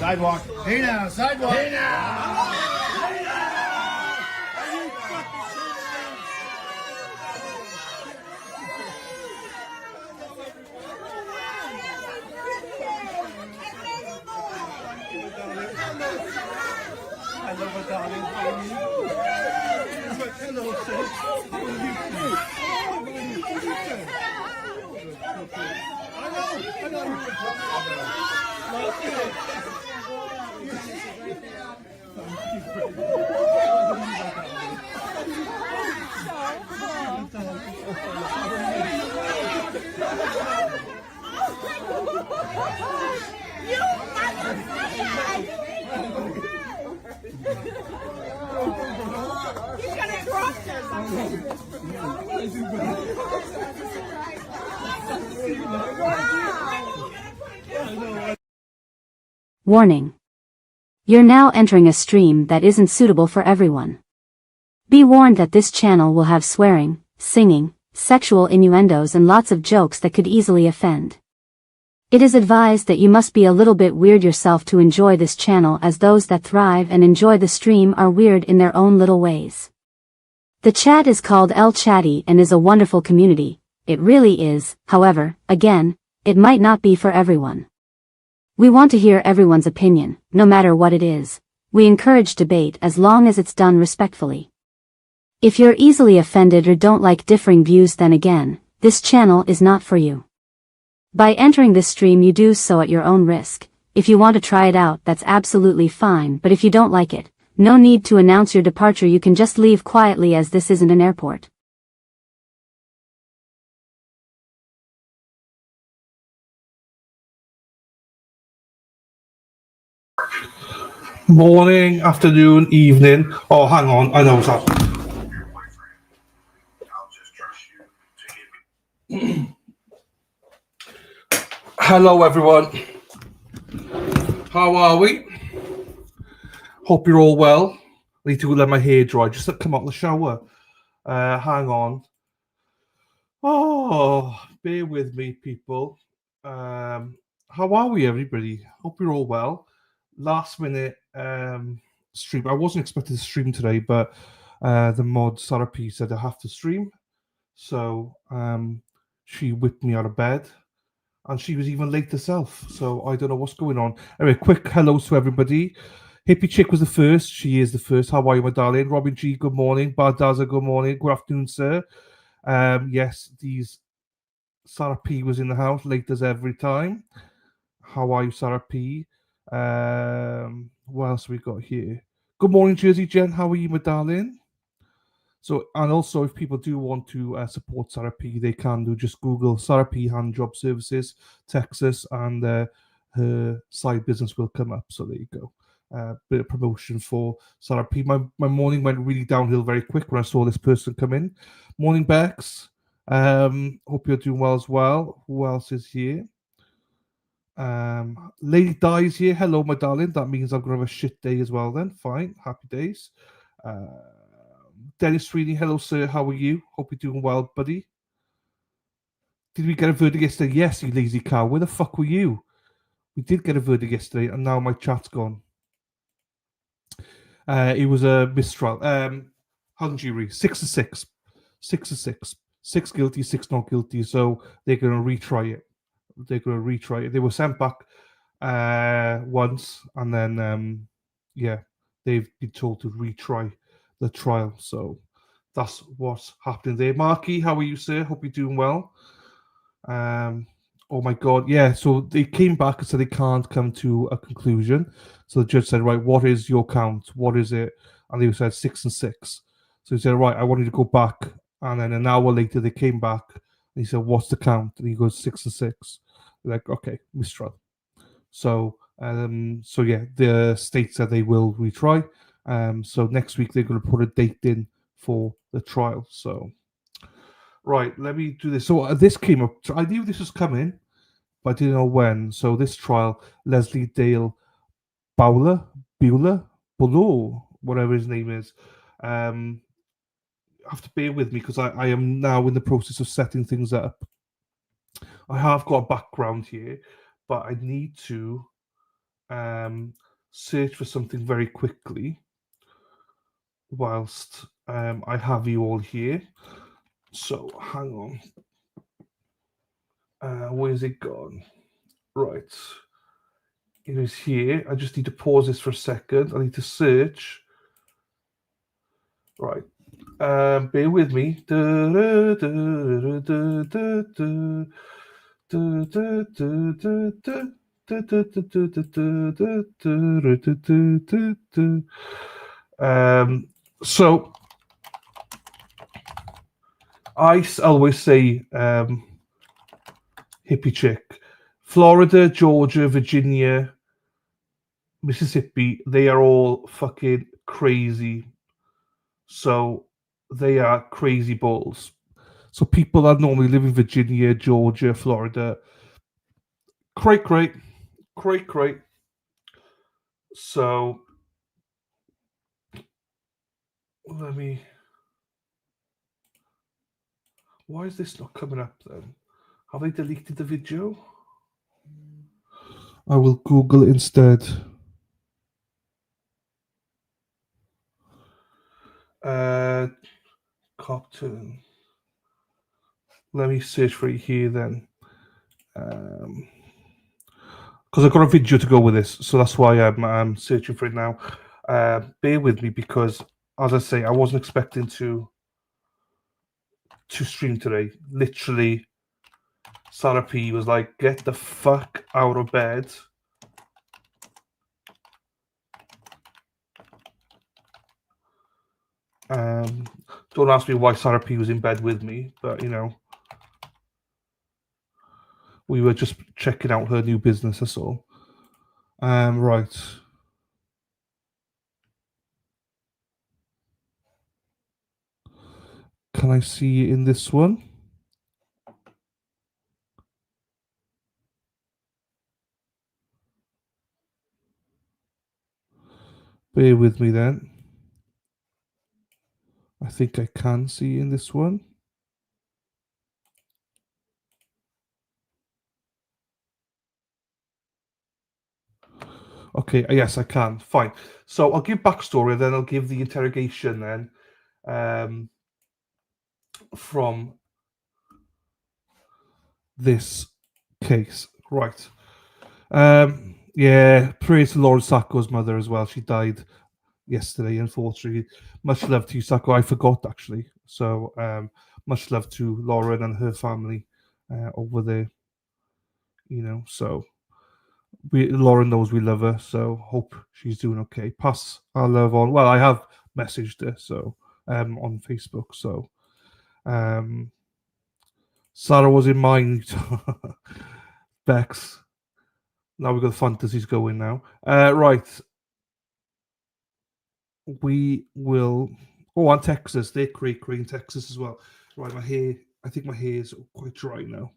Sidewalk. Hey now, sidewalk. Hey now. Hello, my darling. How are you? Hello, sir. How are you? I Warning. You're now entering a stream that isn't suitable for everyone. Be warned that this channel will have swearing, singing, sexual innuendos and lots of jokes that could easily offend. It is advised that you must be a little bit weird yourself to enjoy this channel, as those that thrive and enjoy the stream are weird in their own little ways. The chat is called El Chatty and is a wonderful community. It really is. However, again, it might not be for everyone. We want to hear everyone's opinion, no matter what it is. We encourage debate as long as it's done respectfully. If you're easily offended or don't like differing views, then again, this channel is not for you. By entering this stream you do so at your own risk. If you want to try it out, that's absolutely fine, but if you don't like it, no need to announce your departure, you can just leave quietly, as this isn't an airport. Morning, afternoon, evening. Oh, hang on, I know what's happening. Hello, everyone. How are we? Hope you're all well. I need to let my hair dry just to come out of the shower. Hang on. Oh, bear with me, people. How are we, everybody? Hope you're all well. Last minute stream. I wasn't expecting to stream today, but the mod Sarah P said I have to stream, so she whipped me out of bed, and she was even late herself. So I don't know what's going on. Anyway, quick hello to everybody. Hippie Chick was the first. She is the first. How are you, my darling? Robin G, good morning. Bardaza, good morning. Good afternoon, sir. Yes, Sarah P was in the house, late as every time. How are you, Sarah P? What else we got here? Good morning, Jersey Jen. How are you, my darling? So, and also, if people do want to support Sarah P, they can do. Just Google Sarah P Hand Job Services, Texas, and her side business will come up. So there you go. Bit of promotion for Sarah P. My morning went really downhill very quick when I saw this person come in. Morning, Bex. Hope you're doing well as well. Who else is here? Lady Di's here. Hello, my darling. That means I'm gonna have a shit day as well then. Fine. Happy days. Dennis Sweeney, hello, sir. How are you? Hope you're doing well, buddy. Did we get a verdict yesterday? Yes, you lazy cow. Where the fuck were you? We did get a verdict yesterday, and now my chat's gone. It was a mistrial. Hung jury, 6-6. 6-6. 6 guilty, 6 not guilty. So they're going to retry it. They were sent back once, and then, they've been told to retry the trial. So that's what's happening there. Marky, how are you, sir? Hope you're doing well. Oh my God, yeah. So they came back and said they can't come to a conclusion. So the judge said, right, what is your count? What is it? And they said 6-6. So he said, right, I want you to go back. And then an hour later, they came back. And he said, what's the count? And he goes 6-6. Like, okay, mistrial. So yeah, the state said they will retry. So next week they're going to put a date in for the trial. So, right, let me do this. So this came up. I knew this was coming, but I didn't know when. So this trial, Leslie Dale Boileau, whatever his name is. Have to bear with me because I am now in the process of setting things up. I have got a background here, but I need to search for something very quickly whilst I have you all here. So hang on. Where's it gone? Right. It is here. I just need to pause this for a second. I need to search. Right. Bear with me. So I always say hippie chick. Florida, Georgia, Virginia, Mississippi, they are all fucking crazy. So they are crazy balls. So people that normally live in Virginia, Georgia, Florida, cray. So let me. Why is this not coming up then? Have they deleted the video? I will Google it instead. Copton. Let me search for it here then. Because I've got a video to go with this, so that's why I'm searching for it now. Bear with me because, as I say, I wasn't expecting to stream today. Literally, Sarah P was like, "Get the fuck out of bed." Don't ask me why Sarah P was in bed with me, but you know, we were just checking out her new business. That's all. Right. Can I see it in this one? Bear with me then. I think I can see in this one. Okay, yes, I can. Fine. So I'll give backstory, then I'll give the interrogation then from this case. Right. Yeah, praise to Lauren Sacco's mother as well. She died yesterday, unfortunately. Much love to you, Sacco. I forgot, actually. So much love to Lauren and her family over there. You know, so Lauren knows we love her, so hope she's doing okay. Pass our love on. Well, I have messaged her so on Facebook. So Sarah was in mine. Bex. Now we've got the fantasies going now. Right. We will. Oh, and Texas. They're great in Texas as well. Right, my hair. I think my hair is quite dry now.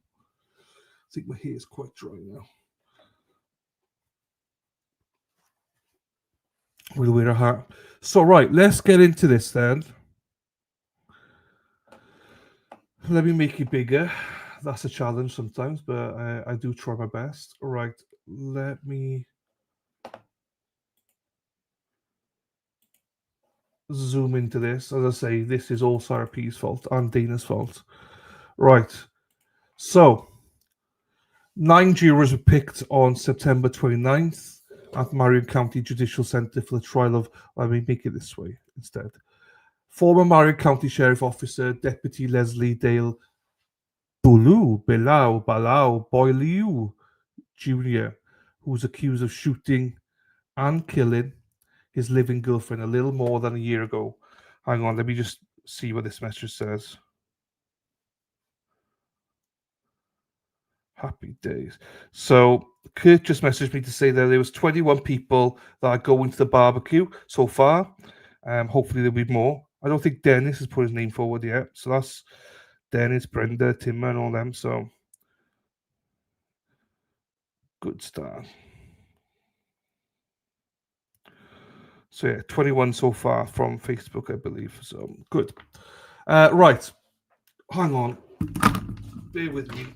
We'll wear a hat. So, right, let's get into this then. Let me make it bigger. That's a challenge sometimes, but I do try my best. Right, let me zoom into this. As I say, this is all Sarah P's fault and Dana's fault. Right, so 9 jurors were picked on September 29th at Marion County Judicial Center for the trial of, let me make it this way instead. Former Marion County Sheriff Officer Deputy Leslie Dale Boileau Jr., who was accused of shooting and killing his living girlfriend a little more than a year ago. Hang on, let me just see what this message says. Happy days. So Kurt just messaged me to say that there was 21 people that are going to the barbecue so far. Hopefully there'll be more. I don't think Dennis has put his name forward yet. So that's Dennis, Brenda, Timmer, and all them. So good start. So yeah, 21 so far from Facebook, I believe. So good. Right. Hang on. Bear with me.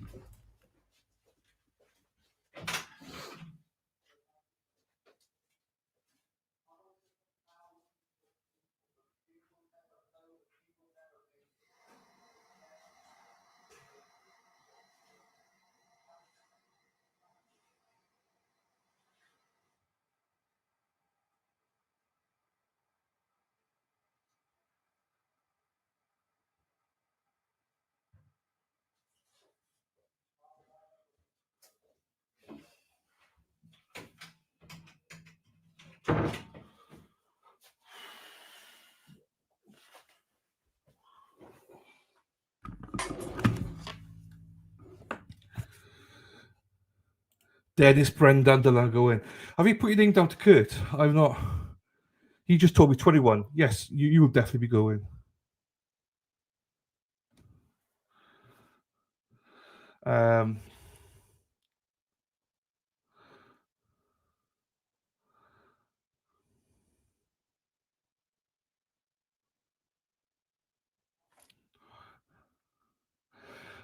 Dennis Brendan Dylan going. Have you put your name down to Kurt? I've not. He just told me 21. Yes, you will definitely be going. Um,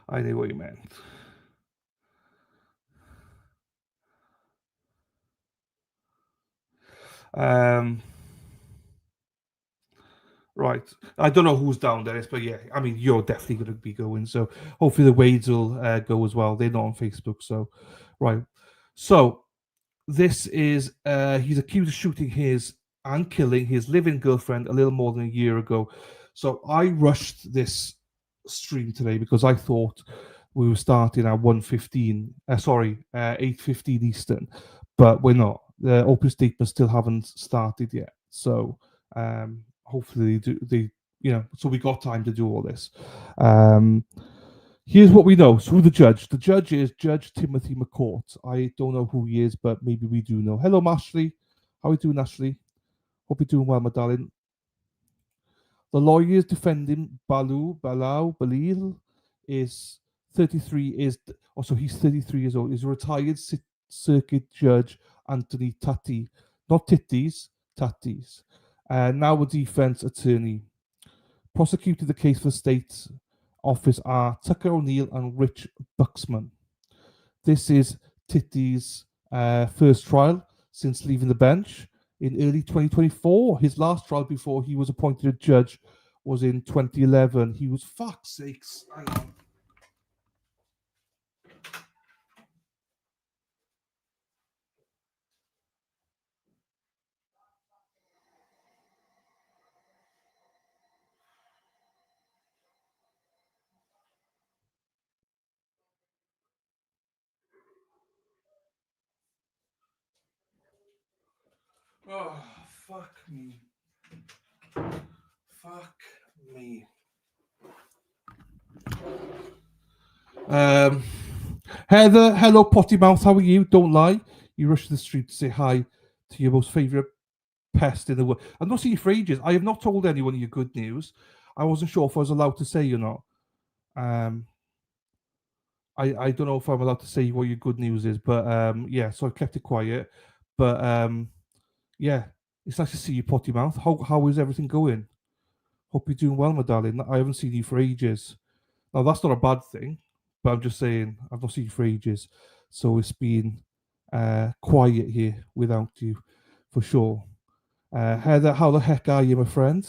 I knew what you meant. Right. I don't know who's down there, but yeah, I mean, you're definitely going to be going. So hopefully the Wades will go as well. They're not on Facebook. So, right. So this is, he's accused of shooting his and killing his living girlfriend a little more than a year ago. So I rushed this stream today because I thought we were starting at 8:15 Eastern, but we're not. The open statements still haven't started yet. So hopefully so we got time to do all this. Here's what we know. So the judge. The judge is Judge Timothy McCourt. I don't know who he is, but maybe we do know. Hello, Ashley. How are you doing, Ashley? Hope you're doing well, my darling. The lawyers defending Balil is 33. He's 33 years old. Is retired circuit judge Anthony Tati, not Titties, Tatis. Now a defense attorney. Prosecuted the case for state office are Tucker O'Neill and Rich Buxman. This is Titty's first trial since leaving the bench in early 2024. His last trial before he was appointed a judge was in 2011. He was, fuck's sakes, hang on. Oh, fuck me. Fuck me. Heather, hello, potty mouth. How are you? Don't lie. You rush to the street to say hi to your most favourite pest in the world. I've not seen you for ages. I have not told anyone your good news. I wasn't sure if I was allowed to say or not. I don't know if I'm allowed to say what your good news is, but yeah, so I've kept it quiet. But yeah, it's nice to see you, potty mouth. How is everything going? Hope you're doing well, my darling. I haven't seen you for ages. Now that's not a bad thing, but I'm just saying I've not seen you for ages, so it's been quiet here without you, for sure. Heather, how the heck are you, my friend?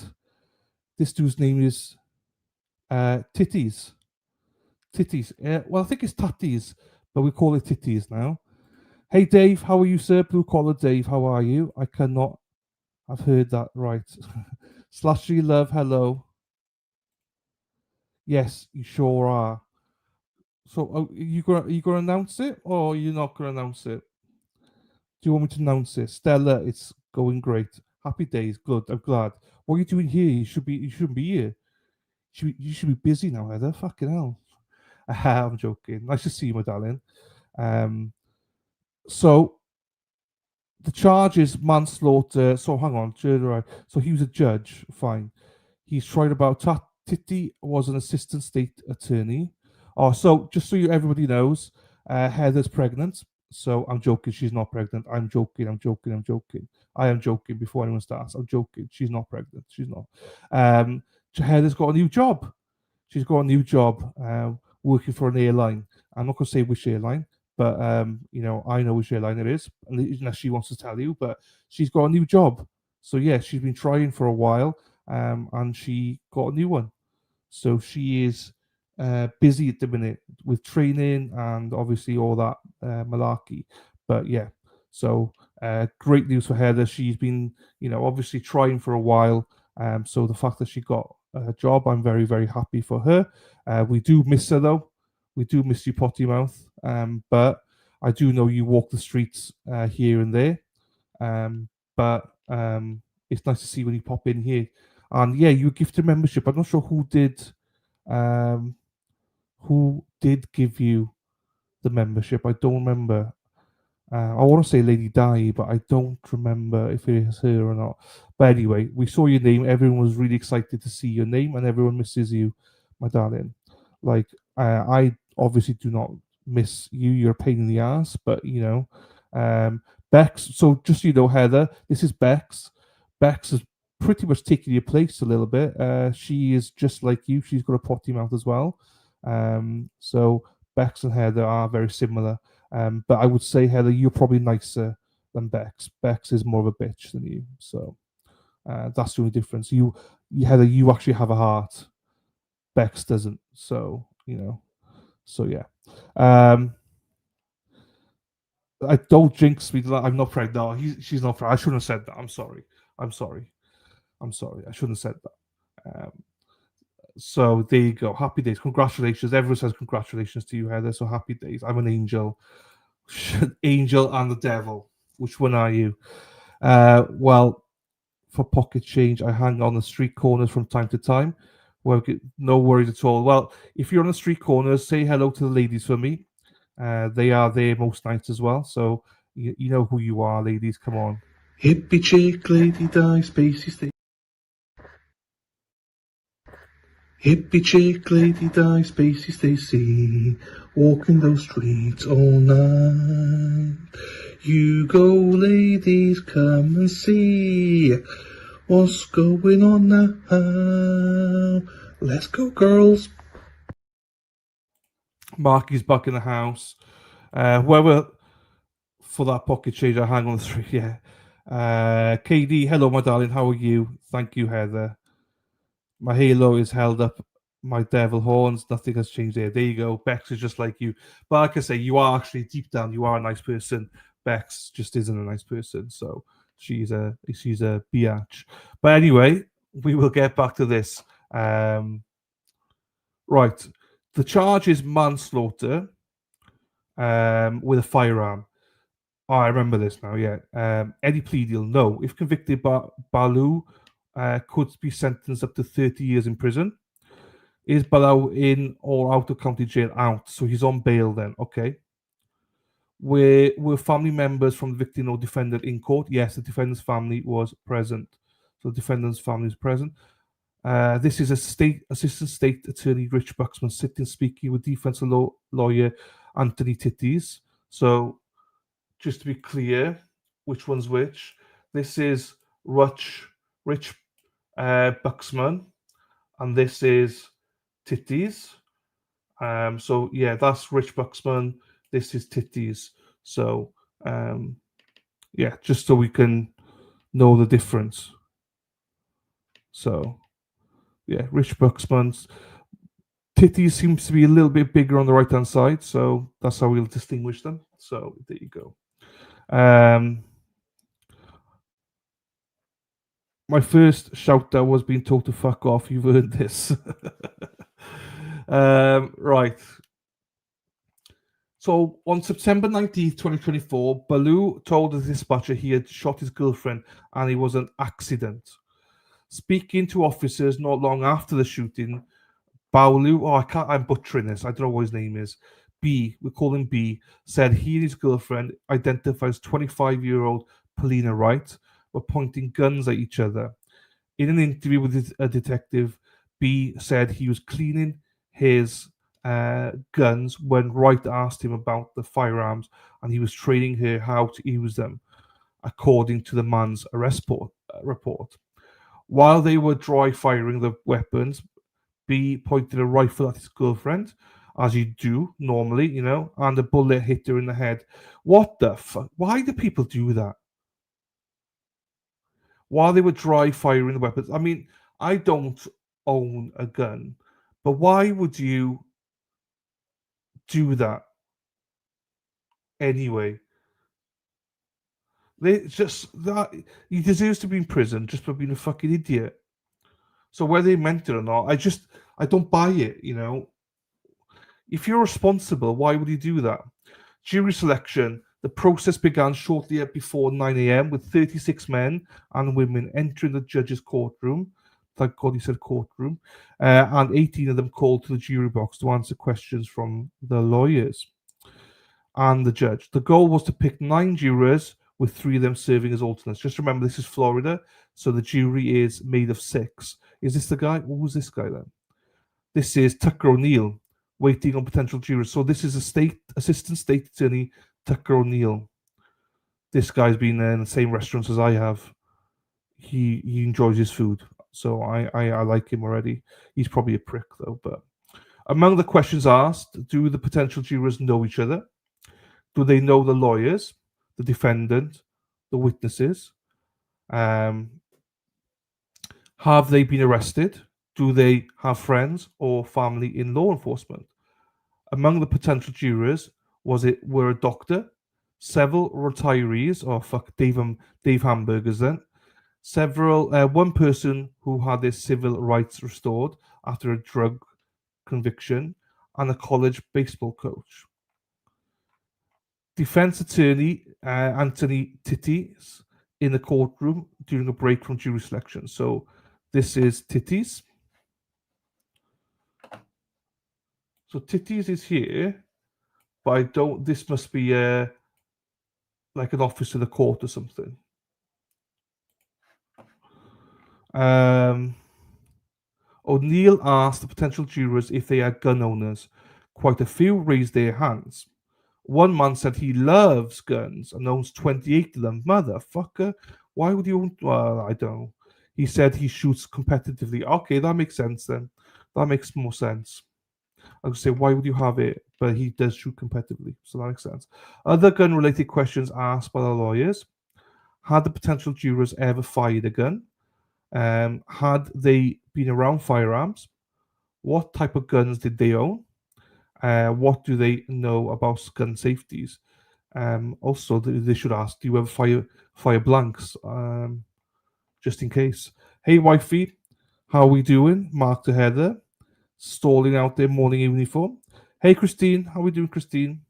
This dude's name is Titties. Titties. Well, I think it's Tatties, but we call it Titties now. Hey, Dave, how are you, sir? Blue collar Dave, how are you? I cannot have heard that right. Slashy love, hello. Yes, you sure are. So, are you gonna announce it, or are you not gonna announce it? Do you want me to announce it? Stella, it's going great. Happy days. Good. I'm glad. What are you doing here? You shouldn't be here. You should be busy now, Heather. Fucking hell. I'm joking. Nice to see you, my darling. Um, so the charge is manslaughter. So hang on, so he was a judge. Fine. He's tried about Titi was an assistant state attorney. Oh, so just so everybody knows, Heather's pregnant. So I'm joking. She's not pregnant. I'm joking. I'm joking. I'm joking. I am joking before anyone starts. I'm joking. She's not pregnant. She's not. Heather's got a new job. She's got a new job working for an airline. I'm not going to say which airline, but I know which airline it is, unless she wants to tell you. But she's got a new job. So yeah, she's been trying for a while, and she got a new one. So she is busy at the minute with training and obviously all that malarkey. But yeah, so great news for Heather. She's been, obviously trying for a while. So the fact that she got a job, I'm very, very happy for her. We do miss her though. We do miss you, potty mouth. But I do know you walk the streets here and there. But it's nice to see when you pop in here. And yeah, you gifted membership. I'm not sure um, who did give you the membership. I don't remember. I want to say Lady Di, but I don't remember if it is her or not. But anyway, we saw your name. Everyone was really excited to see your name, and everyone misses you, my darling. Like, I obviously do not miss you. You're a pain in the ass, but Bex. So just so you know, Heather, this is Bex. Bex has pretty much taken your place a little bit. She is just like you. She's got a potty mouth as well. So Bex and Heather are very similar. But I would say, Heather, you're probably nicer than Bex. Bex is more of a bitch than you. So that's the only difference. Heather, you actually have a heart. Bex doesn't. So, So, yeah. I don't jinx me. I'm not pregnant. No, she's not pregnant. I shouldn't have said that. I'm sorry. I'm sorry. I'm sorry. I shouldn't have said that. So there you go. Happy days. Congratulations. Everyone says congratulations to you, Heather. So happy days. I'm an angel. Angel and the devil. Which one are you? Well, for pocket change, I hang on the street corners from time to time. Well, no worries at all. Well, if you're on the street corners, say hello to the ladies for me. They are there most nights as well. So you know who you are, ladies. Come on. Hippie chick, lady die, spacey stay. Hippie chick, lady die, spacey Stacy, walking those streets all night. You go, ladies, come and see what's going on now. Let's go, girls. Marky's back in the house. Whoever for that pocket change, I hang on the street. Yeah. KD, hello, my darling. How are you? Thank you, Heather. My halo is held up. My devil horns. Nothing has changed there. There you go. Bex is just like you. But like I say, you are actually deep down, you are a nice person. Bex just isn't a nice person. So she's a biatch. But anyway, we will get back to this. Right. The charge is manslaughter with a firearm. Oh, I remember this now, yeah. Any plea deal? No. If convicted, Balu could be sentenced up to 30 years in prison. Is Balu in or out of county jail? Out. So he's on bail then. Okay. Were family members from the victim or defendant in court? Yes, the defendant's family was present. So the defendant's family is present. This is Assistant State Attorney Rich Buxman sitting speaking with defense lawyer Anthony Titties. So just to be clear, which one's which? This is Rich Buxman, and this is Titties. So yeah, that's Rich Buxman. This is Titties. So yeah, just so we can know the difference. So yeah, Rich Buxman's Titties seems to be a little bit bigger on the right hand side, so that's how we'll distinguish them. So there you go. My first shout out was being told to fuck off. You've earned this. Right. So on September 19th, 2024, Baloo told the dispatcher he had shot his girlfriend and it was an accident. Speaking to officers not long after the shooting, Baloo, I'm butchering this, I don't know what his name is. B, we call him B, said he and his girlfriend, identified as 25-year-old Polina Wright, were pointing guns at each other. In an interview with a detective, B said he was cleaning his guns when Wright asked him about the firearms and he was training her how to use them, according to the man's arrest report. While they were dry firing the weapons, B pointed a rifle at his girlfriend, as you do normally, and a bullet hit her in the head. What the fuck? Why do people do that? While they were dry firing the weapons. I mean, I don't own a gun, but why would you do that anyway? It's just that he deserves to be in prison just for being a fucking idiot. So whether they meant it or not, I don't buy it. If you're responsible, why would you do that? Jury selection. The process began shortly before 9 a.m. with 36 men and women entering the judge's courtroom. Thank God he said courtroom. And 18 of them called to the jury box to answer questions from the lawyers. and the judge. The goal was to pick 9 jurors, with 3 of them serving as alternates. Just remember, this is Florida, so the jury is made of 6. Is this the guy? Who's this guy then? This is Tucker O'Neill, waiting on potential jurors. So this is Assistant State Attorney Tucker O'Neill. This guy's been in the same restaurants as I have. He enjoys his food, so I like him already. He's probably a prick though. But among the questions asked, do the potential jurors know each other? Do they know the lawyers, the defendant, the witnesses? Have they been arrested? Do they have friends or family in law enforcement? Among the potential jurors, were a doctor, several retirees, or Dave Hamburgers then, one person who had their civil rights restored after a drug conviction, and a college baseball coach. Defense attorney Anthony Titties in the courtroom during a break from jury selection. So this is Titties. So Titties is here, but I don't. This must be like an office of the court or something. O'Neill asked the potential jurors if they are gun owners. Quite a few raised their hands. One man said he loves guns and owns 28 of them. Motherfucker. Why would you own? Well, I don't know. He said he shoots competitively. Okay, that makes sense then. That makes more sense. I would say, why would you have it? But he does shoot competitively, so that makes sense. Other gun-related questions asked by the lawyers. Had the potential jurors ever fired a gun? Had they been around firearms? What type of guns did they own? What do they know about gun safeties? Also, they should ask, do you ever fire blanks? Just in case. Hey, wifey, how are we doing? Mark to Heather, stalling out their morning uniform. Hey, Christine, how are we doing, Christine?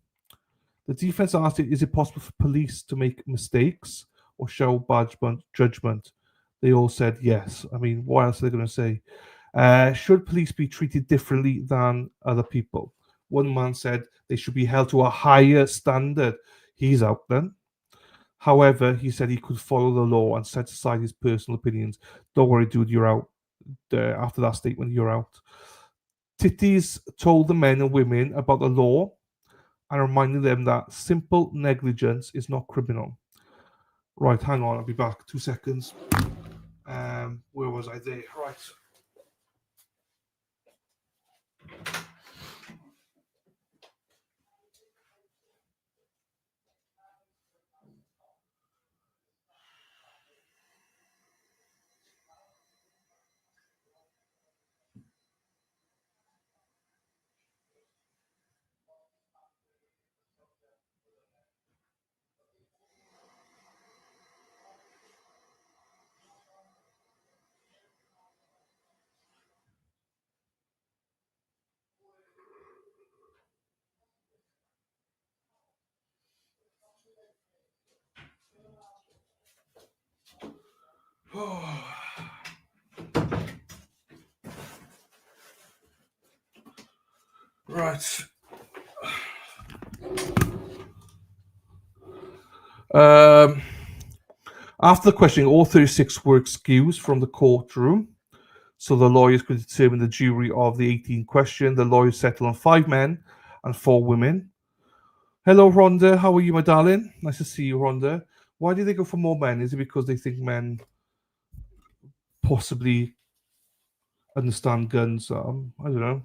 The defense asked, is it possible for police to make mistakes or show bad judgment? They all said yes. I mean, what else are they going to say? Should police be treated differently than other people? One man said they should be held to a higher standard. He's out then. However, he said he could follow the law and set aside his personal opinions. Don't worry, dude, you're out. After that statement, you're out. Titties told the men and women about the law and reminded them that simple negligence is not criminal. Right, hang on, I'll be back. 2 seconds. Where was I there? Right. Right. After the questioning, all 36 were excused from the courtroom, so the lawyers could determine the jury of the 18 questioned. The lawyers settled on 5 men and 4 women. Hello, Rhonda. How are you, my darling? Nice to see you, Rhonda. Why do they go for more men? Is it because they think men possibly understand guns? I don't know.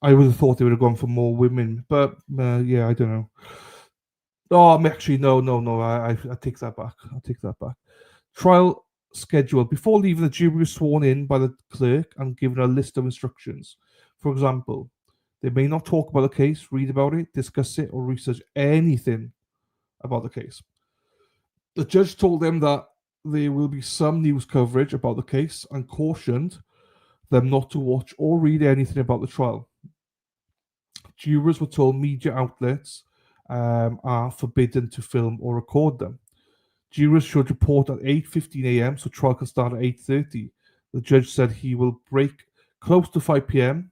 I would have thought they would have gone for more women, but yeah, I don't know. Oh, actually, no. I take that back. I take that back. Trial schedule. Before leaving, the jury was sworn in by the clerk and given a list of instructions. For example, they may not talk about the case, read about it, discuss it, or research anything about the case. The judge told them that there will be some news coverage about the case and cautioned them not to watch or read anything about the trial. Jurors were told media outlets are forbidden to film or record them. Jurors should report at 8:15 a.m. so trial can start at 8:30. The judge said he will break close to 5 p.m.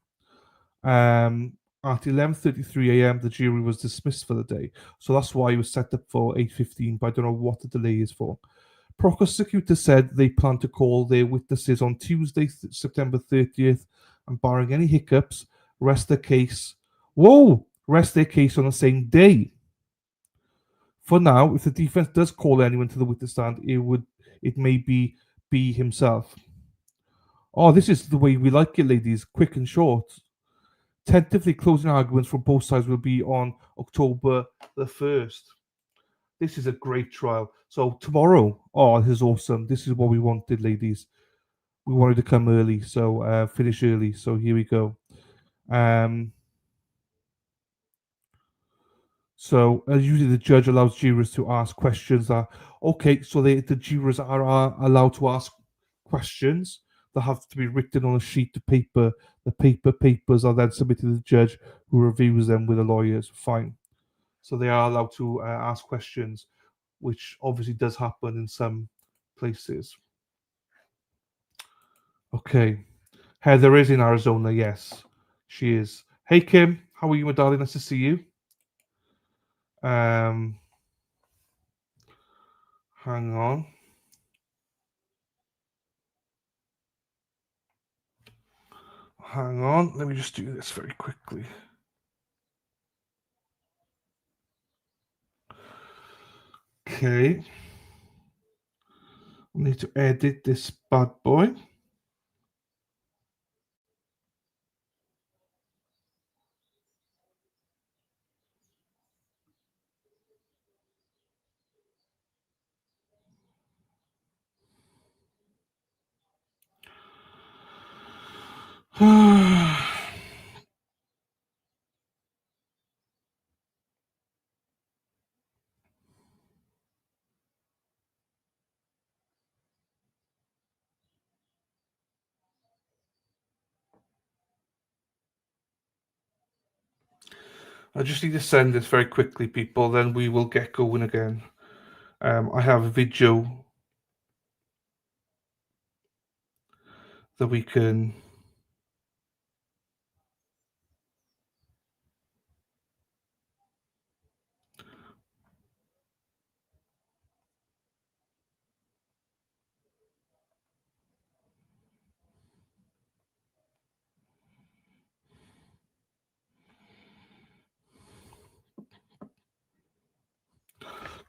At 11:33 a.m., the jury was dismissed for the day. So that's why it was set up for 8:15, but I don't know what the delay is for. Prosecutor said they plan to call their witnesses on Tuesday, September 30th, and barring any hiccups, rest their case. Rest their case on the same day. For now, if the defense does call anyone to the witness stand, it may be himself. Oh, this is the way we like it, ladies. Quick and short. Tentatively closing arguments from both sides will be on October the 1st. This is a great trial. So tomorrow, oh, this is awesome. This is what we wanted, ladies. We wanted to come early, so finish early. So here we go. So usually the judge allows jurors to ask questions. So the jurors are allowed to ask questions that have to be written on a sheet of paper. The papers are then submitted to the judge, who reviews them with the lawyers. Fine. So they are allowed to ask questions, which obviously does happen in some places. Okay. Heather is in Arizona. Yes, she is. Hey, Kim. How are you, my darling? Nice to see you. Hang on. Hang on. Let me just do this very quickly. Okay. I need to edit this bad boy. I just need to send this very quickly, people. Then we will get going again. I have a video that we can.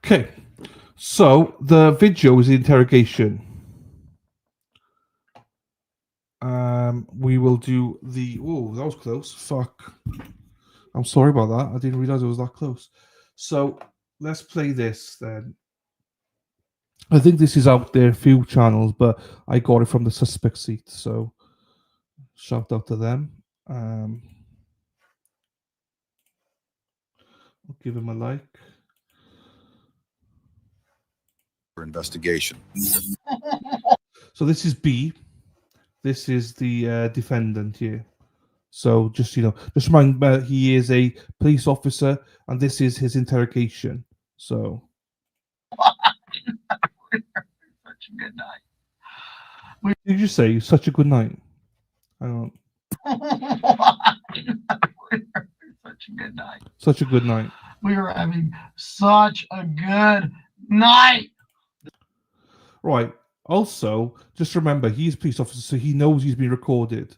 Okay, so the video is the interrogation. We will do the. Oh, that was close. Fuck. I'm sorry about that. I didn't realize it was that close. So let's play this then. I think this is out there, a few channels, but I got it from the suspect seat. So shout out to them. I'll give him a like. For investigation. So this is B. This is the defendant here. So just remember, he is a police officer, and this is his interrogation. So. Such a good night. What did you say? Such a good night. Hang on. Such a good night. Such a good night. We were having such a good night. Right. Also, just remember, he's a police officer, so he knows he's being recorded.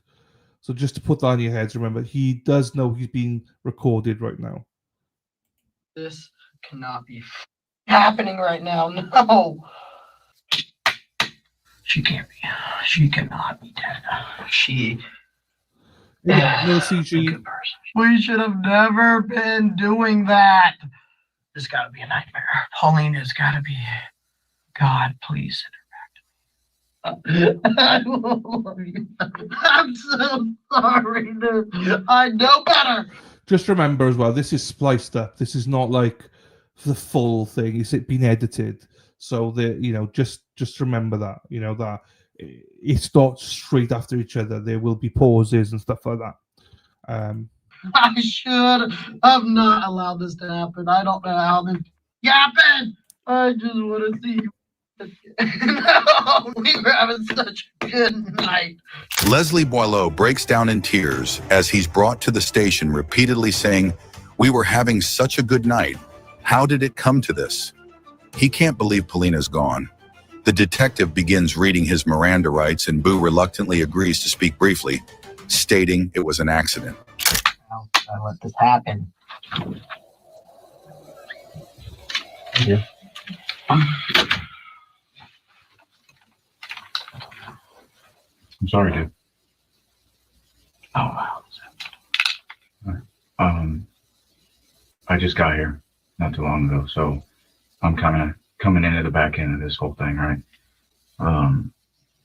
So just to put that in your heads, remember, he does know he's being recorded right now. This cannot be happening right now. No. She can't be. She cannot be dead. She. No CG. We should have never been doing that. This got to be a nightmare. Paulina's got to be. God, please send her back to me. I love you. I'm so sorry, dude. I know better. Just remember as well, this is spliced up. This is not like the full thing. It's been edited. So just remember that. That it's not straight after each other. There will be pauses and stuff like that. I should have not allowed this to happen. I don't know how this happened. I just want to see you No, we were having such a good night. Leslie Boileau breaks down in tears as he's brought to the station, repeatedly saying, "We were having such a good night. How did it come to this?" He can't believe Polina's gone. The detective begins reading his Miranda rights, and Boo reluctantly agrees to speak briefly, stating it was an accident. I let this happen. Yeah. I'm sorry, dude. Oh, wow. I just got here not too long ago, so I'm kind of coming into the back end of this whole thing, right?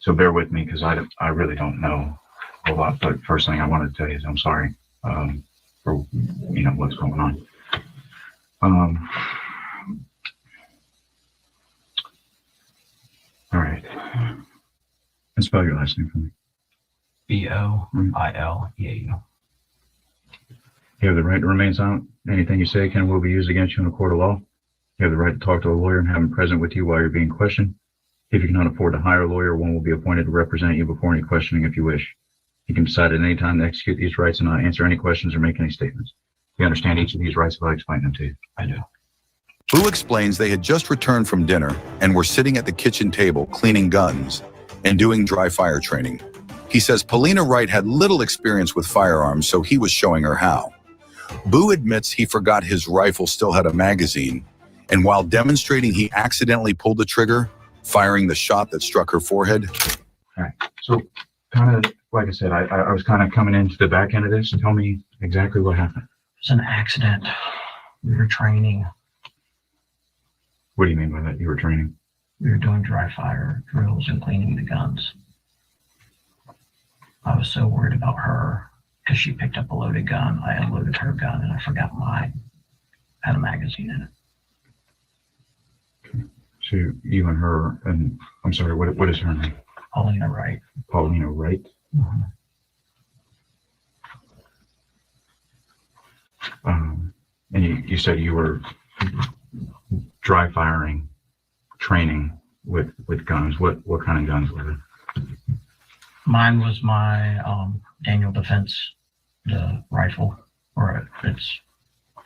So bear with me, because I really don't know a lot. But first thing I wanted to tell you is I'm sorry for what's going on. All right. And spell your last name for me. Boileau. You have the right to remain silent. Anything you say can and will be used against you in a court of law. You have the right to talk to a lawyer and have him present with you while you're being questioned. If you cannot afford to hire a lawyer, one will be appointed to represent you before any questioning if you wish. You can decide at any time to execute these rights and not answer any questions or make any statements. You understand each of these rights if I explain them to you? I do. Boo explains they had just returned from dinner and were sitting at the kitchen table cleaning guns and doing dry fire training. He says Polina Wright had little experience with firearms, so he was showing her how. Boo admits he forgot his rifle still had a magazine, and while demonstrating, he accidentally pulled the trigger, firing the shot that struck her forehead. All right. So kind of, like I said, I was kind of coming into the back end of this. Tell me exactly what happened. It was an accident. We were training. What do you mean by that? You were training? We were doing dry fire drills and cleaning the guns. I was so worried about her because she picked up a loaded gun. I unloaded her gun and I forgot mine had a magazine in it. So you and her, and I'm sorry, what is her name? Polina Wright. Polina Wright? Mm-hmm. And you said you were dry firing training with guns. What kind of guns were they? Mine was my Daniel Defense, the rifle, or it's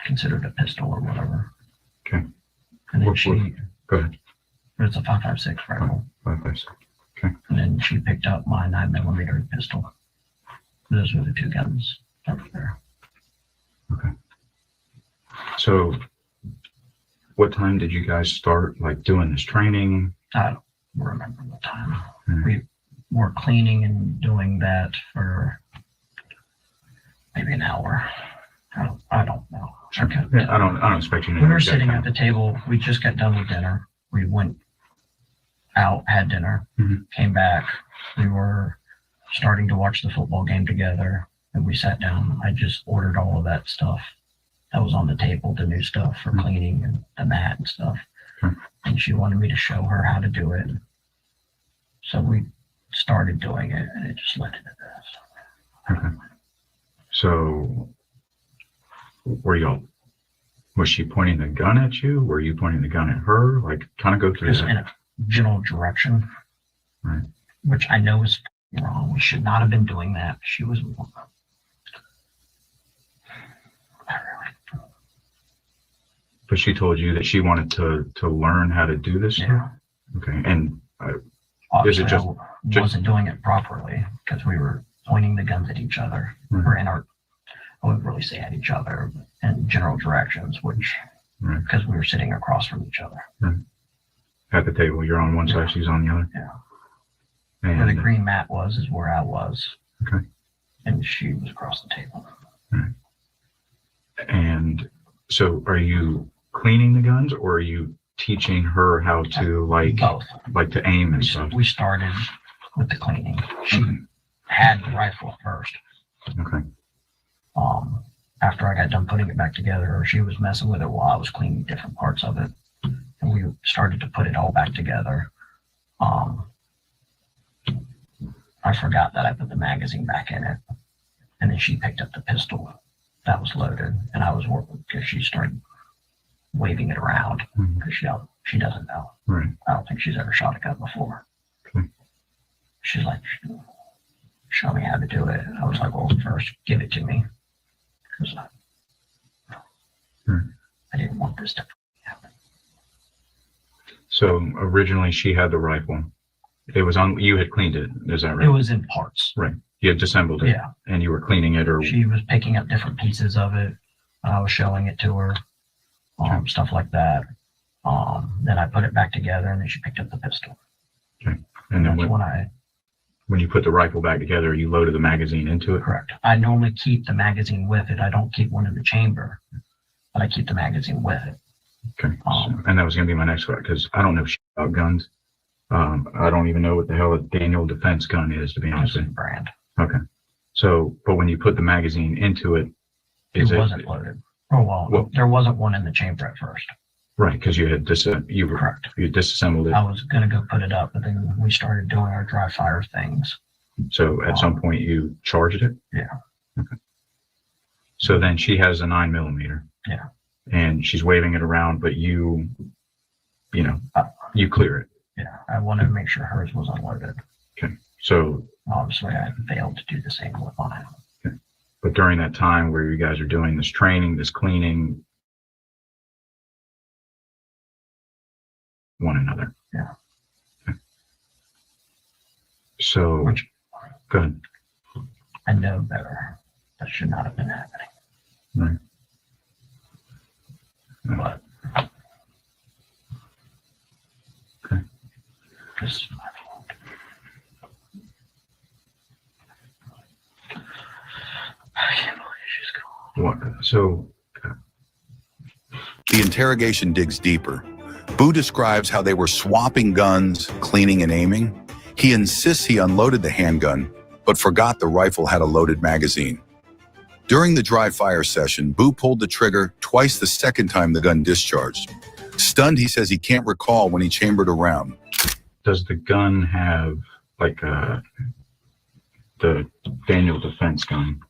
considered a pistol or whatever. Okay. And then Go ahead. it's a 5.56 rifle. 5.56. Okay. And then she picked up my 9mm pistol. Those were the two guns that were there. Okay. So what time did you guys start like doing this training? I don't remember the time. Hmm. We were cleaning and doing that for maybe an hour. I don't know. Yeah, I don't expect you to know. We were exact sitting time. at the table. We just got done with dinner. We went out, had dinner, came back. We were starting to watch the football game together, and we sat down. I just ordered all of that stuff that was on the table, the new stuff for cleaning and the mat and stuff. And she wanted me to show her how to do it. So we started doing it, and it just led into this. Okay. So was she pointing the gun at you? Were you pointing the gun at her? Like, kind of go through Just that. in a general direction, Right. which I know is wrong. We should not have been doing that. She was But she told you that she wanted to learn how to do this stuff? Yeah. Okay. And Obviously, just- I wasn't doing it properly because we were pointing the guns at each other, Right. or in our, I wouldn't really say at each other, but in general directions, which, Right. because we were sitting across from each other. at the table, you're on one side, she's on the other? Yeah. Where the And green mat was is where I was. Okay. And she was across the table. and so are you cleaning the guns, or are you teaching her how to Both. like to aim and stuff? We started with the cleaning. She had the rifle first. Okay. After I got done putting it back together, or she was messing with it while I was cleaning different parts of it, and we started to put it all back together. I forgot that I put the magazine back in it, and then she picked up the pistol that was loaded, and I was working because she started waving it around because she She doesn't know. Right. I don't think she's ever shot a gun before. Okay. She's like, show me how to do it. I was like, well, first give it to me. Because I didn't want this to happen. So originally she had the rifle. It was on, you had cleaned it, is that right? It was in parts. Right. You had disassembled it. Yeah. And you were cleaning it, or She was picking up different pieces of it. I was showing it to her, stuff like that. Then I put it back together, and then she picked up the pistol. okay. And then That's when when you put the rifle back together, you loaded the magazine into it? correct. I normally keep the magazine with it. I don't keep one in the chamber, but I keep the magazine with it. Okay. And that was going to be my next question, because I don't know shit about guns. I don't even know what the hell a Daniel Defense gun is, to be honest with you. Brand. Okay. So, but when you put the magazine into it, It wasn't loaded. Oh, well, there wasn't one in the chamber at first. Right, because you had Correct. you disassembled it. I was going to go put it up, but then we started doing our dry fire things. So at some point you charged it? Yeah. Okay. So then she has a 9mm. Yeah. And she's waving it around, but you clear it. Yeah. I wanted to make sure hers was unloaded. Okay. So Obviously, I failed to do the same with mine. okay. But during that time where you guys are doing this training, this cleaning, one another. Yeah. Okay. So Which go ahead. I know better. That should not have been happening. Right. But Okay. this is my fault. I can't believe she's gone. What? So The interrogation digs deeper. Boo describes how they were swapping guns, cleaning and aiming. He insists he unloaded the handgun, but forgot the rifle had a loaded magazine. During the dry fire session, Boo pulled the trigger twice the second time the gun discharged. Stunned, he says he can't recall when he chambered a round. does the gun have like the Daniel Defense gun?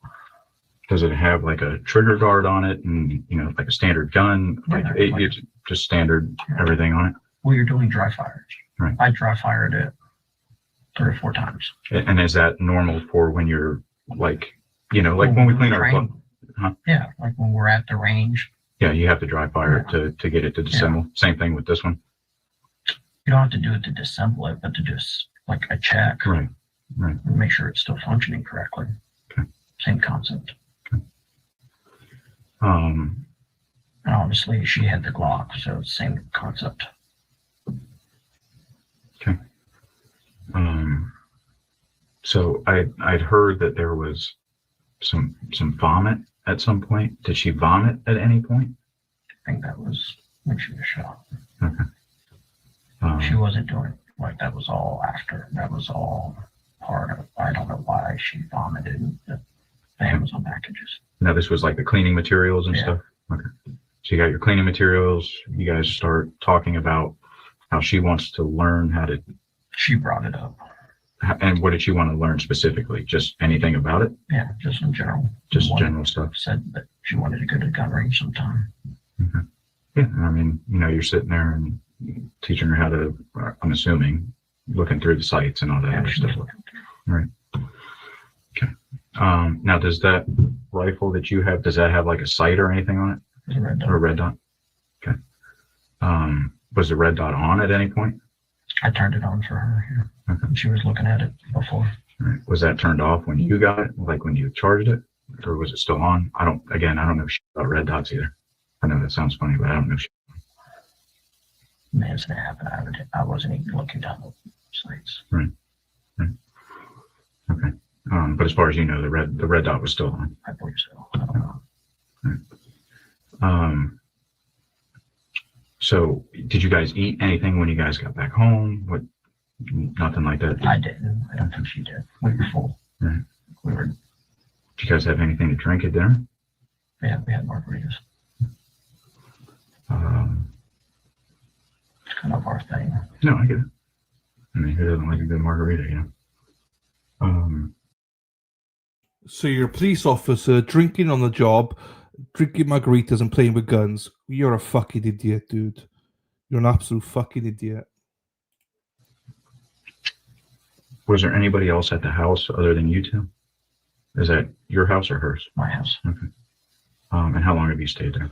Does it have like a trigger guard on it, and like a standard gun? Like it's just standard everything on it. Well, you're doing dry fires. Right. I dry fired it 3 or 4 times. And is that normal for when you're like when we clean our club? Huh? Yeah, like when we're at the range. Yeah, you have to dry fire it to get it to disassemble. Same thing with this one. You don't have to do it to disassemble it, but to just like a check. Right. And make sure it's still functioning correctly. Okay. Same concept. Okay. And obviously she had the Glock, so it's the same concept. Okay. So I'd heard that there was some vomit at some point. Did she vomit at any point? I think that was when she was shot. Okay. She wasn't doing like that. Was all after. That was all part of. I don't know why she vomited the Amazon packages. Now this was like the cleaning materials and Yeah. stuff. Okay. So you got your cleaning materials. You guys start talking about how she wants to learn how to. She brought it up. And what did she want to learn specifically? Just anything about it? Yeah, just in general. Just general stuff. Said that she wanted to go to the gun range sometime. Okay. Yeah, I mean, you're sitting there and teaching her how to. I'm assuming looking through the sites and all that Yeah, other she stuff. was Right. Okay. Now, does that rifle that you have, does that have like a sight or anything on it? It was a red dot. Or a red dot? Okay. Was the red dot on at any point? I turned it on for her here. Okay. She was looking at it before. All right. Was that turned off when you got it, like when you charged it, or was it still on? I don't know shit about red dots either. I know that sounds funny, but I don't know shit. Man, it's gonna happen. I wasn't even looking down the sites. Right. Okay. But as far as you know, the red dot was still on. I believe so. I don't know. Right. So did you guys eat anything when you guys got back home? What? Nothing like that? I didn't. I don't think she did. We were full. Right. Did you guys have anything to drink at dinner? Yeah, we had margaritas. It's kind of our thing. No, I get it. I mean, who doesn't like a good margarita, So you're a police officer drinking on the job, drinking margaritas and playing with guns. You're a fucking idiot, dude. You're an absolute fucking idiot. Was there anybody else at the house other than you two? Is that your house or hers? My house. Okay. And how long have you stayed there?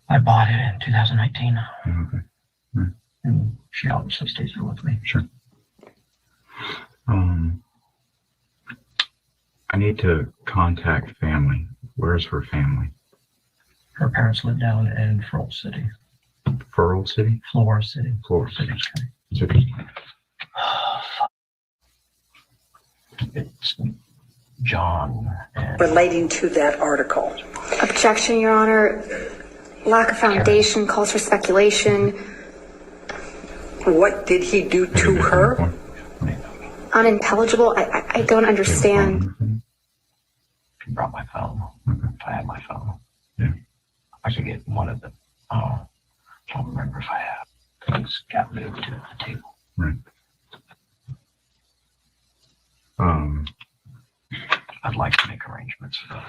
I bought it in 2019. Okay. Right. And she obviously stays here with me. Sure. I need to contact family. Where's her family? Her parents live down in Floral City. Furl City? Floral City. Floral City. Okay. It's John. And Relating to that article. Objection, Your Honor. Lack of foundation calls for speculation. What did he do to her? Unintelligible. I don't understand. She brought my phone. If I had my phone. Yeah. I should get one of the, I don't remember if I have. Things got moved to the table. Right. I'd like to make arrangements for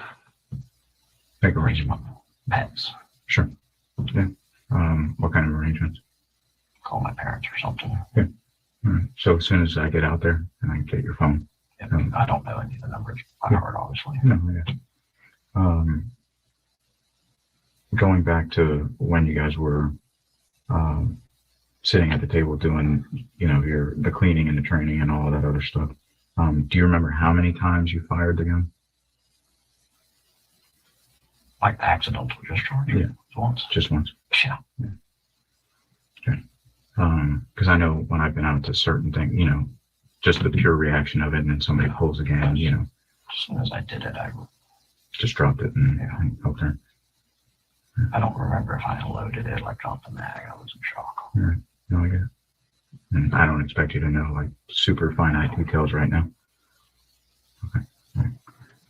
Make arrangement. pets. Sure. Yeah. What kind of arrangements? Call my parents or something. All right. So as soon as I get out there and I can get your phone. I don't know any of the numbers by heart, obviously. No, yeah. Going back to when you guys were sitting at the table doing, the cleaning and the training and all that other stuff. Do you remember how many times you fired the gun? Like the accidental discharge? Yeah. Once. Just once. Yeah. Okay. Because I know when I've been out to certain things, just the pure reaction of it, and then somebody pulls again, As soon as I did it, I just dropped it and okay. I don't remember if I unloaded it, like dropped the mag. I was in shock. All right. No, I get it. And I don't expect you to know like super finite details right now. Okay.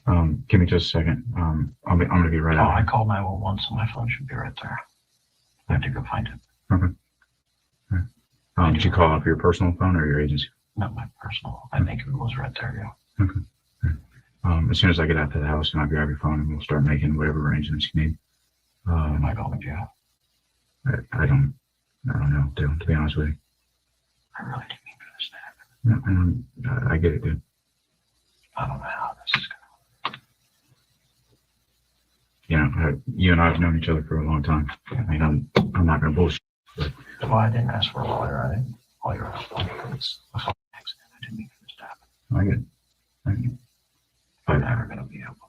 All right. Give me just a second. I'm gonna be right out. I called 911, so my phone should be right there. I have to go find it. Okay. All right. Did you call off your personal phone or your agency? Not my personal. I think it was right there, yeah. Okay. All right. As soon as I get out to the house, and I'll grab your phone and we'll start making whatever arrangements you need. Am I going to jail? I don't know, dude, to be honest with you. I really didn't mean for this to happen. No, I get it, dude. I don't know how this is going to. You and I have known each other for a long time. I mean, I'm not gonna bullshit. Well, I didn't ask for a lawyer. I didn't lawyer. It's a fucking accident. I didn't mean for this to happen. I get it. I'm never going to be able to.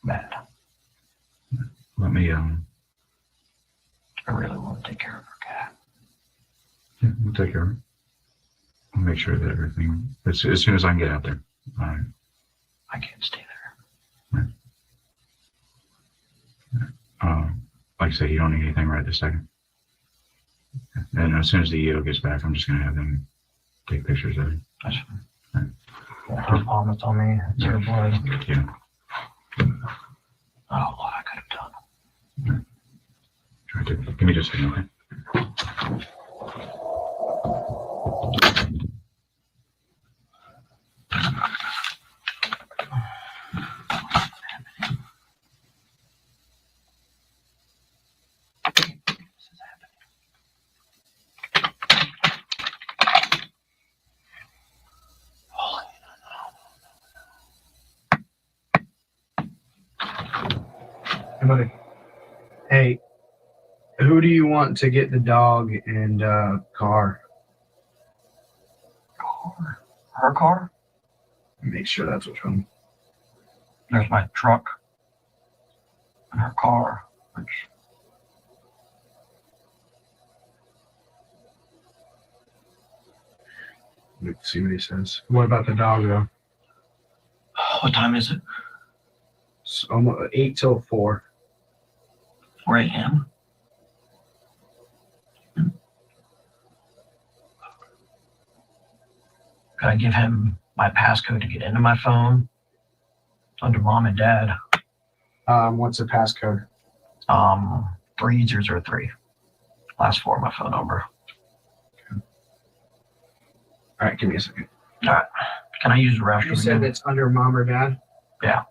Bad. Let me, I really want to take care of her cat. yeah, we'll take care of it. I'll make sure that everything, as soon as I can get out there. All right. I can't stay there. Like I said, you don't need anything right this second. And as soon as the EO gets back, I'm just going to have them take pictures of it. That's fine. Yeah, her vomits on me. It's her blood. Yeah. Oh, what I could have done. Try to. Give me just a second, okay? Hey, buddy. Hey, who do you want to get the dog and car? Car? Her car? Make sure that's which one. There's my truck and her car, which Let's see what he says. What about the dog though? what time is it? It's almost 8 till 4. 4 a.m. Could I give him my passcode to get into my phone? It's under mom and dad. What's the passcode? 3003. Last 4 of my phone number. All right, give me a second. All right. Can I use the restroom? You said again? it's under mom or dad? Yeah.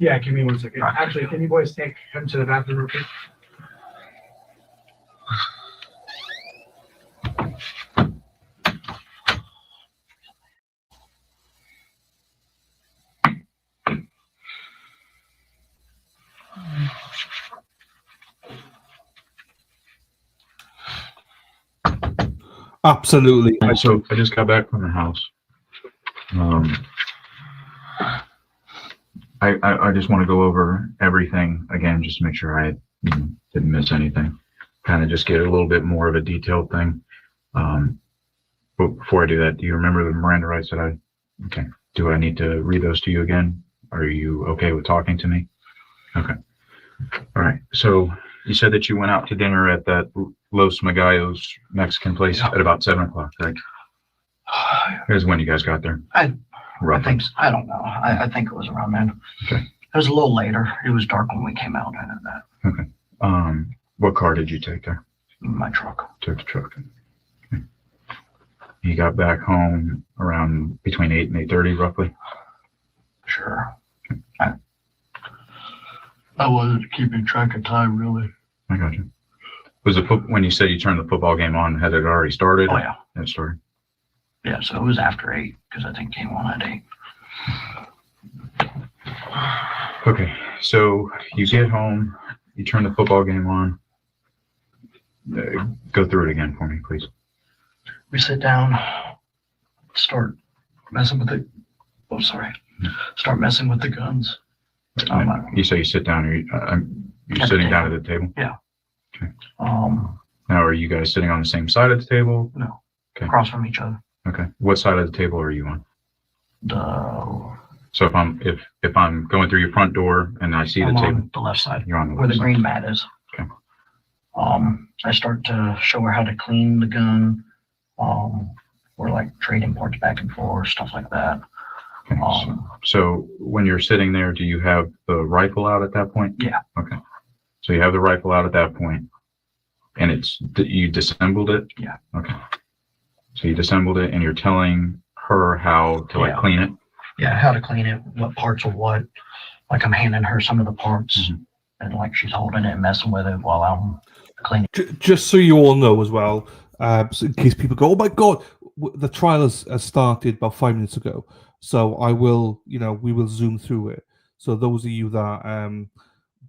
Yeah, give me 1 second. Actually, can you boys take him to the bathroom real quick? Absolutely. So I just got back from the house. I just want to go over everything again, just to make sure I didn't miss anything. Kind of just get a little bit more of a detailed thing. But before I do that, do you remember the Miranda rights that okay. Do I need to read those to you again? Are you okay with talking to me? Okay. All right. So you said that you went out to dinner at that Los Magallos Mexican place at about 7 o'clock, right? Here's when you guys got there. I think, I don't know. I think it was around then. Okay. It was a little later. It was dark when we came out. I know that. Okay. What car did you take there? My truck. Took the truck. Okay. You got back home around between 8 and 8:30, roughly? Sure. I wasn't keeping track of time, really. I got you. Was when you said you turned the football game on, had it already started? Oh, yeah. It started. Yeah, so it was after 8, because I think it came on at 8. Okay, so you get home, you turn the football game on. Go through it again for me, please. We sit down, start messing with the, start messing with the guns. You say you sit down, you're sitting down at the table? Yeah. Okay. Now, are you guys sitting on the same side of the table? No. Okay. Across from each other. Okay. What side of the table are you on? So if I'm going through your front door and I see the table, on the left side. You're on the where left the green mat is. Okay. I start to show her how to clean the gun. We're like trading parts back and forth, stuff like that. Okay. So when you're sitting there, do you have the rifle out at that point? Yeah. Okay. So you have the rifle out at that point, and you disassembled it? Yeah. Okay. So you disassembled it, and you're telling her how to clean it? Yeah, how to clean it, what parts of what. Like I'm handing her some of the parts, and like she's holding it and messing with it while I'm cleaning. Just so you all know as well, so in case people go, "Oh my God, the trial has started about 5 minutes ago." So I will, we will zoom through it. So those of you that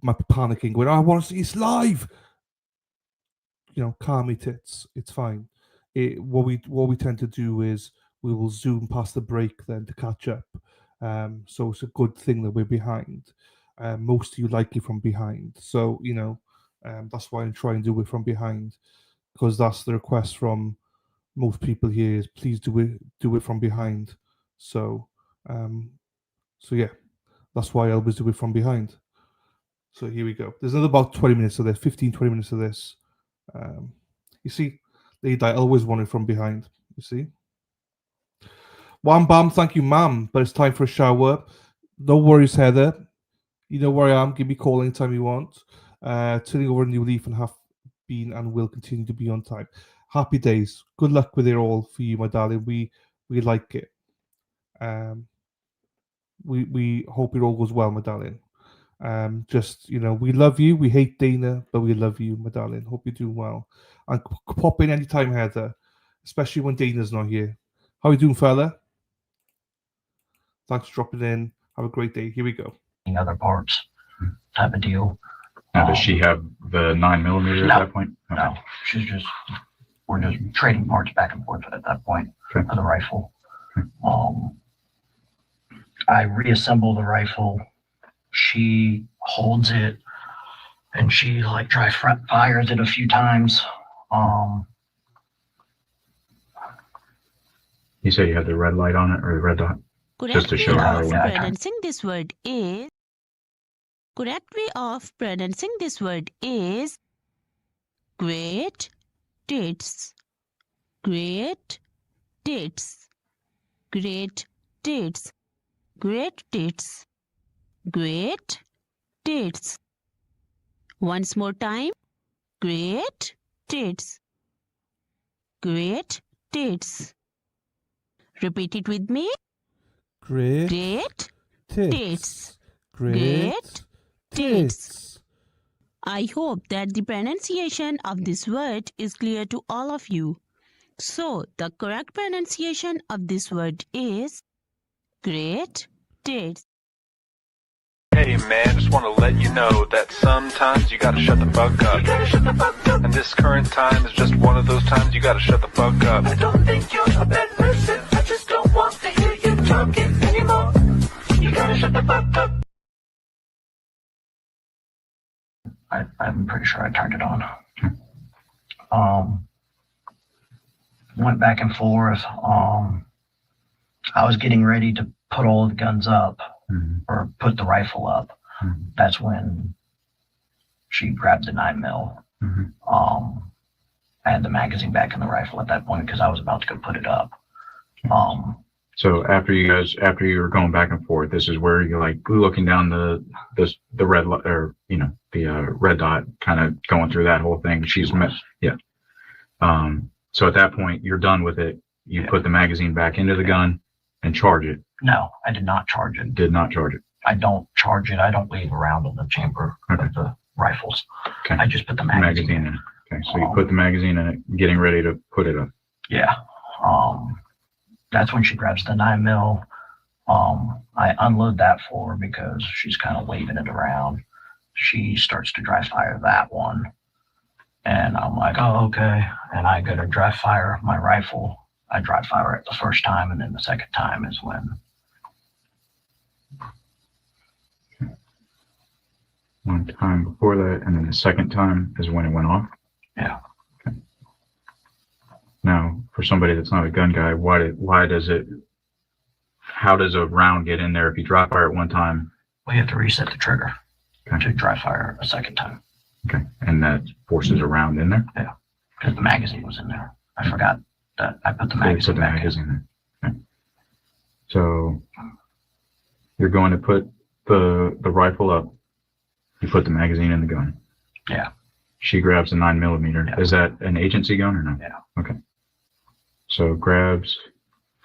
might be panicking, going, "I want to see this live," calm your tits. It's fine. What we tend to do is we will zoom past the break then to catch up. So it's a good thing that we're behind. Most of you likely from behind. So that's why I try and do it from behind, because that's the request from most people here is please do it from behind. So yeah, that's why I always do it from behind. So here we go. There's another about 20 minutes of this, 15, 20 minutes of this. You see, I always want it from behind. You see? Wham bam, thank you, ma'am. But it's time for a shower. No worries, Heather. You know where I am. Give me a call anytime you want. Turning over a new leaf and have been and will continue to be on time. Happy days. Good luck with it all for you, my darling. We like it. We hope it all goes well, my darling. We love you. We hate Dana, but we love you, my darling. Hope you're doing well. And pop in anytime, Heather, especially when Dana's not here. How are you doing, fella? Thanks for dropping in. Have a great day. Here we go. Other parts type of deal. Now, does she have the 9mm at that point? Okay. No, we're just trading parts back and forth at that point for the rifle. Okay. I reassemble the rifle. She holds it and she dry fires it a few times. You say you had the red light on it or the red dot? Just to show how it went. Pronouncing this word is correct way of pronouncing this word is great tits. Great tits. Great tits. Great tits. Great tits. Once more time. Great tits. Great tits. Repeat it with me. Great Great tits. tits. Great tits. I hope that the pronunciation of this word is clear to all of you. So, the correct pronunciation of this word is great tits. Hey man, just want to let you know that sometimes you gotta shut the fuck up. And this current time is just one of those times you gotta shut the fuck up. I don't think you're a bad person, I just don't want to hear you talking anymore. You gotta shut the fuck up. I'm pretty sure I turned it on. Went back and forth. I was getting ready to put all the guns up, or put the rifle up. That's when she grabbed the 9mm. I had the magazine back in the rifle at that point because I was about to go put it up. So after you were going back and forth, this is where you're like looking down the red or the red dot, kind of going through that whole thing. So at that point, you're done with it. You put the magazine back into the gun and charge it. No, I did not charge it. Did not charge it. I don't charge it. I don't leave around in the chamber of the rifles. Okay. I just put the magazine in it. Okay, so you put the magazine in it, getting ready to put it up. Yeah. That's when she grabs the 9mm. I unload that for her because she's kind of waving it around. She starts to dry fire that one. And I'm like, oh, okay. And I go to dry fire my rifle. I dry fire it the first time, and then the second time is when. One time before that, and then the second time is when it went off? Yeah. Okay. Now, for somebody that's not a gun guy, how does a round get in there if you dry fire it one time? We have to reset the trigger to dry fire a second time. Okay, and that forces a round in there? Yeah, because the magazine was in there. I forgot that I put the magazine back in. Okay. So you're going to put the rifle up. You put the magazine in the gun. Yeah. She grabs a 9mm. Yeah. Is that an agency gun or no? Yeah. Okay. So grabs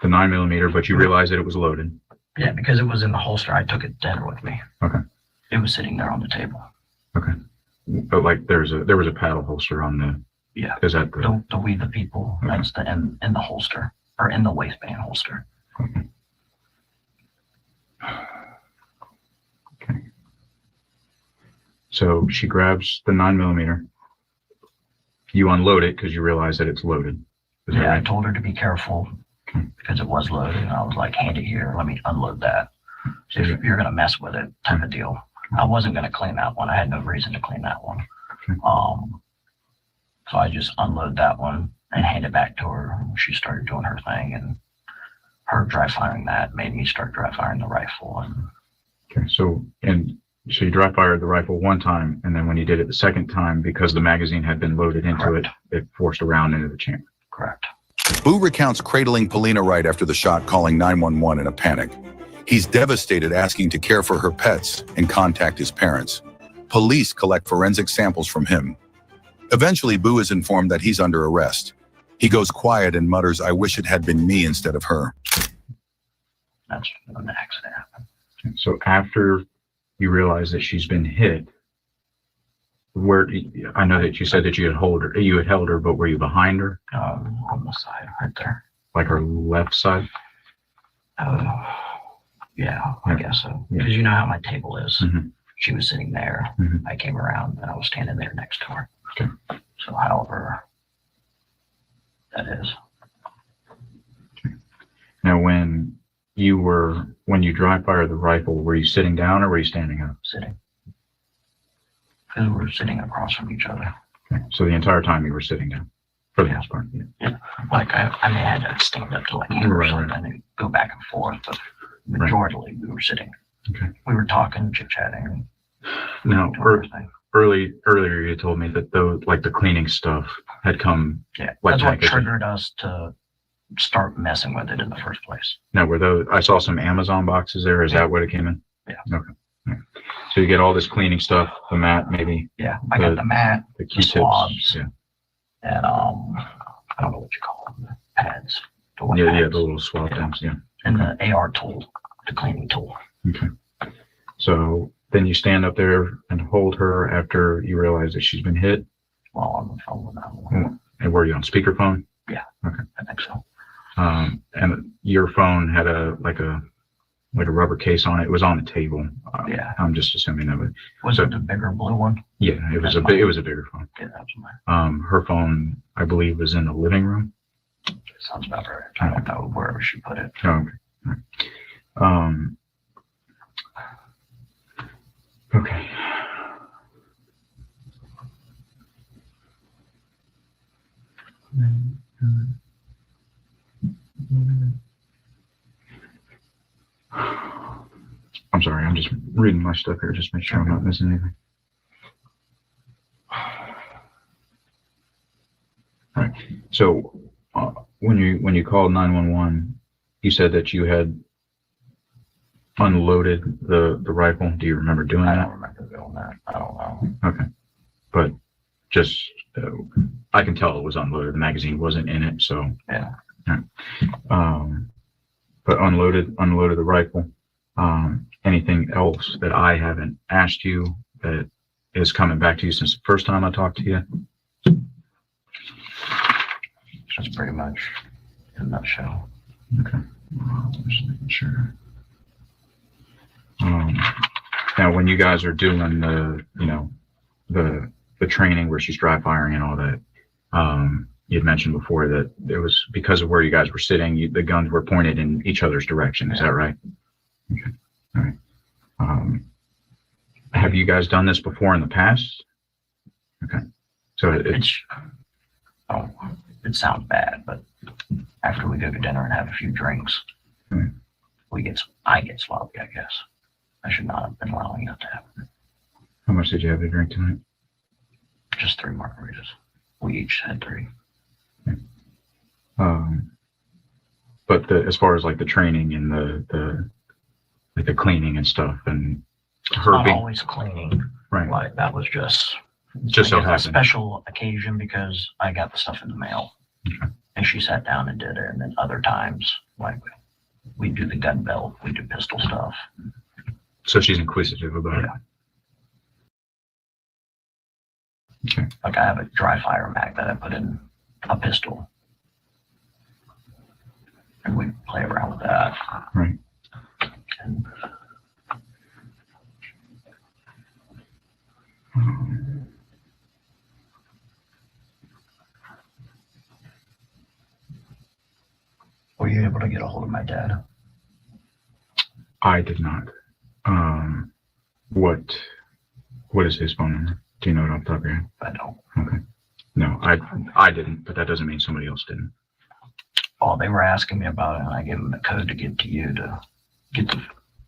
the 9mm, but you realize that it was loaded. Yeah, because it was in the holster. I took it to dinner with me. Okay. It was sitting there on the table. Okay. But like there was a paddle holster on the. Yeah. Is that the We the People? Okay. That's in the holster, or in the waistband holster. Okay. Okay. So she grabs the 9mm. You unload it because you realize that it's loaded. Is that right? I told her to be careful because it was loaded, and I was like, hand it here, let me unload that. So if you're gonna mess with it, type of deal. I wasn't gonna clean that one. I had no reason to clean that one. Okay. So I just unload that one and hand it back to her. She started doing her thing, and her dry firing that made me start dry firing the rifle. And okay, so you dry fired the rifle one time, and then when you did it the second time, because the magazine had been loaded into it, it forced a round into the chamber. Correct. Boo recounts cradling Polina Wright after the shot, calling 911 in a panic. He's devastated, asking to care for her pets and contact his parents. Police collect forensic samples from him. Eventually, Boo is informed that he's under arrest. He goes quiet and mutters, "I wish it had been me instead of her." That's when the accident happened. So after you realize that she's been hit, I know that you said that you had held her, but were you behind her? On the side, right there. Like her left side? Yeah, I guess so. Because you know how my table is. She was sitting there. I came around and I was standing there next to her. Okay. So however that is. Okay. Now when you dry fired the rifle, were you sitting down or were you standing up? Sitting. Because we were sitting across from each other. Okay. So the entire time you were sitting down, for the most part. Yeah. Like I may have had to stand up to like you or something and go back and forth, but majorly we were sitting. Okay. We were talking, chit-chatting. Now, earlier you told me that the cleaning stuff had come. Yeah, that's what triggered us to start messing with it in the first place. Now, I saw some Amazon boxes there. Is that what it came in? Yeah. Okay. Right. So you get all this cleaning stuff, the mat, maybe. Yeah, I got the mat, the Q-tips, swabs, and I don't know what you call them, the pads. The little swab things, yeah. And the AR tool, the cleaning tool. Okay. So then you stand up there and hold her after you realize that she's been hit. Well, on the phone with that one. And were you on speakerphone? Yeah. Okay. I think so. And your phone had a rubber case on it. It was on the table. Yeah. I'm just assuming that was. Was it the bigger blue one? Yeah, it was it was a bigger phone. Yeah, that was mine. Her phone, I believe, was in the living room. Sounds about right. I don't know wherever she put it. Oh, okay. Okay. I'm sorry, I'm just reading my stuff here, just make sure I'm not missing anything. All right. So when you called 911, you said that you had unloaded the rifle. Do you remember doing that? I don't remember doing that. I don't know. Okay. But just I can tell it was unloaded. The magazine wasn't in it, so yeah. But unloaded the rifle. Anything else that I haven't asked you that is coming back to you since the first time I talked to you? That's pretty much in a nutshell. Okay. Just making sure. Now, when you guys are doing the training where she's dry firing and all that, you'd mentioned before that it was because of where you guys were sitting, the guns were pointed in each other's direction. Is that right? Okay. All right. Have you guys done this before in the past? Okay. So it sounds bad, but after we go to dinner and have a few drinks, I get sloppy, I guess. I should not have been allowing that to happen. How much did you have to drink tonight? Just 3 margaritas. We each had 3. Okay. But as far as like the training and the cleaning and stuff and her not being always cleaning. Right. Like that was just so happened. a special occasion because I got the stuff in the mail. Okay. And she sat down and did it. And then other times, like we do the gun belt, we do pistol stuff. So she's inquisitive about it. Okay. Like I have a dry fire mag that I put in a pistol. And we play around with that. Right. And were you able to get a hold of my dad? I did not. What is his phone number? Do you know it off the top of your head? I don't. Okay. No, I didn't, but that doesn't mean somebody else didn't. Oh, they were asking me about it, and I gave them the code to give to you to get the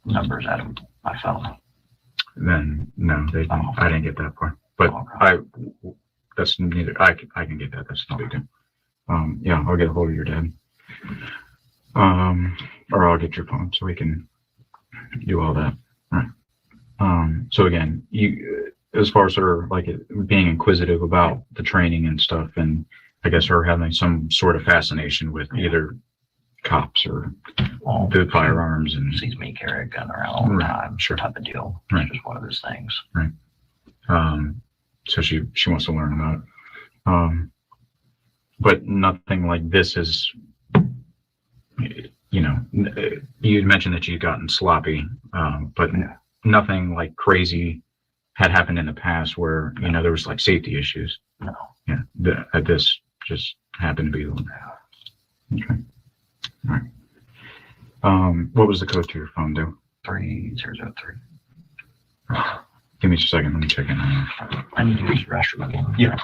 numbers out of my phone. Then no, they didn't. I didn't get that far. But that's neither. I can get that. That's no big deal. Yeah, I'll get a hold of your dad. Or I'll get your phone so we can do all that. All right. So again, you, as far as her like being inquisitive about the training and stuff, and I guess her having some sort of fascination with either cops or the firearms, and sees me carry a gun around all the time, sure, type of deal. Right. It's just one of those things. Right. So she wants to learn about it. But nothing like this is, you had mentioned that you'd gotten sloppy, but nothing like crazy had happened in the past where, there was like safety issues. No. Yeah. This just happened to be the one. Okay. All right. What was the code to your phone, Dale? 3003. Give me just a second. Let me check in. I need to use the restroom again. Yeah.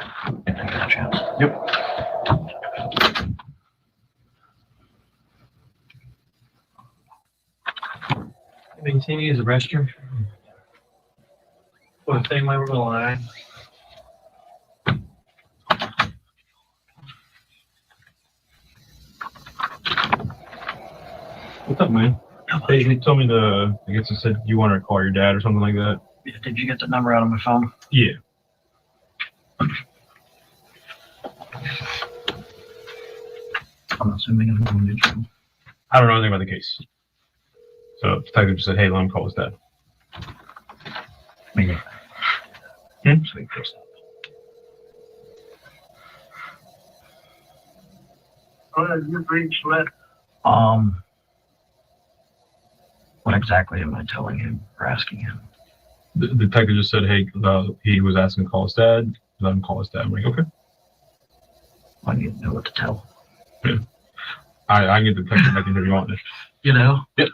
If I get a chance. Yep. Maintain use the restroom. Well, the same way we're gonna lie. What's up, man? Hey, you told me I guess it said you wanted to call your dad or something like that. Yeah, did you get the number out of my phone? Yeah. I'm assuming I'm going to get you. I don't know anything about the case. So the detective just said, hey, let him call his dad. Maybe. Sleep first. What exactly am I telling him or asking him? The detective just said, hey, he was asking to call his dad. Let him call his dad. I'm like, okay. I need to know what to tell. Yeah. I get the detective back if you want it. You know? Yep.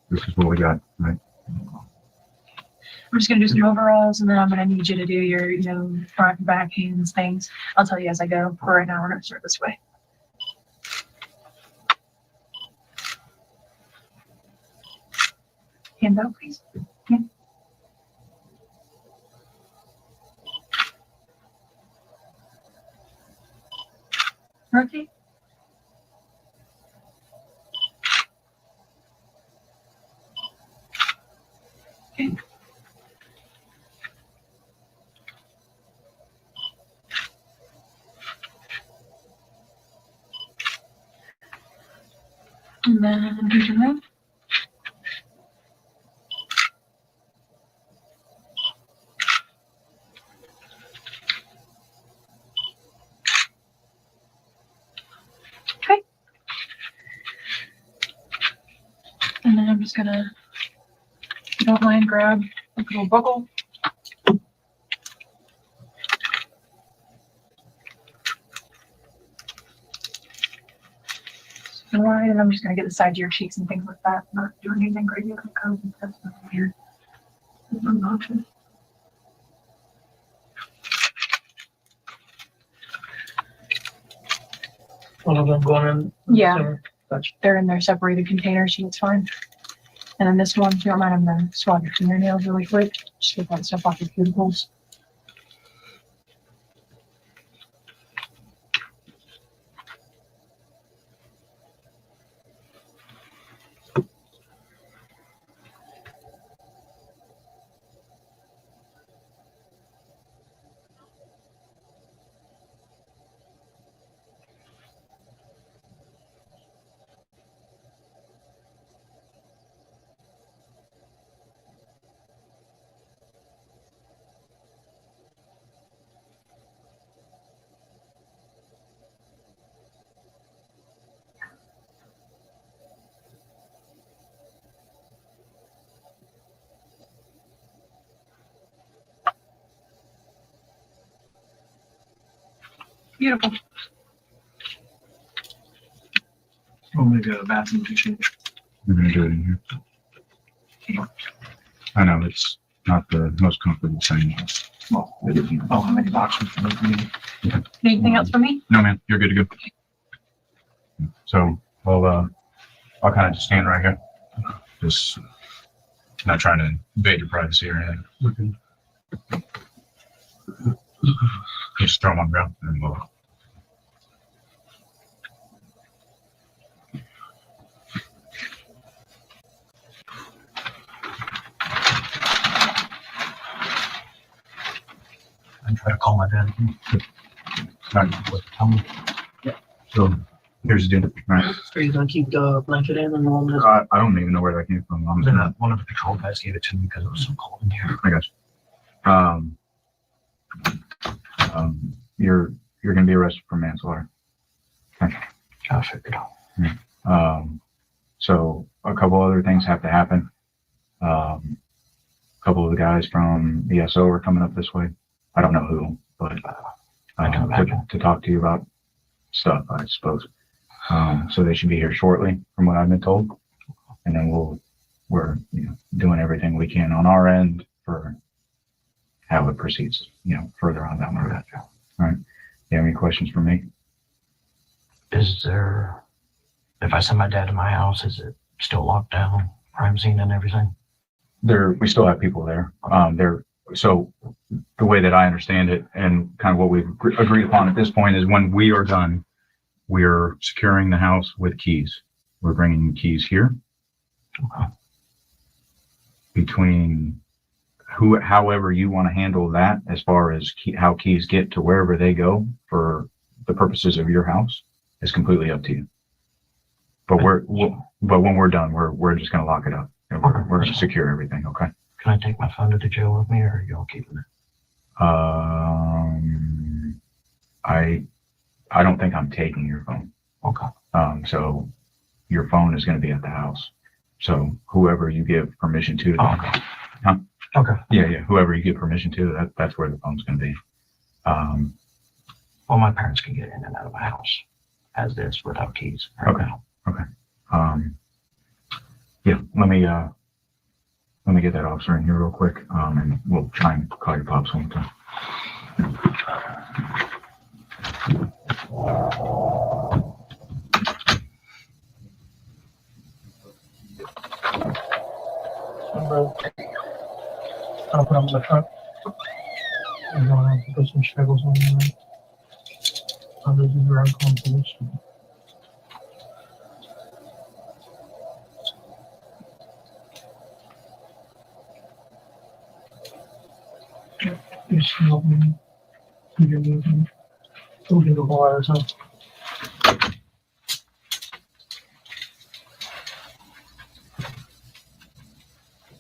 This is what we got, right? We're just gonna do some overalls, and then I'm gonna need you to do your, front and back hands things. I'll tell you as I go. For right now, we're gonna start this way. Hands out, please. Yeah. Rotate. Okay. And then here's your move. Okay. And then I'm just gonna, if you don't mind, grab a little buckle. Alright, and I'm just gonna get the sides of your cheeks and things like that. Not doing anything crazy like COVID. That's not weird. One of them going in. Yeah, they're in their separated containers, so it's fine. And then this one, if you don't mind, I'm gonna swab your fingernails really quick. Just get that stuff off your cuticles. Beautiful. Want me to go to the bathroom to change? We're gonna do it in here. I know it's not the most comfortable thing. Well, it is. Oh, how many boxes for me? Yeah. Anything else for me? No, man, you're good to go. So I'll kind of just stand right here. Just not trying to invade your privacy or anything. Okay. Just throw them on the ground and we'll. I try to call my dad. Not what to tell me. Yeah. So here's the deal. Right. Are you gonna keep the blanket in and all this? I don't even know where that came from. One of the patrol guys gave it to me because it was so cold in here. I got you. You're gonna be arrested for manslaughter. Okay. Gosh, I figured out. So a couple other things have to happen. A couple of the guys from ESO are coming up this way. I don't know who, but to talk to you about stuff, I suppose. So they should be here shortly, from what I've been told. And then we're doing everything we can on our end for how it proceeds, further on down the road. All right. You have any questions for me? Is there, if I send my dad to my house, is it still locked down, crime scene and everything? We still have people there. So the way that I understand it and kind of what we've agreed upon at this point is when we are done, we're securing the house with keys. We're bringing keys here. Okay. Between however you want to handle that as far as how keys get to wherever they go for the purposes of your house is completely up to you. But but when we're done, we're just going to lock it up. And we're going to secure everything. Okay. Can I take my phone to the jail with me, or are y'all keeping it? I don't think I'm taking your phone. Okay. So your phone is going to be at the house. So whoever you give permission to. Okay. Huh? Okay. Yeah. Whoever you give permission to, that's where the phone's going to be. Well, my parents can get in and out of my house as is without keys. Right Okay. now. Okay. Yeah. Let me get that officer in here real quick. And we'll try and call your pops one time. I'll put them in the truck. I'm going to have to put some shackles on them. I'll just do around police. You see what we need. You're moving. We'll do the wires up.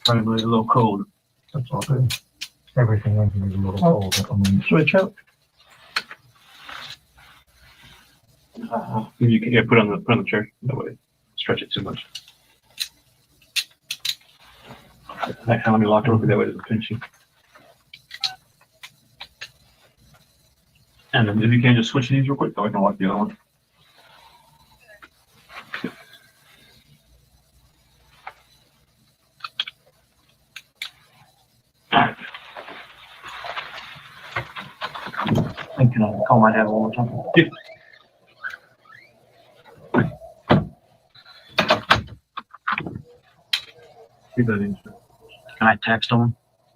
Probably a little cold. That's all good. Everything in here is a little cold. I mean, Switch out. you can put on the chair. That way, stretch it too much. Next time, let me lock it real quick. That way, it doesn't pinch you. And then if you can just switch these real quick, so I can lock the other one. Alright. And can I call my dad one more time? Yeah. Keep that in. Can I text him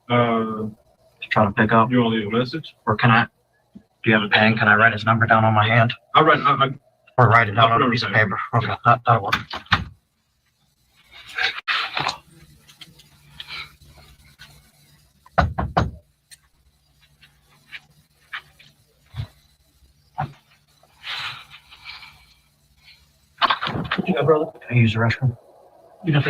to try to pick up? You want to leave a message? Or can I? Do you have a pen? Can I write his number down on my hand? I'll write. Or write it down I'll on put a it piece of on the paper? Okay, that'll work. What you got, brother? Can I use the restroom? You know,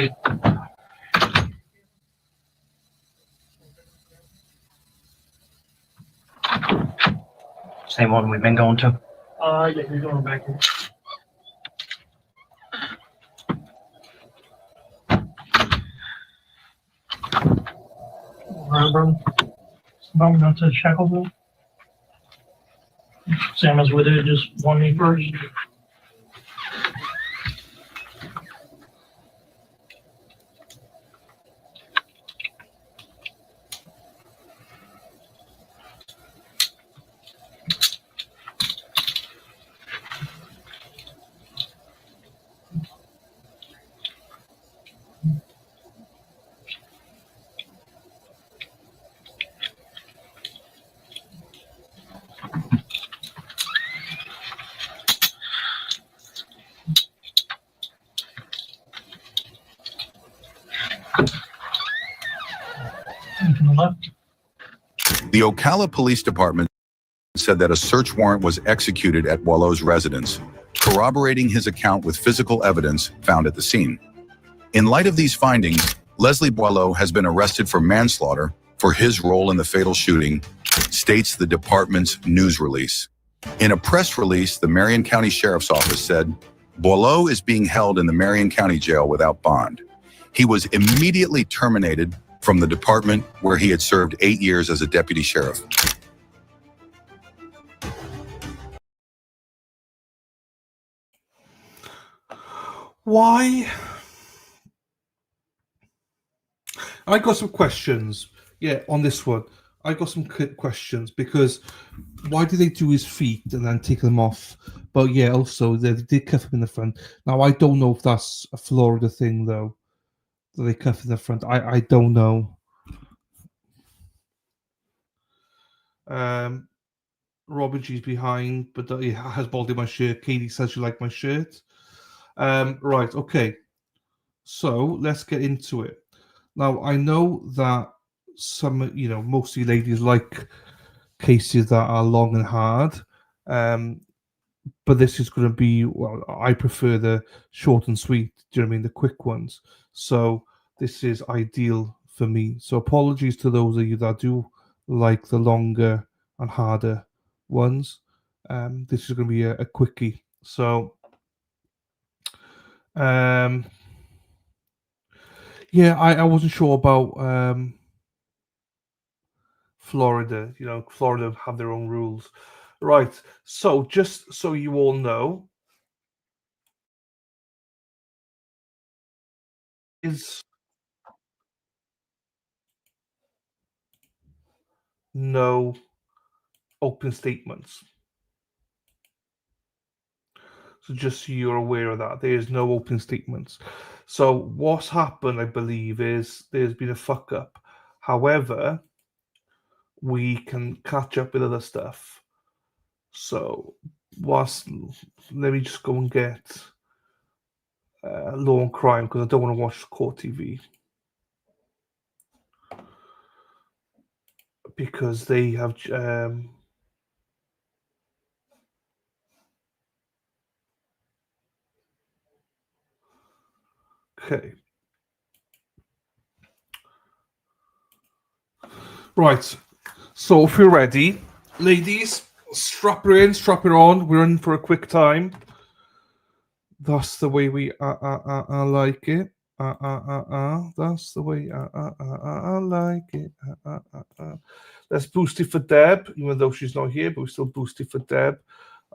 same one we've been going to? Yeah, you're going back here. All right, brother. I'm going to Shackleville. Sam is with it, just want me first. The Ocala Police Department said that a search warrant was executed at Boileau's residence, corroborating his account with physical evidence found at the scene. In light of these findings, Leslie Boileau has been arrested for manslaughter for his role in the fatal shooting, states the department's news release. In a press release, the Marion County Sheriff's Office said, Boileau is being held in the Marion County Jail without bond. He was immediately terminated from the department where he had served 8 years as a deputy sheriff. Why? I got some questions. Yeah, on this one. I got some questions because why did they do his feet and then take them off? But yeah, also they did cuff him in the front. Now I don't know if that's a Florida thing though. That they cuff in the front. I don't know. Robin G's behind, but he has balded my shirt. Katie says you like my shirt. Right, okay. So let's get into it. Now, I know that most of you ladies like cases that are long and hard. But this is going to be, well, I prefer the short and sweet, do you know what I mean? The quick ones. So this is ideal for me. So apologies to those of you that do like the longer and harder ones. This is going to be a quickie. So, yeah, I wasn't sure about Florida. Florida have their own rules. Right. So just so you all know, is no open statements. So just so you're aware of that, there is no open statements. So what's happened, I believe, is there's been a fuck up. However, we can catch up with other stuff. So let me just go and get Law and Crime, because I don't want to watch court TV. Because they have okay. Right. So if you're ready, ladies, strap her in, strap her on. We're in for a quick time. That's the way we like it. That's the way I like it. Let's boost it for Deb, even though she's not here, but we still boost it for Deb,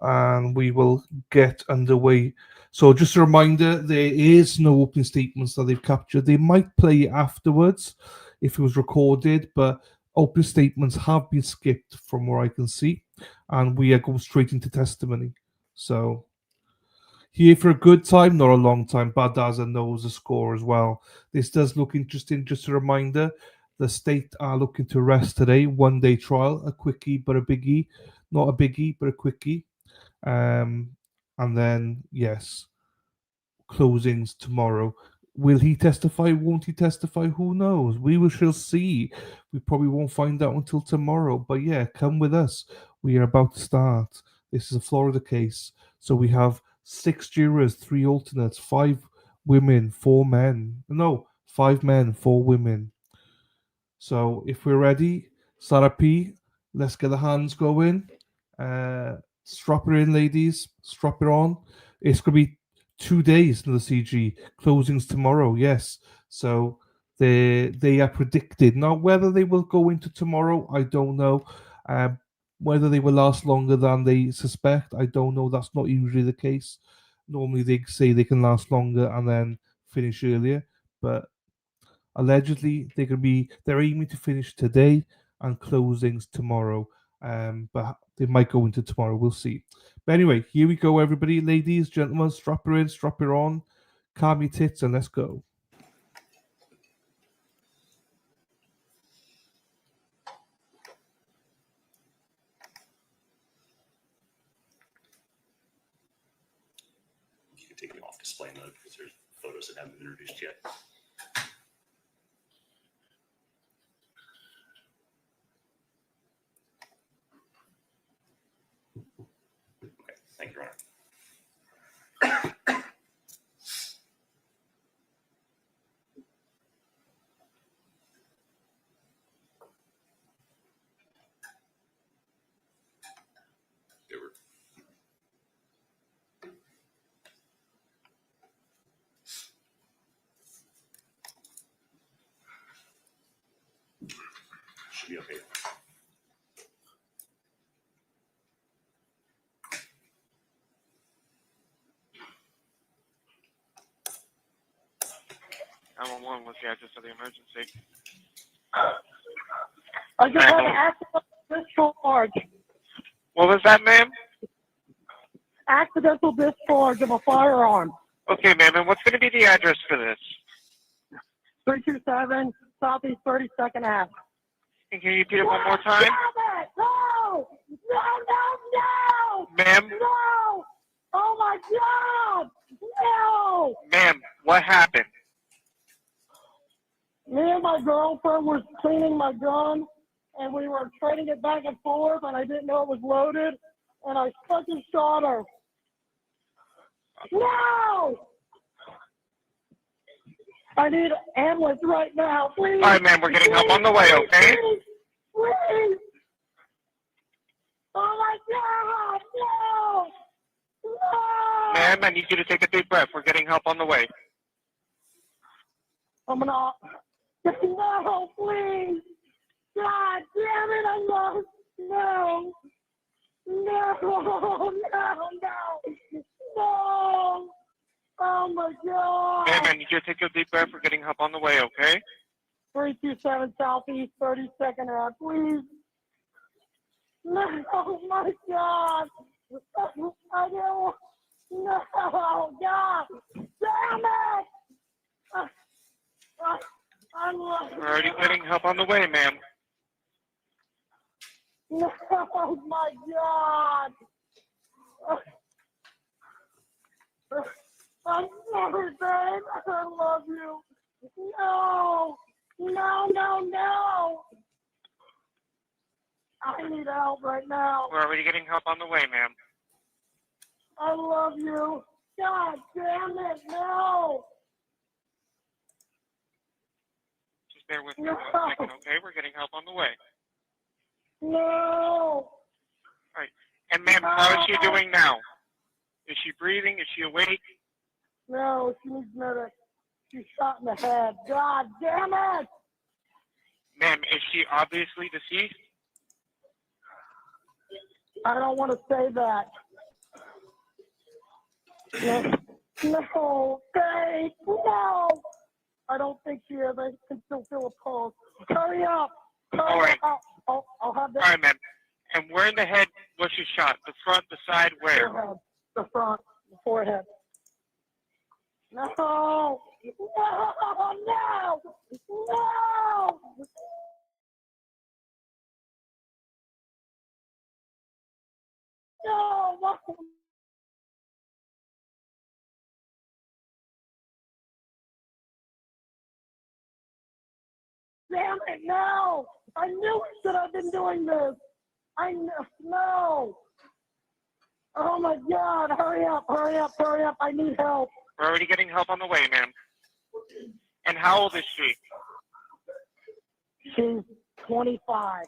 and we will get underway. So just a reminder, there is no open statements that they've captured. They might play it afterwards if it was recorded, but open statements have been skipped from where I can see, and we are going straight into testimony. So here for a good time, not a long time. Badaza knows the score as well. This does look interesting. Just a reminder, the state are looking to arrest today. 1 day trial, a quickie but a biggie. Not a biggie, but a quickie. And then, yes, closings tomorrow. Will he testify? Won't he testify? Who knows? We shall see. We probably won't find out until tomorrow. But yeah, come with us. We are about to start. This is a Florida case. So we have 6 jurors, 3 alternates, 5 women, 4 men. No, 5 men, 4 women. So if we're ready, Sarah P, let's get the hands going. Strap her in, ladies. Strap her on. It's going to be 2 days in the CG. Closings tomorrow, yes. So they are predicted. Now, whether they will go into tomorrow, I don't know. Whether they will last longer than they suspect, I don't know. That's not usually the case. Normally they say they can last longer and then finish earlier. But allegedly they're aiming to finish today and closings tomorrow. But they might go into tomorrow. We'll see. But anyway, here we go, everybody. Ladies, gentlemen, strap her in, strap her on, calm your tits, and let's go. You can take me off display mode because there's photos that haven't been introduced yet. Okay, thank you, Your Honor. Should be okay. I'm what's the address of the emergency? I just want to accident discharge. What was that, ma'am? Accidental discharge of a firearm. Okay, ma'am, and what's going to be the address for this? 327 Southeast 32nd Ave. And can you repeat it one more time? No! No, no, no! Ma'am? No! Oh my God! No! Ma'am, what happened? Me and my girlfriend were cleaning my gun, and we were trading it back and forth, and I didn't know it was loaded, and I fucking shot her. No! I need an ambulance right now, please. All right, ma'am, we're getting help on the way, okay? Please, please. Oh my God, no! No! Ma'am, I need you to take a deep breath. We're getting help on the way. I'm gonna. No, please. God damn it, I lost. No. No, no, no. No. Oh my God. Ma'am, I need you to take a deep breath. We're getting help on the way, okay? 327 Southeast 32nd Ave, please. No, oh my God. I don't. No, God. Damn it. We're already getting help on the way, ma'am. No, my God. I'm sorry, babe. I love you. No, no, no, no. I need help right now. We're already getting help on the way, ma'am. I love you. God damn it, no. Just bear with me one second, okay? We're getting help on the way. No. All right. And ma'am, how is she doing now? Is she breathing? Is she awake? No, she needs medic. She's shot in the head. God damn it! Ma'am, is she obviously deceased? I don't want to say that. No, babe, no. I don't think she is. I can still feel a pulse. Hurry up. All right. I'll have that. All right, ma'am. And where in the head was she shot? The front, the side, where? Forehead. The front, the forehead. No! No! No! No! No! Damn it, no! I knew that I've been doing this! I know, no! Oh my God, hurry up, hurry up, hurry up, I need help! We're already getting help on the way, ma'am. And how old is she? She's 25.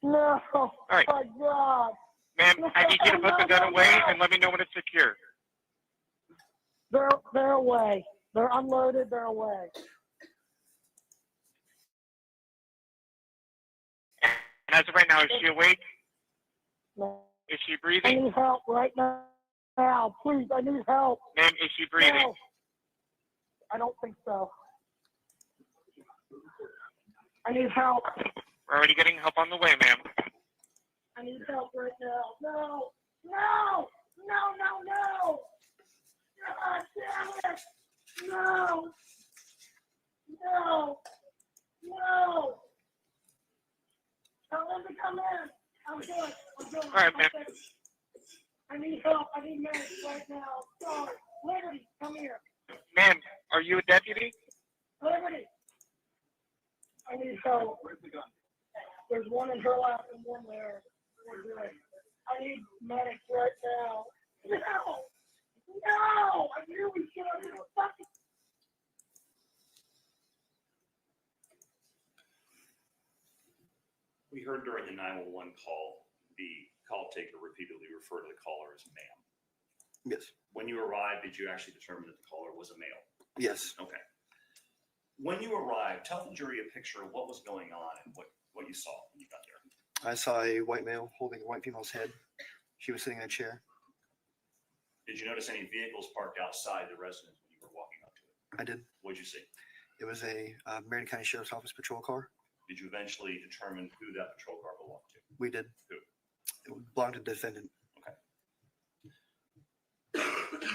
No, All right. my God! Ma'am, I need you to put the gun away and let me know when it's secure. They're away. They're unloaded, they're away. And as of right now, is she awake? No. Is she I breathing? need help right now. Please, I need help. Ma'am, is she breathing? No. I don't think so. I need help. We're already getting help on the way, ma'am. I need help right now. No. No. No, no, no. God damn it. No. No. No. Tell them to come in. I'm good. I'm good. All right, ma'am. I need help. I need medics right now. Sorry. Liberty, come here. Ma'am, are you a deputy? Liberty. I need help. Where's the gun? There's one in her lap and one there. We're good. I need medics right now. No! No! I knew we should have been fucking. We heard during the 911 call, the call taker repeatedly refer to the caller as ma'am. Yes. When you arrived, did you actually determine that the caller was a male? Yes. Okay. When you arrived, tell the jury a picture of what was going on and what you saw when you got there. I saw a white male holding a white female's head. She was sitting in a chair. Did you notice any vehicles parked outside the residence when you were walking up to it? I did. What did you see? It was a Marion County Sheriff's Office patrol car. Did you eventually determine who that patrol car belonged to? We did. Who? It belonged to the defendant.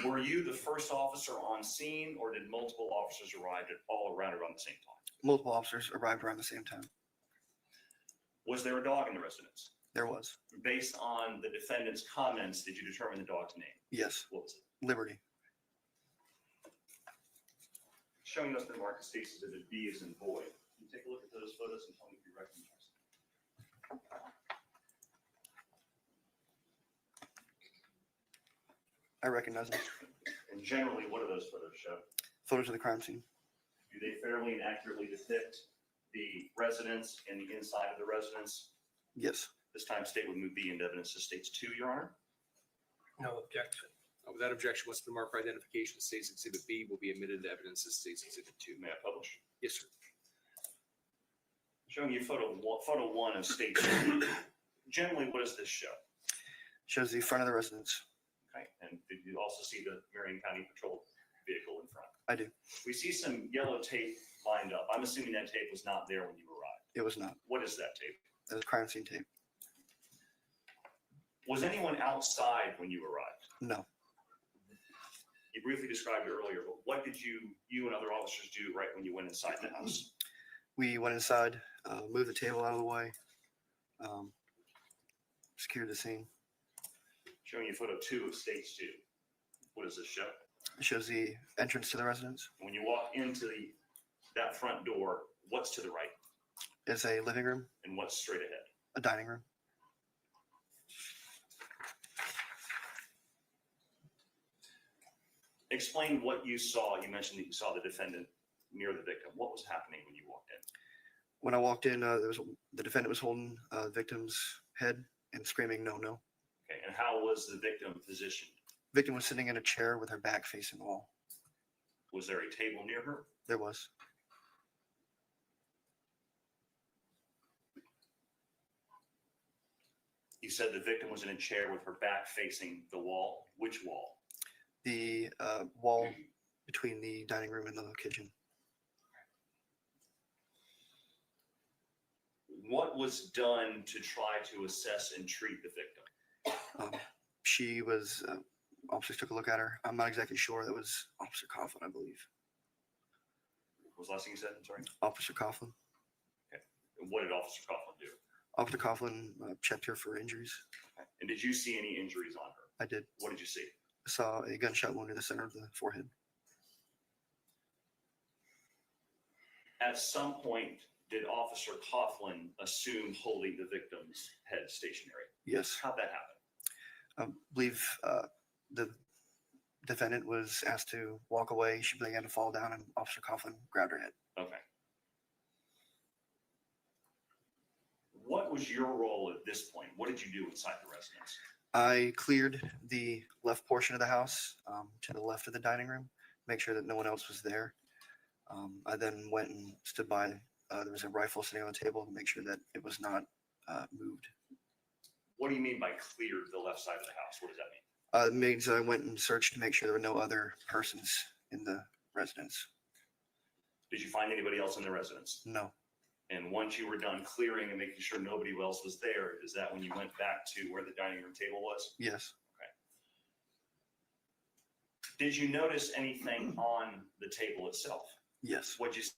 Were you the first officer on scene, or did multiple officers arrive all around the same time? Multiple officers arrived around the same time. Was there a dog in the residence? There was. Based on the defendant's comments, did you determine the dog's name? Yes. What was it? Liberty. Showing us the market states that the B is in boy. Can you take a look at those photos and tell me if you recognize them? I recognize them. And generally, what do those photos show? Photos of the crime scene. Do they fairly and accurately depict the residence and the inside of the residence? Yes. This time, state would move B into evidence as states 2, Your Honor. No objection. Without objection, what's the marker identification? States Exhibit B will be admitted to evidence as States Exhibit 2. May I publish? Yes, sir. Showing you photo 1 of state 2. Generally, what does this show? Shows the front of the residence. Okay, and did you also see the Marion County Patrol vehicle in front? I do. We see some yellow tape lined up. I'm assuming that tape was not there when you arrived. It was not. What is that tape? That was crime scene tape. Was anyone outside when you arrived? No. You briefly described it earlier, but what did you and other officers do right when you went inside the house? We went inside, moved the table out of the way, secured the scene. Showing you photo 2 of stage 2. What does this show? It shows the entrance to the residence. When you walk into that front door, what's to the right? It's a living room. And what's straight ahead? A dining room. Explain what you saw. You mentioned that you saw the defendant near the victim. What was happening when you walked in? When I walked in, the defendant was holding the victim's head and screaming, "No, no." Okay, and how was the victim positioned? Victim was sitting in a chair with her back facing the wall. Was there a table near her? There was. You said the victim was in a chair with her back facing the wall. Which wall? The wall between the dining room and the kitchen. What was done to try to assess and treat the victim? She was, officers took a look at her. I'm not exactly sure. That was Officer Coughlin, I believe. What was the last thing you said? I'm sorry. Officer Coughlin. Okay. And what did Officer Coughlin do? Officer Coughlin checked her for injuries. Okay. And did you see any injuries on her? I did. What did you see? I saw a gunshot wound in the center of the forehead. At some point, did Officer Coughlin assume holding the victim's head stationary? Yes. How'd that happen? I believe the defendant was asked to walk away. She began to fall down, and Officer Coughlin grabbed her head. Okay. What was your role at this point? What did you do inside the residence? I cleared the left portion of the house to the left of the dining room, make sure that no one else was there. I then went and stood by. There was a rifle sitting on the table to make sure that it was not moved. What do you mean by cleared the left side of the house? What does that mean? It means I went and searched to make sure there were no other persons in the residence. Did you find anybody else in the residence? No. And once you were done clearing and making sure nobody else was there, is that when you went back to where the dining room table was? Yes. Okay. Did you notice anything on the table itself? Yes. What'd you see?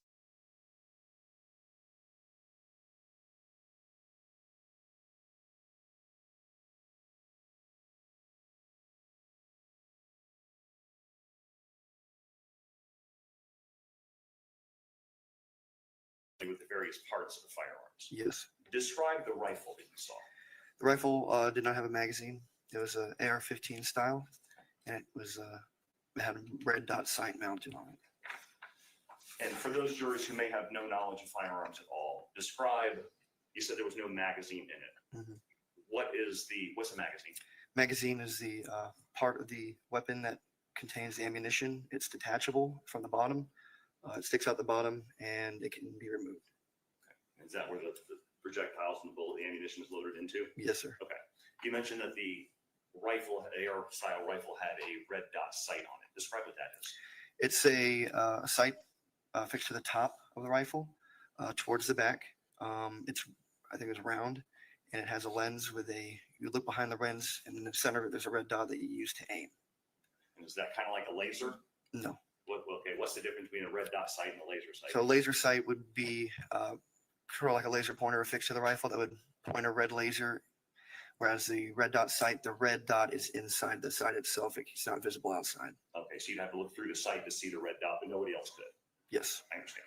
With the various parts of the firearms. Yes. Describe the rifle that you saw. The rifle did not have a magazine. It was an AR-15 style, and it had a red dot sight mounted on it. And for those jurors who may have no knowledge of firearms at all, describe. You said there was no magazine in it. Mm-hmm. What's a magazine? Magazine is the part of the weapon that contains the ammunition. It's detachable from the bottom. It sticks out the bottom, and it can be removed. Okay. Is that where the projectiles and the bullet, the ammunition is loaded into? Yes, sir. Okay. You mentioned that the rifle, AR-style rifle, had a red dot sight on it. Describe what that is. It's a sight fixed to the top of the rifle, towards the back. I think it's round, and it has a lens with you look behind the lens, and in the center of it, there's a red dot that you use to aim. And is that kind of like a laser? No. Okay, what's the difference between a red dot sight and a laser sight? So a laser sight would be for like a laser pointer affixed to the rifle that would point a red laser, whereas the red dot sight, the red dot is inside the sight itself. It's not visible outside. Okay, so you'd have to look through the sight to see the red dot, but nobody else could. Yes. I understand.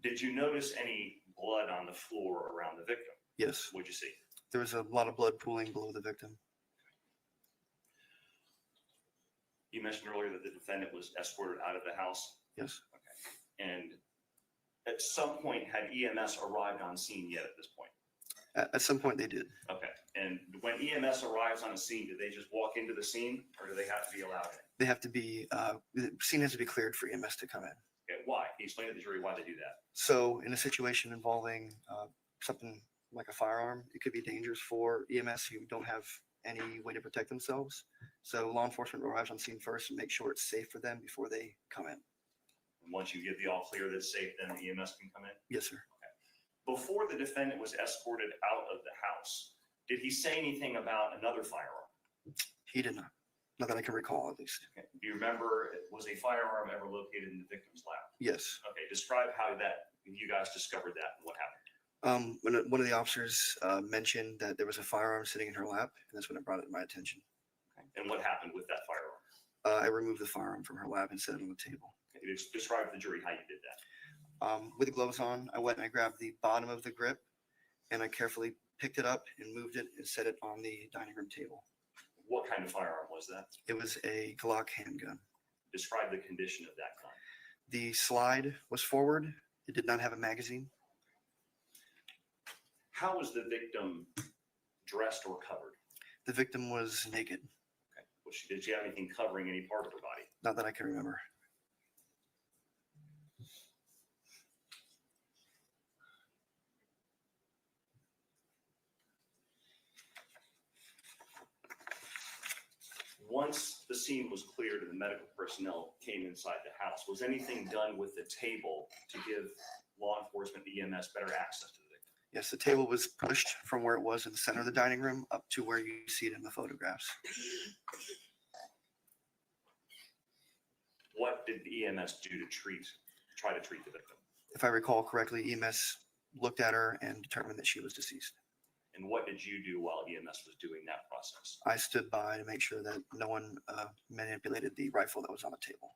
Did you notice any blood on the floor around the victim? Yes. What'd you see? There was a lot of blood pooling below the victim. You mentioned earlier that the defendant was escorted out of the house. Yes. Okay. And at some point, had EMS arrived on scene yet at this point? At some point they did. Okay. And when EMS arrives on a scene, do they just walk into the scene or do they have to be allowed in? They have to be, the scene has to be cleared for EMS to come in. Okay. Why? Can you explain to the jury why they do that? So in a situation involving something like a firearm, it could be dangerous for EMS who don't have any way to protect themselves. So law enforcement arrives on scene first and make sure it's safe for them before they come in. And once you get the all clear that's safe, then EMS can come in? Yes, sir. Okay. Before the defendant was escorted out of the house, did he say anything about another firearm? He did not. Not that I can recall, at least. Okay. Do you remember, was a firearm ever located in the victim's lap? Yes. Okay. Describe how you guys discovered that and what happened. When one of the officers mentioned that there was a firearm sitting in her lap, and that's when it brought it to my attention. Okay. And what happened with that firearm? I removed the firearm from her lap and set it on the table. Okay. Describe to the jury how you did that. With the gloves on, I went and I grabbed the bottom of the grip, and I carefully picked it up and moved it and set it on the dining room table. What kind of firearm was that? It was a Glock handgun. Describe the condition of that gun. The slide was forward. It did not have a magazine. How was the victim dressed or covered? The victim was naked. Okay. Did she have anything covering any part of her body? Not that I can remember. Once the scene was cleared and the medical personnel came inside the house, was anything done with the table to give law enforcement, EMS, better access to the victim? Yes, the table was pushed from where it was in the center of the dining room up to where you see it in the photographs. What did the EMS do to try to treat the victim? If I recall correctly, EMS looked at her and determined that she was deceased. And what did you do while EMS was doing that process? I stood by to make sure that no one manipulated the rifle that was on the table.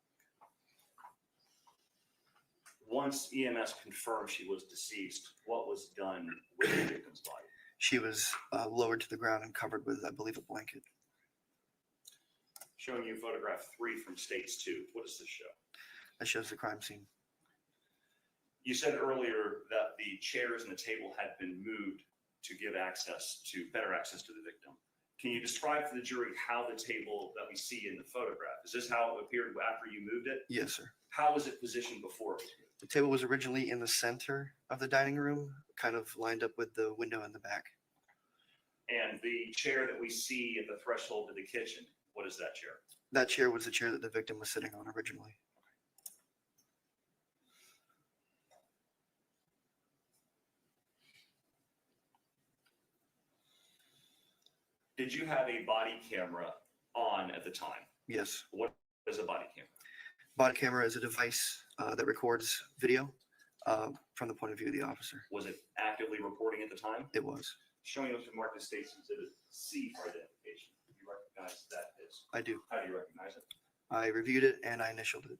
Once EMS confirmed she was deceased, what was done with the victim's body? She was lowered to the ground and covered with, I believe, a blanket. Showing you photograph 3 from States 2. What does this show? That shows the crime scene. You said earlier that the chairs and the table had been moved to give better access to the victim. Can you describe to the jury how the table that we see in the photograph, is this how it appeared after you moved it? Yes, sir. How was it positioned before it was moved? The table was originally in the center of the dining room, kind of lined up with the window in the back. And the chair that we see at the threshold of the kitchen, what is that chair? That chair was the chair that the victim was sitting on originally. Did you have a body camera on at the time? Yes. What is a body camera? Body camera is a device that records video from the point of view of the officer. Was it actively recording at the time? It was. Showing us to mark the States Exhibit C for identification. Do you recognize that is? I do. How do you recognize it? I reviewed it and I initialed it.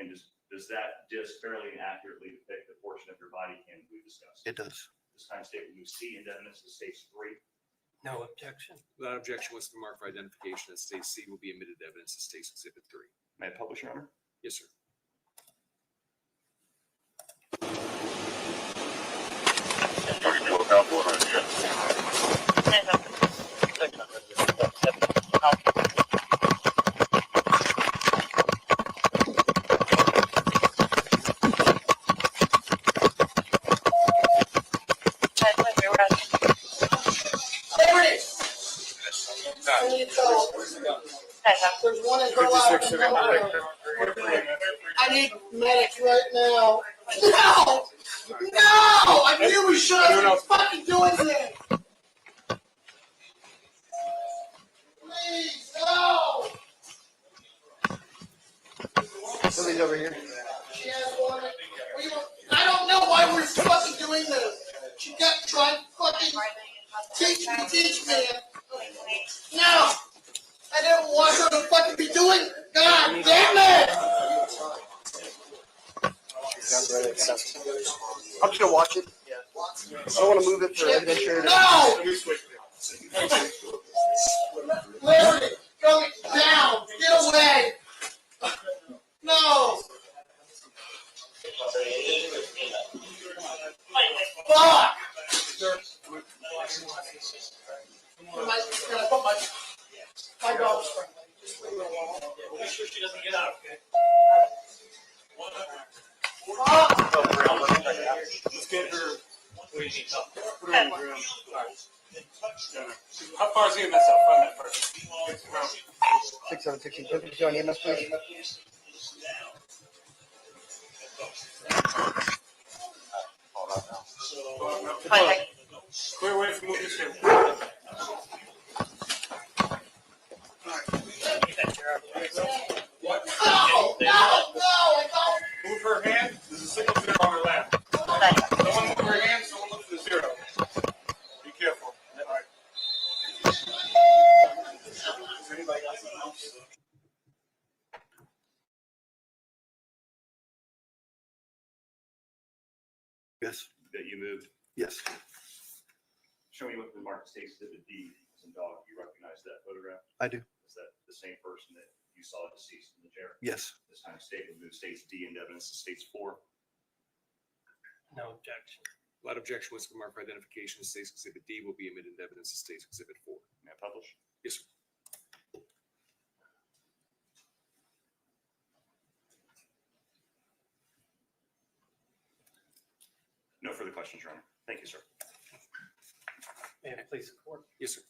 And does that just fairly and accurately depict the portion of your body cam we discussed? It does. This time statement you see in evidence of Stage 3. No objection. Without objection, what's the mark for identification that State C will be admitted to evidence of State's Exhibit 3. May I publish, Your Honor? Yes, sir. There's one in her lap. I need medics right now. No! No! I knew we should have been fucking doing this! Please, no! Lily's over here. She has one. I don't know why we're fucking doing this. She kept trying to fucking teach me. No! I didn't want her to fucking be doing. God damn it! I'm just gonna watch it. I don't want to move it for adventure. No! Larry, coming down. Get away. No. Fuck. Can I put my dog's friend? Just leave her alone. Make sure she doesn't get out, okay? Let's get her. What do you need? Put her in the room. How far is he gonna mess up? Find that first. 6716. Deputy John EMS, please. Hi. Clear away from move this table. What? No! Move her hand. There's a single zero on her lap. Someone move her hand. Someone look for the zero. Be careful. All right. Does anybody got something else? Yes. That you moved. Yes. Show me what the mark states exhibit D as in dog. You recognize that photograph? I do. Is that the same person that you saw deceased in the chair? Yes. This time statement moves states D into evidence to states 4. No objection. Without objection, what's the mark for identification of states exhibit D will be admitted into evidence to states exhibit 4. May I publish? Yes, sir. No further questions, Your Honor. Thank you, sir. May I please support? Yes, sir.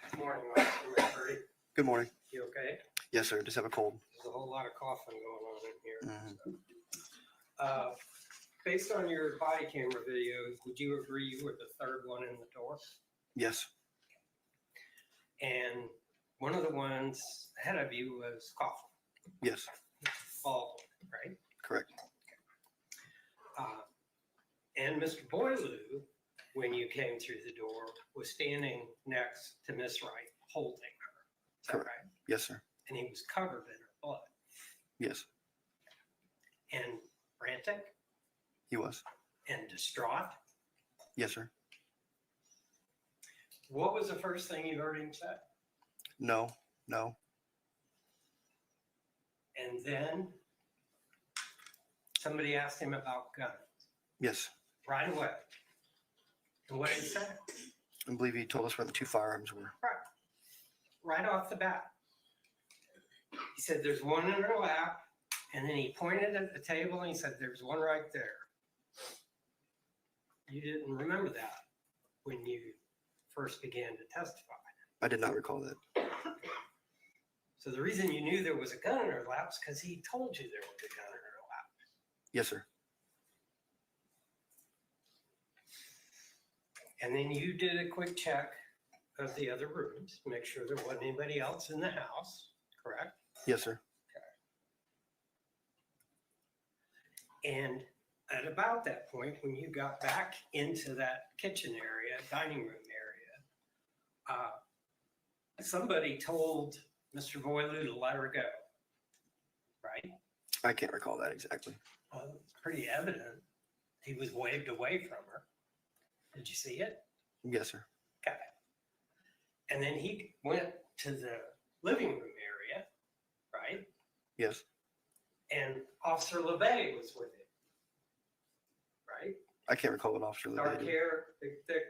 Good morning, Mr. McCurdy. Good morning. You okay? Yes, sir. Just have a cold. There's a whole lot of coughing going on in here. Mm-hmm. Based on your body camera videos, would you agree you were the third one in the door? Yes. And one of the ones ahead of you was coughing. Yes. All right? Correct. And Mr. Boileau, when you came through the door, was standing next to Miss Wright, holding her. Is that Correct. right? Yes, sir. And he was covered in her blood. Yes, And frantic he was. and distraught. Yes, sir. What was the first thing you heard him say? No. No. And then somebody asked him about guns Yes. right away. And what did he say? I believe he told us where the 2 firearms were. Right off the bat. He said, there's one in her lap. And then he pointed at the table and he said, there's one right there. You didn't remember that when you first began to testify. I did not recall that. So the reason you knew there was a gun in her lap is because he told you there was a gun in her lap. Yes, sir. And then you did a quick check of the other rooms, make sure there wasn't anybody else in the house, correct? Yes, sir. And at about that point, when you got back into that kitchen area, dining room area, somebody told Mr. Boileau to let her go, right? I can't recall that exactly. Well, it's pretty evident. He was waved away from her. Did you see it? Yes, sir. Okay. And then he went to the living room area, right? Yes. And Officer LeVay was with him, right? I can't recall what Officer Dark LeVay did. hair, big, thick,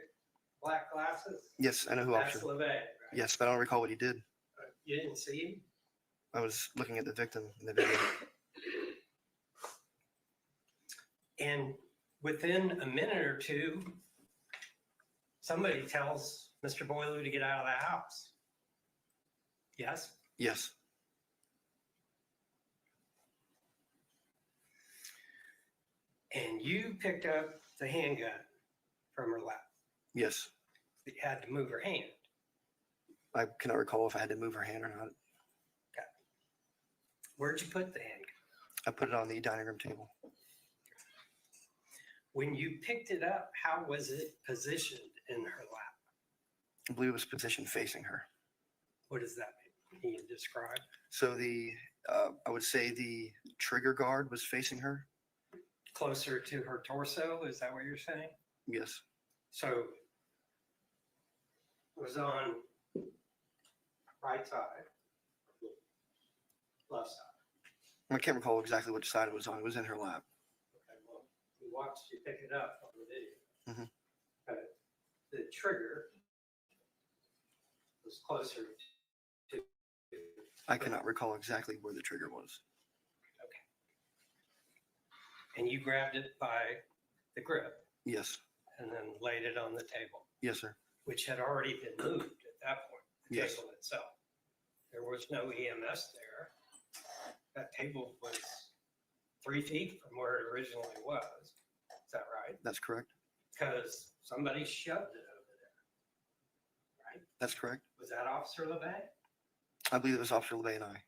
black glasses. Yes, I know who That's Officer. LeVay, right? Yes, but I don't recall what he did. You didn't see him? I was looking at the victim in the video. And within a minute or two, somebody tells Mr. Boileau to get out of the house. Yes? Yes. And you picked up the handgun from her lap. Yes. You had to move her hand. I cannot recall if I had to move her hand or not. Okay. Where'd you put the handgun? I put it on the dining room table. When you picked it up, how was it positioned in her lap? I believe it was positioned facing her. What does that mean? Can you describe? So I would say the trigger guard was facing her. Closer to her torso, is that what you're saying? Yes. So it was on right side, left side. I can't recall exactly which side it was on. It was in her lap. Okay, well, we watched you pick it up on the video. Mhm. The trigger was closer to. I cannot recall exactly where the trigger was. And you grabbed it by the grip Yes. and then laid it on the table, Yes, sir. which had already been moved at that point, the Yes. table itself. There was no EMS there. That table was 3 feet from where it originally was. Is that right? That's correct. Because somebody shoved it over there, right? That's correct. Was that Officer LeBay? I believe it was Officer LeBay and I.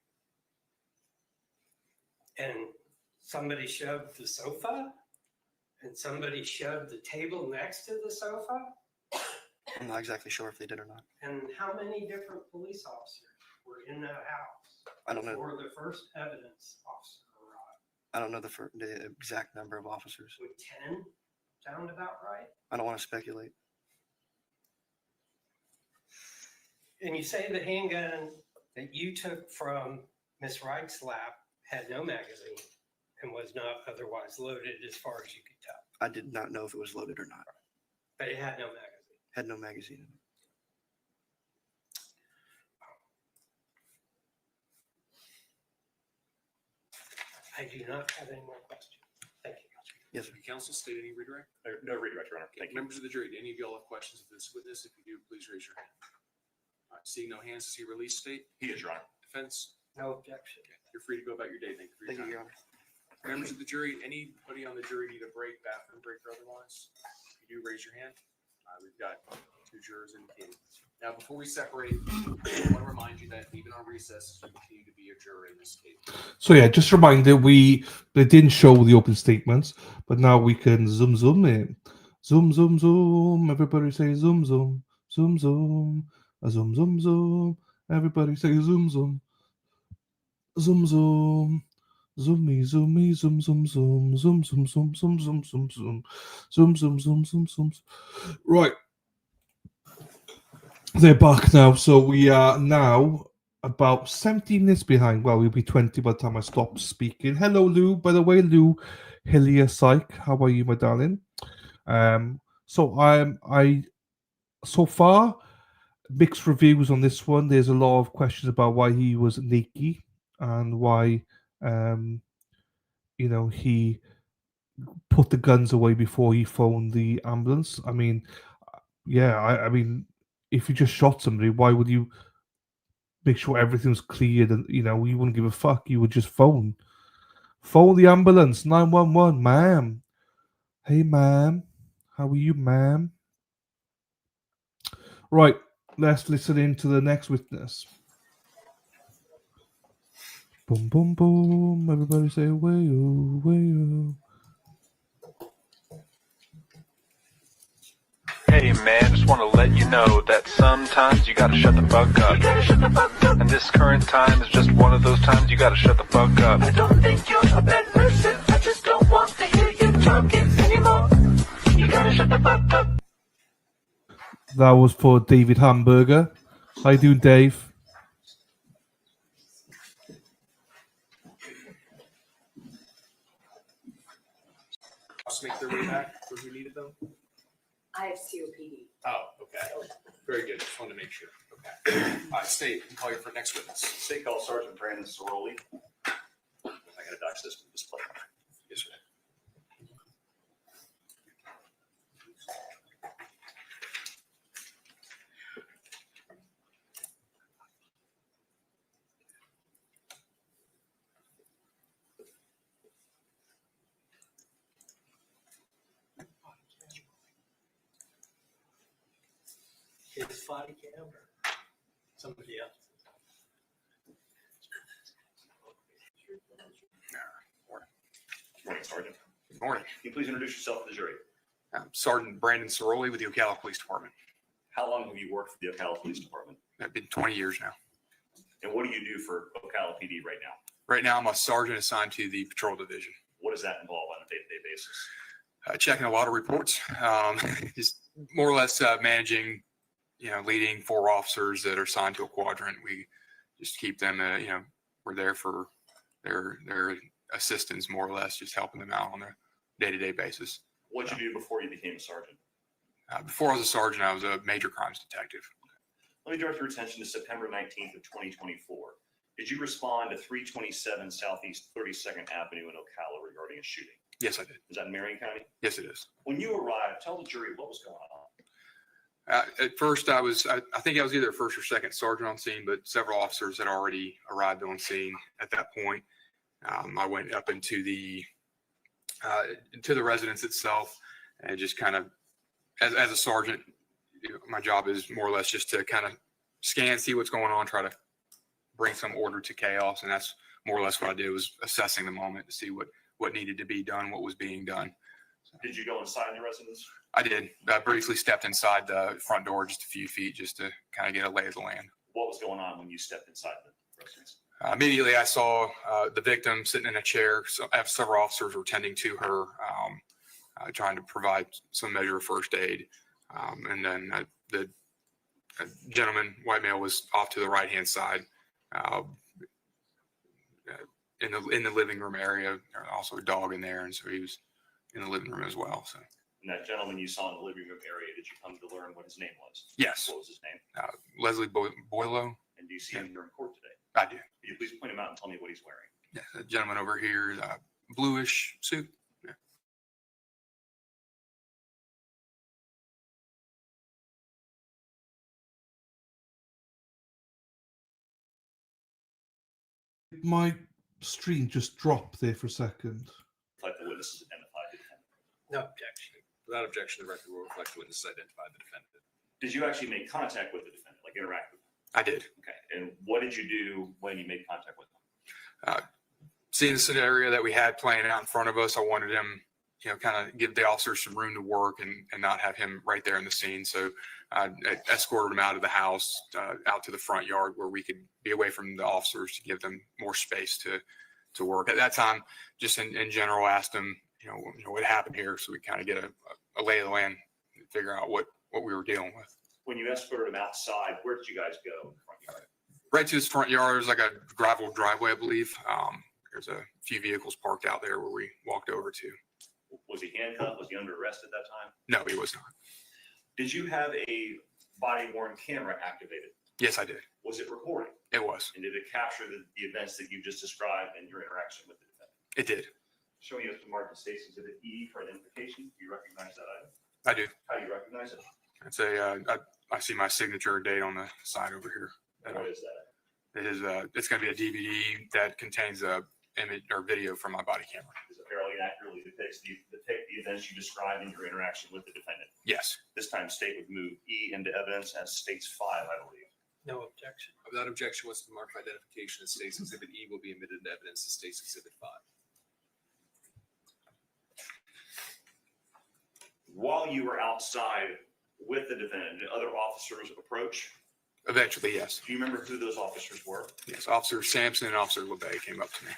And somebody shoved the sofa? And somebody shoved the table next to the sofa? I'm not exactly sure if they did or not. And how many different police officers were in that house? I don't know. Before the first evidence officer arrived? I don't know the exact number of officers. Would 10 sound about right? I don't want to speculate. And you say the handgun that you took from Miss Wright's lap had no magazine and was not otherwise loaded as far as you could tell. I did not know if it was loaded or not. But it had no magazine. Had no magazine in it. I do not have any more questions. Thank you. Yes, sir. Counsel, state any redirect? No redirect, Your Honor. Thank you. Members of the jury, do any of y'all have questions of this witness? If you do, please raise your hand. All right, seeing no hands, is he released state? He is, Your Honor. Defense? No objection. Okay, you're free to go about your day. Thank you for your Thank you, time. Your Honor. Members of the jury, anybody on the jury need a break, bathroom break or otherwise? If you do, raise your hand. We've got 2 jurors indicated. Now, before we separate, I want to remind you that even on recess, you continue to be a juror in this case. So yeah, just a reminder, they didn't show the open statements, but now we can zoom in. Zoom. Everybody say zoom. A zoom. Everybody say zoom. Zoom. Zoomy, zoom. Right. They're back now, so we are now about 17 minutes behind. Well, we'll be 20 by the time I stop speaking. Hello, Lou. By the way, Lou Hillier Psych. How are you, my darling? So far, mixed reviews on this one. There's a lot of questions about why he was naked and why he put the guns away before he phoned the ambulance. I mean, yeah, I mean, if you just shot somebody, why would you make sure everything's cleared and you wouldn't give a fuck? You would just phone the ambulance, 911, ma'am. Hey, ma'am, how are you, ma'am? Right, let's listen in to the next witness. Boom, boom, boom. Everybody say, way-oh, way-oh. Hey man, just want to let you know that sometimes you gotta shut the fuck up. And this current time is just one of those times you gotta shut the fuck up. I don't think you're a bad person. I just don't want to hear you talking anymore. You gotta shut the fuck up. That was for David Hamburger. How you doing, Dave? I'll make their way back where we needed them. I have COPD. Oh, okay. Very good. Just wanted to make sure. Okay. All right, State, you can call your for next witness. State Call Sergeant Brandon Soroli. I got a doc system display. Yes, sir. His body cam or somebody else? Morning, Sergeant. Good morning. Can you please introduce yourself to the jury? I'm Sergeant Brandon Ciroli with the Ocala Police Department. How long have you worked for the Ocala Police Department? I've been 20 years now. And what do you do for Ocala PD right now? Right now, I'm a sergeant assigned to the patrol division. What does that involve on a day-to-day basis? Checking a lot of reports, just more or less managing, leading 4 officers that are assigned to a quadrant. We just keep them, we're there for their assistance, more or less, just helping them out on a day-to-day basis. What did you do before you became a sergeant? Before I was a sergeant, I was a major crimes detective. Let me direct your attention to September 19th of 2024. Did you respond to 327 Southeast 32nd Avenue in Ocala regarding a shooting? Yes, I did. Is that in Marion County? Yes, it is. When you arrived, tell the jury what was going on. At first, I think I was either first or second sergeant on scene, but several officers had already arrived on scene at that point. I went up into the residence itself and just kind of, as a sergeant, my job is more or less just to kind of scan, see what's going on, try to bring some order to chaos. And that's more or less what I did, was assessing the moment to see what needed to be done, what was being done. So, did you go inside the residence? I did. I briefly stepped inside the front door just a few feet just to kind of get a lay of the land. What was going on when you stepped inside the residence? Immediately, I saw the victim sitting in a chair. So several officers were tending to her, trying to provide some measure of first aid. And then the gentleman, white male, was off to the right-hand side in the living room area. There was also a dog in there, and so he was in the living room as well. So. And that gentleman you saw in the living room area, did you come to learn what his name was? Yes. What was his name? Leslie Boileau. And do you see him here in court today? I do. Can you please point him out and tell me what he's wearing? Yeah, the gentleman over here, bluish suit. Yeah. My stream just dropped there for a second. Like the witnesses identified the defendant. No objection. Without objection, the record will reflect the witnesses identified the defendant. Did you actually make contact with the defendant, like interact with him? I did. Okay. And what did you do when you made contact with him? Seeing the scenario that we had playing out in front of us, I wanted him, kind of give the officers some room to work and not have him right there in the scene. So I escorted him out of the house, out to the front yard where we could be away from the officers to give them more space to work. At that time, just in general, asked him, what happened here, so we kind of get a lay of the land and figure out what we were dealing with. When you escorted him outside, where did you guys go in the front yard? Right to his front yard. There's like a gravel driveway, I believe. There's a few vehicles parked out there where we walked over to. Was he handcuffed? Was he under arrest at that time? No, he was not. Did you have a body-worn camera activated? Yes, I did. Was it recording? It was. And did it capture the events that you just described and your interaction with the defendant? It did. Showing us to mark the State's Exhibit E for identification. Do you recognize that item? I do. How do you recognize it? It's I see my signature date on the side over here. What is that? It is it's going to be a DVD that contains a image or video from my body camera. Is it fairly accurately depicts the events you described in your interaction with the defendant? Yes. This time, State would move E into evidence as State's 5, I believe. No objection. Without objection, what's the mark of identification of State's Exhibit E will be admitted into evidence as State's Exhibit 5. While you were outside with the defendant, did other officers approach? Eventually, yes. Do you remember who those officers were? Yes, Officer Sampson and Officer LeBay came up to me.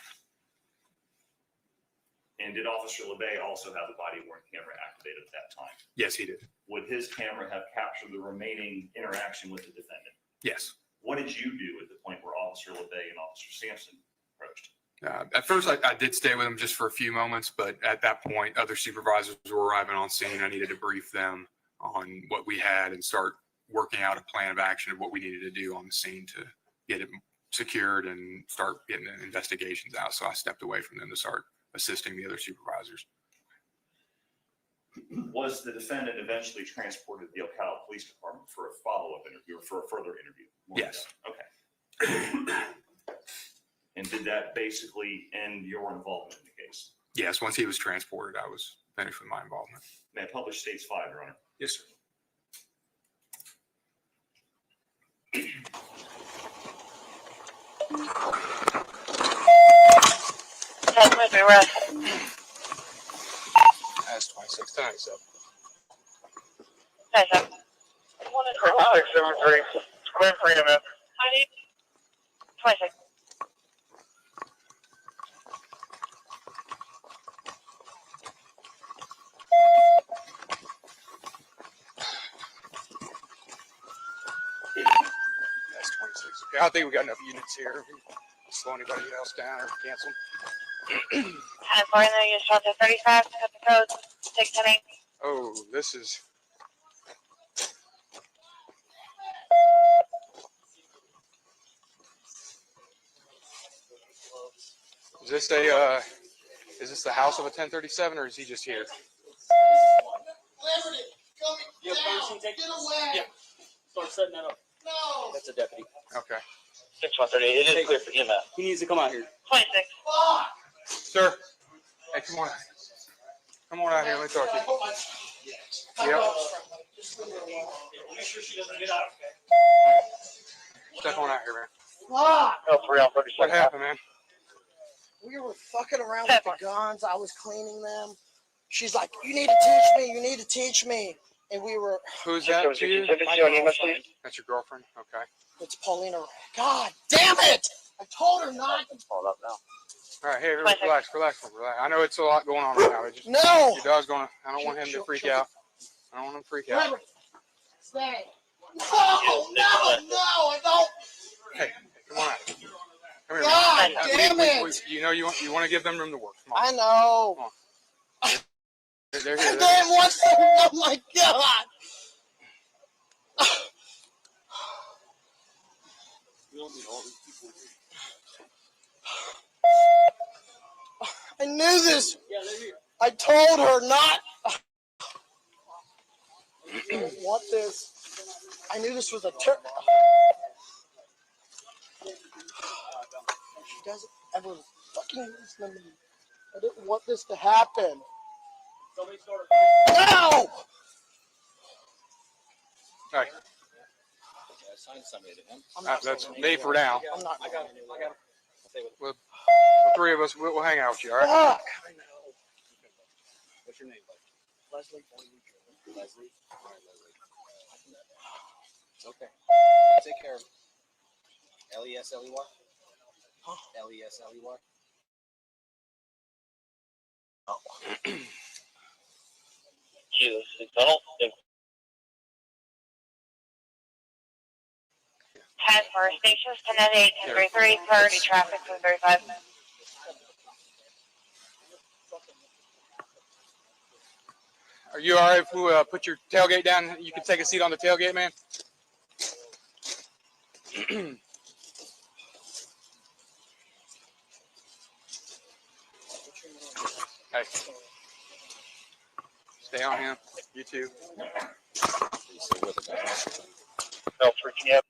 And did Officer LeBay also have the body-worn camera activated at that time? Yes, he did. Would his camera have captured the remaining interaction with the defendant? Yes. What did you do at the point where Officer LeBay and Officer Sampson approached? At first, I did stay with him just for a few moments, but at that point, other supervisors were arriving on scene. I needed to brief them on what we had and start working out a plan of action of what we needed to do on the scene to get it secured and start getting the investigations out. So I stepped away from them to start assisting the other supervisors. Was the defendant eventually transported to the Ocala Police Department for a follow-up interview or for a further interview? Yes. Okay. And did that basically end your involvement in the case? Yes. Once he was transported, I was finished with my involvement. May I publish State's 5, Your Honor? Yes, sir. That's 26 tonight, so. 673. Clear for EMS. I need 26. That's 26. Okay, I think we got enough units here. Slow anybody else down or cancel. I'm sorry, no, you shot to 35, cut the code, 610. Oh, this is. Is this the house of a 1037 or is he just here? You have permission to take? Get away! Yeah. Start setting that up. No! That's a deputy. Okay. 6130. It is clear for EMS. He needs to come out here. 26. Sir. Hey, come on. Come on out here. Let me talk to you. Yep. Make sure she doesn't get out. Step on out here, man. Fuck! No, 3 on 37. What happened, man? We were fucking around with the guns. I was cleaning them. She's like, you need to teach me. You need to teach me. And we were. Who's that to you? My girlfriend. That's your girlfriend? Okay. It's Polina Wright. God damn it! I told her not to. Hold up now. All right, hey, relax. I know it's a lot going on right now. Just, no! Your dog's going to, I don't want him to freak out. I don't want him to freak out. Stay. No, I don't. Hey, come on out. Come here, God man. damn it! You know you want to give them room to work. Come on. I know. Come on. They're here. And then once, oh my God. I knew this. I told her not. I don't want this. I knew this was a turn. She doesn't ever fucking listen to me. I didn't want this to happen. No! Hey. That's me for now. I'm not. I got it. The three of us, we'll hang out with you, all right? Fuck! I know. What's your name, Leslie. Leslie? All right, Leslie. It's okay. Take care of him. L-E-S-L-E-Y? Huh? L-E-S-L-E-Y? Oh. Jesus, McDonald. 10 for stations, 10 at 8, 1033, priority traffic for 35. Are you all right if we put your tailgate down? You can take a seat on the tailgate, man. Hey. Stay on him. You too. No freaking out.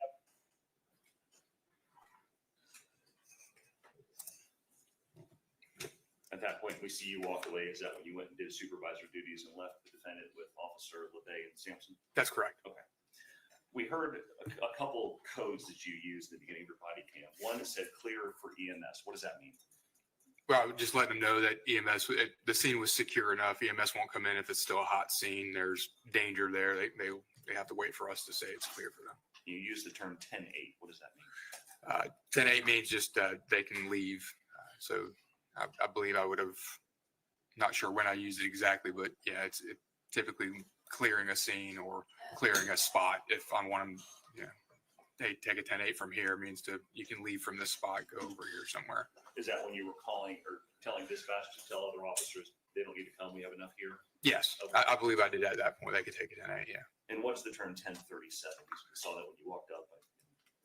At that point, we see you walk away. Is that when you went and did supervisor duties and left the defendant with Officer LeVay and Sampson? That's correct. Okay. We heard a couple codes that you used at the beginning of your body cam. One said clear for EMS. What does that mean? Well, just letting them know that EMS, the scene was secure enough. EMS won't come in if it's still a hot scene. There's danger there. They have to wait for us to say it's clear for them. You use the term 10-8. What does that mean? 10-8 means just they can leave. So I believe I would have, not sure when I used it exactly, but yeah, it's typically clearing a scene or clearing a spot. If I want them, hey, take a 10-8 from here means you can leave from this spot, go over here somewhere. Is that when you were calling or telling dispatch to tell other officers they don't need to come, we have enough here? Yes, okay. I believe I did at that point. They could take a 10-8, yeah. And what's the term 1037? We saw that when you walked up.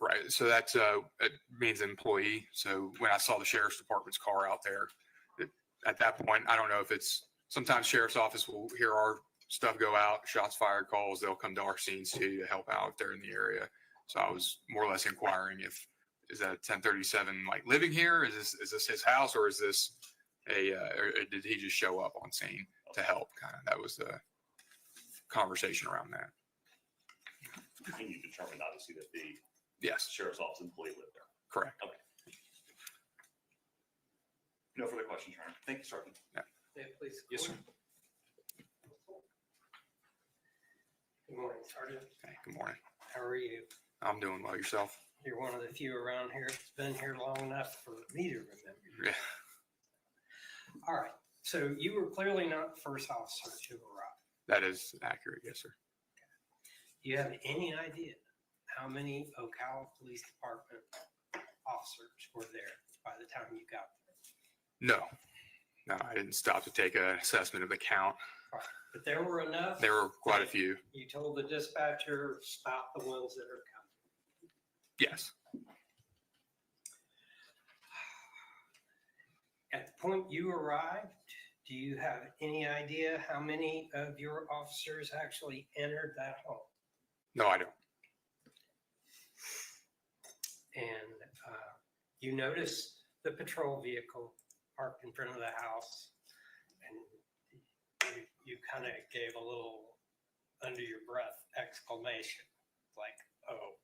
Right, so that's it means employee. So when I saw the sheriff's department's car out there, at that point, I don't know if it's, sometimes sheriff's office will hear our stuff go out, shots fired calls, they'll come to our scenes too to help out if they're in the area. So I was more or less inquiring is that 1037 like living here? Is this his house, or is this or did he just show up on scene to help? Kind of, that was the conversation around that. And you determined obviously that the sheriff's office employee lived there. Correct. Okay. No further questions, Your Honor. Thank you, Sergeant. Yeah. Please. Yes, sir. Good morning, Sergeant. Hey, good morning. How are you? I'm doing well. Yourself? You're one of the few around here that's been here long enough for me to remember. Yeah. All right. So you were clearly not the first officer to arrive. That is accurate. Yes, sir. Do you have any idea how many Ocala Police Department officers were there by the time you got there? No, I didn't stop to take an assessment of the count. All right. But there were enough. There were quite a few. You told the dispatcher, stop the ones that are coming. Yes. At the point you arrived, do you have any idea how many of your officers actually entered that home? No, I don't. And you notice the patrol vehicle parked in front of the house, and you kind of gave a little under your breath exclamation, like, oh.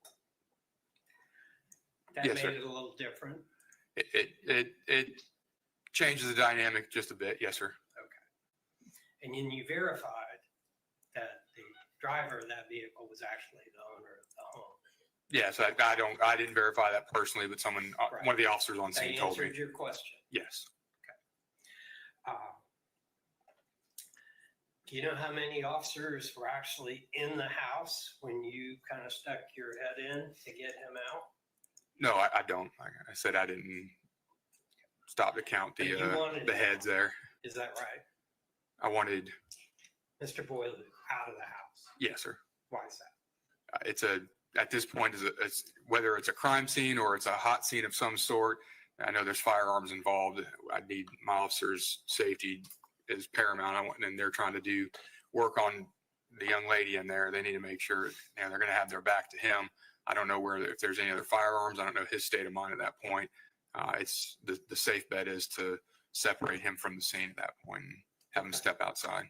That Yes, made sir. it a little different. It changes the dynamic just a bit. Yes, sir. Okay. And then you verified that the driver of that vehicle was actually the owner of the home. Yes, I didn't verify that personally, but someone, Right. one of the officers on scene They told me. answered your question. Yes. Do you know how many officers were actually in the house when you kind of stuck your head in to get him out? No, I don't. Like I said, I didn't stop to count But you wanted the him heads there. Is that right? I wanted. Mr. Boileau out of the house. Yes, sir. Why is that? At this point, it's whether it's a crime scene or it's a hot scene of some sort. I know there's firearms involved. I need my officers' safety is paramount. And they're trying to do work on the young lady in there. They need to make sure they're going to have their back to him. I don't know if there's any other firearms. I don't know his state of mind at that point. It's the safe bet is to separate him from the scene at that point and have him step outside.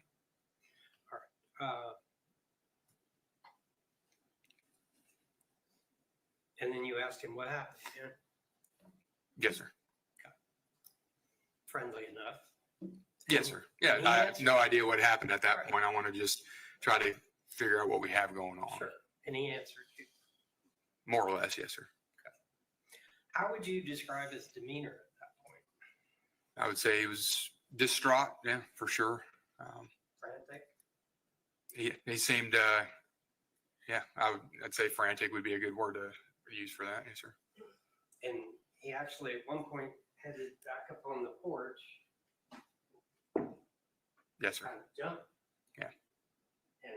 And then you asked him what happened. Yeah. Yes, sir. Friendly enough. Yes, sir. Yeah, Any I have answer? no idea what happened at that point. I want to just try to figure out what we have going on. Sure. And he answered you. More or less, yes, sir. How would you describe his demeanor at that point? I would say he was distraught. Yeah, for sure. Frantic? He seemed, yeah, I'd say frantic would be a good word to use for that. Yes, sir. And he actually at one point headed back up on the porch. Yes, sir. Kind of jumped. Yeah. And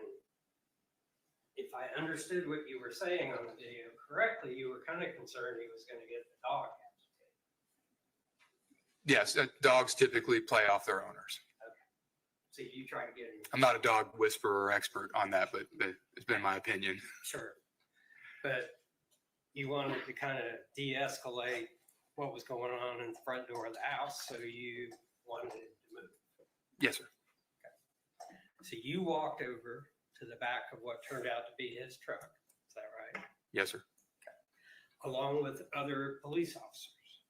if I understood what you were saying on the video correctly, you were kind of concerned he was going to get the dog. Yes, dogs typically play off their owners. So you try to get him. I'm not a dog whisperer or expert on that, but it's been my opinion. Sure. But you wanted to kind of de-escalate what was going on in the front door of the house, so you wanted him to move. Yes, sir. So you walked over to the back of what turned out to be his truck. Is that right? Yes, sir. Along with other police officers.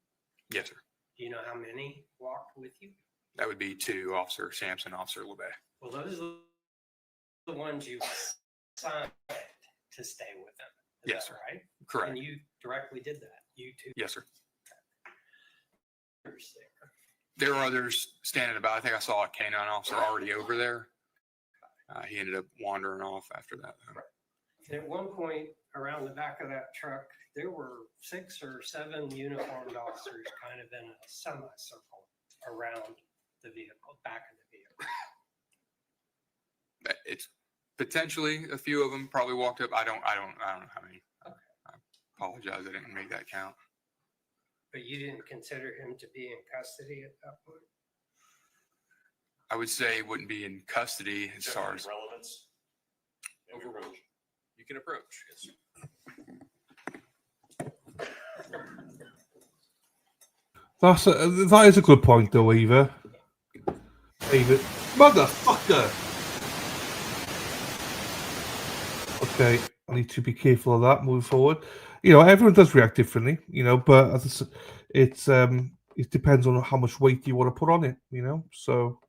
Yes, sir. Do you know how many walked with you? That would be two, Officer Sampson, Officer LeBay. Well, those are the ones you signed to stay with them. Is Yes, that sir. right? Correct. And you directly did that. You too. Yes, sir. There. There were others standing about. I think I saw a canine officer already over there. He ended up wandering off after that. And at one point around the back of that truck, there were 6 or 7 uniformed officers kind of in a semicircle around the vehicle, back of the vehicle. It's potentially a few of them probably walked up. I don't know how many. Okay. I apologize. I didn't make that count. But you didn't consider him to be in custody at that point? I would say he wouldn't be in custody as far as relevance. Overruled. You can approach. Yes. That is a good point, though, Eva. Eva, motherfucker. Okay, I need to be careful of that moving forward. Everyone does react differently, but as I said, it depends on how much weight you want to put on it, so.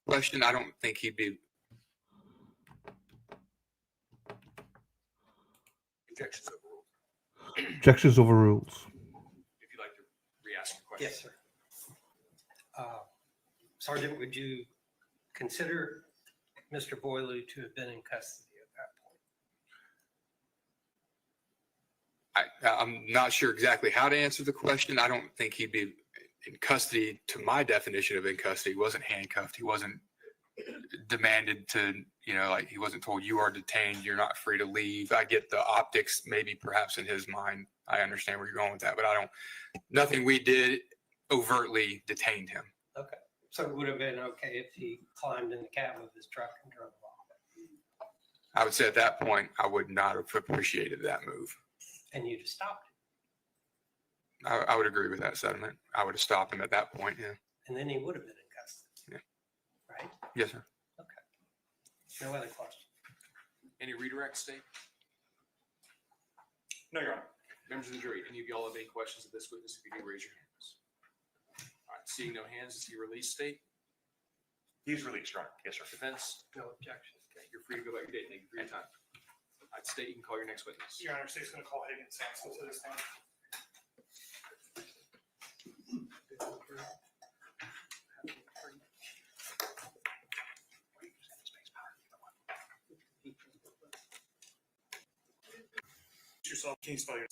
question, I don't think he'd be. Objections overruled. Objections overruled. If you'd like to re-ask your question. Yes, sir. Sergeant, would you consider Mr. Boileau to have been in custody at that point? I'm not sure exactly how to answer the question. I don't think he'd be in custody to my definition of in custody. He wasn't handcuffed. He wasn't demanded to, like he wasn't told you are detained. You're not free to leave. I get the optics, maybe perhaps in his mind. I understand where you're going with that, but nothing we did overtly detained him. Okay. So it would have been okay if he climbed in the cab of his truck and drove off. I would say at that point, I would not have appreciated that move. And you'd have stopped I would agree with that sentiment. I would have stopped him at that point, yeah. and then he would have been in custody. Yeah. Right? Yes, sir. No other questions. Any redirect state? No, Your Honor. Members of the jury, any of y'all have any questions of this witness? If you do, raise your hands. All right, seeing no hands, is he released, state? He's released, Your Honor. Yes, sir. Defense? No objection. Okay, you're free to go about your day. Thank you for your time. All right, state, you can call your next witness. Your Honor, state's going to call Hagen Sampson to the stand. Yourself, can you spell your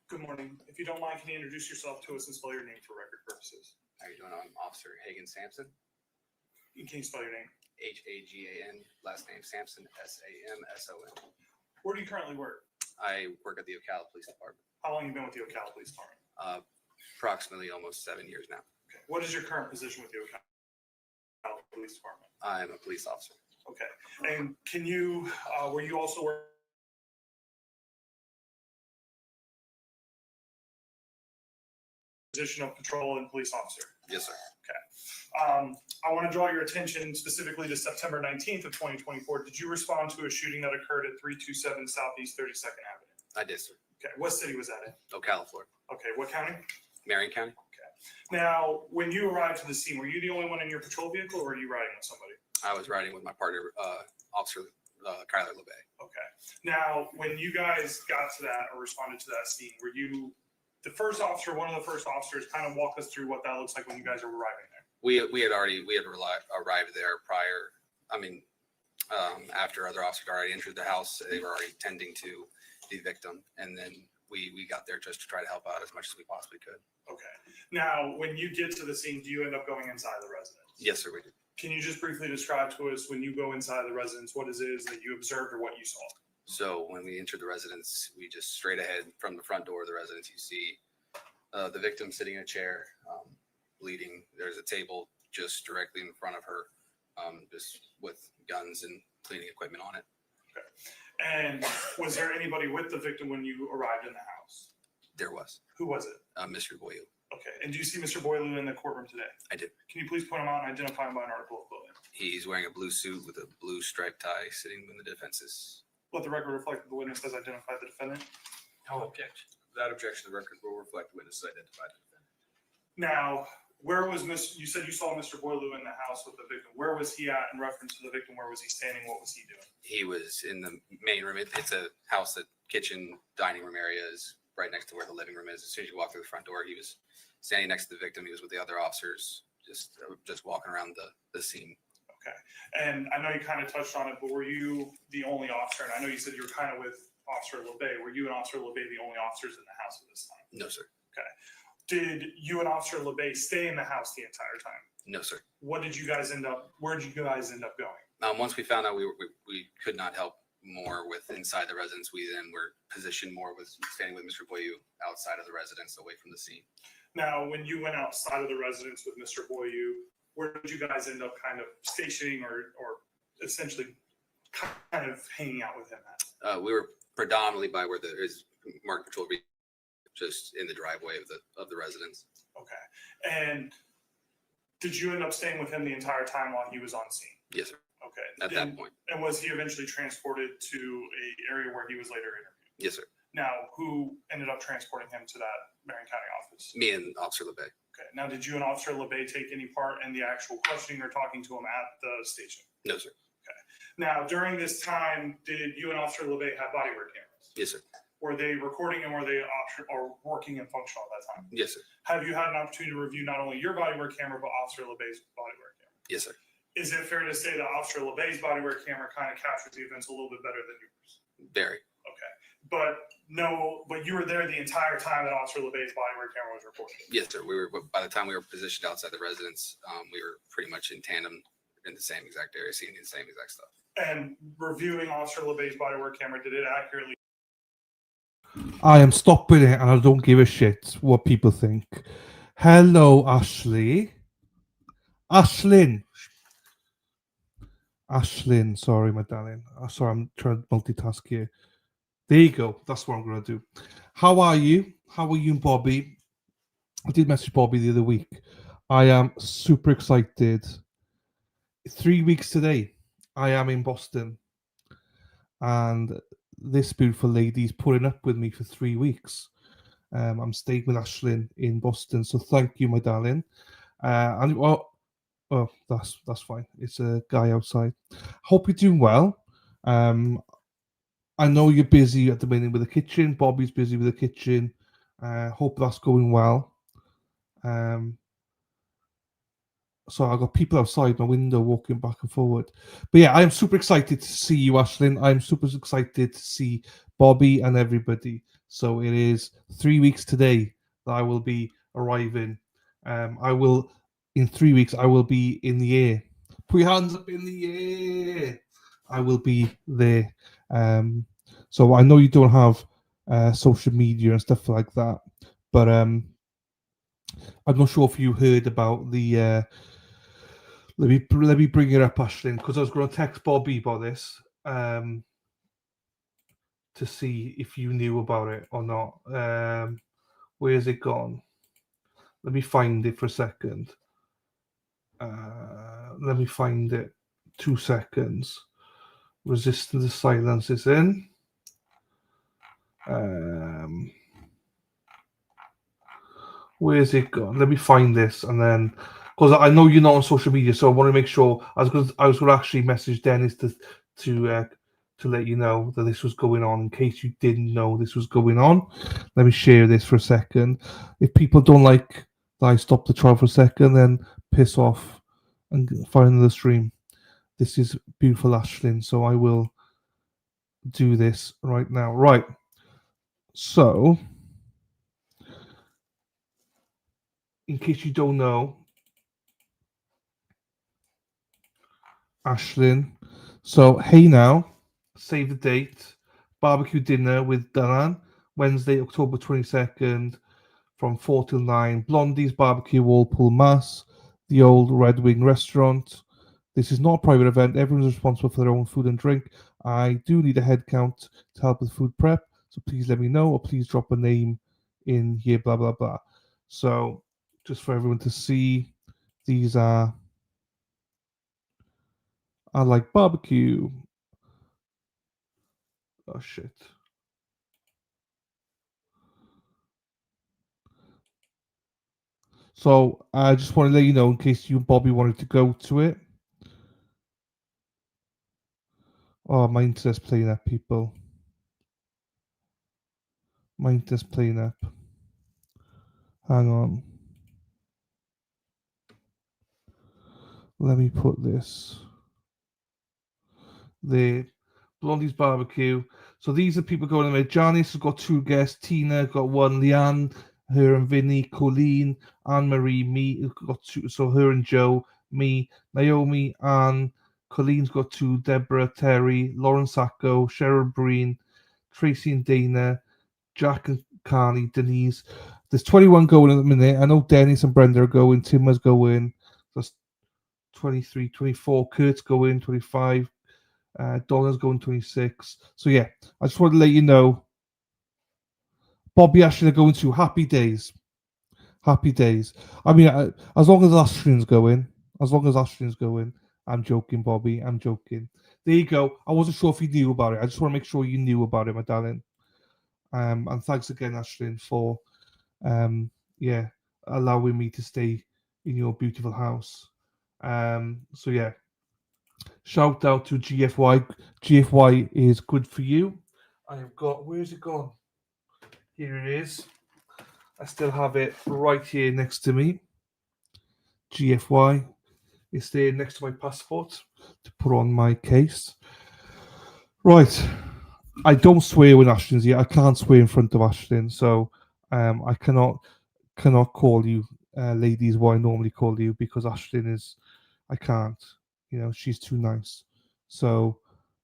Good morning. If you don't mind, can you introduce yourself to us and spell your name for record purposes? How are you doing? I'm Officer Hagen Sampson. Can you spell your name? Hagan. Last name Sampson. Samson. Where do you currently work? I work at the Ocala Police Department. How long have you been with the Ocala Police Department? Approximately almost 7 years now. Okay. What is your current position with the Ocala Police Department? I'm a police officer. Okay. And can you, were you also work position of patrol and police officer? Yes, sir. Okay. I want to draw your attention specifically to September 19th of 2024. Did you respond to a shooting that occurred at 327 Southeast 32nd Avenue? I did, sir. Okay. What city was that in? Ocala, Florida. Okay. What county? Marion County. Now, when you arrived to the scene, were you the only one in your patrol vehicle or were you riding with somebody? I was riding with my partner, Officer Kyler LeBay. Okay. Now, when you guys got to that or responded to that scene, were you the first officer, one of the first officers? Kind of walk us through what that looks like when you guys are arriving there. We had arrived there prior. I mean, after other officers already entered the house, they were already tending to the victim, and then we got there just to try to help out as much as we possibly could. Okay. Now, when you get to the scene, do you end up going inside the residence? Yes, sir, we did. Can you just briefly describe to us when you go inside the residence, what it is that you observed or what you saw? So when we entered the residence, we just straight ahead from the front door of the residence, you see the victim sitting in a chair, bleeding. There's a table just directly in front of her, just with guns and cleaning equipment on it. Okay. And was there anybody with the victim when you arrived in the house? There was. Who was it? Mr. Boileau. Okay. And do you see Mr. Boileau in the courtroom today? I did. Can you please point him out and identify him by an article of clothing? He's wearing a blue suit with a blue striped tie, sitting in the defenses. Let the record reflect that the witness has identified the defendant. No objection. That objection, the record will reflect the witness identified the defendant. Now, where was you said you saw Mr. Boileau in the house with the victim. Where was he at in reference to the victim? Where was he standing? What was he doing? He was in the main room. It's a house that kitchen, dining room area is right next to where the living room is. As soon as you walk through the front door, he was standing next to the victim. He was with the other officers, just walking around the scene. Okay. And I know you kind of touched on it, but were you the only officer? And I know you said you were kind of with Officer LeBay. Were you and Officer LeBay the only officers in the house at this time? No, sir. Okay. Did you and Officer LeBay stay in the house the entire time? No, sir. Where did you guys end up going? Once we found out we could not help more with inside the residence, we then were positioned more with standing with Mr. Boileau outside of the residence, away from the scene. Now, when you went outside of the residence with Mr. Boileau, where did you guys end up kind of stationing or essentially kind of hanging out with him at? We were predominantly by where there is marked patrol, just in the driveway of the residence. Okay. And did you end up staying with him the entire time while he was on scene? Yes, sir. Okay. At that point. And was he eventually transported to an area where he was later interviewed? Yes, sir. Now, who ended up transporting him to that Marion County office? Me and Officer LeBay. Okay. Now, did you and Officer LeBay take any part in the actual questioning or talking to him at the station? No, sir. Okay. Now, during this time, did you and Officer LeBay have body-worn cameras? Yes, sir. Were they recording and were they working and functional at that time? Yes, sir. Have you had an opportunity to review not only your body-worn camera, but Officer LeBay's body-worn camera? Yes, sir. Is it fair to say that Officer LeBay's body-worn camera kind of captures the events a little bit better than yours? Very. Okay. But you were there the entire time that Officer LeBay's body-worn camera was recorded? Yes, sir. By the time we were positioned outside the residence, we were pretty much in tandem in the same exact area, seeing the same exact stuff. And reviewing Officer LeBay's body-worn camera, did it accurately? I am stopping it and I don't give a shit what people think. Hello, Ashley. Ashlyn, sorry, my darling. Sorry, I'm trying to multitask here. There you go. That's what I'm going to do. How are you? How are you and Bobby? I did message Bobby the other week. I am super excited. 3 weeks today, I am in Boston. And this beautiful lady's putting up with me for 3 weeks. I'm staying with Ashlyn in Boston. So thank you, my darling. Oh, that's fine. It's a guy outside. Hope you're doing well. I know you're busy at the minute with the kitchen. Bobby's busy with the kitchen. Hope that's going well. So I've got people outside my window walking back and forward. But yeah, I am super excited to see you, Ashlyn. I'm super excited to see Bobby and everybody. So it is 3 weeks today that I will be arriving. In 3 weeks, I will be in the air. Put your hands up in the air. I will be there. So I know you don't have social media and stuff like that, but I'm not sure if you heard about the. Let me bring it up, Ashlyn, because I was going to text Bobby about this to see if you knew about it or not. Where's it gone? Let me find it for a second. Let me find it. 2 seconds. Resistance to silence is in. Where's it gone? Let me find this, and then because I know you're not on social media, so I want to make sure. I was going to actually message Dennis to let you know that this was going on, in case you didn't know this was going on. Let me share this for a second. If people don't like that I stop the trial for a second, then piss off and find another stream. This is beautiful Ashlyn, so I will do this right now. Right. So, in case you don't know, Ashlyn. So, hey now, save the date. Barbecue dinner with Daran, Wednesday, October 22nd, from 4 till 9. Blondie's Barbecue, Walpole, Mass. The Old Red Wing Restaurant. This is not a private event. Everyone's responsible for their own food and drink. I do need a head count to help with food prep, so please let me know, or please drop a name in here, blah, blah, blah. So, just for everyone to see, these are I like barbecue. Oh, shit. So, I just want to let you know, in case you and Bobby wanted to go to it. Oh, my internet's playing up, people. My internet's playing up. Hang on. Let me put this. The Blondie's Barbecue. So these are people going there. Janice has got 2 guests. Tina got 1. Leanne, her and Vinny. Colleen, Anne-Marie, me got 2. So her and Joe, me. Naomi, Anne. Colleen's got 2. Deborah, Terry, Lauren Sacco, Cheryl Breen, Tracy and Dana, Jack and Carney, Denise. There's 21 going at the minute. I know Dennis and Brenda are going. Timmer's going. That's 23, 24. Kurt's going. 25. Donna's going 26. So yeah, I just want to let you know. Bobby Ashley are going to happy days. Happy days. I mean, as long as Ashlyn's going, I'm joking, Bobby. I'm joking. There you go. I wasn't sure if you knew about it. I just want to make sure you knew about it, my darling. And thanks again, Ashlyn, for allowing me to stay in your beautiful house. So yeah, shout out to GFY. GFY is good for you. I've got, where's it gone? Here it is. I still have it right here next to me. GFY is there next to my passport to put on my case. Right. I don't swear when Ashlyn's here. I can't swear in front of Ashlyn, so I cannot call you ladies what I normally call you, because Ashlyn is, I can't. You know, she's too nice. So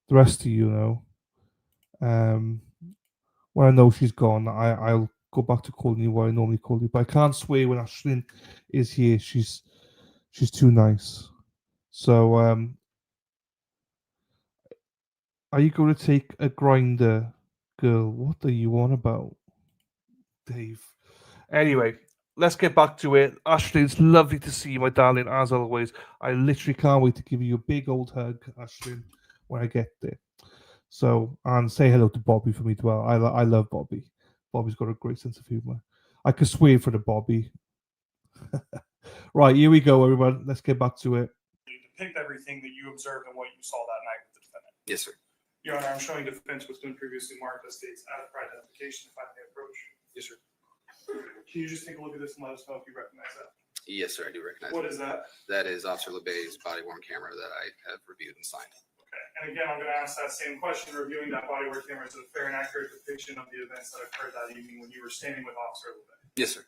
the rest of you know, when I know she's gone, I'll go back to calling you what I normally call you. But I can't swear when Ashlyn is here. She's too nice. So are you going to take a grinder, girl? What are you on about, Dave? Anyway, let's get back to it. Ashley, it's lovely to see you, my darling, as always. I literally can't wait to give you a big old hug, Ashley, when I get there. So, and say hello to Bobby for me as well. I love Bobby. Bobby's got a great sense of humor. I could swear for the Bobby. Right, here we go, everyone. Let's get back to it. Depict everything that you observed and what you saw that night with the defendant. Yes, sir. Your Honor, I'm showing defense what's been previously marked as states out for identification if I may approach. Yes, sir. Can you just take a look at this and let us know if you recognize that? Yes, sir. I do recognize What it. is that? That is Officer LeBay's body-worn camera that I have reviewed and signed. Okay. And again, I'm going to ask that same question. Reviewing that body-worn camera, is it a fair and accurate depiction of the events that occurred that evening when you were standing with Officer LeBay? Yes, sir.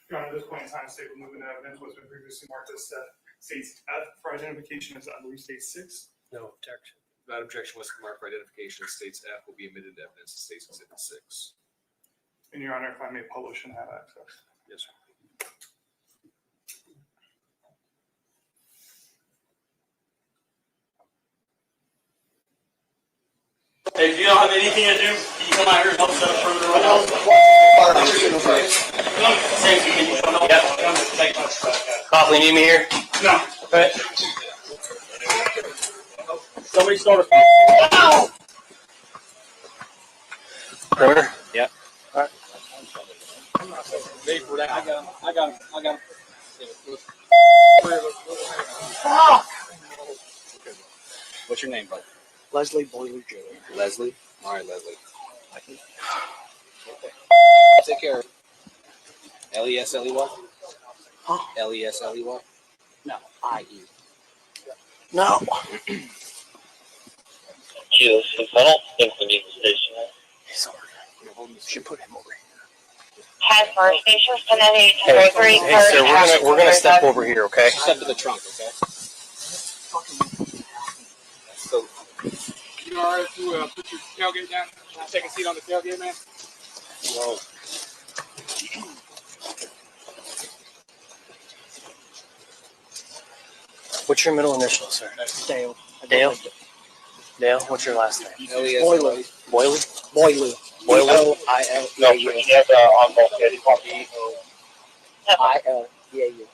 Your Honor, at this point in time, state moving evidence what's been previously marked as states F for identification as I believe state 6. No objection. That objection was marked for identification. States F will be admitted to evidence. States Exhibit 6. And Your Honor, if I may publish and have access. Yes, sir. Hey, if you don't have anything to do, can you come out here and help set up further around? Copley, need me here? No. Okay. Somebody start a. Perimeter? Yep. All right. Wait for that. I got him. What's your name, bud? Leslie Boileau Jr. Leslie? All right, Leslie. Okay. Take care of it. L-E-S-L-E-Y? Huh? L-E-S-L-E-Y? No, I-E. No. Yes, I don't think we need the station. He's over here. We should put him over here. Has our station connected to Hey, Gregory sir, we're gonna step over here, okay? Step to the trunk, okay? So, You all right to put your tailgate down? Take a seat on the tailgate, man? whoa. What's your middle initial, sir? Dale. Dale? Dale, what's your last name? Boileau. Boileau? Boileau. Boileau? I-L. No, he has on-call schedule. I-L-E-A-U.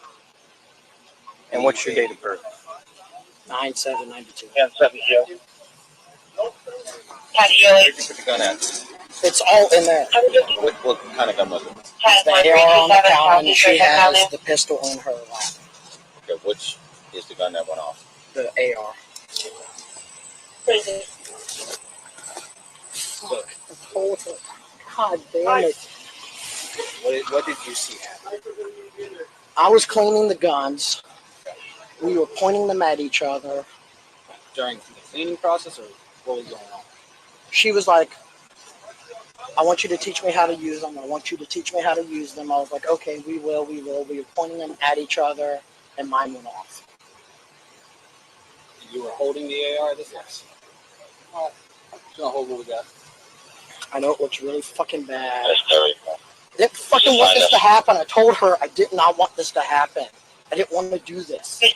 And what's your date of birth? 9/7/92. Yeah, 7 0. Where did you put the gun at? It's all in there. What kind of gun was it? The AR on the counter, and she has the pistol in her lap. Okay, which is the gun that went off? The AR. Look, I told her. God damn it. what did you see happen? I was cleaning the guns. We were pointing them at each other. During the cleaning process, or what was going on? She was like, I want you to teach me how to use them. I want you to teach me how to use them. I was like, okay, we will. We were pointing them at each other, and mine went off. You were holding the AR? Yes. All right. Gonna hold what we got. I know it looks really fucking bad. I didn't fucking want this to happen. I told her I did not want this to happen. I didn't want to do this. I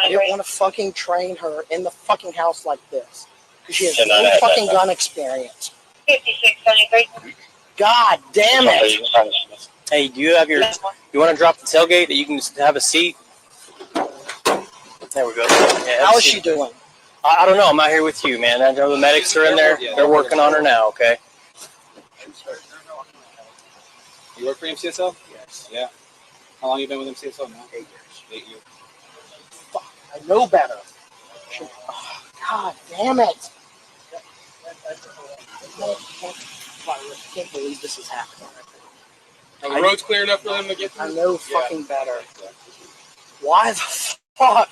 didn't want to fucking train her in the fucking house like this. Because she has no fucking gun experience. 5673. God damn it. Hey, do you have your? You want to drop the tailgate that you can just have a seat? There we go. Yeah, How is she doing? I don't know. I'm out here with you, man. I know the medics are in there. They're working on her now. Okay. You work for MCSO? Yes. Yeah. How long you been with MCSO now? 8 years. 8 years. Fuck, I know better. God damn it. I can't believe this is happening. Are the roads clear enough for them to get through? I know fucking better. Why the fuck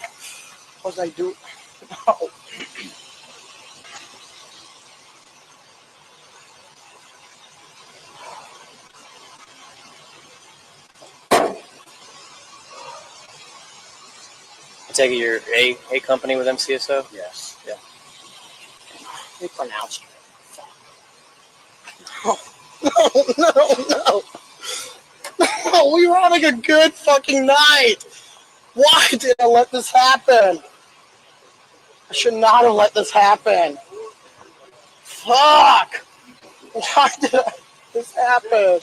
was I doing? No. I take it you're A company with MCSO? Yes. Yeah. They pronounced it. No. No, we were having a good fucking night. Why did I let this happen? I should not have let this happen. Fuck! Why did this happen?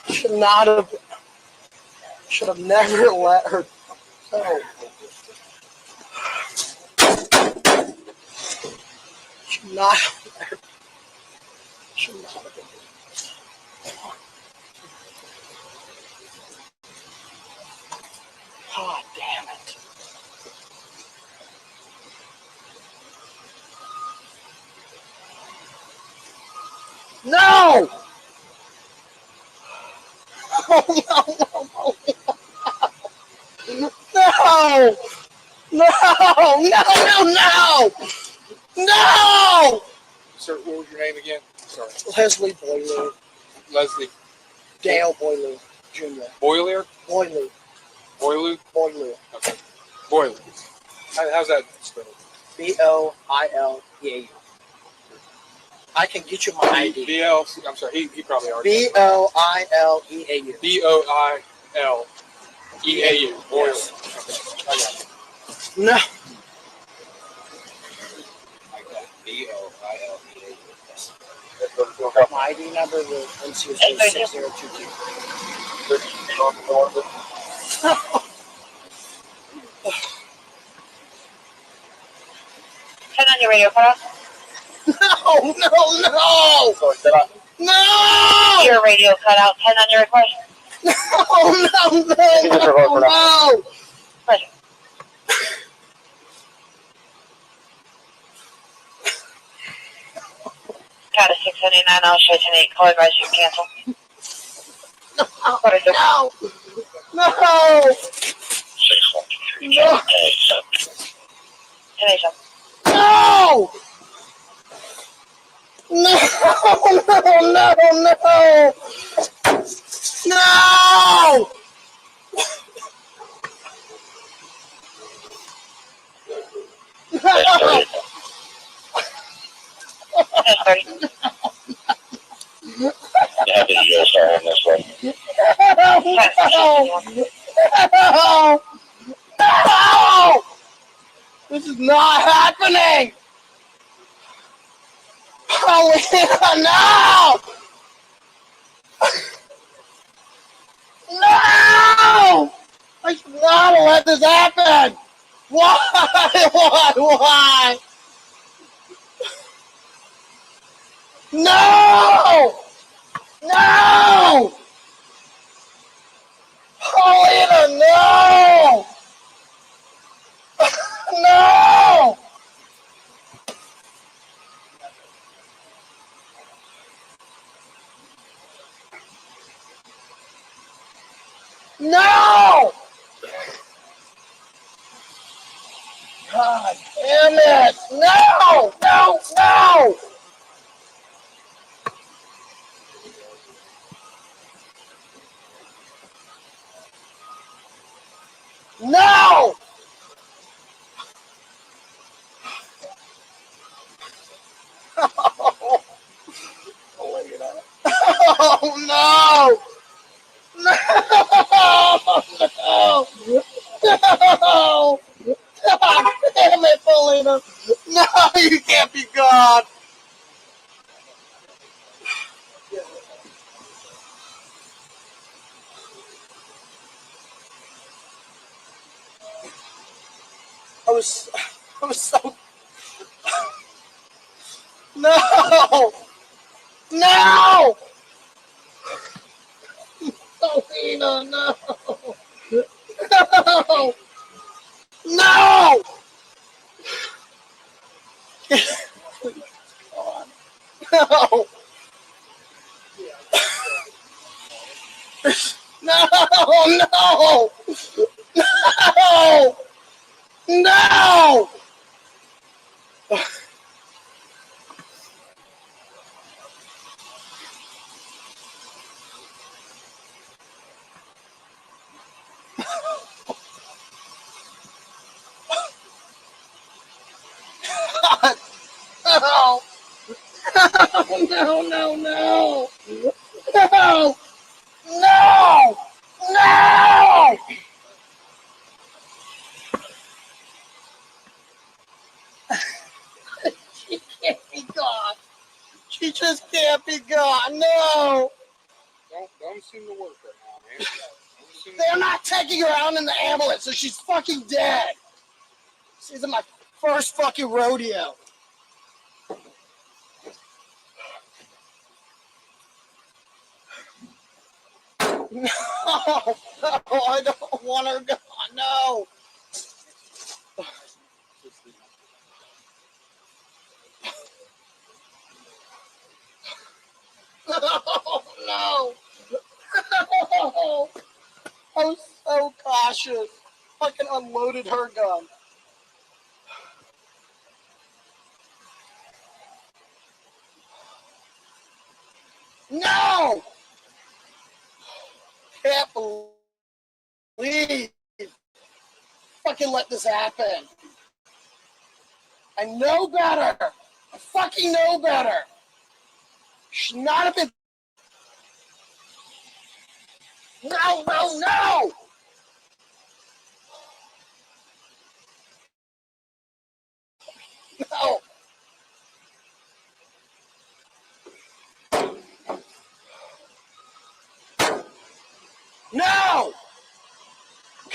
Should not have. Should have never let her go. Should not have let her. Should not have. God damn it. No! Oh, no. No! Sir, what was your name again? Sorry. Leslie Boileau. Leslie. Dale Boileau, Jr. Boileau? Boileau. Boileau? Boileau. Okay. Boileau. How's that spelled? Boileau. I can get you my ID. B-L, I'm sorry, he probably already. Boileau. Boileau. Boileau. Yes. No. Boileau. Yes. My ID number was MCSO 6022. Turn on your radio, cut off. No! No! Your radio cut out. Turn on your recorder. No! Pleasure. Got a 679, I'll show you tonight. Call advise you can cancel. No! 613. Tenacia. No! No! You have the USR on this one. No! This is not happening! Polina, no! No! I should not have let this happen! Why? No! No! Polina, no! No! No! God damn it! No! No! No! No! Oh no! No! No! God damn it, Polina! No, you can't be God! I was so... No! No! Polina, no! No! No! No! No! No! No! No! God! No! No! No! No! No! No! No! She can't be gone. She just can't be gone. No! Don't seem to work right now, man. They're not taking her out in the ambulance, so she's fucking dead. This isn't my first fucking rodeo. No, no, I don't want her gone. No. No, no. I was so cautious. Fucking unloaded her gun. No! Can't believe fucking let this happen. I know better. I fucking know better. Should not have been. No, no, no! No! No!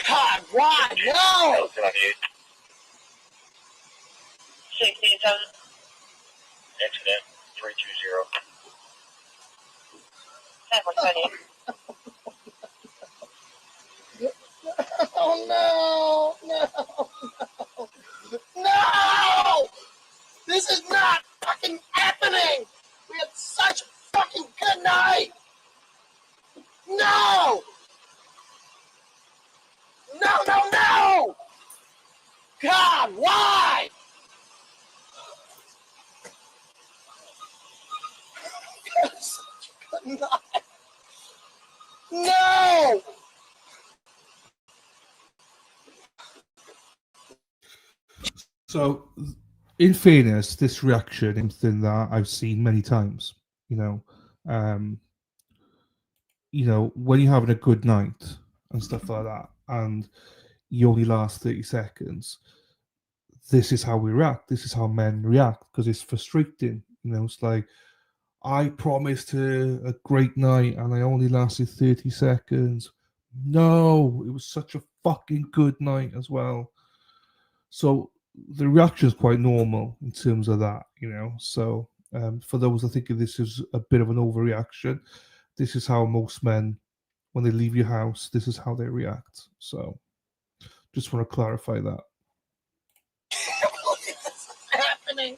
God, why? No! 67. Incident 320. 10:28. Oh no! No! No! No! This is not fucking happening! We had such a fucking good night! No! No, no, no! God, why? Such a good night. No! So, in fairness, this reaction is something that I've seen many times. Um, when you're having a good night and stuff like that, and you only last 30 seconds. This is how we react. This is how men react because it's frustrating. It's like I promised her a great night and I only lasted 30 seconds. No, it was such a fucking good night as well. So the reaction is quite normal in terms of that, So for those, I think this is a bit of an overreaction. This is how most men, when they leave your house, this is how they react. So just want to clarify that. This is happening.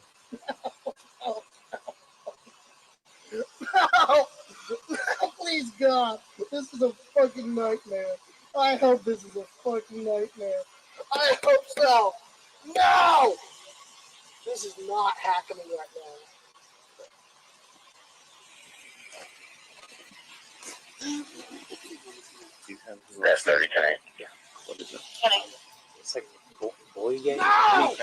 No, no, no, please God, this is a fucking nightmare. I hope this is a fucking nightmare. I hope so. No! This is not happening right now. That's 30 tonight. Yeah. What is it? Kenny. It's like boy game. No!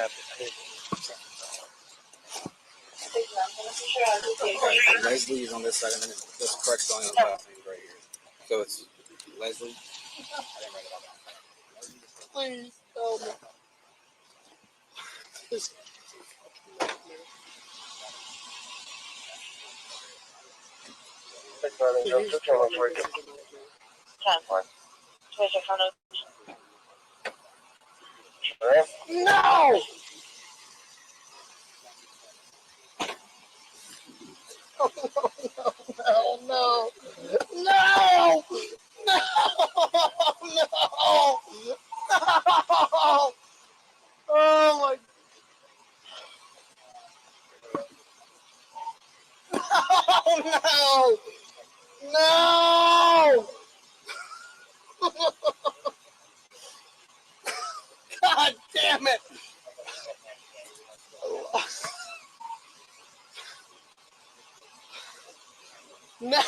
Leslie is on this side, and then this correct spelling of the last name right here. So it's Leslie. I didn't write it all down. Please, help me. This is a fucking nightmare. No! no, no, no, no. Oh my. No, no, no. God damn it. No.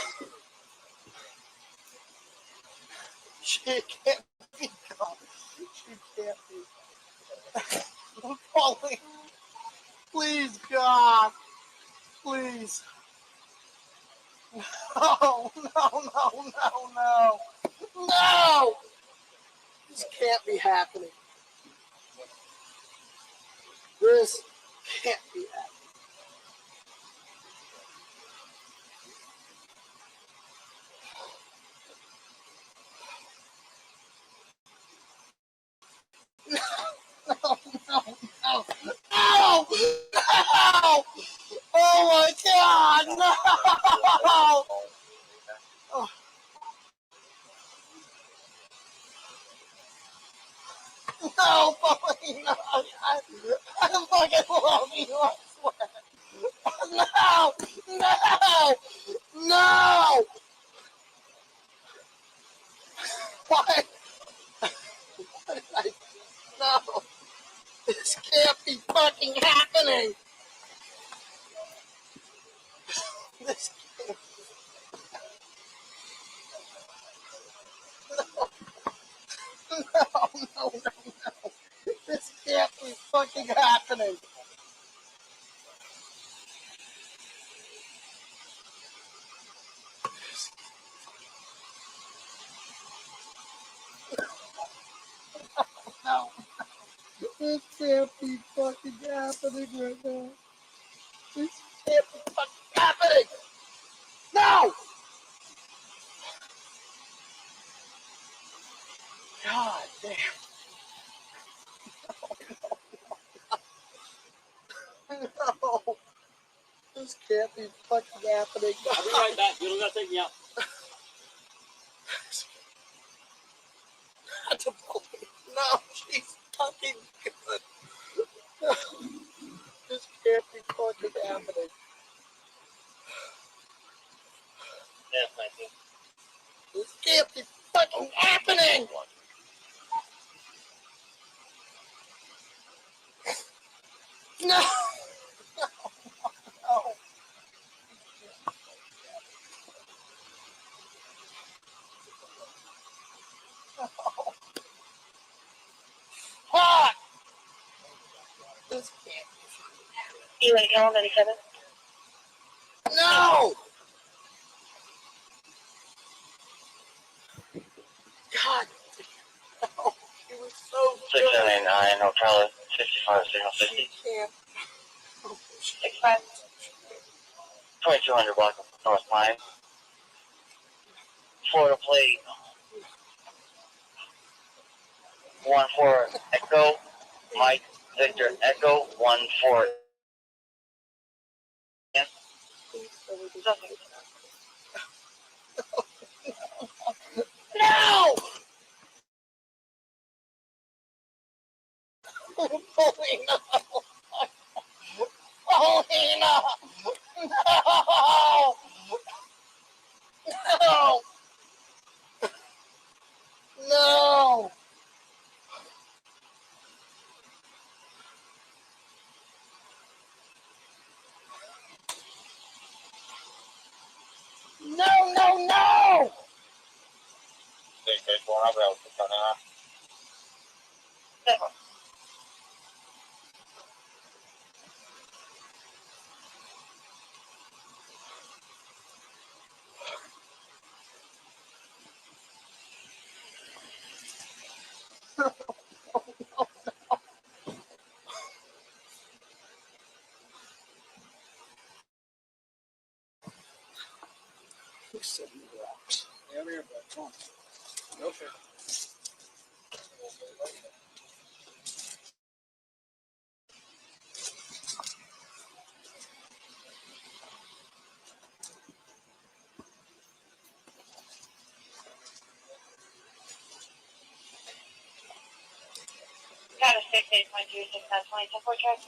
She can't be gone. She can't be. Pauline, please, God, please. No, no, no, no, no. No! This can't be happening. This can't be happening. No, no, no, no, no, no! Oh my God, no! Oh. No, Polina, no, I fucking love you, I swear. No, no, no! Why? What did I do? No, this can't be fucking happening. This can't. No, no, no, no. This can't be fucking happening. No, this can't be fucking happening right now. This can't be fucking happening. No! God damn. No. This can't be fucking happening. I'll be right back. You don't gotta take me out. No, she's fucking good. No, this can't be fucking happening. Yeah, thank you. This can't be fucking happening. No. No. No. No. Fuck. This can't be fucking happening. You ready to go, 97? No. God damn. No. He was so good. 679, Ocala, 65, signal 60. She can't. Oh, 65. 2200 block of North Pine. Florida plate 14 Echo, Mike Victor Echo 14. No! Polina! Polina! No! No! No! No, no, no! Who said you were out? Yeah, I'm here, bud. Come on. Okay. 10-4 check.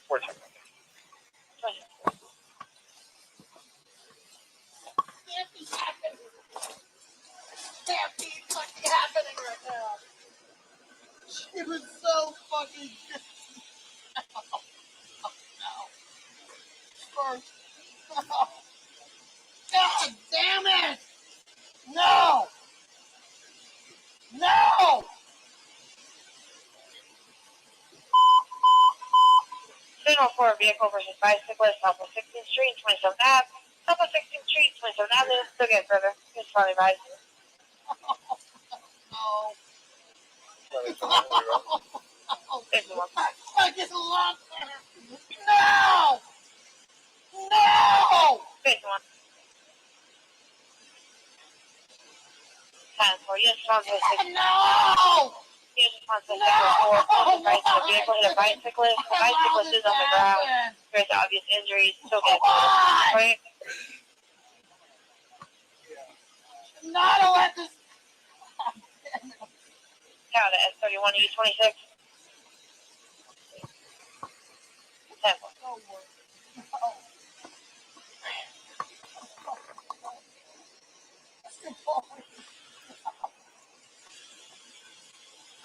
4 check. 20. Can't be fucking happening right now. It was so fucking good. No. First. No. God damn it! No! No! Signal for a vehicle versus bicyclist, south of 16th Street, 27th Ave. South of 16th Street, 27th Avenue. Still get further. Just probably rise. No. It's one. I fucking love her. No! No! It's one. 10-4. Yes, response to signal. No! Yes, response to signal 4. Right to the vehicle hit a bicyclist. The bicyclist is on the ground. There's obvious injuries. Still get further. Right? Not to let this. Count it. S31 E26. 10-4.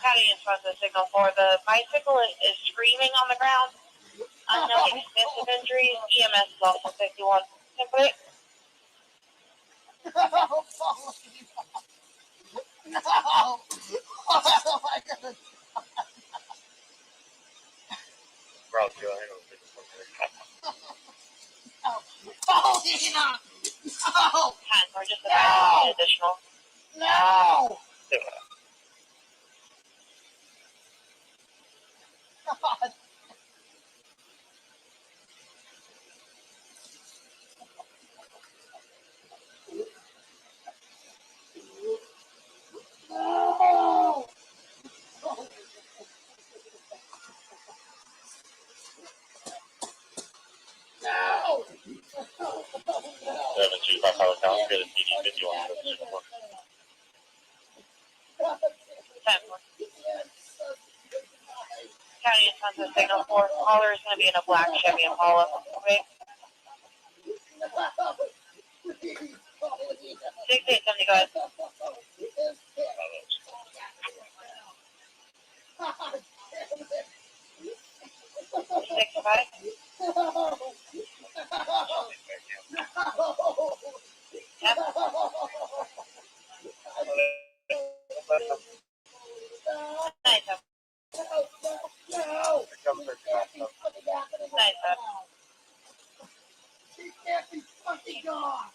County in front of the signal 4. The bicycle is screaming on the ground. Unknown extensive injuries. EMS is also 51. 10-4. No! Oh my God. Paulina! No! 10-4. Just an additional. No! God. No! 725 power count, good at PD 51. 10-4. County in front of the signal 4. Caller is going to be in a black Chevy Impala. Okay. 6870, go ahead. She can't be fucking gone.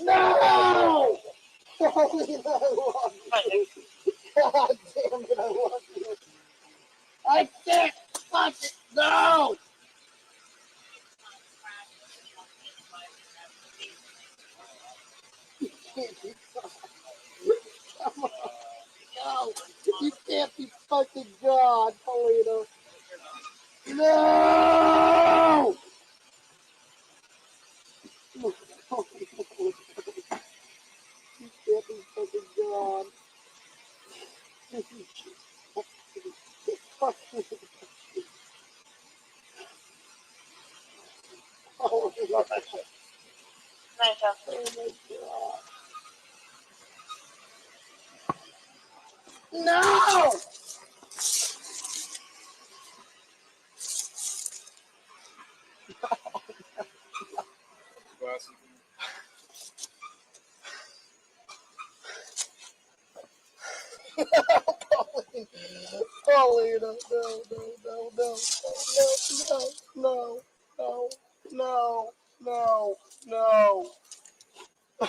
No! Holy no, I love you. God damn it, I love you. I can't fucking no! You can't be fucking. Come on. No! You can't be fucking God, Polina. No! You can't be fucking God. Oh my God. Nice job. Oh my God. No! Paulina, no. You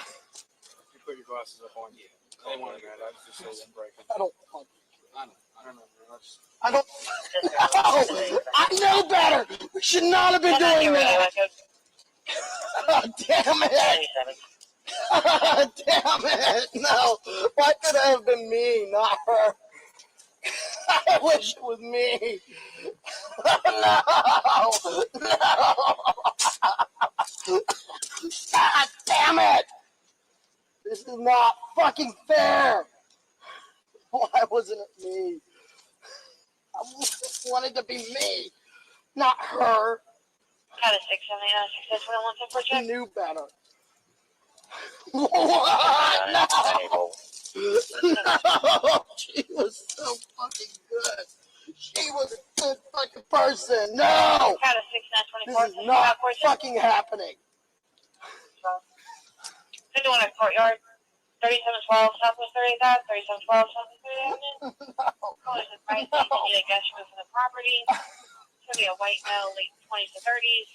put your glasses up on. Yeah. I didn't want to, man. I was just saying breaking. I don't fucking. I don't know, man. I don't. No! I know better! We should not have been doing that! Oh, damn it! Oh, damn it! No! Why could it have been me, not her? I wish it was me. No, no. God damn it! This is not fucking fair. Why wasn't it me? I just wanted to be me, not her. Got a 679, 621, 10 for check. I knew better. What? No! No! She was so fucking good. She was a good fucking person. No! Got a 6924. This is not fucking happening. 51 at Courtyard. 3712 Southwest 30th Ave, 3712 Southwest 30th Avenue. Callers advised that you need a guest room for the property. It's going to be a white male, late 20s to 30s,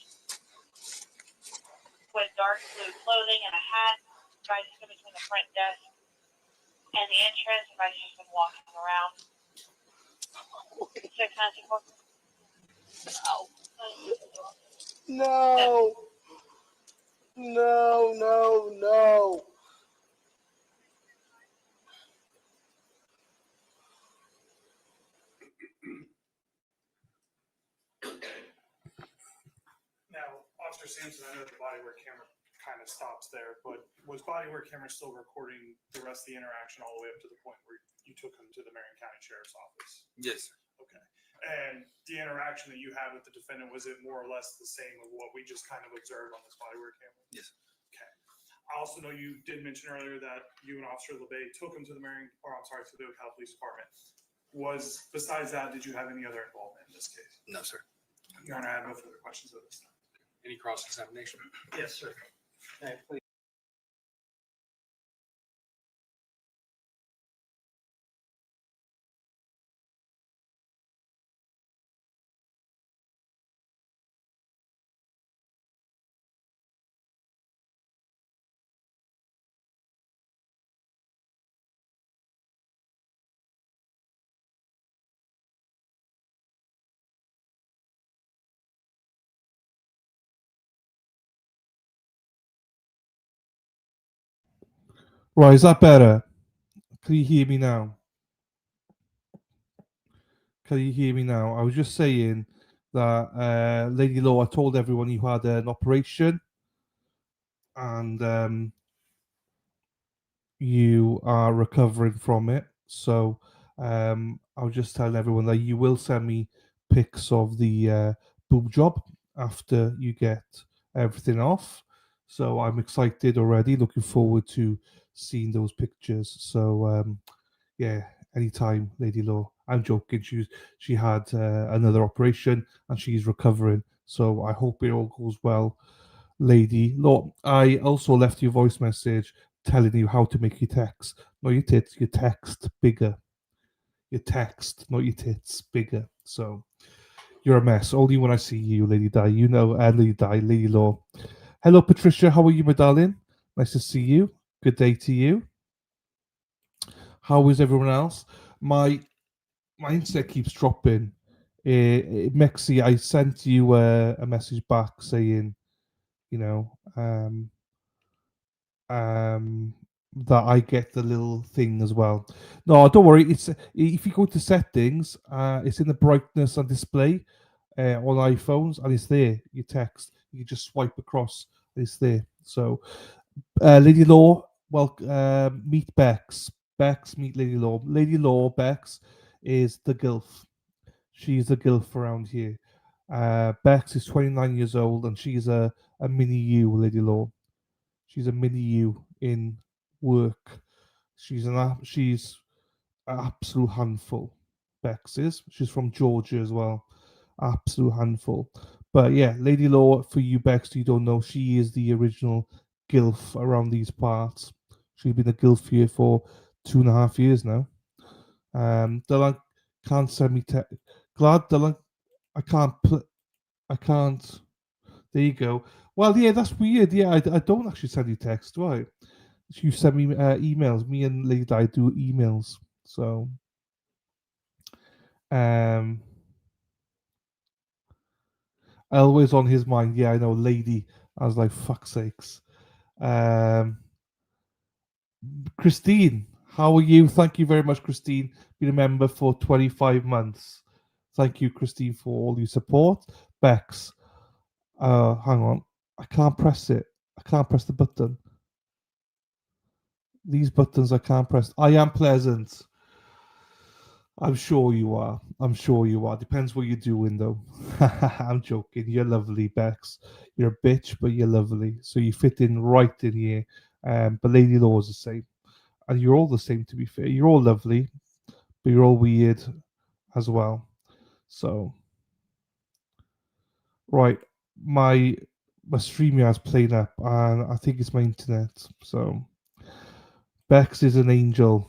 with dark blue clothing and a hat. Advice is between the front desk and the entrance. Advice has been walking around. 6924. No. No, no, no. Now, Officer Sampson, I know the body work camera kind of stops there, but was body work camera still recording the rest of the interaction all the way up to the point where you took him to the Marion County Sheriff's Office? Yes, sir. Okay. And the interaction that you had with the defendant, was it more or less the same of what we just kind of observed on this body work camera? Yes. Okay. I also know you did mention earlier that you and Officer LeBay took him to the to the Ocala Police Department. Besides that, did you have any other involvement in this case? No, sir. Your Honor, I have no further questions of this time. Any cross-examination? Yes, sir. Please. Right, is that better? Can you hear me now? Can you hear me now? I was just saying that Lady Law, I told everyone you had an operation and you are recovering from it. So I was just telling everyone that you will send me pics of the boob job after you get everything off. So I'm excited already, looking forward to seeing those pictures. So yeah, anytime, Lady Law. I'm joking. She had another operation and she's recovering. So I hope it all goes well, Lady Law. I also left you a voice message telling you how to make your text, not your tits, your text bigger. Your text, not your tits, bigger. So you're a mess. Only when I see you, Lady Di. You know, Lady Di, Lady Law. Hello, Patricia. How are you, my darling? Nice to see you. Good day to you. How is everyone else? My internet keeps dropping. Mexi, I sent you a message back saying, you know, that I get the little thing as well. No, don't worry. It's if you go to settings, it's in the brightness and display on iPhones, and it's there. Your text, you can just swipe across. It's there. So, Lady Law, well, meet Bex. Bex, meet Lady Law. Lady Law, Bex is the gilf. She's the gilf around here. Bex is 29 years old, and she's a mini you, Lady Law. She's a mini you in work. She's she's an absolute handful. Bex is. She's from Georgia as well. Absolute handful. But yeah, Lady Law, for you Bex, you don't know, she is the original gilf around these parts. She's been a gilf here for 2.5 years now. Dylan can't send me text. Glad Dylan, I can't. I can't. There you go. Well, yeah, that's weird. Yeah, I don't actually send you text, right? You send me emails. Me and Lady Di do emails. So, always on his mind. Yeah, I know, Lady. I was like, fuck sakes. Christine, How are you? Thank you very much, Christine. Been a member for 25 months. Thank you, Christine, for all your support. Bex, hang on. I can't press it. I can't press the button. These buttons I can't press. I am pleasant. I'm sure you are. I'm sure you are. Depends what you're doing, though. I'm joking. You're lovely, Bex. You're a bitch, but you're lovely. So you fit in right in here. But Lady Law's the same. And you're all the same, to be fair. You're all lovely, but you're all weird as well. So, right. My StreamYard's playing up, and I think it's my internet. So, Bex is an angel.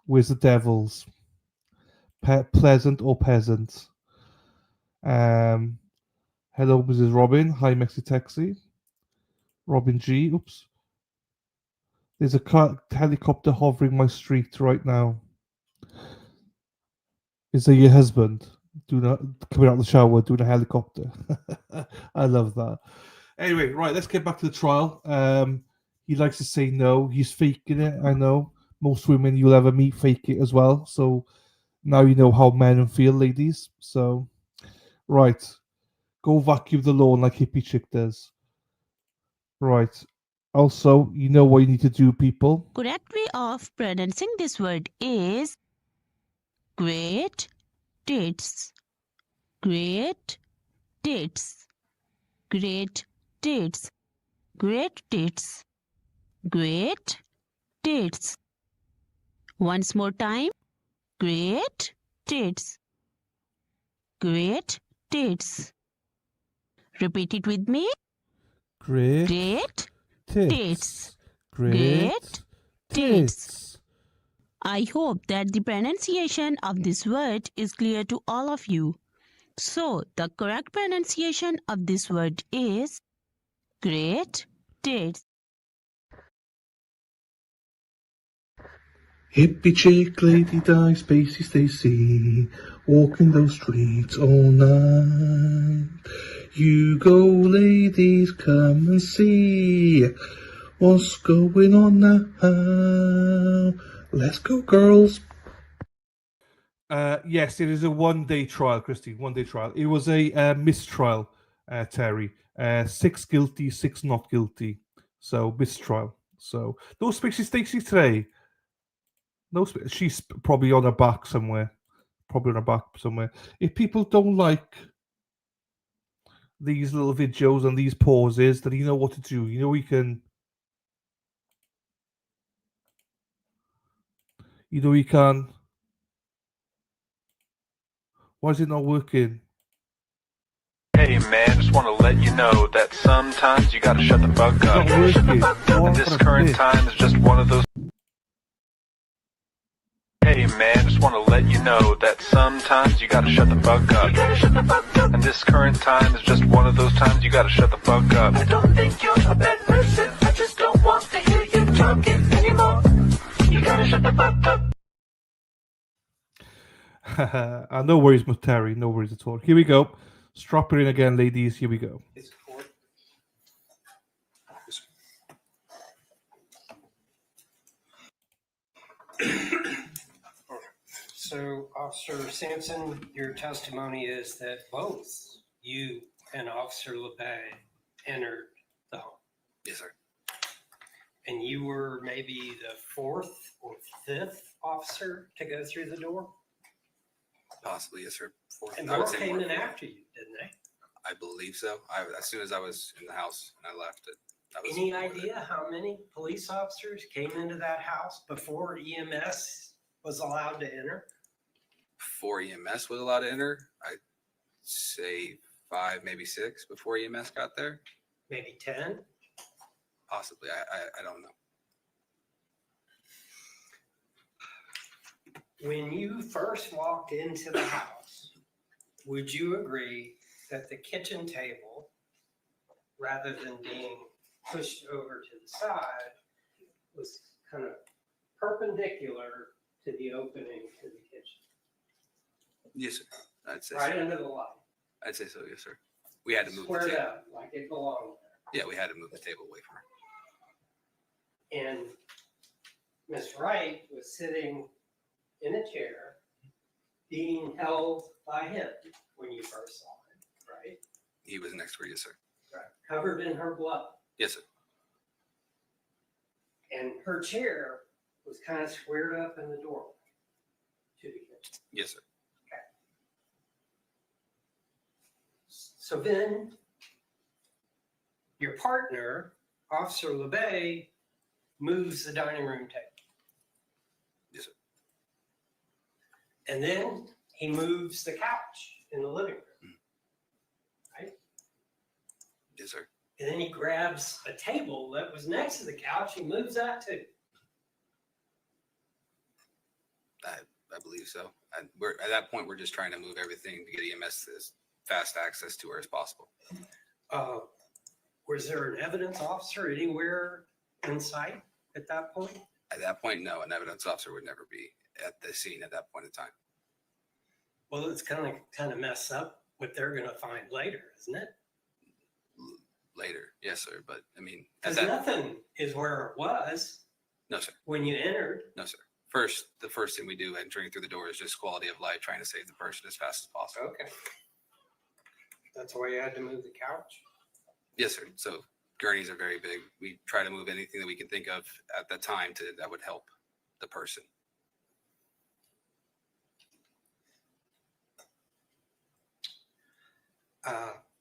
Where's the devils? Pleasant or peasant? Hello, Mrs. Robin. Hi, Mexi Taxi. Robin G. Oops. There's a helicopter hovering my street right now. Is that your husband coming out of the shower doing a helicopter? I love that. Anyway, right, let's get back to the trial. He likes to say no. He's faking it. I know. Most women you'll ever meet fake it as well. So now you know how men feel, ladies. So, right. Go vacuum the lawn like hippie chick does. Right. Also, you know what you need to do, people. Correct way of pronouncing this word is great tits. Great tits. Great tits. Great tits. Great tits. Once more time. Great tits. Great tits. Repeat it with me. Great tits. Great tits. I hope that the pronunciation of this word is clear to all of you. So, the correct pronunciation of this word is great tits. Hippie chick, lady di, spacey Stacy, walking those streets all night. You go, ladies, come and see what's going on now. Let's go, girls. Yes, it is a one-day trial, Christine. One-day trial. It was a mistrial, Terry. 6 guilty, 6 not guilty. So mistrial. So no spacey Stacy today. No, she's probably on her back somewhere. Probably on her back somewhere. If people don't like these little videos and these pauses, then you know what to do. You know you can. You know you can. Why is it not working? Hey man, just want to let you know that sometimes you gotta shut the fuck up. And this current time is just one of those. Hey man, just want to let you know that sometimes you gotta shut the fuck up. And this current time is just one of those times you gotta shut the fuck up. I don't think you're a bad person, I just don't want to hear you talking anymore. You gotta shut the fuck up. No worries, Miss Terry. No worries at all. Here we go. Strap her in again, ladies. Here we go. So, Officer Sampson, your testimony is that both you and Officer LeBay entered the home. Yes, sir. And you were maybe the 4th or 5th officer to go through the door? Possibly, yes, sir. And I more would say came more. in after you, didn't they? I believe so. As soon as I was in the house and I left it. Any idea how many police officers came into that house before EMS was allowed to enter? Before EMS was allowed to enter, I'd say 5, maybe 6 before EMS got there. Maybe 10? Possibly. I don't know. When you first walked into the house, would you agree that the kitchen table, rather than being pushed over to the side, was kind of perpendicular to the opening to the kitchen? Yes, sir. I'd say Right so. under the light. I'd say so, yes, sir. We had to move the Squared table. up, like it belonged Yeah, we had to move the table away from her. there. And Miss Wright was sitting in a chair, being held by him when you first saw him, right? He was next to her, yes, sir. Right. Covered in her blood. Yes, sir. And her chair was kind of squared up in the doorway to the kitchen. Yes, sir. So then your partner, Officer LeBay, moves the dining room table. Yes, sir. And then he moves the couch in the living room. Right? Yes, sir. And then he grabs a table that was next to the couch. He moves that too. I believe so. And we're at that point, we're just trying to move everything to get EMS as fast access to her as possible. Was there an evidence officer anywhere in sight at that point? At that point, no, an evidence officer would never be at the scene at that point in time. Well, it's kind of messed up what they're going to find later, isn't it? Later, yes, sir. But I mean, at Because that, nothing is where it was no, sir. when you entered. No, sir. The first thing we do entering through the door is just quality of life, trying to save the person as fast as possible. Okay. That's why you had to move the couch? Yes, sir. So gurneys are very big. We try to move anything that we can think of at that time that would help the person.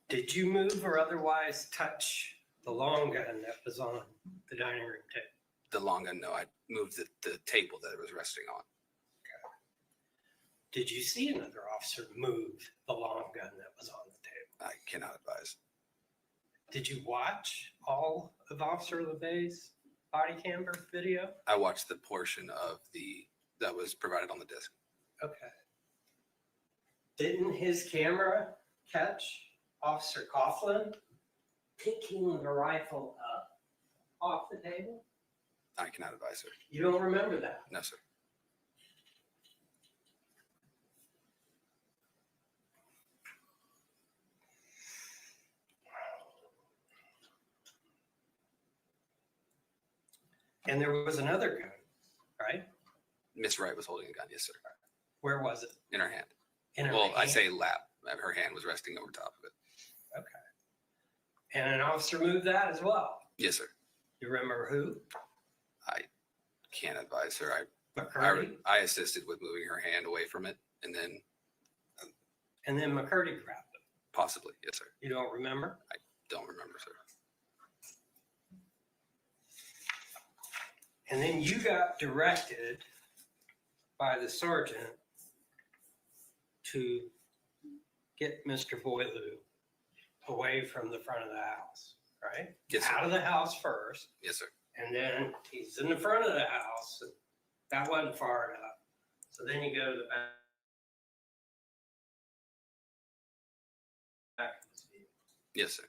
Did you move or otherwise touch the long gun that was on the dining room table? The long gun, no, I moved the table that it was resting on. Did you see another officer move the long gun that was on the table? I cannot advise. Did you watch all of Officer LeBay's body camera video? I watched the portion of that was provided on the disc. Okay. Didn't his camera catch Officer Coughlin picking the rifle up off the table? I cannot advise, sir. You don't remember that? No, sir. And there was another gun, right? Miss Wright was holding a gun, yes, sir. Where was it? In her hand. In her I hand? say lap. Her hand was resting over top of it. Okay. And an officer moved that as well. Yes, sir. You remember who? I can't advise her. McCurdy? I assisted with moving her hand away from it, and then McCurdy grabbed it. possibly, yes, sir. You don't remember? I don't remember, sir. And then you got directed by the sergeant to get Mr. Boileau away from the front of the house, right? Yes, sir. Out of the house first. Yes, sir. And then he's in the front of the house. And that wasn't far enough. So then you go to the back of his vehicle. Yes, sir.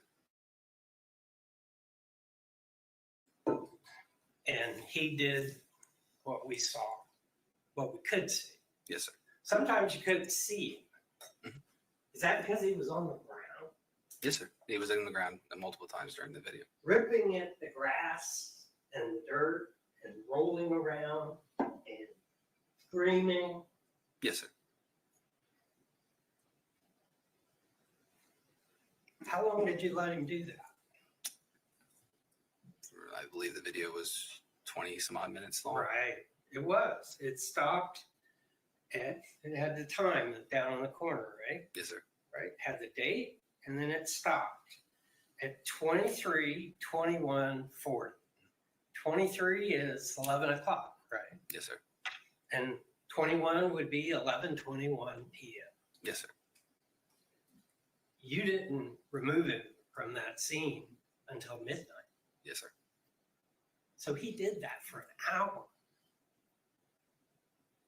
And he did what we saw, what we could see. Yes, sir. Sometimes you couldn't see him. Is that because he was on the ground? Yes, sir. He was in the ground multiple times during the video. Ripping at the grass and the dirt and rolling around and screaming. Yes, sir. How long did you let him do that? I believe the video was 20 some odd minutes long. Right. It was. It stopped and it had the time down in the corner, right? Yes, sir. Right. Had the date and then it stopped at 23:21:40. 23 is 11 o'clock, right? Yes, sir. And 21 would be 11:21 p.m. Yes, sir. You didn't remove him from that scene until midnight. Yes, sir. So he did that for an hour.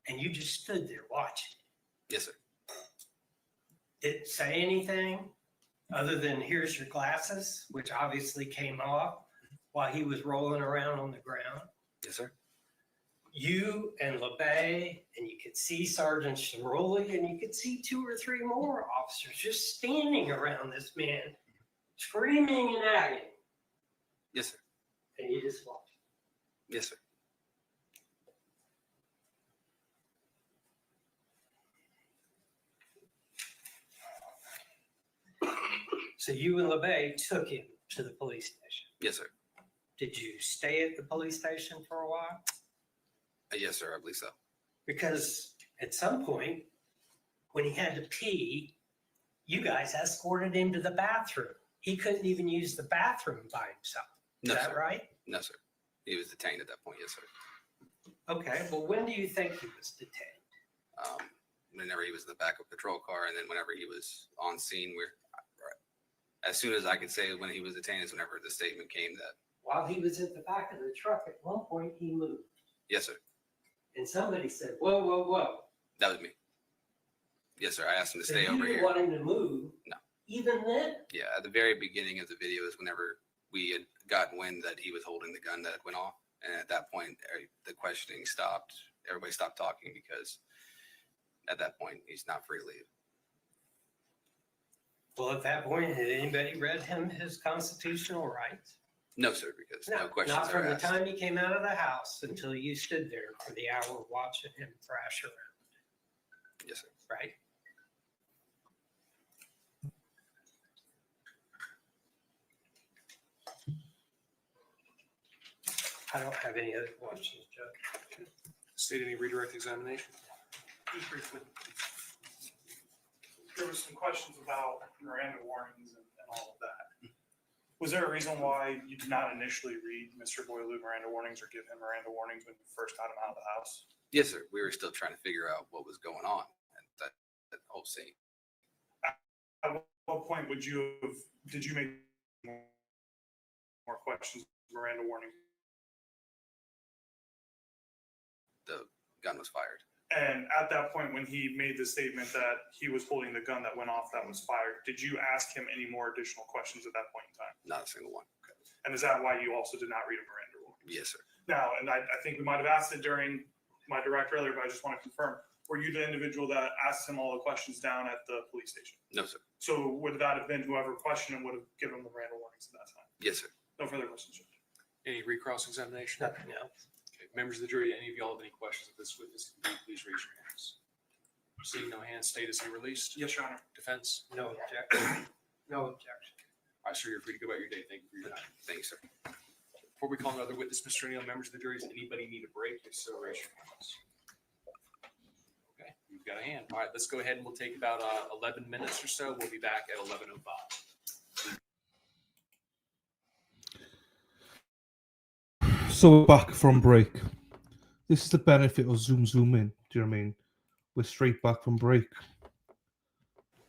And you just stood there watching. Yes, sir. Didn't say anything other than here's your glasses, which obviously came off while he was rolling around on the ground. Yes, sir. You and LeBay, and you could see Sergeant Shirley, and you could see 2 or 3 more officers just standing around this man, screaming and agony. Yes, sir. And you just watched. Yes, sir. So you and LeBay took him to the police station. Yes, sir. Did you stay at the police station for a while? Yes, sir. I believe so. Because at some point, when he had to pee, you guys escorted him to the bathroom. He couldn't even use the bathroom by himself. Is No, that sir. right? No, sir. He was detained at that point. Yes, sir. Okay. Well, when do you think he was detained? Whenever he was in the back of a patrol car, and then whenever he was on scene, as soon as I could say when he was detained is whenever the statement came that, While he was at the back of the truck, at one point he moved. yes, sir. And somebody said, whoa, whoa, whoa. That was me. Yes, sir. I asked him to So stay you over didn't here. want him to move? No. Even then? Yeah, at the very beginning of the video is whenever we had gotten wind that he was holding the gun that went off. And at that point, the questioning stopped. Everybody stopped talking because at that point, he's not free to leave. Well, at that point, had anybody read him his constitutional rights? No, sir, because no questions Not from are the asked. time he came out of the house until you stood there for the hour watching him thrash around, Yes, sir. right? I don't have any other questions, Judge. State any redirect examination? There was some questions about Miranda warnings and all of that. Was there a reason why you did not initially read Mr. Boileau Miranda warnings or give him Miranda warnings when you first got him out of the house? Yes, sir. We were still trying to figure out what was going on at that whole scene. At what point did you make more questions, Miranda warnings? The gun was fired. And at that point, when he made the statement that he was holding the gun that went off that was fired, did you ask him any more additional questions at that point in time? Not a single one. Okay. And is that why you also did not read a Miranda warning? Yes, sir. Now, and I think we might have asked it during my direct earlier, but I just want to confirm. Were you the individual that asked him all the questions down at the police station? No, sir. So would that have been whoever questioned him would have given him the Miranda warnings at that time? Yes, sir. No further questions, Judge. Any recross examination? Nothing else. Okay. Members of the jury, any of y'all have any questions of this witness? Please raise your hands. Seeing no hands, state is he released? Yes, Your Honor. Defense? No objection. No objection. All right, sir, you're free to go about your day. Thank you for your time. Thank you, sir. Before we call another witness, Mr. O'Neill, members of the jury, does anybody need a break? If so, raise your hands. Okay, you've got a hand. All right, let's go ahead and we'll take about 11 minutes or so. We'll be back at 11:05. So we're back from break. This is the benefit of zoom in. Do you know what I mean? We're straight back from break.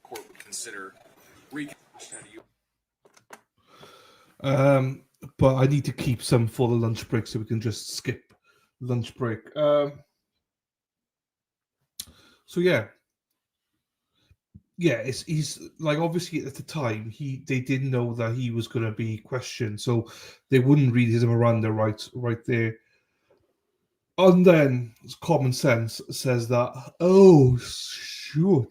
Court would consider reconsider you. But I need to keep some for the lunch break so we can just skip lunch break. So yeah, he's like, obviously at the time they didn't know that he was going to be questioned, so they wouldn't read his Miranda rights right there. And then common sense says that, oh, sure.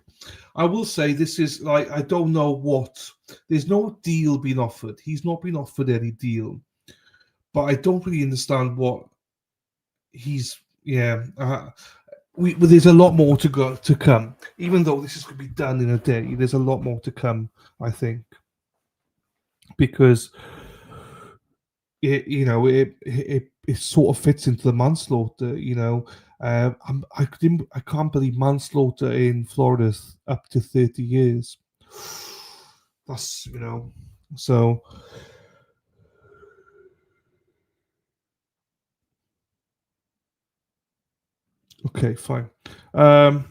I will say this is like, I don't know what, there's no deal being offered. He's not been offered any deal. But I don't really understand what he's, there's a lot more to come. Even though this is going to be done in a day, there's a lot more to come, I think. Because it sort of fits into the manslaughter, I can't believe manslaughter in Florida is up to 30 years. That's, so. Okay, fine. Right.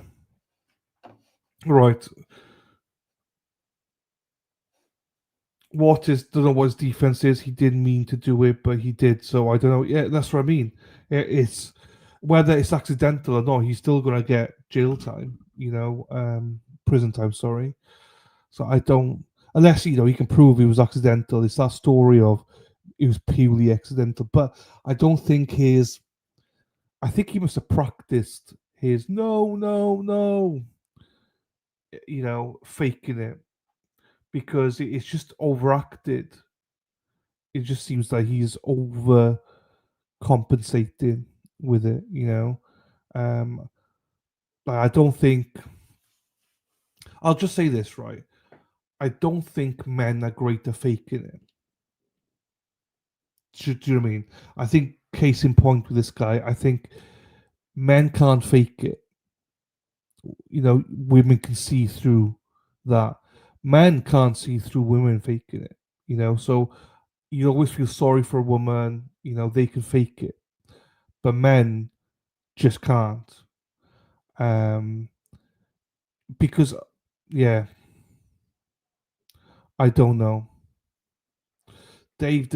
Don't know what his defense is. He didn't mean to do it, but he did. So I don't know. Yeah, that's what I mean. It's whether it's accidental or not, he's still gonna get jail time. Prison time. Sorry. So I don't, unless he can prove it was accidental. It's that story of it was purely accidental. But I don't think I think he must have practiced his no, faking it. Because it's just overacted. It just seems like he's overcompensating with it, But I don't think. I'll just say this, right? I don't think men are great at faking it. Do you know what I mean? I think case in point with this guy, I think men can't fake it. Women can see through that. Men can't see through women faking it. So you always feel sorry for a woman. They can fake it, but men just can't. Because, yeah, I don't know. Dave,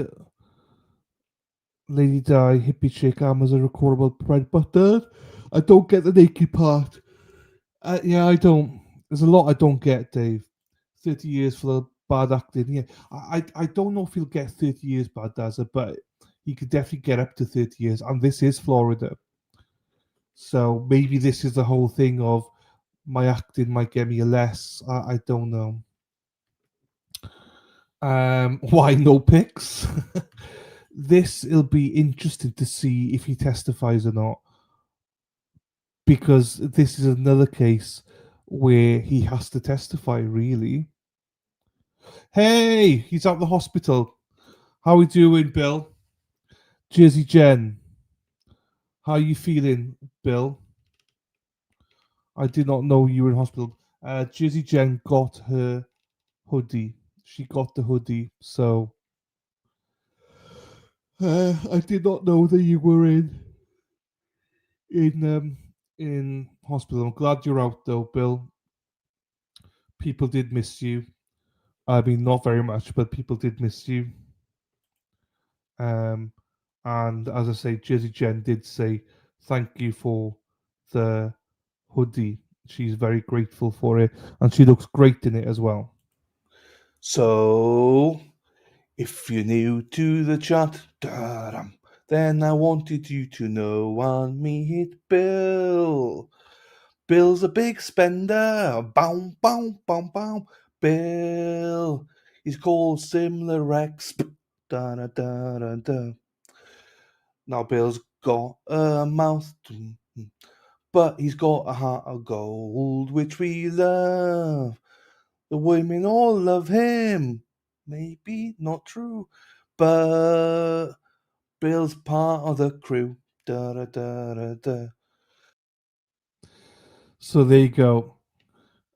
Lady Di, hippie chick, as a recordable bread butter. I don't get the naked part. Yeah, I don't. There's a lot I don't get, Dave. 30 years for the bad acting. Yeah, I don't know if he'll get 30 years bad, does it? But he could definitely get up to 30 years. And this is Florida. So maybe this is the whole thing of my acting might get me a less. I don't know. Why no pics? It'll be interesting to see if he testifies or not. Because this is another case where he has to testify, really. Hey, he's at the hospital. How we doing, Bill? Jersey Jen. How are you feeling, Bill? I did not know you were in hospital. Jersey Jen got her hoodie. She got the hoodie, so I did not know that you were in hospital. I'm glad you're out though, Bill. People did miss you. I mean, not very much, but people did miss you. And as I say, Jersey Jen did say thank you for the hoodie. She's very grateful for it, and she looks great in it as well. So, if you're new to the chat, then I wanted you to know I'll meet Bill. Bill's a big spender. Bow, bow, bow, bow. Bill. He's called Similar Rex. Da, da, da, da, da. Now Bill's got a mouth, but he's got a heart of gold, which we love. The women all love him. Maybe not true, but Bill's part of the crew. Da, da, da, da, da. So there you go.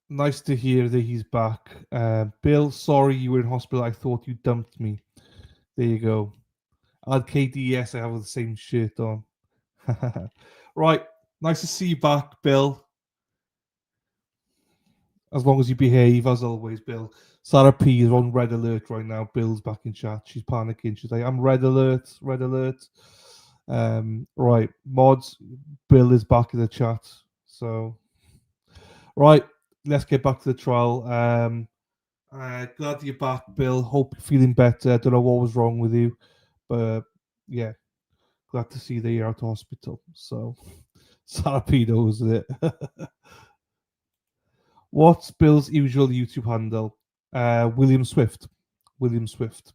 Nice to hear that he's back. Bill, sorry you were in hospital. I thought you dumped me. There you go. I had KDS. I have the same shirt on. Right. Nice to see you back, Bill. As long as you behave, as always, Bill. Sarah P is on red alert right now. Bill's back in chat. She's panicking. She's like, I'm red alert, red alert. Right. Mods, Bill is back in the chat. So, right. Let's get back to the trial. Glad you're back, Bill. Hope you're feeling better. I don't know what was wrong with you, but yeah, glad to see that you're out of hospital. So, Sarah P knows it. What's Bill's usual YouTube handle? William Swift. William Swift.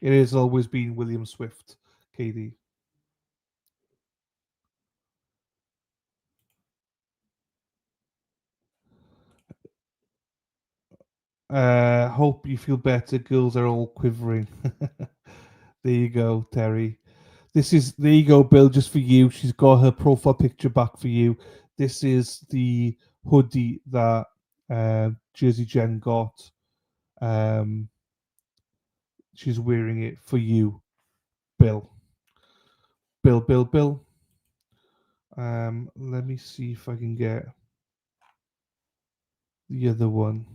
It has always been William Swift, KD. Hope you feel better. Girls are all quivering. There you go, Terry. There you go, Bill, just for you. She's got her profile picture back for you. This is the hoodie that Jersey Jen got. She's wearing it for you, Bill. Bill. Let me see if I can get the other one.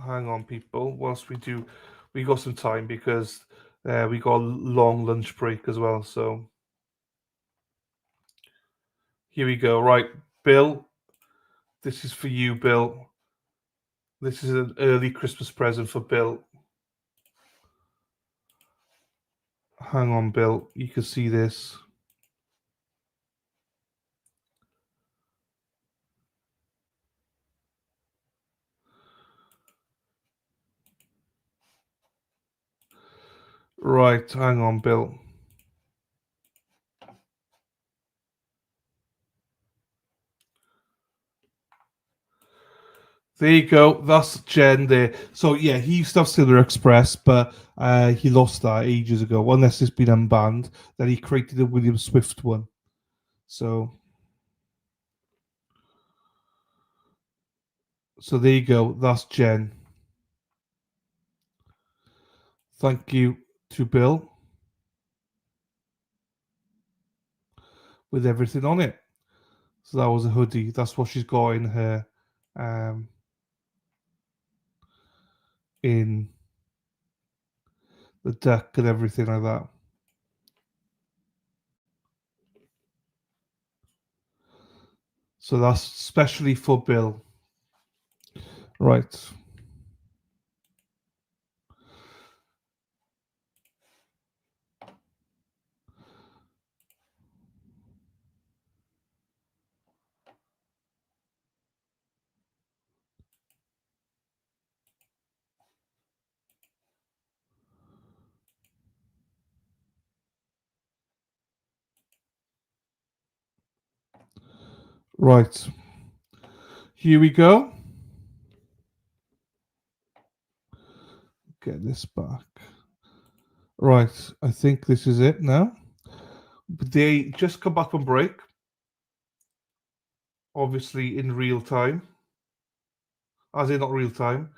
Hang on, people. Whilst we got some time because we got a long lunch break as well. So here we go. Right, Bill. This is for you, Bill. This is an early Christmas present for Bill. Hang on, Bill. You can see this. Right, hang on, Bill. There you go. That's Jen there. So yeah, he used to have Silver Express, but he lost that ages ago. Unless it's been unbanned, then he created a William Swift one. So there you go. That's Jen. Thank you to Bill with everything on it. So that was a hoodie. That's what she's got in her in the deck and everything like that. So that's specially for Bill. Right. Right. Here we go. Get this back. Right. I think this is it now. They just come back from break. Obviously in real time. As in not real time.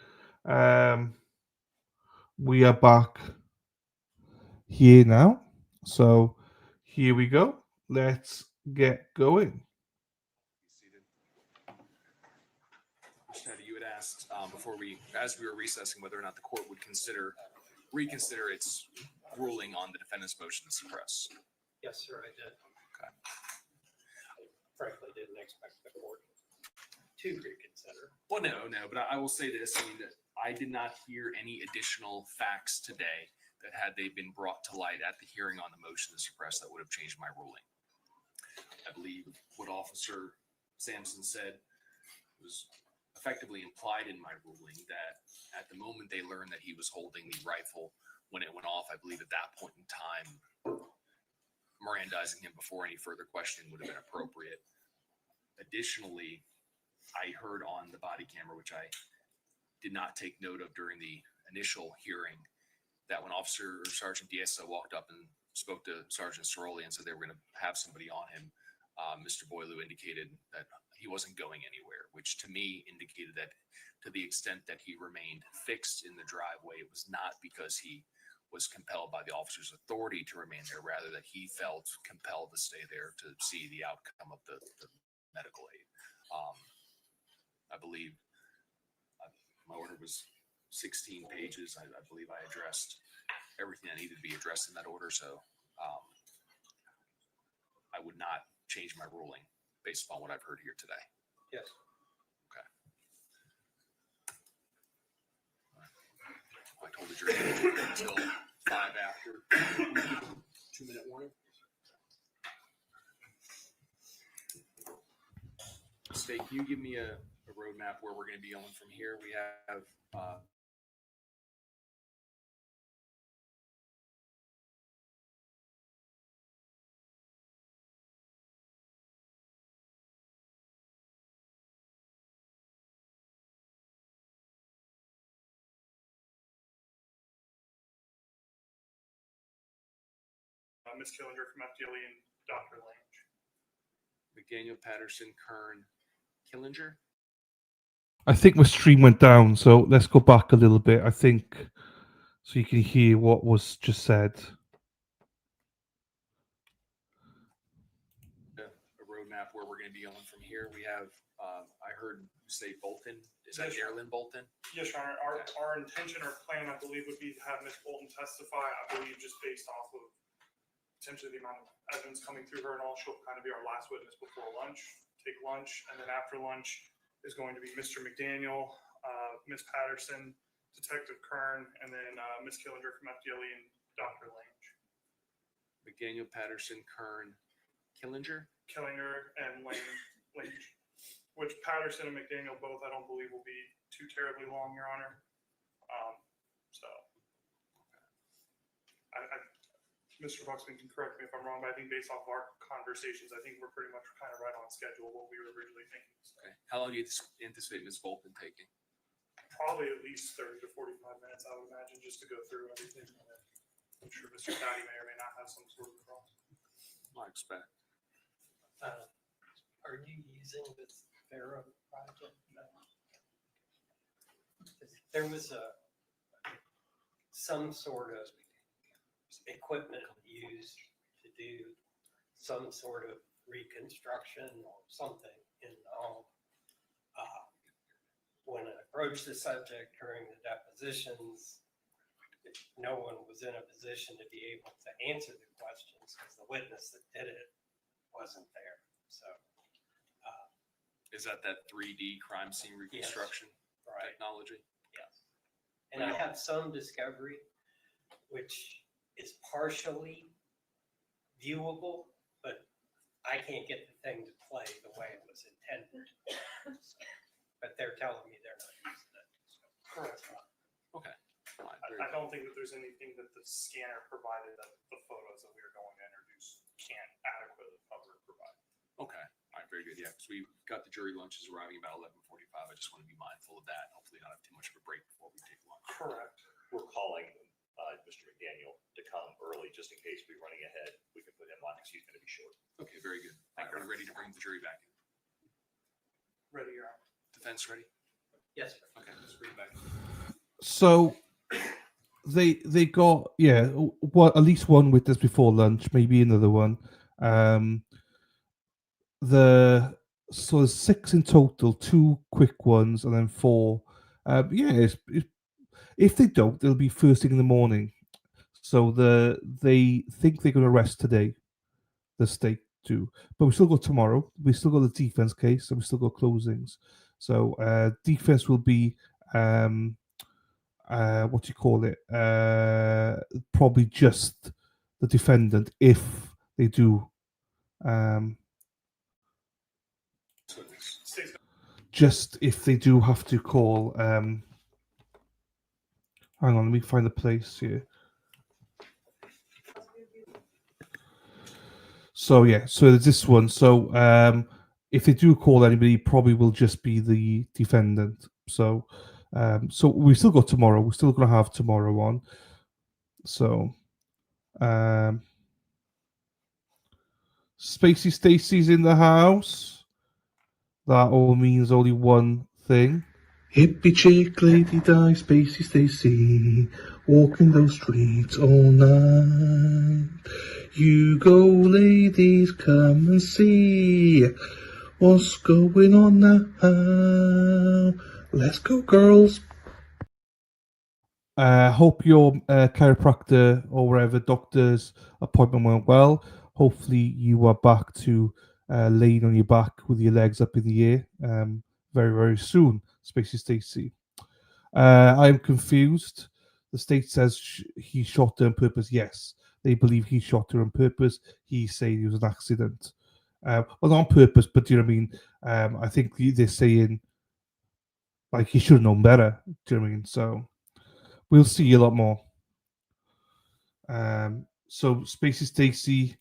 We are back here now. So here we go. Let's get going. Mr. Teddy, you had asked as we were recessing, whether or not the court would reconsider its ruling on the defendant's motion to suppress. Yes, sir, I did. Okay. Frankly, didn't expect the court to reconsider. Well, no, but I will say this. I mean, I did not hear any additional facts today that had they been brought to light at the hearing on the motion to suppress that would have changed my ruling. I believe what Officer Sampson said was effectively implied in my ruling that at the moment they learned that he was holding the rifle when it went off, I believe at that point in time, Mirandizing him before any further questioning would have been appropriate. Additionally, I heard on the body camera, which I did not take note of during the initial hearing, that when Sergeant Diaz walked up and spoke to Sergeant Ceroli and said they were going to have somebody on him, Mr. Boileau indicated that he wasn't going anywhere, which to me indicated that to the extent that he remained fixed in the driveway, it was not because he was compelled by the officer's authority to remain there, rather that he felt compelled to stay there to see the outcome of the medical aid. I believe my order was 16 pages. I believe I addressed everything that needed to be addressed in that order, so I would not change my ruling based upon what I've heard here today. Yes. Okay. I told the jury until 5 after. 2-minute warning. State, can you give me a roadmap where we're going to be going from here? We have Ms. Killinger from FDLE and Dr. Lange. McDaniel, Patterson, Kern, Killinger. I think my stream went down, so let's go back a little bit. I think so you can hear what was just said. A roadmap where we're going to be going from here. We have, I heard you say Bolton. Is that Sherilyn Bolton? Yes, Your Honor. Our intention or plan, I believe, would be to have Ms. Bolton testify. I believe just based off of potentially the amount of evidence coming through her and all, she'll kind of be our last witness before lunch, take lunch, and then after lunch is going to be Mr. McDaniel, Ms. Patterson, Detective Kern, and then Ms. Killinger from FDLE and Dr. Lange. McDaniel, Patterson, Kern, Killinger and Lange, which Patterson and McDaniel both, I don't believe, will be too terribly long, Your Honor. So, Mr. Buxman can correct me if I'm wrong, but I think based off of our conversations, I think we're pretty much kind of right on schedule what we were originally thinking. So Okay. How long do you anticipate Ms. Bolton taking? probably at least 30 to 45 minutes, I would imagine, just to go through everything. And then I'm sure Mr. Patty may or may not have some sort of problem. I expect. Are you using this Pharaoh project? No. There was some sort of equipment used to do some sort of reconstruction or something in the home. When I approached the subject during the depositions, no one was in a position to be able to answer the questions because the witness that did it wasn't there. So, Is that 3D crime scene reconstruction right. technology? Yes. And I have some discovery, which is partially viewable, but I can't get the thing to play the way it was intended. But they're telling me they're not using it. So. Correct. Okay. I don't think that there's anything that the scanner provided that the photos that we are going to introduce can't adequately cover and provide. Okay. All right. Very good. Yeah. Because we got the jury lunches arriving about 11:45. I just want to be mindful of that. Hopefully not have too much of a break before we take lunch. Correct. We're calling Mr. McDaniel to come early just in case we're running ahead. We can put him on because he's going to be short. Okay. Very good. All right. We're ready to bring the jury back in. Ready, Your Honor. Defense ready? Yes, sir. Okay. Let's bring it back. So they got at least one witness before lunch, maybe another one. So there's 6 in total, 2 quick ones, and then 4. If they don't, they'll be first thing in the morning. So they think they're going to arrest today. The state do, but we still got tomorrow. We still got the defense case, and we still got closings. So defense will be what do you call it? Probably just the defendant if they do. Just if they do have to call. Hang on, let me find the place here. So so there's this one. So if they do call anybody, probably will just be the defendant. So so we still got tomorrow. We're still going to have tomorrow on. So Spacey Stacy's in the house. That all means only one thing. Hippie chick, lady die, Spacey Stacy, walking those streets all night. You go, ladies, come and see what's going on now. Let's go, girls. Hope your chiropractor or wherever doctor's appointment went well. Hopefully you are back to laying on your back with your legs up in the air very, very soon, Spacey Stacy. I am confused. The state says he shot her on purpose. Yes, they believe he shot her on purpose. He's saying it was an accident. Well, not on purpose, but do you know what I mean? I think they're saying like he should have known better. Do you know what I mean? So we'll see a lot more. So Spacey Stacy,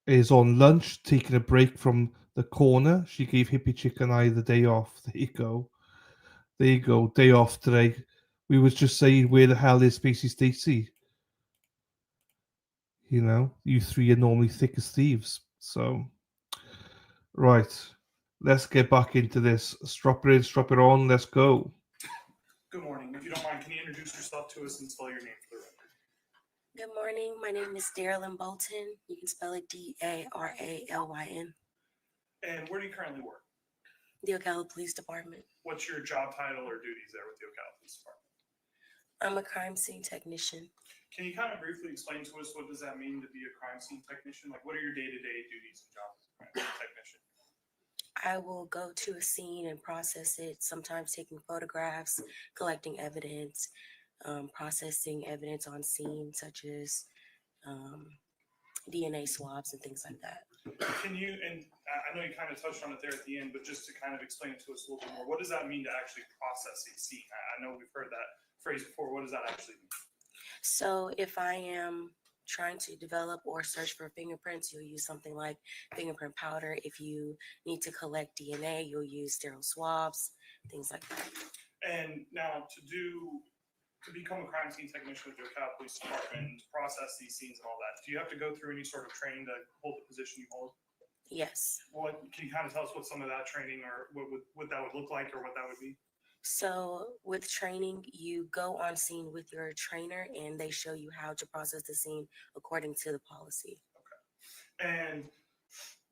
is on lunch, taking a break from the corner. She gave Hippie Chick and I the day off. There you go. There you go. Day off today. We was just saying, where the hell is Spacey Stacy? You know, you three are normally thick as thieves. So, right. Let's get back into this. Strap it in, strap it on. Let's go. Good morning. If you don't mind, can you introduce yourself to us and spell your name for the record? Good morning. My name is Darylyn Bolton. You can spell it Daralyn. And where do you currently work? The Ocala Police Department. What's your job title or duties there with the Ocala Police Department? I'm a crime scene technician. Can you kind of briefly explain to us what does that mean to be a crime scene technician? Like, what are your day-to-day duties and jobs as a crime scene technician? I will go to a scene and process it, sometimes taking photographs, collecting evidence, processing evidence on scene, such as DNA swabs and things like that. Can you, and I know you kind of touched on it there at the end, but just to kind of explain it to us a little bit more, what does that mean to actually process a scene? I know we've heard that phrase before. What does that actually mean? So if I am trying to develop or search for fingerprints, you'll use something like fingerprint powder. If you need to collect DNA, you'll use sterile swabs, things like that. And now to become a crime scene technician with the Ocala Police Department, to process these scenes and all that, do you have to go through any sort of training to hold the position you hold? Yes. What can you kind of tell us what some of that training or what that would look like or what that would be? So with training, you go on scene with your trainer and they show you how to process the scene according to the policy. And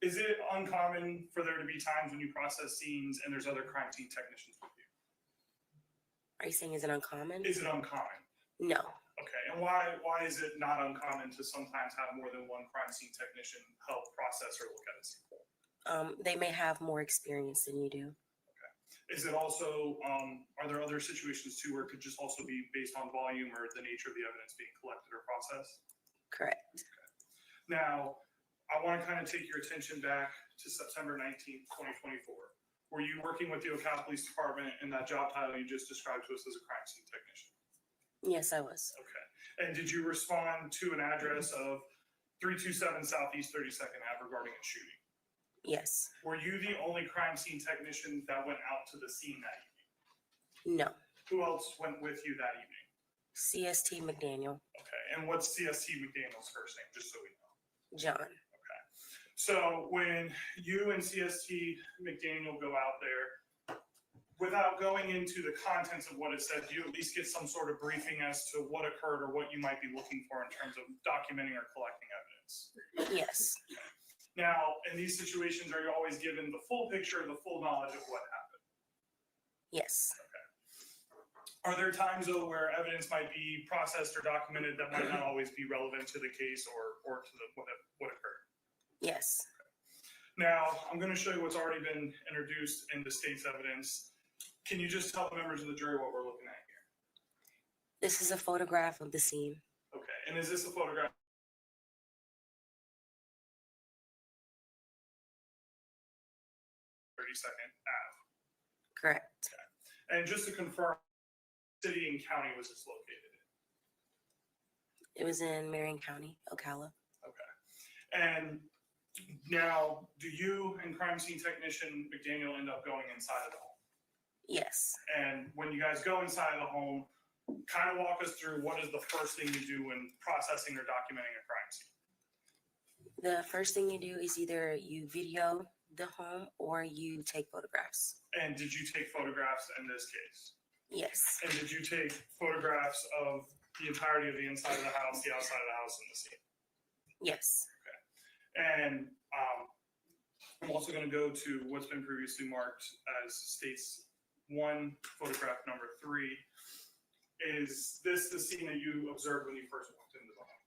is it uncommon for there to be times when you process scenes and there's other crime scene technicians with you? Are you saying is it uncommon? Is it uncommon? No. Okay, and why is it not uncommon to sometimes have more than one crime scene technician help process or look at a scene? They may have more experience than you do. Is it also, are there other situations too where it could just also be based on volume or the nature of the evidence being collected or processed? Correct. Okay. Now, I want to kind of take your attention back to September 19th, 2024. Were you working with the Ocala Police Department in that job title you just described to us as a crime scene technician? Yes, I was. Okay. And did you respond to an address of 327 Southeast 32nd Ave regarding a shooting? Yes. Were you the only crime scene technician that went out to the scene that evening? No. Who else went with you that evening? CST McDaniel. Okay. And what's CST McDaniel's first name, just so we know? John. Okay. So when you and CST McDaniel go out there, without going into the contents of what it said, do you at least get some sort of briefing as to what occurred or what you might be looking for in terms of documenting or collecting evidence? Yes. Now, in these situations, are you always given the full picture, the full knowledge of what happened? Yes. Okay. Are there times, though, where evidence might be processed or documented that might not always be relevant to the case or to what occurred? Yes. Now, I'm going to show you what's already been introduced in the state's evidence. Can you just tell the members of the jury what we're looking at here? This is a photograph of the scene. Okay. And is this a photograph? Ave. Correct. Okay. And just to confirm, city and county was this located in? It was in Marion County, Ocala. Okay. And now, do you and crime scene technician McDaniel end up going inside of the home? Yes. And when you guys go inside of the home, kind of walk us through what is the first thing you do when processing or documenting a crime scene? The first thing you do is either you video the home or you take photographs. And did you take photographs in this case? Yes. And did you take photographs of the entirety of the inside of the house, the outside of the house, and the scene? Yes. And I'm also going to go to what's been previously marked as states 1, photograph number 3. Is this the scene that you observed when you first walked into the home?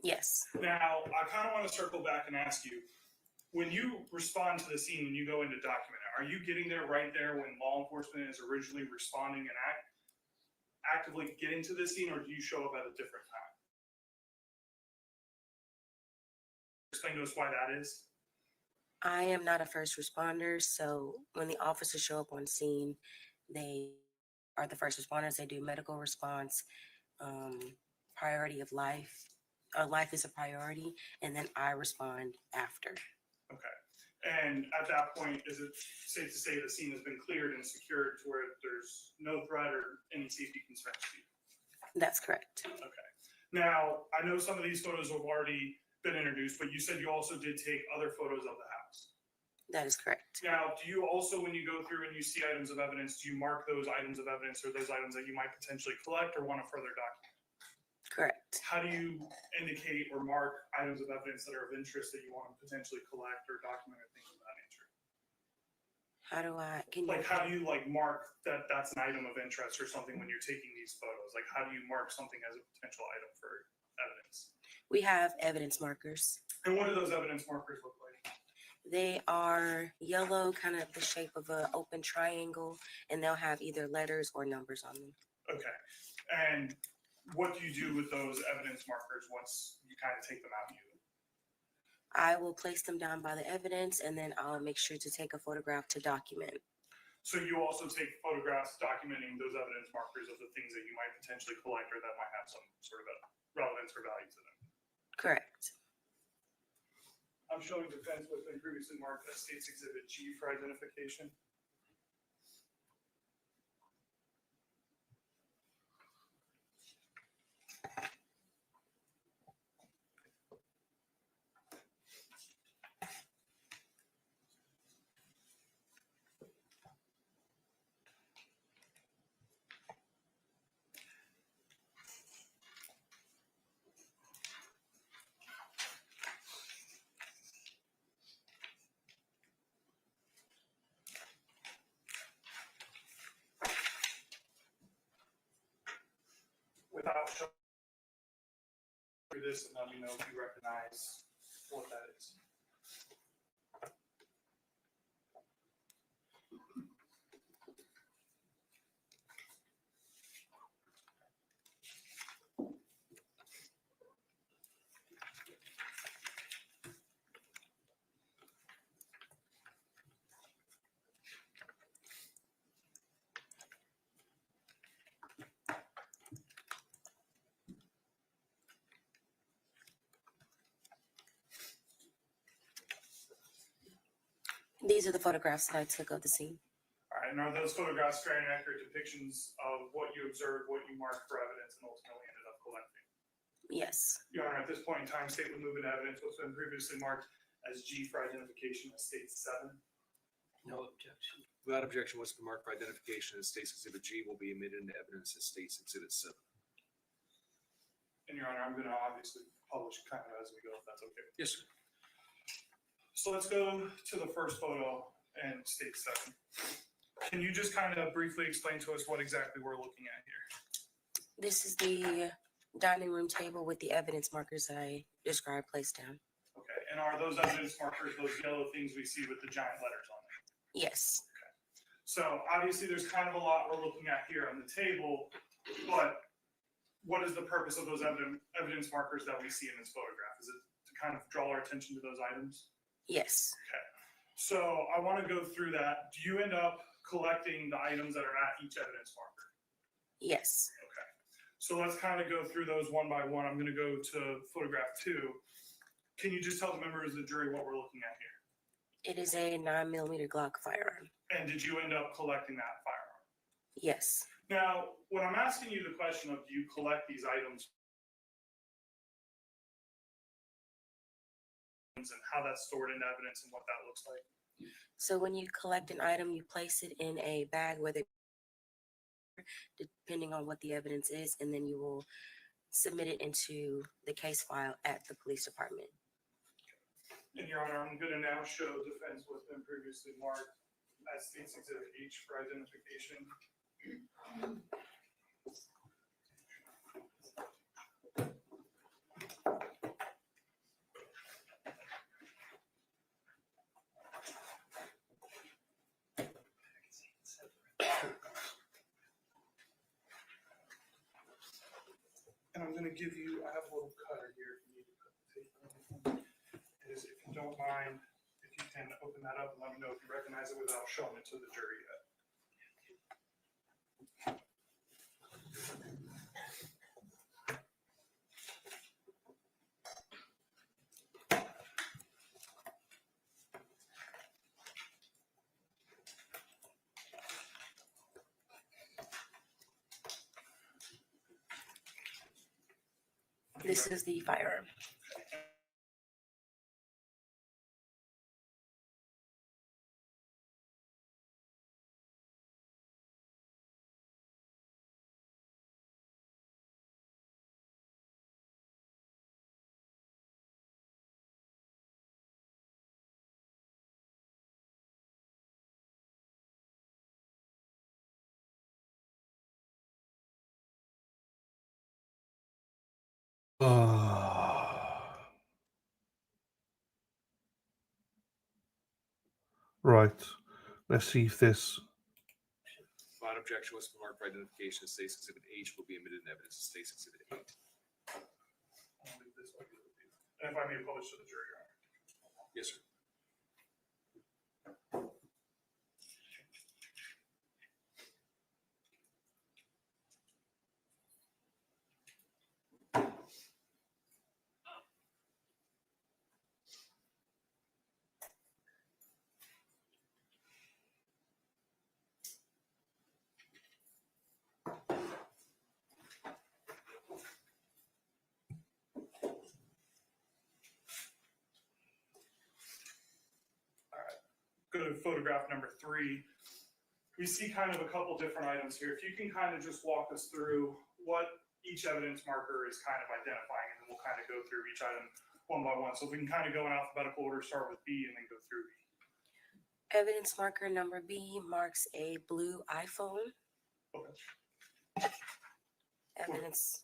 Yes. Now, I kind of want to circle back and ask you, when you respond to the scene and you go into document it, are you getting there right there when law enforcement is originally responding and actively getting to the scene, or do you show up at a different time? Explain to us why that is. I am not a first responder, so when the officers show up on scene, they are the first responders. They do medical response, priority of life. Life is a priority, and then I respond after. Okay. And at that point, is it safe to say the scene has been cleared and secured to where there's no threat or any safety concerns to you? That's correct. Okay. Now, I know some of these photos have already been introduced, but you said you also did take other photos of the house. That is correct. Now, do you also, when you go through and you see items of evidence, do you mark those items of evidence or those items that you might potentially collect or want to further document? Correct. How do you indicate or mark items of evidence that are of interest that you want to potentially collect or document or things of that nature? How do I, how do you mark that that's an item of interest or something when you're taking these photos? Like, how do you mark something as a potential item for evidence? We have evidence markers. And what do those evidence markers look like? They are yellow, kind of the shape of an open triangle, and they'll have either letters or numbers on them. Okay. And what do you do with those evidence markers once you kind of take them out and use them? I will place them down by the evidence, and then I'll make sure to take a photograph to document. So you also take photographs documenting those evidence markers of the things that you might potentially collect or that might have some sort of a relevance or value to them. Correct. I'm showing defense what's been previously marked as State's Exhibit G for identification. Without showing through this, and let me know if you recognize what that is. These are the photographs that I took of the scene. All right, and are those photographs fair and accurate depictions of what you observed, what you marked for evidence, and ultimately ended up collecting? Yes. Your Honor, at this point in time, State would move into evidence what's been previously marked as G for identification as State 7. No objection. Without objection, what's been marked for identification as State's Exhibit G will be admitted into evidence as State's Exhibit 7. And Your Honor, I'm going to obviously publish kind of as we go, if that's okay. Yes, sir. So let's go to the first photo and State 7. Can you just kind of briefly explain to us what exactly we're looking at here? This is the dining room table with the evidence markers that I described placed down. Okay, and are those evidence markers those yellow things we see with the giant letters on them? Yes. Okay. So obviously there's kind of a lot we're looking at here on the table, but what is the purpose of those evidence markers that we see in this photograph? Is it to kind of draw our attention to those items? Yes. Okay. So I want to go through that. Do you end up collecting the items that are at each evidence marker? Yes. Okay. So let's kind of go through those one by one. I'm going to go to photograph 2. Can you just tell the members of the jury what we're looking at here? It is a 9mm Glock firearm. And did you end up collecting that firearm? Yes. Now, when I'm asking you the question of do you collect these items and how that's stored in evidence and what that looks like? So when you collect an item, you place it in a bag, whether depending on what the evidence is, and then you will submit it into the case file at the police department. And Your Honor, I'm going to now show defense what's been previously marked as State's Exhibit H for identification. And I'm going to give you, I have a little cutter here if you need to cut the tape or anything. Is if you don't mind, if you can open that up and let me know if you recognize it without showing it to the jury yet. This is the firearm. Right. Let's see if this. Without objection, what's been marked for identification as State's Exhibit H will be admitted in evidence as State's Exhibit 8. I'll leave this one. And if I may publish to the jury, Your Honor. Yes, sir. go to photograph number 3. We see kind of a couple different items here. If you can kind of just walk us through what each evidence marker is kind of identifying, and then we'll kind of go through each item one by one. So if we can kind of go in alphabetical order, start with B and then go through B. Evidence marker number B marks a blue iPhone. Okay. Evidence.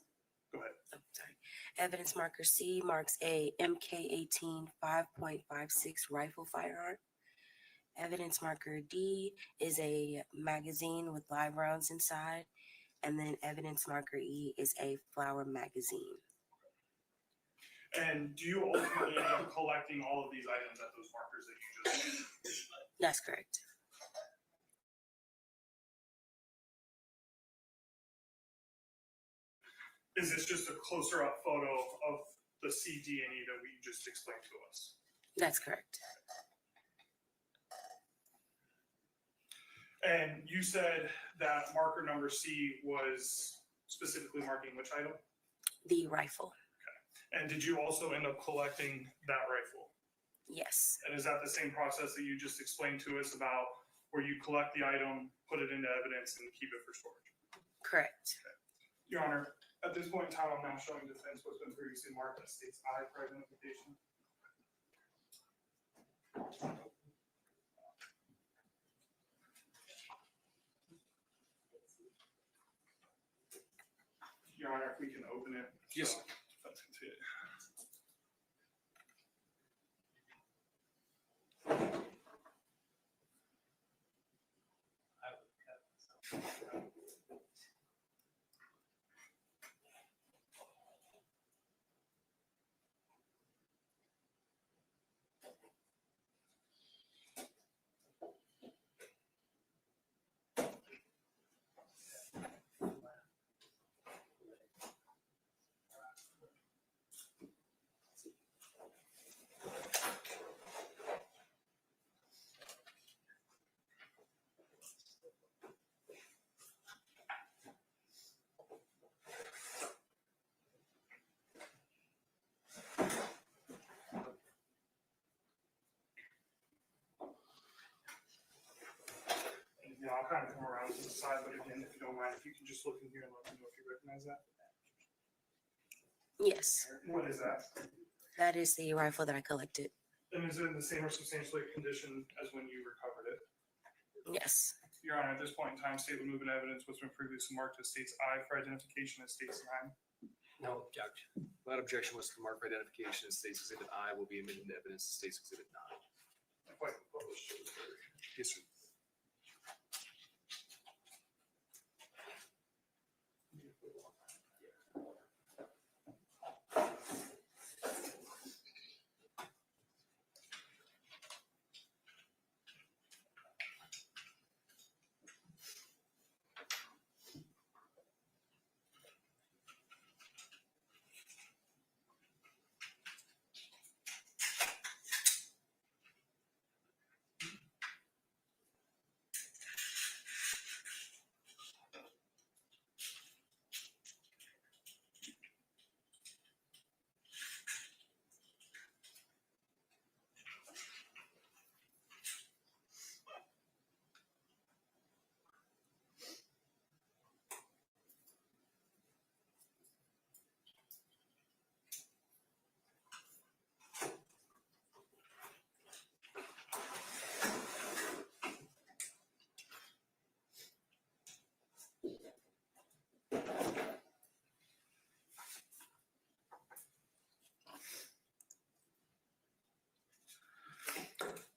Go ahead. Oh, sorry. Evidence marker C marks a MK18 5.56 rifle firearm. Evidence marker D is a magazine with live rounds inside. And then evidence marker E is a flower magazine. And do you ultimately end up collecting all of these items at those markers that you just? That's correct. Is this just a closer up photo of the CD&E that we just explained to us? That's correct. And you said that marker number C was specifically marking which item? The rifle. Okay. And did you also end up collecting that rifle? Yes. And is that the same process that you just explained to us about where you collect the item, put it into evidence, and keep it for storage? Correct. Okay. Your Honor, at this point in time, I'm now showing defense what's been previously marked as state's I for identification. Your Honor, if we can open it. Yes. So defense can see it. Yeah, I'll kind of come around to the side, but again, if you don't mind, if you can just look in here and let me know if you recognize that. Yes. What is that? That is the rifle that I collected. And is it in the same or substantially condition as when you recovered it? Yes. Your Honor, at this point in time, state would move in evidence what's been previously marked as state's I for identification as state's IX. No objection. That objection was to mark for identification as state's exhibit I will be admitted into evidence as state's exhibit 9. Quite published. Yes, sir.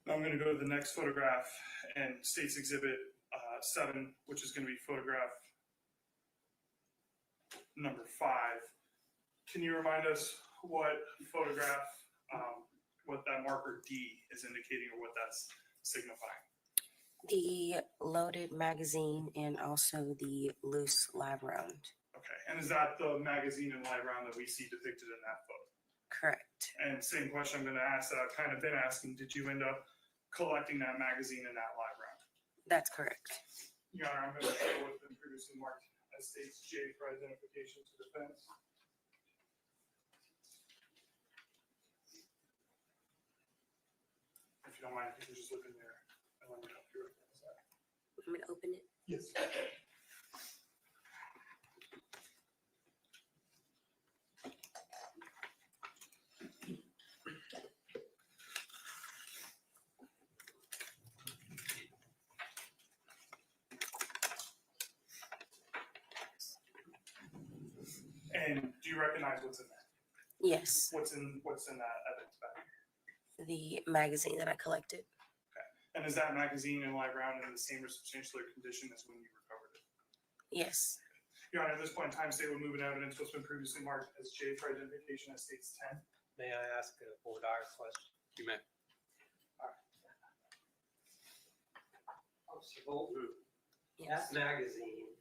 Now I'm going to go to the next photograph and state's exhibit 7, which is going to be photograph number 5. Can you remind us what photograph, what that marker D is indicating or what that's signifying? The loaded magazine and also the loose live round. Okay, and is that the magazine and live round that we see depicted in that photo? Correct. And same question I'm going to ask that I've kind of been asking, did you end up collecting that magazine and that live round? That's correct. Your Honor, I'm going to show what's been previously marked as state's J for identification to defense. If you don't mind, if you can just look in there. Want me to open it? Yes. And do you recognize what's in that? Yes, What's in that evidence bag? the magazine that I collected. And is that magazine and live round in the same or substantially condition as when you recovered it? Yes, Your Honor, at this point in time, state would move in evidence what's been previously marked as J for identification as states 10. May I ask a board hour question? You may. Officer Bolton, that magazine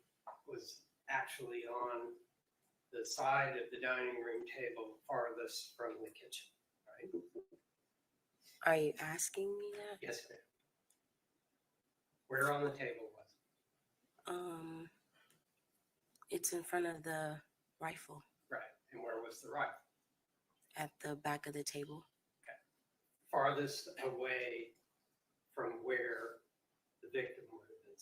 was actually on the side of the dining room table farthest from the kitchen, right? are you asking me that? Yes, ma'am. Where on the table was it? It's in front of the rifle Right, and where was the rifle? at the back of the table. Farthest away from where the victim would have been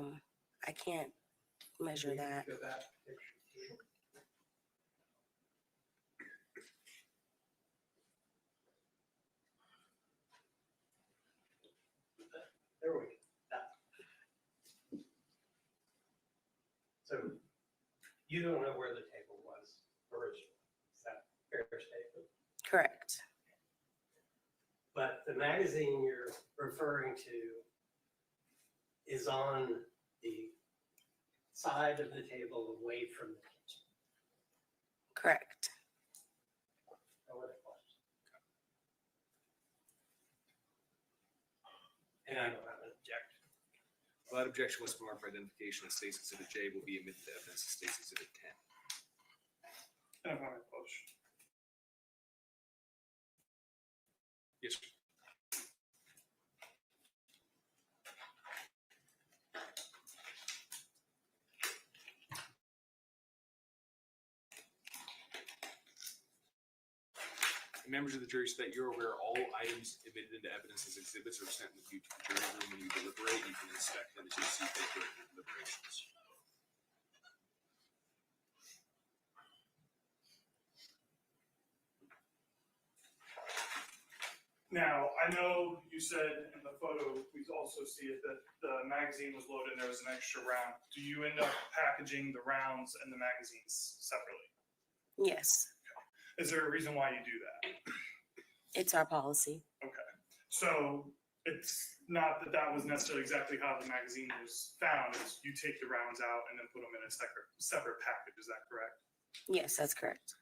seen. I can't measure that. Go back to the picture. There we go. So you don't know where the table was originally. Is that a fair statement? Correct. But the magazine you're referring to is on the side of the table away from the kitchen. Correct. No other questions? And I don't have an objection. Well, that objection was marked for identification as State's Exhibit J will be admitted to evidence as State's Exhibit 10. And if I may push. Yes, sir. Members of the jury, so that you're aware, all items admitted into evidence as exhibits are sent with you to the jury room when you deliberate. You can inspect them as you see fit during your deliberations. Now, I know you said in the photo, we also see it that the magazine was loaded and there was an extra round. Do you end up packaging the rounds and the magazines separately? Yes, Is there a reason why you do that? it's our policy. Okay, so it's not that that was necessarily exactly how the magazine was found. It's you take the rounds out and then put them in a separate package. Is that correct? Yes, that's correct.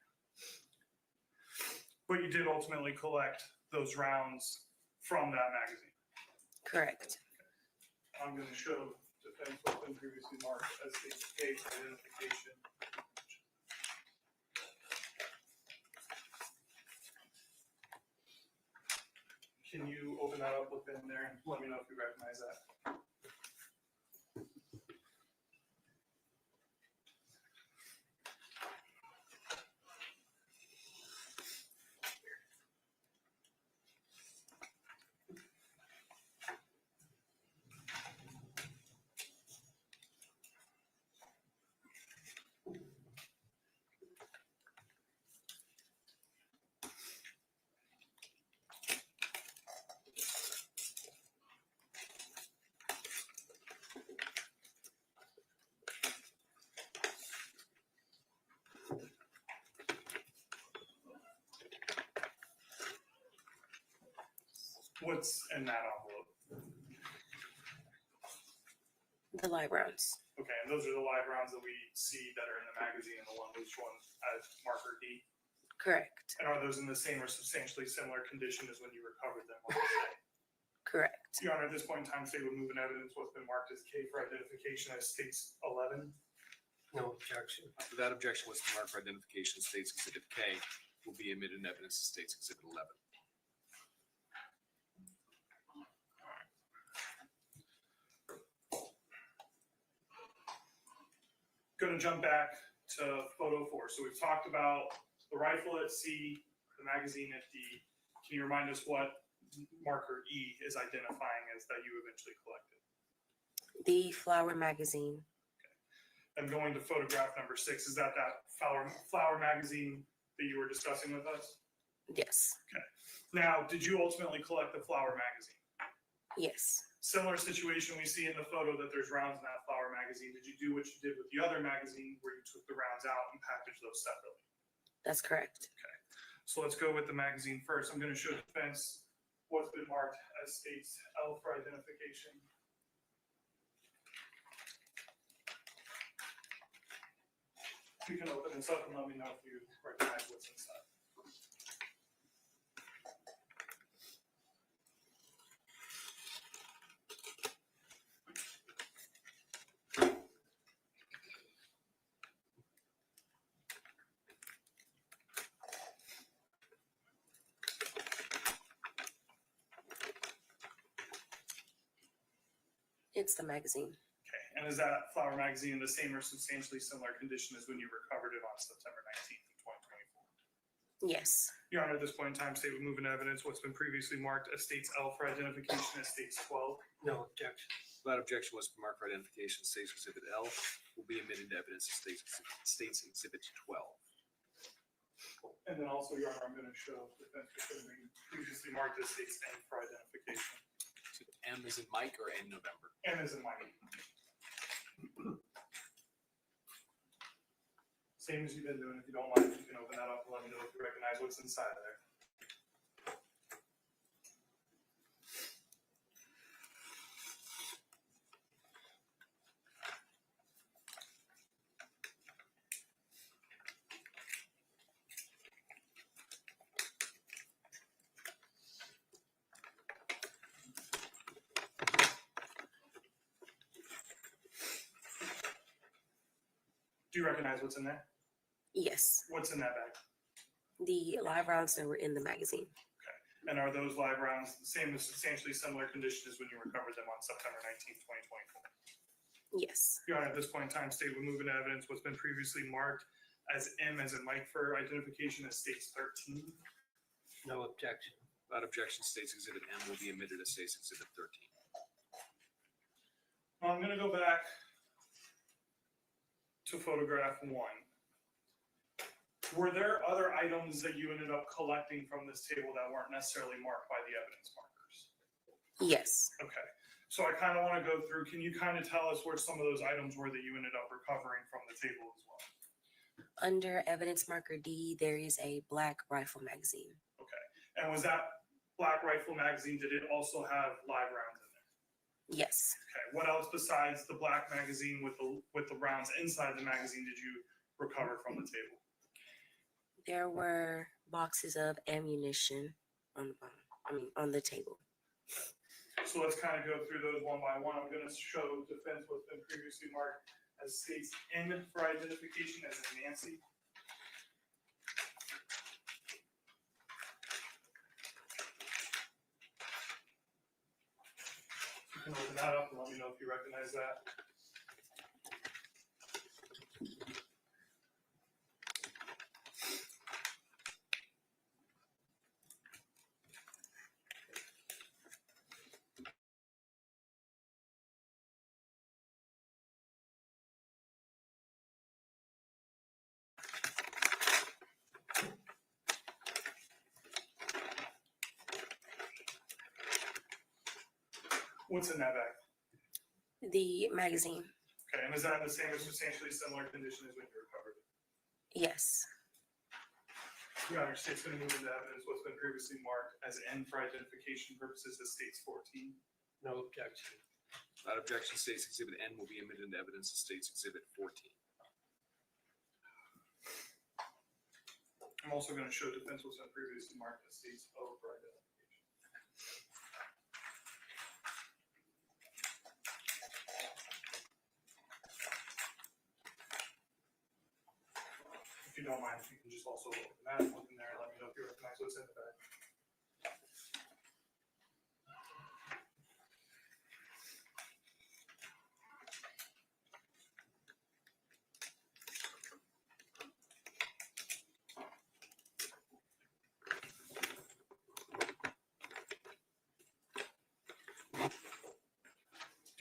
But you did ultimately collect those rounds from that magazine. Correct. I'm going to show defense what's been previously marked as the case identification. Can you open that up within there and let me know if you recognize that? What's in that envelope? The live rounds. Okay, and those are the live rounds that we see that are in the magazine and the one which one as marker D? Correct. And are those in the same or substantially similar condition as when you recovered them on the day? Correct. Your Honor, at this point in time, state would move in evidence what's been marked as K for identification as states 11. No objection. That objection was marked for identification as State's Exhibit K will be admitted in evidence as State's Exhibit 11. Going to jump back to photo 4. So we've talked about the rifle at C, the magazine at D. Can you remind us what marker E is identifying as that you eventually collected? The flower magazine. I'm going to photograph number 6. Is that flower magazine that you were discussing with us? Yes. Okay. Now, did you ultimately collect the flower magazine? Yes. Similar situation we see in the photo that there's rounds in that flower magazine. Did you do what you did with the other magazine where you took the rounds out and packaged those separately? That's correct. Okay. So let's go with the magazine first. I'm going to show defense what's been marked as states L for identification. You can open this up and let me know if you recognize what's inside. It's the magazine. Okay. And is that flower magazine in the same or substantially similar condition as when you recovered it on September 19th of 2024? Yes. Your Honor, at this point in time, state would move in evidence what's been previously marked as states L for identification as states 12. No objection. That objection was marked for identification. States Exhibit L will be admitted to evidence as States Exhibit 12. And then also, Your Honor, I'm going to show defense what's been previously marked as states N for identification. So M is in Mike or N November? N is in Mike. Same as you've been doing. If you don't mind, you can open that up and let me know if you recognize what's inside of there. Do you recognize what's in there? Yes. What's in that bag? The live rounds that were in the magazine. Okay. And are those live rounds the same or substantially similar condition as when you recovered them on September 19th, 2024? Yes. Your Honor, at this point in time, state would move into evidence what's been previously marked as M as in Mike for identification as states 13. No objection. Without objection, States Exhibit M will be admitted as States Exhibit 13. I'm going to go back to photograph 1. Were there other items that you ended up collecting from this table that weren't necessarily marked by the evidence markers? Yes. Okay. So I kind of want to go through, can you kind of tell us where some of those items were that you ended up recovering from the table as well? Under evidence marker D, there is a black rifle magazine. Okay. And was that black rifle magazine, did it also have live rounds in there? Yes. Okay. What else besides the black magazine with the rounds inside the magazine did you recover from the table? There were boxes of ammunition on the bottom, on the table. So let's kind of go through those one by one. I'm going to show defense what's been previously marked as states N for identification as in Nancy. You can open that up and let me know if you recognize that. What's in that bag? The magazine. Okay, and is that in the same or substantially similar condition as when you recovered it? Yes. Your Honor, state's going to move into evidence what's been previously marked as N for identification purposes as states 14. No objection. Without objection, States Exhibit N will be admitted into evidence as States Exhibit 14. I'm also going to show defense what's been previously marked as states O for identification. If you don't mind, if you can just also open that, look in there, and let me know if you recognize what's in the bag.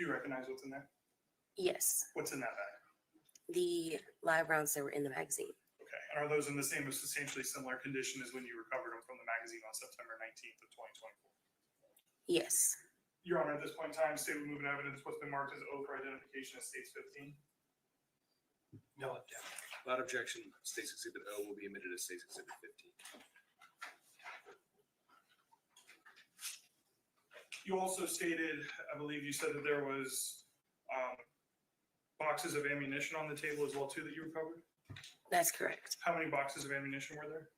Do you recognize what's in there? Yes, What's in that bag? the live rounds that were in the magazine. Okay, and are those in the same or substantially similar condition as when you recovered them from the magazine on September 19th of 2024? Yes, Your Honor, at this point in time, state will move in evidence what's been marked as O for identification as states 15. No objection. Without objection, State's Exhibit O will be admitted as State's Exhibit 15. You also stated, I believe you said that there was boxes of ammunition on the table as well too that you recovered? that's correct. How many boxes of ammunition were there?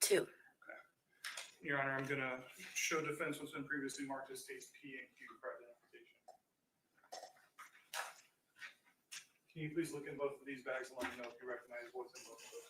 2. Your Honor, I'm gonna show defense what's been previously marked as states P and Q for identification. Can you please look in both of these bags and let me know if you recognize what's in both of those?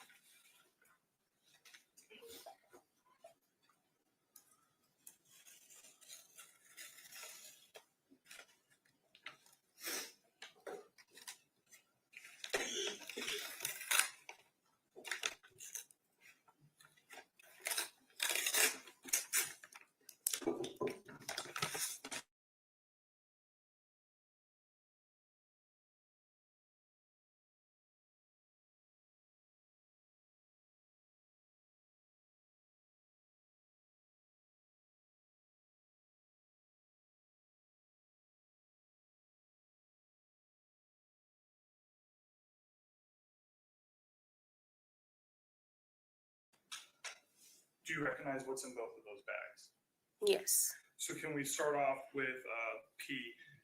Do you recognize what's in both of those bags? Yes, So can we start off with P?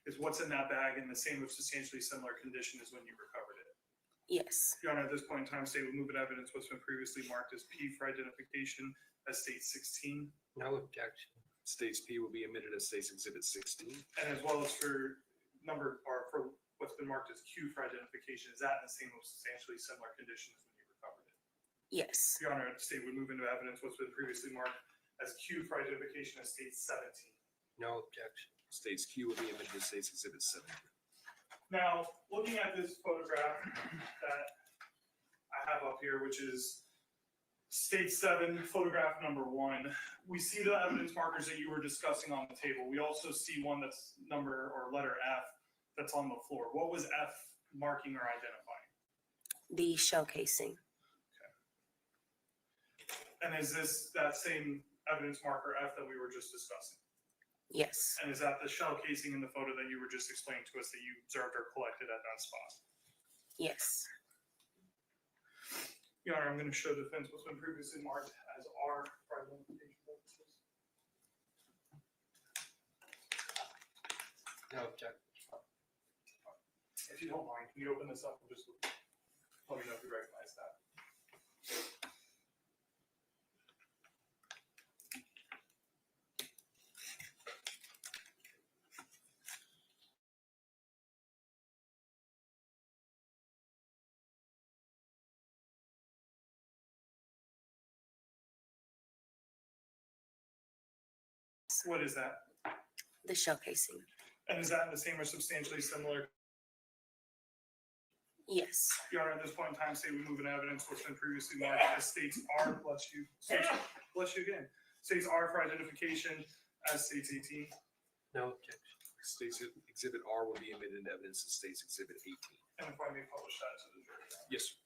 Is what's in that bag in the same or substantially similar condition as when you recovered it? yes, Your Honor, at this point in time, state will move in evidence what's been previously marked as P for identification as state 16. No objection. State's P will be admitted as State's Exhibit 16. And as well as for for what's been marked as Q for identification, is that in the same or substantially similar condition as when you recovered it? yes, Your Honor, the state would move into evidence what's been previously marked as Q for identification as state 17. No objection. State's Q will be admitted as State's Exhibit 7. Now, looking at this photograph that I have up here, which is state 7, photograph number 1, we see the evidence markers that you were discussing on the table. We also see one that's number or letter F that's on the floor. What was F marking or identifying? the shell casing. And is this that same evidence marker F that we were just discussing? Yes, And is that the shell casing in the photo that you were just explaining to us that you observed or collected at that spot? yes, Your Honor, I'm going to show defense what's been previously marked as R for identification purposes. No objection. If you don't mind, can you open this up and just let me know if you recognize that? What is that? the shell casing. And is that in the same or substantially similar? Yes, Your Honor, at this point in time, state we move in evidence what's been previously marked as states R, bless you again, states R for identification as states 18. No objection. State's Exhibit R will be admitted into evidence as State's Exhibit 18. And if I may publish that to the jury. Yes, sir.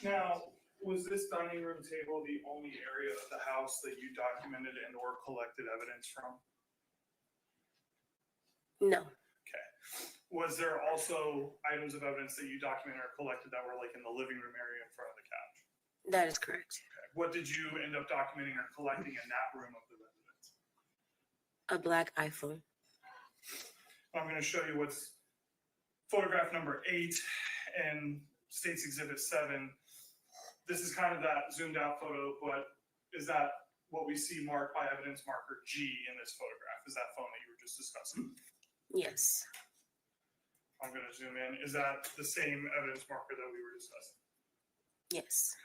Now, was this dining room table the only area of the house that you documented and or collected evidence from? no, Okay. Was there also items of evidence that you documented or collected that were like in the living room area in front of the couch? that is correct. Okay. What did you end up documenting or collecting in that room of the residence? A black iPhone. I'm going to show you what's photograph number 8 and State's Exhibit 7. this is kind of that zoomed out photo, but is that what we see marked by evidence marker G in this photograph? Is that phone that you were just discussing? Yes. I'm going to zoom in. Is that the same evidence marker that we were discussing? Yes.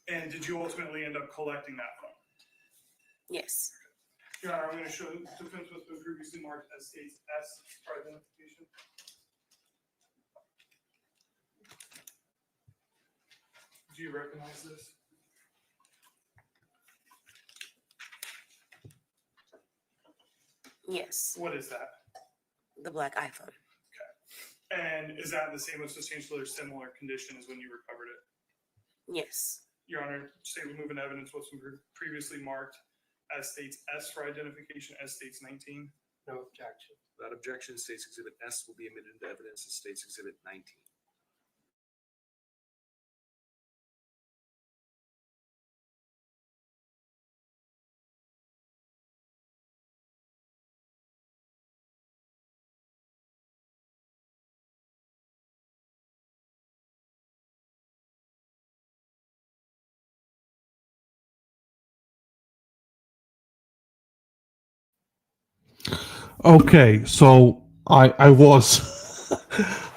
Okay. And did you ultimately end up collecting that phone? Yes. Your Honor, I'm going to show the defense was previously marked as states S for identification. Do you recognize this? Yes. What is that? The black iPhone. Okay. And is that the same or substantially or similar condition as when you recovered it? Yes. Your Honor, state removing evidence was previously marked as states S for identification, as states 19. No objection. Without objection, State's Exhibit S will be admitted into evidence as State's Exhibit 19. Okay, so I was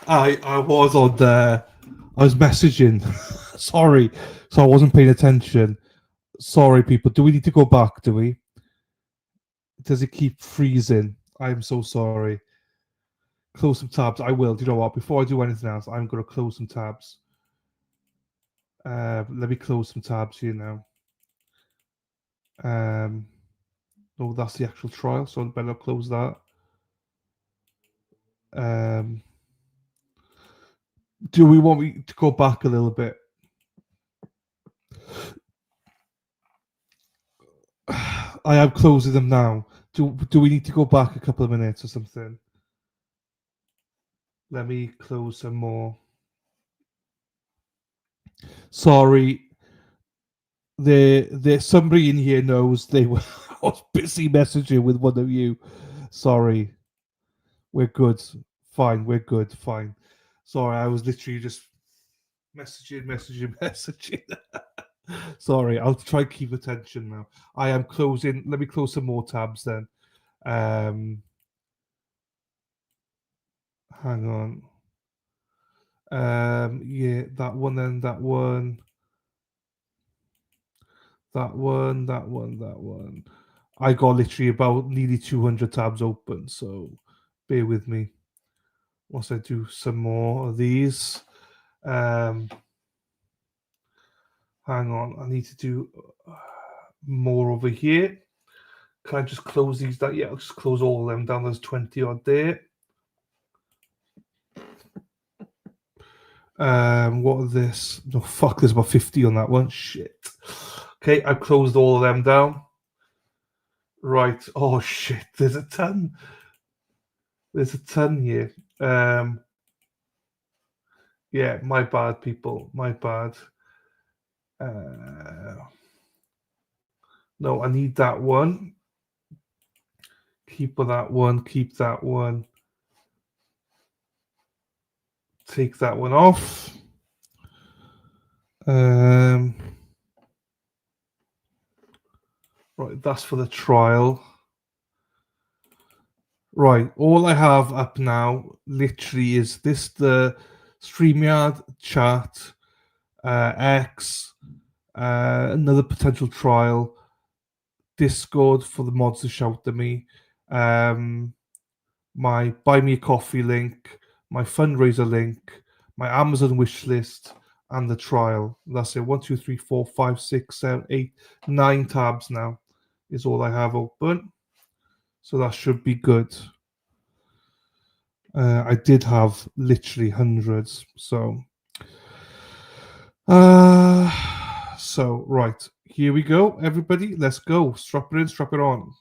I was on there. I was messaging. Sorry, so I wasn't paying attention. Sorry, people. Do we need to go back? Do we? Does it keep freezing? I'm so sorry. Close some tabs. I will. Do you know what? Before I do anything else, I'm going to close some tabs. Let me close some tabs here now. No, that's the actual trial, so I better close that. Do we want me to go back a little bit? I am closing them now. Do we need to go back a couple of minutes or something? Let me close some more. Sorry. There somebody in here knows they were I was busy messaging with one of you. Sorry. We're good. Fine, we're good. Fine. Sorry, I was literally just messaging. Sorry, I'll try to keep attention now. I am closing. Let me close some more tabs then. Hang on. Yeah, that one then, that one. That one. I got literally about nearly 200 tabs open, so bear with me. Once I do some more of these. Hang on, I need to do more over here. Can I just close these down? Yeah, I'll just close all of them down. There's 20 odd there. What are this? No, fuck, there's about 50 on that one. Shit. Okay, I've closed all of them down. Right. Oh, shit. There's a ton. There's a ton here. Yeah, my bad, people. My bad. No, I need that one. Keep that one. Keep that one. Take that one off. Right, that's for the trial. Right, all I have up now literally is this, the StreamYard chat, X, another potential trial, Discord for the mods to shout at me, my Buy Me a Coffee link, my fundraiser link, my Amazon wish list, and the trial. That's it. 1, 2, 3, 4, 5, 6, 7, 8, 9 tabs now is all I have open. So that should be good. I did have literally hundreds. So right, here we go, everybody. Let's go. Strap it in, strap it on.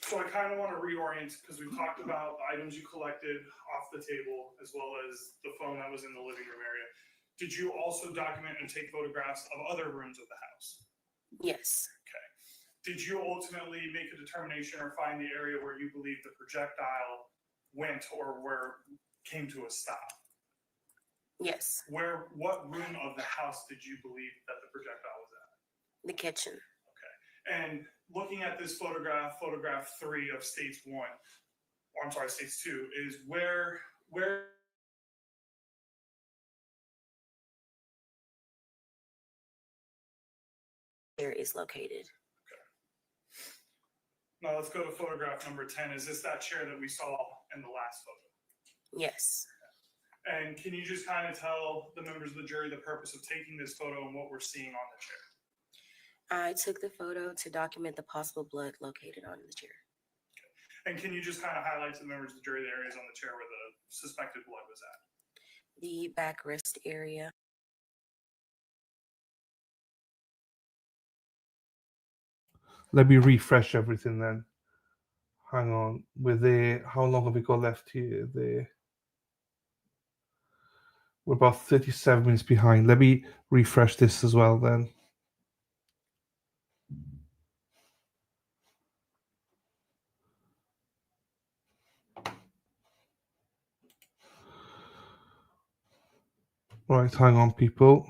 So I kind of want to reorient because we've talked about the items you collected off the table as well as the phone that was in the living room area. Did you also document and take photographs of other rooms of the house? Yes. Okay. Did you ultimately make a determination or find the area where you believe the projectile went or where came to a stop. Yes, What room of the house did you believe that the projectile was at? the kitchen. And looking at this photograph 3 of States 1, or I'm sorry, States 2, is where Is located. now let's go to photograph number 10. Is this that chair that we saw in the last photo? Yes. And can you just kind of tell the members of the jury the purpose of taking this photo and what we're seeing on the chair? I took the photo to document the possible blood located on the chair. And can you just kind of highlight to the members of the jury the areas on the chair where the suspected blood was at? The back wrist area. Let me refresh everything then. Hang on. We're there. How long have we got left here? There. We're about 37 minutes behind. Let me refresh this as well then. Right, hang on, people.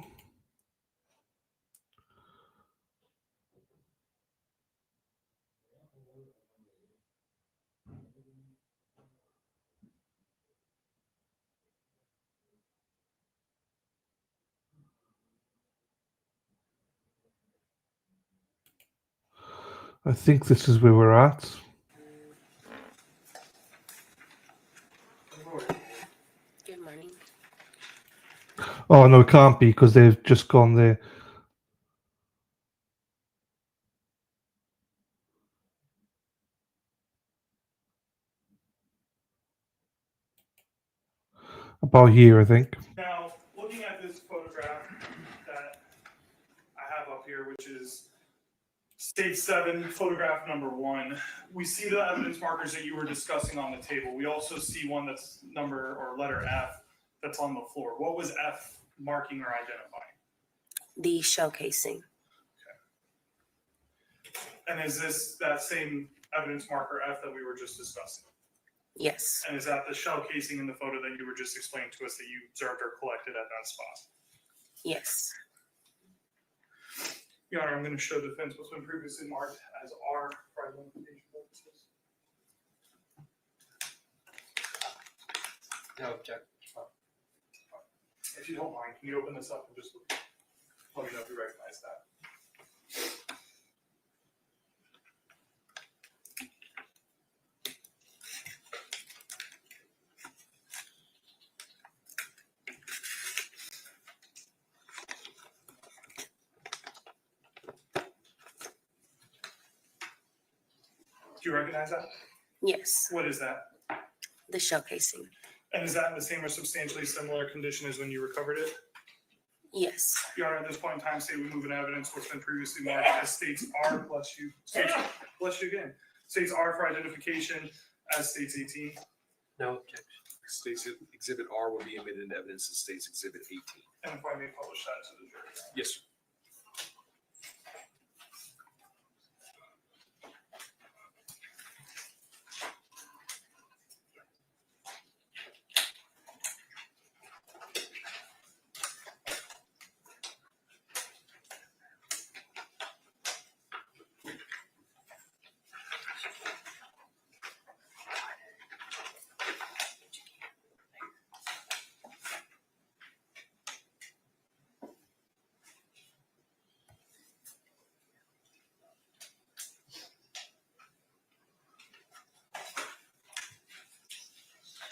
I think this is where we're at. Good morning. Oh, no, it can't be because they've just gone there. About here, I think. Now, looking at this photograph that I have up here, which is State 7, photograph number 1, we see the evidence markers that you were discussing on the table. We also see one that's number or letter F that's on the floor. What was F marking or identifying? The shell casing. And is this that same evidence marker F that we were just discussing? Yes. And is that the shell casing in the photo that you were just explaining to us that you observed or collected at that spot? Yes. Your Honor, I'm going to show defense what's been previously marked as R for identification purposes. No objection. If you don't mind, can you open this up and just let me know if you recognize that? Do you recognize that? Yes. What is that? The shell casing. And is that in the same or substantially similar condition as when you recovered it? Yes. Your Honor, at this point in time, state we move an evidence what's been previously marked as states R, bless you, states, bless you again, states R for identification as states 18. No objection. States Exhibit R will be admitted into evidence as States Exhibit 18. And if I may publish that to the jury. Yes, sir.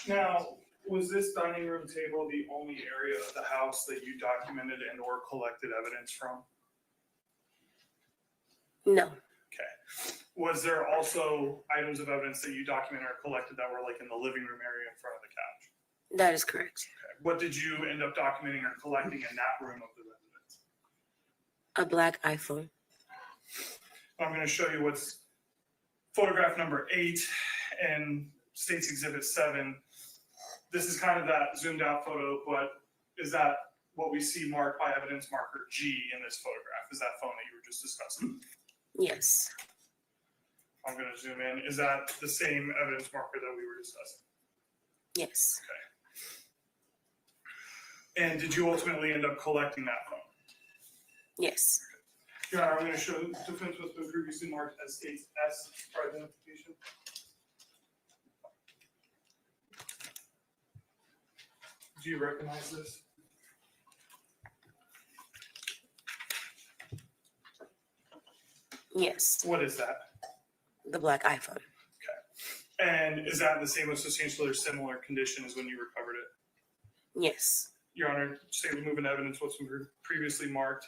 Now, was this dining room table the only area of the house that you documented and or collected evidence from? No. Okay. Was there also items of evidence that you documented or collected that were like in the living room area in front of the couch? That is correct. Okay. What did you end up documenting or collecting in that room of the residence? A black iPhone. I'm going to show you what's photograph number 8 and States Exhibit 7. This is kind of that zoomed out photo, but is that what we see marked by evidence marker G in this photograph? Is that phone that you were just discussing? Yes. I'm going to zoom in. Is that the same evidence marker that we were discussing? Yes. Okay. And did you ultimately end up collecting that phone? Yes. Your Honor, I'm going to show defense what's been previously marked as states S for identification. Do you recognize this? Yes. What is that? The black iPhone. Okay. And is that the same substantial or similar condition as when you recovered it? Yes. Your Honor, state removing evidence what's been previously marked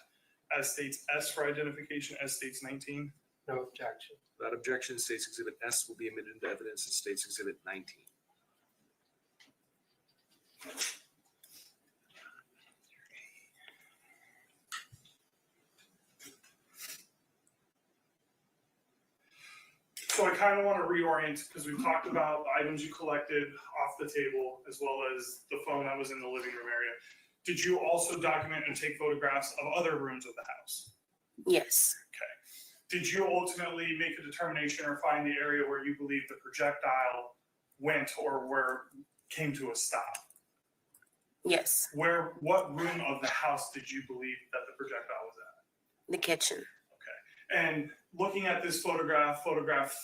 as states S for identification, S states 19. No objection. Without objection, State's Exhibit S will be admitted into evidence as State's Exhibit 19. So I kind of want to reorient because we've talked about the items you collected off the table as well as the phone that was in the living room area. Did you also document and take photographs of other rooms of the house? Yes. Okay. Did you ultimately make a determination or find the area where you believe the projectile went or where came to a stop? Yes. What room of the house did you believe that the projectile was at? The kitchen. And looking at this photograph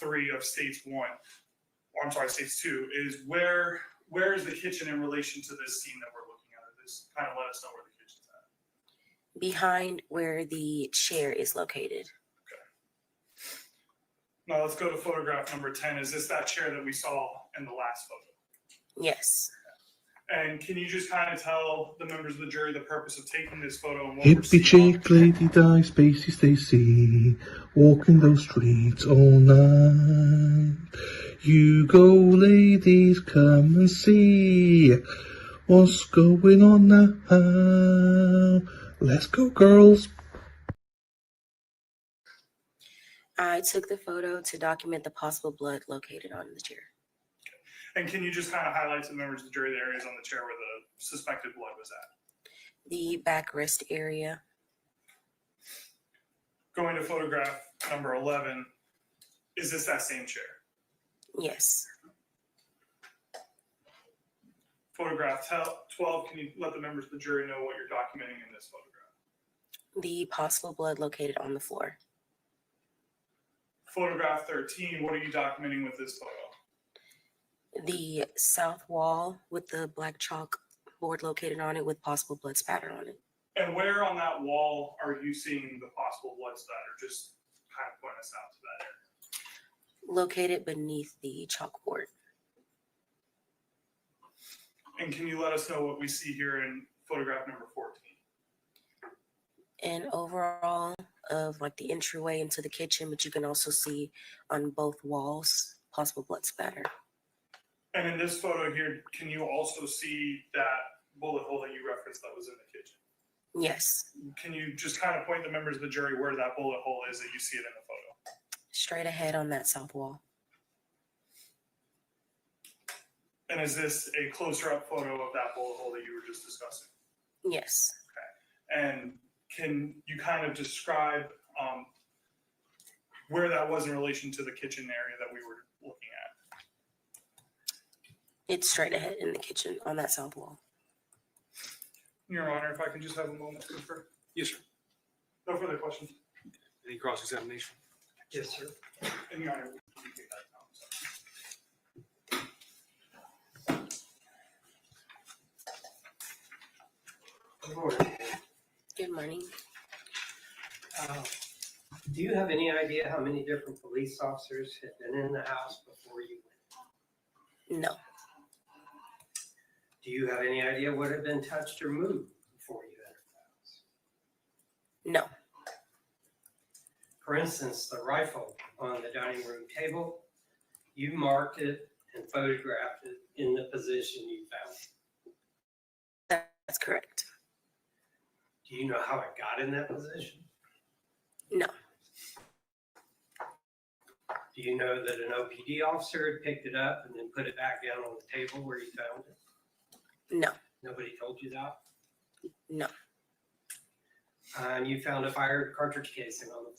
3 of states 1, or I'm sorry, states 2, is where is the kitchen in relation to this scene that we're looking at? Or this kind of let us know where the kitchen's at. Behind where the chair is located. Now let's go to photograph number 10. Is this that chair that we saw in the last photo? Yes. And can you just kind of tell the members of the jury the purpose of taking this photo and what we're Hippie seeing? chick, lady die, spacey Stacy, walking those streets all night. You go, ladies, come and see what's going on now. Let's go, girls. I took the photo to document the possible blood located on the chair. And can you just kind of highlight to the members of the jury the areas on the chair where the suspected blood was at? The backrest area. Going to photograph number 11, is this that same chair? Yes. Photograph 12, can you let the members of the jury know what you're documenting in this photograph? The possible blood located on the floor. Photograph 13, what are you documenting with this photo? The south wall with the black chalk board located on it with possible blood spatter on it. And where on that wall are you seeing the possible blood spatter? Just kind of point us out to that area. Located beneath the chalkboard. And can you let us know what we see here in photograph number 14? And overall of like the entryway into the kitchen, but you can also see on both walls possible blood spatter. And in this photo here, can you also see that bullet hole that you referenced that was in the kitchen? Yes. Can you just kind of point the members of the jury where that bullet hole is that you see it in the photo? Straight ahead on that south wall. And is this a closer up photo of that bullet hole that you were just discussing? Yes. Okay. And can you kind of describe where that was in relation to the kitchen area that we were looking at? It's straight ahead in the kitchen on that south wall. Your Honor, if I can just have a moment to confer. Yes, sir. No further questions. Any cross-examination? Yes, sir. And Your Honor, we can take that Good morning. Good morning. Do you have any idea how many different police officers had been in the house before you went? No. Do you have any idea what had been touched or moved before you entered the house? No. For instance, the rifle on the dining room table, you marked it and photographed it in the position you found it. That's correct. Do you know how it got in that position? No. Do you know that an OPD officer had picked it up and then put it back down on the table where you found it? No. Nobody told you that? No. And you found a fired cartridge casing on the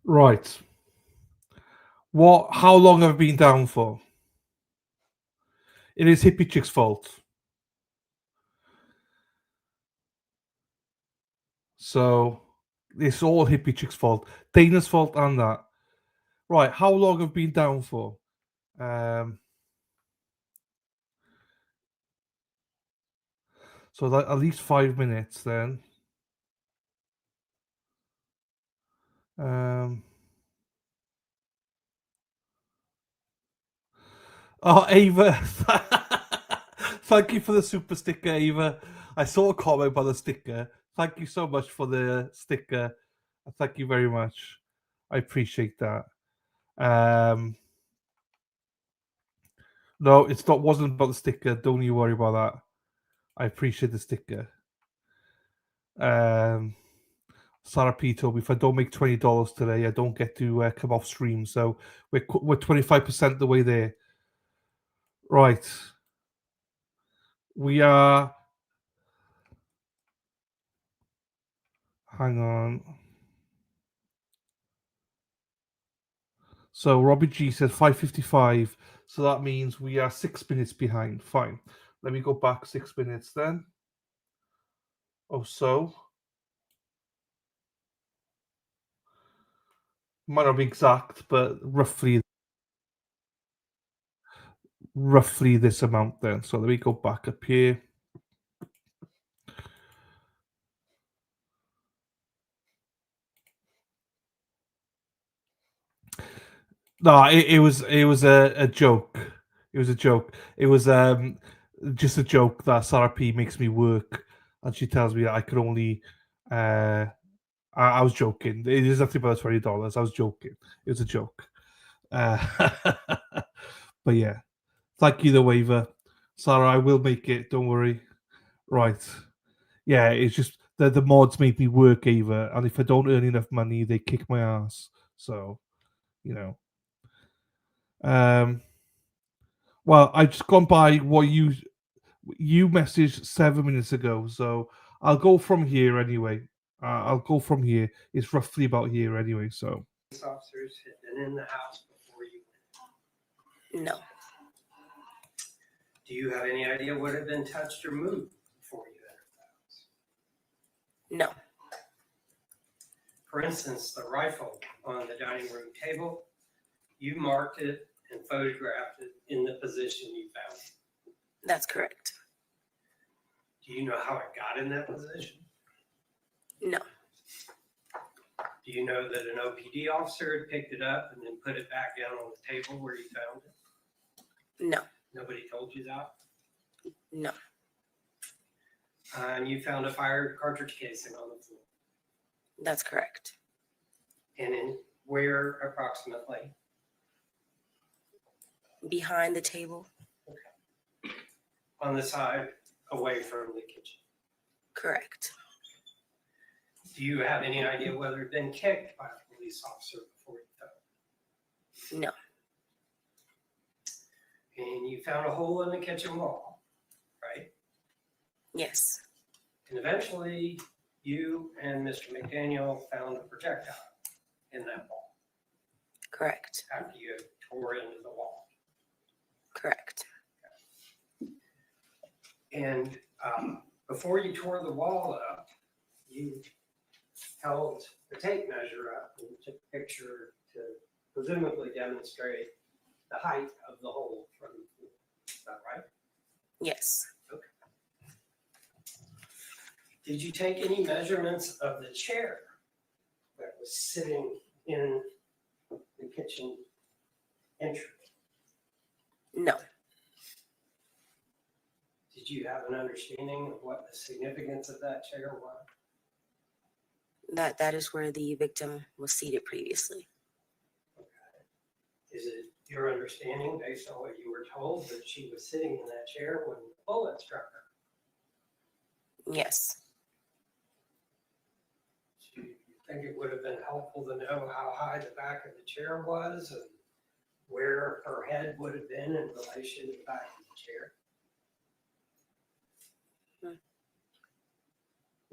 Right. What? How long have I been down for? It is Hippie Chick's fault. So it's all Hippie Chick's fault. Dana's fault and that. Right. How long have I been down for? So that at least 5 minutes then. Oh, Ava. Thank you for the super sticker, Ava. I saw a comment about the sticker. Thank you so much for the sticker. Thank you very much. I appreciate that. No, it's not. Wasn't about the sticker. Don't you worry about that. I appreciate the sticker. Sarah P told me if I don't make $20 today, I don't get to come off stream. So we're 25% the way there. Right. We are. Hang on. So Robbie G said 5:55. So that means we are 6 minutes behind. Fine. Let me go back 6 minutes then. Oh, so. Might not be exact, but roughly this amount then. So let me go back up here. No, it was a joke. It was a joke. It was just a joke that Sarah P makes me work, and she tells me that I could only. I was joking. It is nothing but $20. I was joking. It was a joke. But yeah, thank you, the waiver, Sarah. I will make it. Don't worry. Right. Yeah, it's just the mods make me work, Ava, and if I don't earn enough money, they kick my ass. So, you know. Well, I've just gone by what you messaged 7 minutes ago, so I'll go from here anyway. I'll go from here. It's roughly about here anyway. So Police officers had been in the house before you went. No. Do you have any idea what had been touched or moved before you entered the house? No. For instance, the rifle on the dining room table, you marked it and photographed it in the position you found it. That's correct. Do you know how it got in that position? No. Do you know that an OPD officer had picked it up and then put it back down on the table where you found it? No. Nobody told you that? No. And you found a fire cartridge casing on the floor. That's correct. And in where approximately? Behind the table. On the side away from the kitchen. Correct. Do you have any idea whether it had been kicked by a police officer before you found it? No. And you found a hole in the kitchen wall, right? Yes. And eventually you and Mr. McDaniel found a projectile in that wall. Correct. After you tore into the wall. Correct. And before you tore the wall up, you held the tape measure up and took a picture to presumably demonstrate the height of the hole from the floor. Is that right? Yes. Okay. Did you take any measurements of the chair that was sitting in the kitchen entry? No. Did you have an understanding of what the significance of that chair was? That is where the victim was seated previously. Is it your understanding, based on what you were told, that she was sitting in that chair when the bullet struck her? Yes. Do you think it would have been helpful to know how high the back of the chair was and where her head would have been in relation to the back of the chair?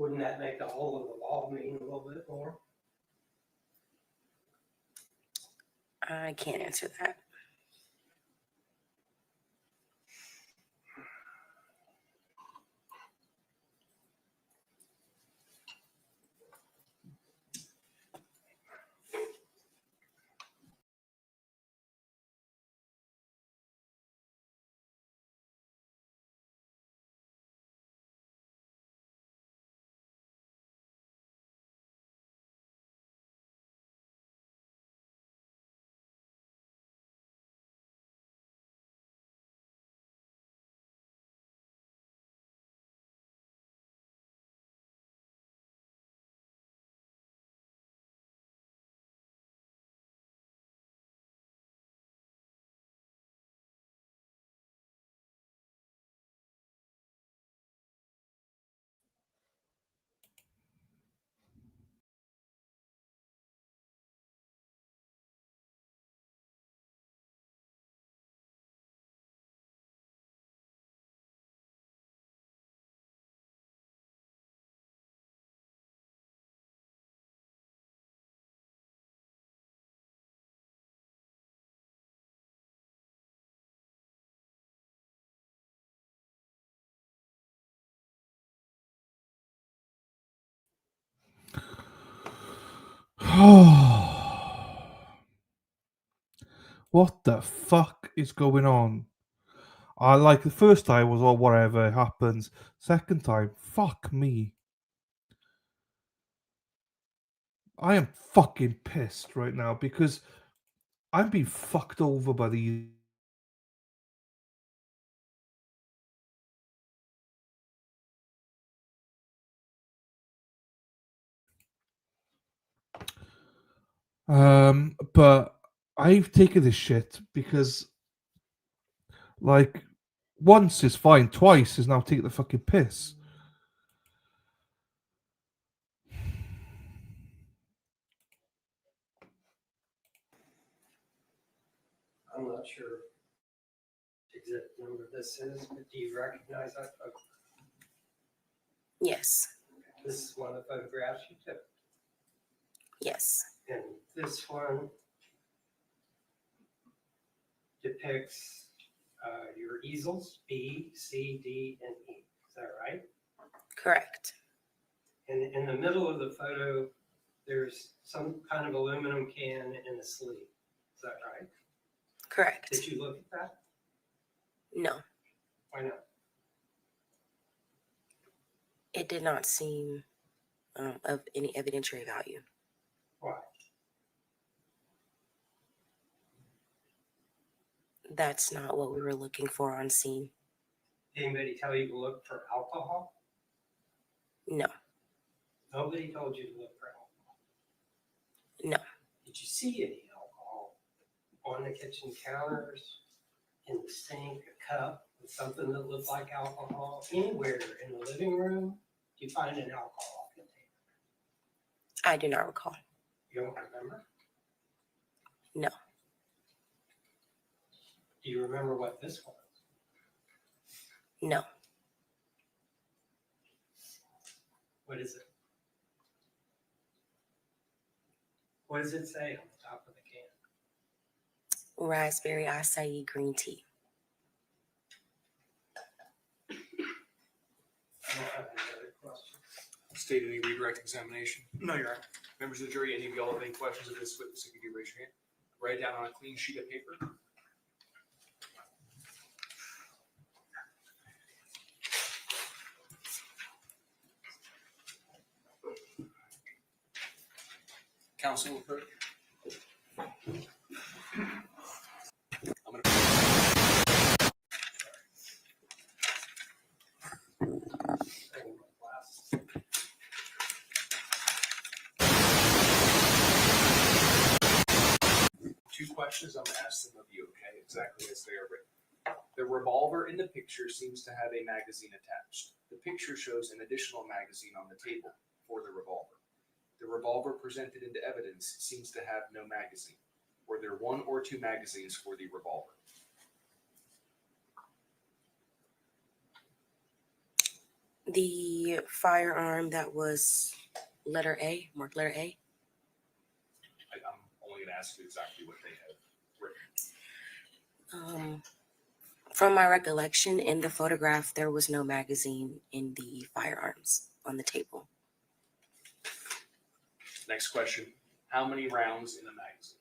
Wouldn't that make the whole of the law mean a little bit more? I can't answer that. What the fuck is going on? I like the first time was all whatever happens. Second time, fuck me. I am fucking pissed right now because I'm being fucked over by the. But I've taken this shit because, like, once is fine, twice is now taking the fucking piss. I'm not sure exact number this is, but do you recognize that photo? Yes. This is one of the photographs you took. Yes. And this one depicts your easels, B, C, D, and E. Is that right? Correct. And in the middle of the photo, there's some kind of aluminum can in a sleeve. Is that right? Correct. Did you look at that? No, Why not? it did not seem of any evidentiary value. Why? That's not what we were looking for on scene. Did anybody tell you to look for alcohol? No, Nobody told you to look for alcohol. no, Did you see any alcohol on the kitchen counters, in the sink, a cup, with something that looked like alcohol? Anywhere in the living room, do you find an alcohol container? I do not recall. You don't remember? No, Do you remember what this was? no, What is it? What does it say on the top of the can? raspberry acai green tea. I don't have any other questions. State any redirect examination. No, you're right. Members of the jury, any of y'all have any questions of this witness? If you do, raise your hand. Write it down on a clean sheet of paper. Counsel, approach. I'm going Two questions I'm going to ask them of you, okay, exactly as they are written. The revolver in the picture seems to have a magazine attached. The picture shows an additional magazine on the table for the revolver. The revolver presented into evidence seems to have no magazine. Were there one or two magazines for the revolver? The firearm that was letter A, marked letter A. I'm only going to ask you exactly what they have written. From my recollection, in the photograph, there was no magazine in the firearms on the table. Next question. How many rounds in a magazine?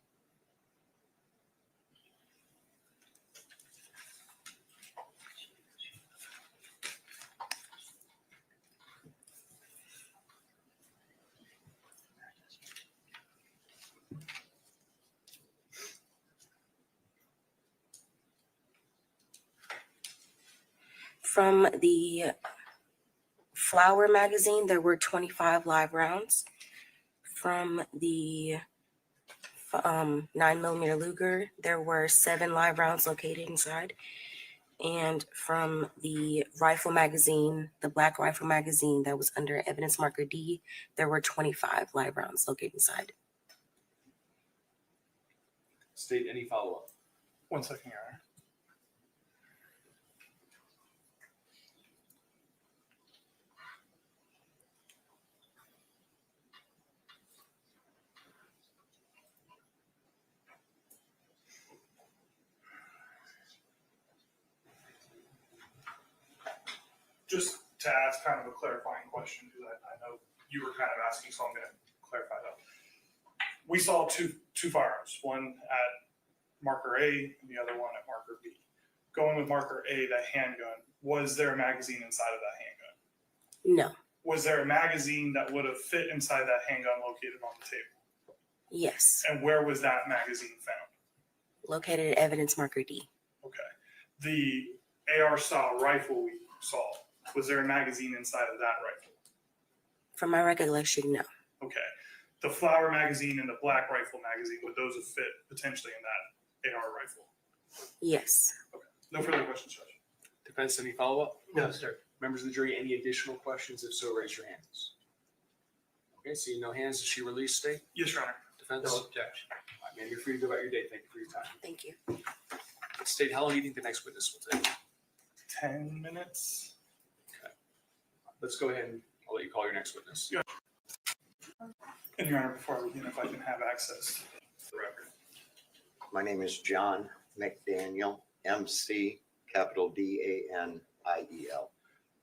From the Flower magazine, there were 25 live rounds. From the 9mm Luger, there were 7 live rounds located inside. And from the rifle magazine, the black rifle magazine that was under evidence marker D, there were 25 live rounds located inside. State any follow-up. 1 second, Your Honor. Just to ask kind of a clarifying question, because I know you were kind of asking, so I'm going to clarify that. We saw two firearms, one at marker A and the other one at marker B. Going with marker A, that handgun, was there a magazine inside of that handgun? No. Was there a magazine that would have fit inside that handgun located on the table? Yes. And where was that magazine found? Located at evidence marker D. Okay. The AR style rifle we saw, was there a magazine inside of that rifle? From my recollection, no. Okay. The flower magazine and the black rifle magazine, would those have fit potentially in that AR rifle? Yes. Okay. No further questions, Judge. Defense, any follow-up? No, sir. Members of the jury, any additional questions? If so, raise your hands. Okay, seeing no hands, is she released, State? Yes, Your Honor. Defense? No objection. All right, ma'am, you're free to go about your day. Thank you for your time. Thank you. State, how long do you think the next witness will take? 10 minutes. Okay. Let's go ahead and I'll let you call your next witness. Yeah. And Your Honor, before I begin, if I can have access to the record. My name is John McDaniel, MC, capital DANIEL.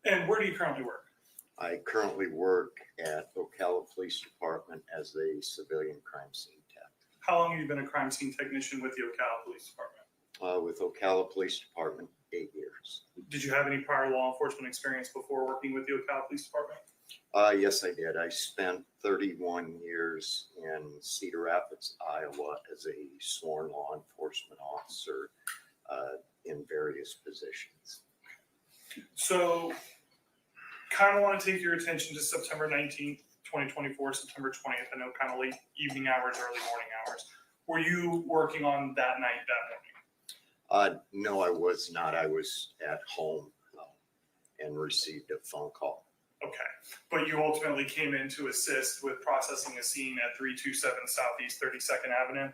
And where do you currently work? I currently work at Ocala Police Department as a civilian crime scene tech. How long have you been a crime scene technician with the Ocala Police Department? With Ocala Police Department, 8 years. Did you have any prior law enforcement experience before working with the Ocala Police Department? Yes, I did. I spent 31 years in Cedar Rapids, Iowa as a sworn law enforcement officer in various positions. So, kind of want to take your attention to September 19th, 2024, September 20th. I know kind of late evening hours, early morning hours. Were you working on that night, that morning? No, I was not. I was at home and received a phone call. Okay. But you ultimately came in to assist with processing a scene at 327 Southeast 32nd Avenue?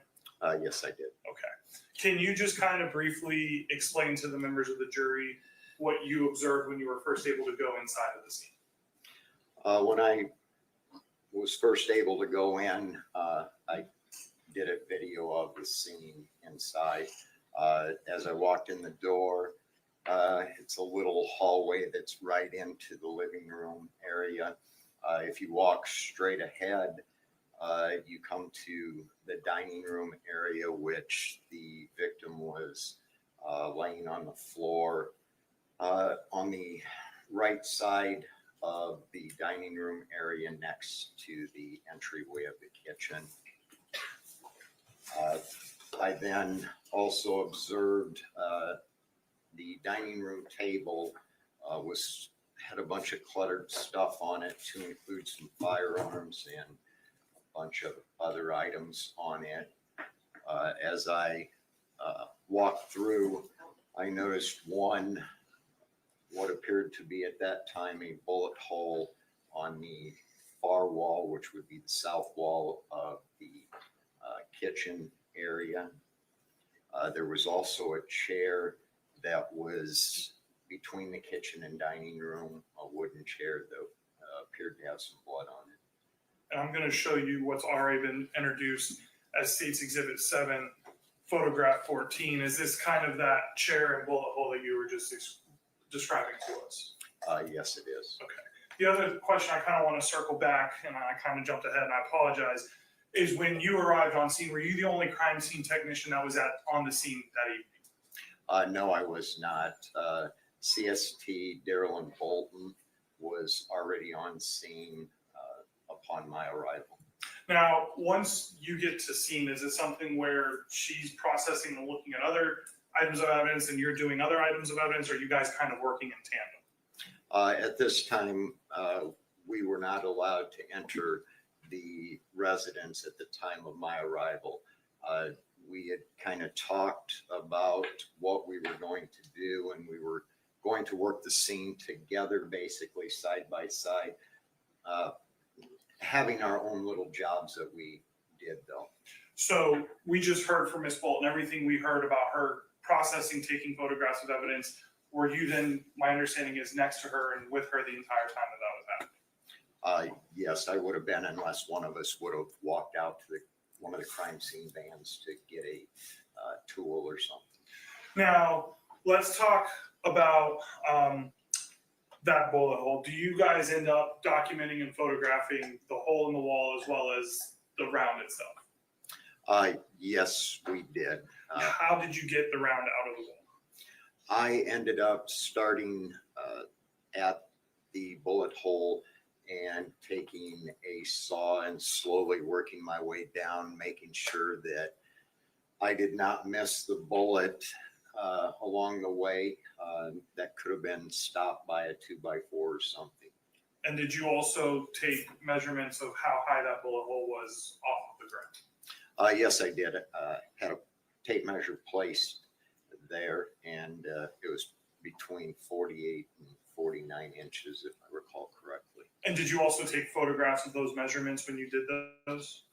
Yes, I did. Okay. Can you just kind of briefly explain to the members of the jury what you observed when you were first able to go inside of the scene? When I was first able to go in, I did a video of the scene inside. As I walked in the door, it's a little hallway that's right into the living room area. If you walk straight ahead, you come to the dining room area, which the victim was laying on the floor. On the right side of the dining room area next to the entryway of the kitchen. I then also observed the dining room table had a bunch of cluttered stuff on it, to include some firearms and a bunch of other items on it. As I walked through, I noticed what appeared to be at that time a bullet hole on the far wall, which would be the south wall of the kitchen area. There was also a chair that was between the kitchen and dining room, a wooden chair that appeared to have some blood on it. And I'm going to show you what's already been introduced as State's Exhibit 7, photograph 14. Is this kind of that chair and bullet hole that you were just describing to us? Yes, it is. Okay. The other question I kind of want to circle back, and I kind of jumped ahead and I apologize, is when you arrived on scene, were you the only crime scene technician that was on the scene that evening? No, I was not. CST Daryl and Bolton was already on scene upon my arrival. Now, once you get to scene, is it something where she's processing and looking at other items of evidence and you're doing other items of evidence, or are you guys kind of working in tandem? At this time, we were not allowed to enter the residence at the time of my arrival. We had kind of talked about what we were going to do, and we were going to work the scene together, basically side by side, having our own little jobs that we did though. So we just heard from Ms. Bolton, everything we heard about her processing, taking photographs of evidence. Were you then, my understanding is, next to her and with her the entire time that was happening? Yes, I would have been, unless one of us would have walked out to one of the crime scene vans to get a tool or something. Now, let's talk about that bullet hole. Do you guys end up documenting and photographing the hole in the wall as well as the round itself? Yes, we did. How did you get the round out of the wall? I ended up starting at the bullet hole and taking a saw and slowly working my way down, making sure that I did not miss the bullet along the way. That could have been stopped by a 2x4 or something. And did you also take measurements of how high that bullet hole was off of the ground? Yes, I did. Had a tape measure placed there, and it was between 48 and 49 inches, if I recall correctly. And did you also take photographs of those measurements when you did those?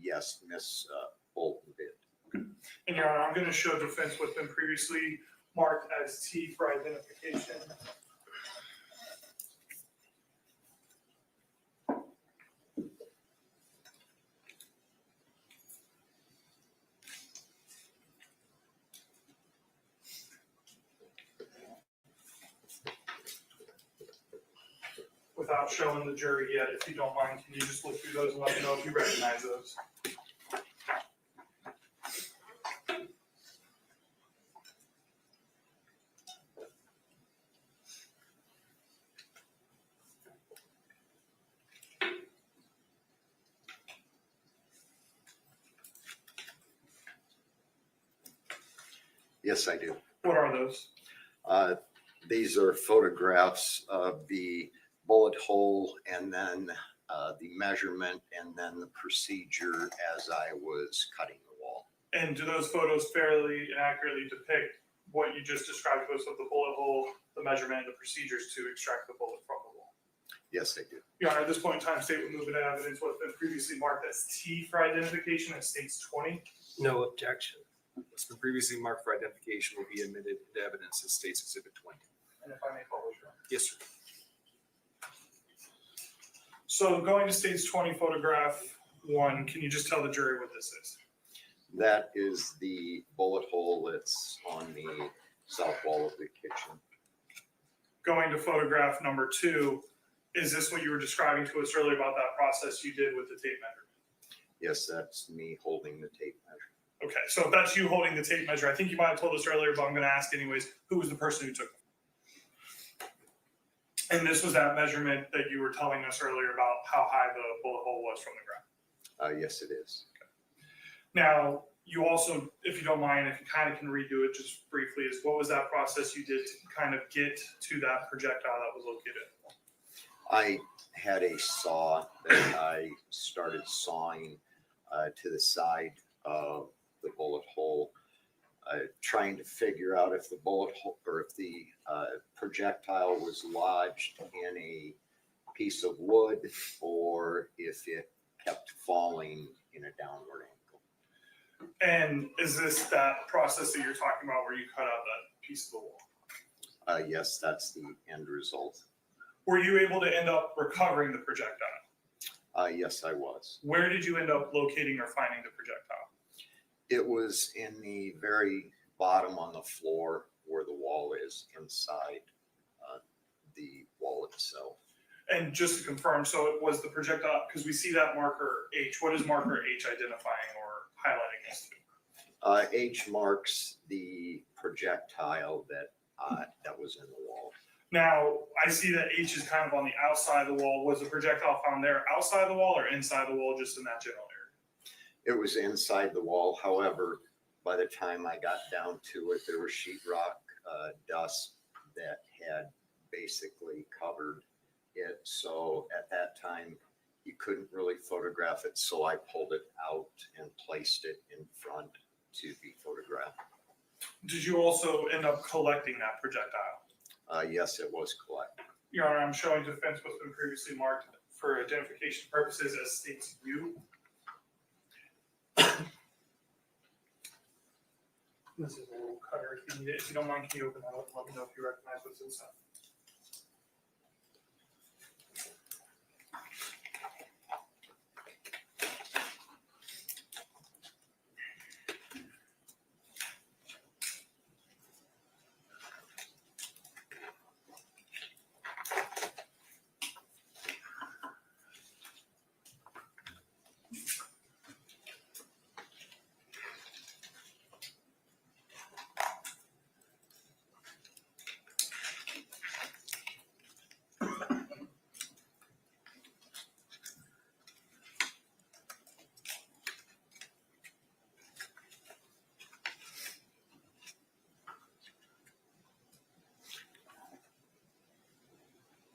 Yes, Miss Bolton did. And Your Honor, I'm going to show defense what's been previously marked as T for identification. Without showing the jury yet, if you don't mind, can you just look through those and let me know if you recognize those? Yes, I do. What are those? These are photographs of the bullet hole, and then the measurement, and then the procedure as I was cutting the wall. And do those photos fairly and accurately depict what you just described to us of the bullet hole, the measurement, and the procedures to extract the bullet from the wall? Yes, they do. Your Honor, at this point in time, State will move into evidence what's been previously marked as T for identification as State's 20. No objection. What's been previously marked for identification will be admitted into evidence as State's Exhibit 20. And if I may publish, Your Honor. Yes, sir. So going to State's 20, photograph 1, can you just tell the jury what this is? That is the bullet hole that's on the south wall of the kitchen. Going to photograph number 2, is this what you were describing to us earlier about that process you did with the tape measure? Yes, that's me holding the tape measure. Okay, so if that's you holding the tape measure, I think you might have told us earlier, but I'm going to ask anyways, who was the person who took it? And this was that measurement that you were telling us earlier about how high the bullet hole was from the ground? Yes, it is. Okay. Now, you also, if you don't mind, if you kind of can redo it just briefly, is what was that process you did to kind of get to that projectile that was located? I had a saw that I started sawing to the side of the bullet hole, trying to figure out if the bullet hole or if the projectile was lodged in a piece of wood or if it kept falling in a downward angle. And is this that process that you're talking about where you cut out that piece of the wall? Yes, that's the end result. Were you able to end up recovering the projectile? Yes, I was. Where did you end up locating or finding the projectile? It was in the very bottom on the floor where the wall is inside the wall itself. And just to confirm, so it was the projectile, because we see that marker H. What is marker H identifying or highlighting as to? H marks the projectile that was in the wall. Now, I see that H is kind of on the outside of the wall. Was the projectile found there outside the wall or inside the wall, just in that general area? It was inside the wall. However, by the time I got down to it, there was sheetrock dust that had basically covered it. So at that time, you couldn't really photograph it. So I pulled it out and placed it in front to be photographed. Did you also end up collecting that projectile? Yes, it was collected. Your Honor, I'm showing defense what's been previously marked for identification purposes as states U. This is a little cutter. If you need it, if you don't mind, can you open that up and let me know if you recognize what's inside?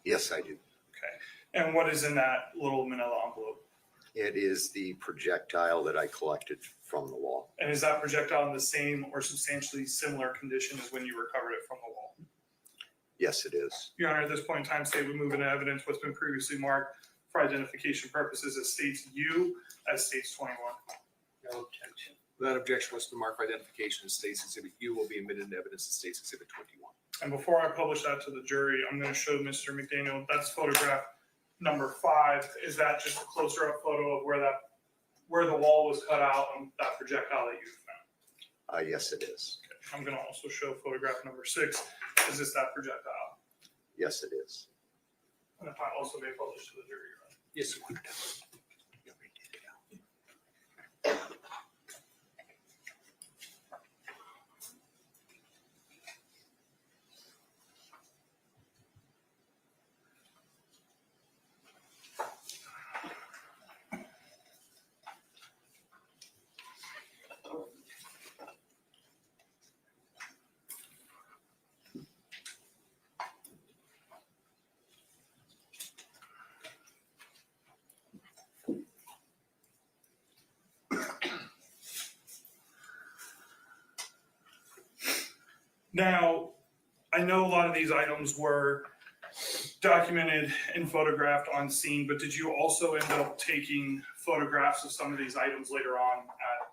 Yes, I do. Okay. And what is in that little manila envelope? It is the projectile that I collected from the wall. And is that projectile in the same or substantially similar condition as when you recovered it from the wall? Yes, it is. Your Honor, at this point in time, state we move into evidence what's been previously marked for identification purposes as states U as states 21. No objection. Without objection, what's been marked for identification as State's Exhibit U will be admitted into evidence as State's Exhibit 21. And before I publish that to the jury, I'm going to show Mr. McDaniel, that's photograph number 5. Is that just a closer up photo of where the wall was cut out on that projectile that you found? Yes, it is. Okay. I'm going to also show photograph number 6. Is this that projectile? Yes, it is. And if I also may publish to the jury, Your Honor. Yes, you Now, I know a lot of these items were documented and photographed on scene, but did you also end up taking photographs of some of these items later on at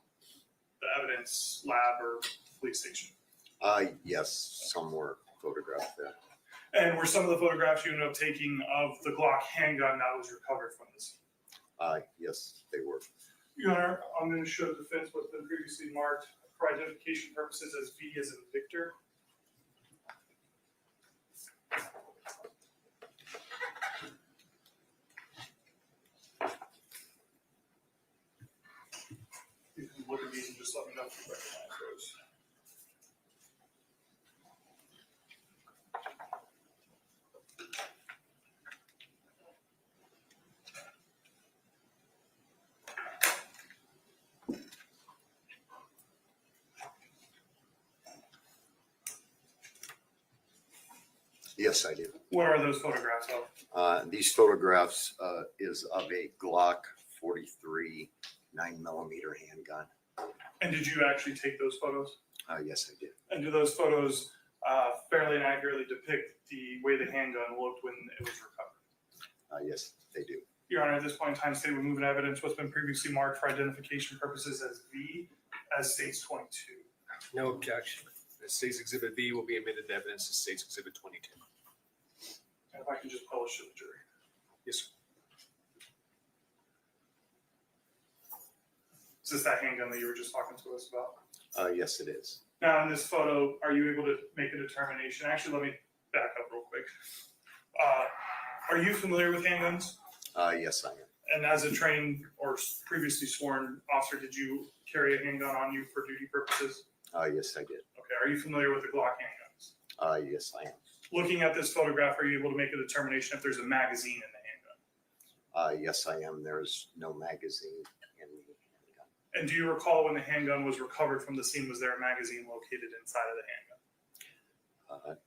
the evidence lab or police station? Yes, some were photographed there. And were some of the photographs you ended up taking of the Glock handgun that was recovered from the scene? Yes, they were. Your Honor, I'm going to show defense what's been previously marked for identification purposes as V as in Victor. You can look at these and just let me know if you recognize those. Yes, I do. What are those photographs of? These photographs is of a Glock 43 9mm handgun. And did you actually take those photos? Yes, I did. And do those photos fairly and accurately depict the way the handgun looked when it was recovered? Yes, they do. Your Honor, at this point in time, state removing evidence what's been previously marked for identification purposes as V as states 22. No objection. State's Exhibit B will be admitted to evidence as State's Exhibit 22. And if I can just publish to the jury. Yes, sir. Is this that handgun that you were just talking to us about? Yes, it is. Now, in this photo, are you able to make a determination? Actually, let me back up real quick. Are you familiar with handguns? Yes, I am. And as a trained or previously sworn officer, did you carry a handgun on you for duty purposes? Yes, I did. Okay. Are you familiar with the Glock handguns? Yes, I am. Looking at this photograph, are you able to make a determination if there's a magazine in the handgun? Yes, I am. There's no magazine in the handgun. And do you recall when the handgun was recovered from the scene, was there a magazine located inside of the handgun?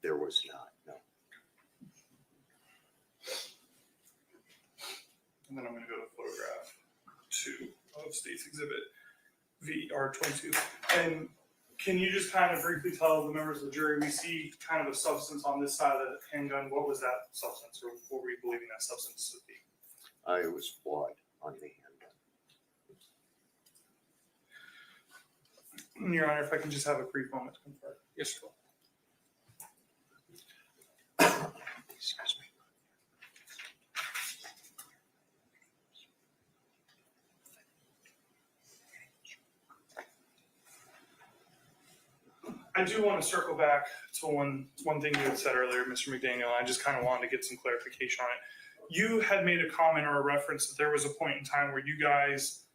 There was not, no. And then I'm going to go to photograph 2 of State's Exhibit VR22. And can you just kind of briefly tell the members of the jury, we see kind of a substance on this side of the handgun. What was that substance, or what were you believing that substance to be? It was blood on the handgun. Your Honor, if I can just have a brief moment to confirm. Yes, sir. Excuse me. I do want to circle back to one thing you had said earlier, Mr. McDaniel. I just kind of wanted to get some clarification on it. You had made a comment or a reference that there was a point in time where you guys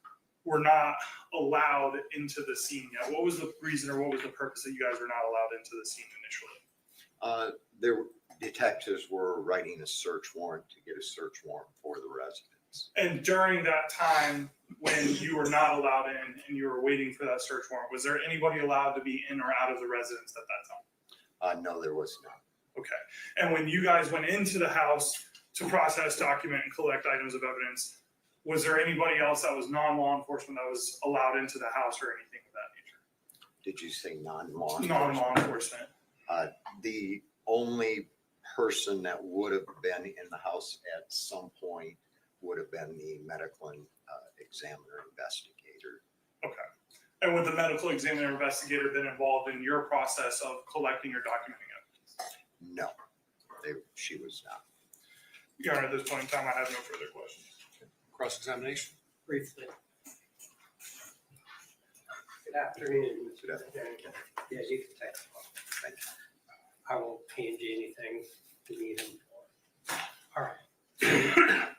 were not allowed into the scene yet. What was the reason or what was the purpose that you guys were not allowed into the scene initially? Detectives were writing a search warrant to get a search warrant for the residence. And during that time when you were not allowed in and you were waiting for that search warrant, was there anybody allowed to be in or out of the residence at that time? No, there was not. Okay. And when you guys went into the house to process, document, and collect items of evidence, was there anybody else that was non-law enforcement that was allowed into the house or anything of that nature? Did you say non-law enforcement? Non-law enforcement. The only person that would have been in the house at some point would have been the medical examiner investigator. Okay. And would the medical examiner investigator been involved in your process of collecting or documenting evidence? No, she was not. Your Honor, at this point in time, I have no further questions. Cross-examination. Briefly. Good afternoon, Mr. McDaniel. Yeah, you can take the phone. Thank you. I won't hand you anything to need him for. All right.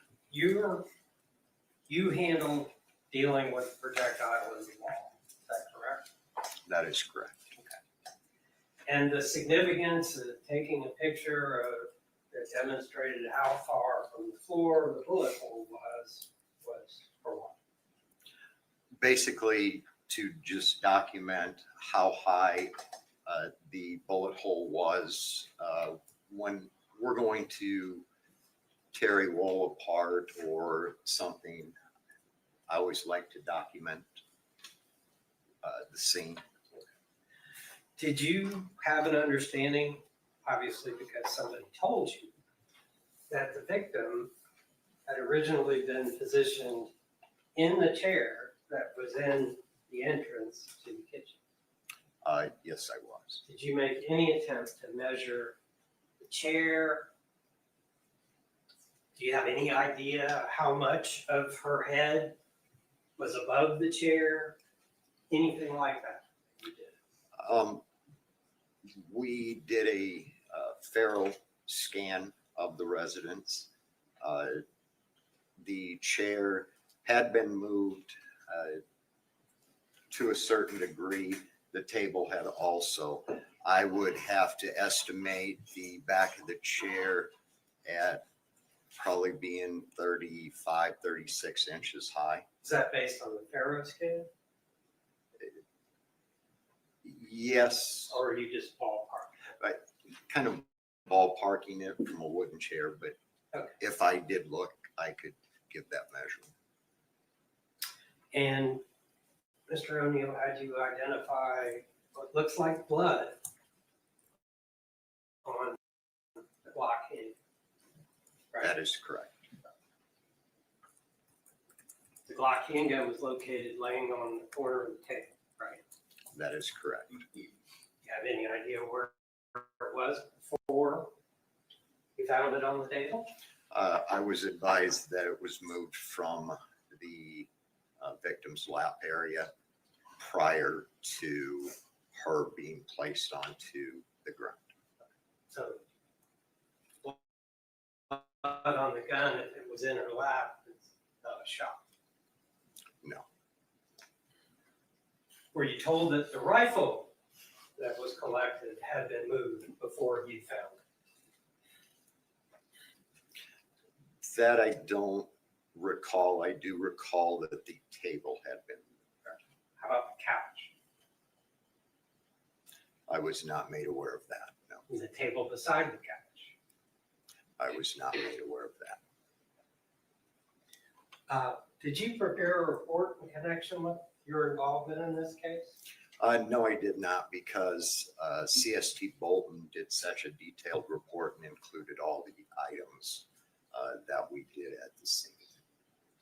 You handle dealing with projectile in the wall. Is that correct? That is correct. And the significance of taking a picture of that demonstrated how far from the floor the bullet hole was for what? Basically, to just document how high the bullet hole was when we're going to tear a wall apart or something. I always like to document the scene. Did you have an understanding, obviously because somebody told you, that the victim had originally been positioned in the chair that was in the entrance to the kitchen? Yes, I was. Did you make any attempt to measure the chair? Do you have any idea how much of her head was above the chair? Anything like that? We did a Faro scan of the residence. The chair had been moved to a certain degree. The table had also. I would have to estimate the back of the chair at probably being 35, 36 inches high. Is that based on the Faro scale? Yes. Or are you just ballpark? Kind of ballparking it from a wooden chair, but okay. If I did look, I could give that measurement. And Mr. O'Neill, had you identify what looks like blood on the Glock handgun? Right? That is correct. The Glock handgun was located laying on the corner of the table, right? That is correct. You have any idea where it was before you found it on the table? I was advised that it was moved from the victim's lap area prior to her being placed onto the ground. So, blood on the gun, if it was in her lap, it's not a shot. No. Were you told that the rifle that was collected had been moved before you found it? That I don't recall. I do recall that the table had been moved. How about the couch? I was not made aware of that, no. And the table beside the couch? I was not made aware of that. Did you prepare a report in connection with your involvement in this case? No, I did not, because CST Bolton did such a detailed report and included all the items that we did at the scene.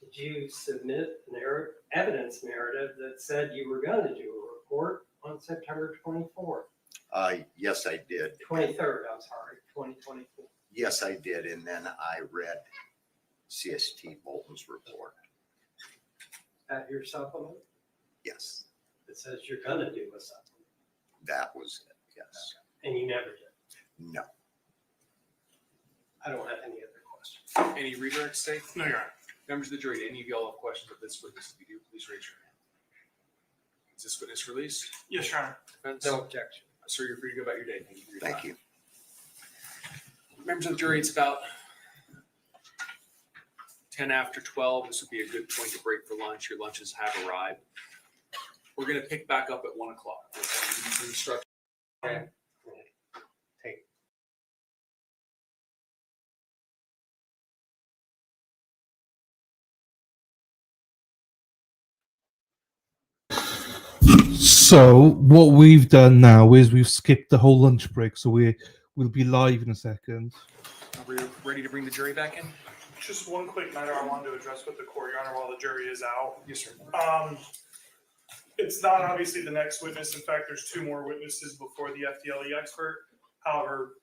Did you submit an evidence narrative that said you were going to do a report on September 24th? Yes, I did. 23rd, I'm sorry, 2024. Yes, I did. And then I read CST Bolton's report. At your supplement? Yes, It says you're going to do a supplement, that was it. Yes. and you never did. No. I don't have any other questions. Any redirect state? No, Your Honor. Members of the jury, do any of y'all have questions of this witness? If you do, please raise your hand. Is this witness released? Yes, Your Honor. Defense? No objection. Sir, you're free to go about your day. Thank you for your Thank time. you. Members of the jury, it's about 10 after 12. This would be a good point to break for lunch. Your lunches have arrived. We're going to pick back up at 1 o'clock. Instruction. Okay. Take. So what we've done now is we've skipped the whole lunch break, so we'll be live in a second. Are we ready to bring the jury back in? Just one quick matter I wanted to address with the court, Your Honor, while the jury is out. Yes, sir. It's not obviously the next witness. In fact, there's two more witnesses before the FDLE expert. However,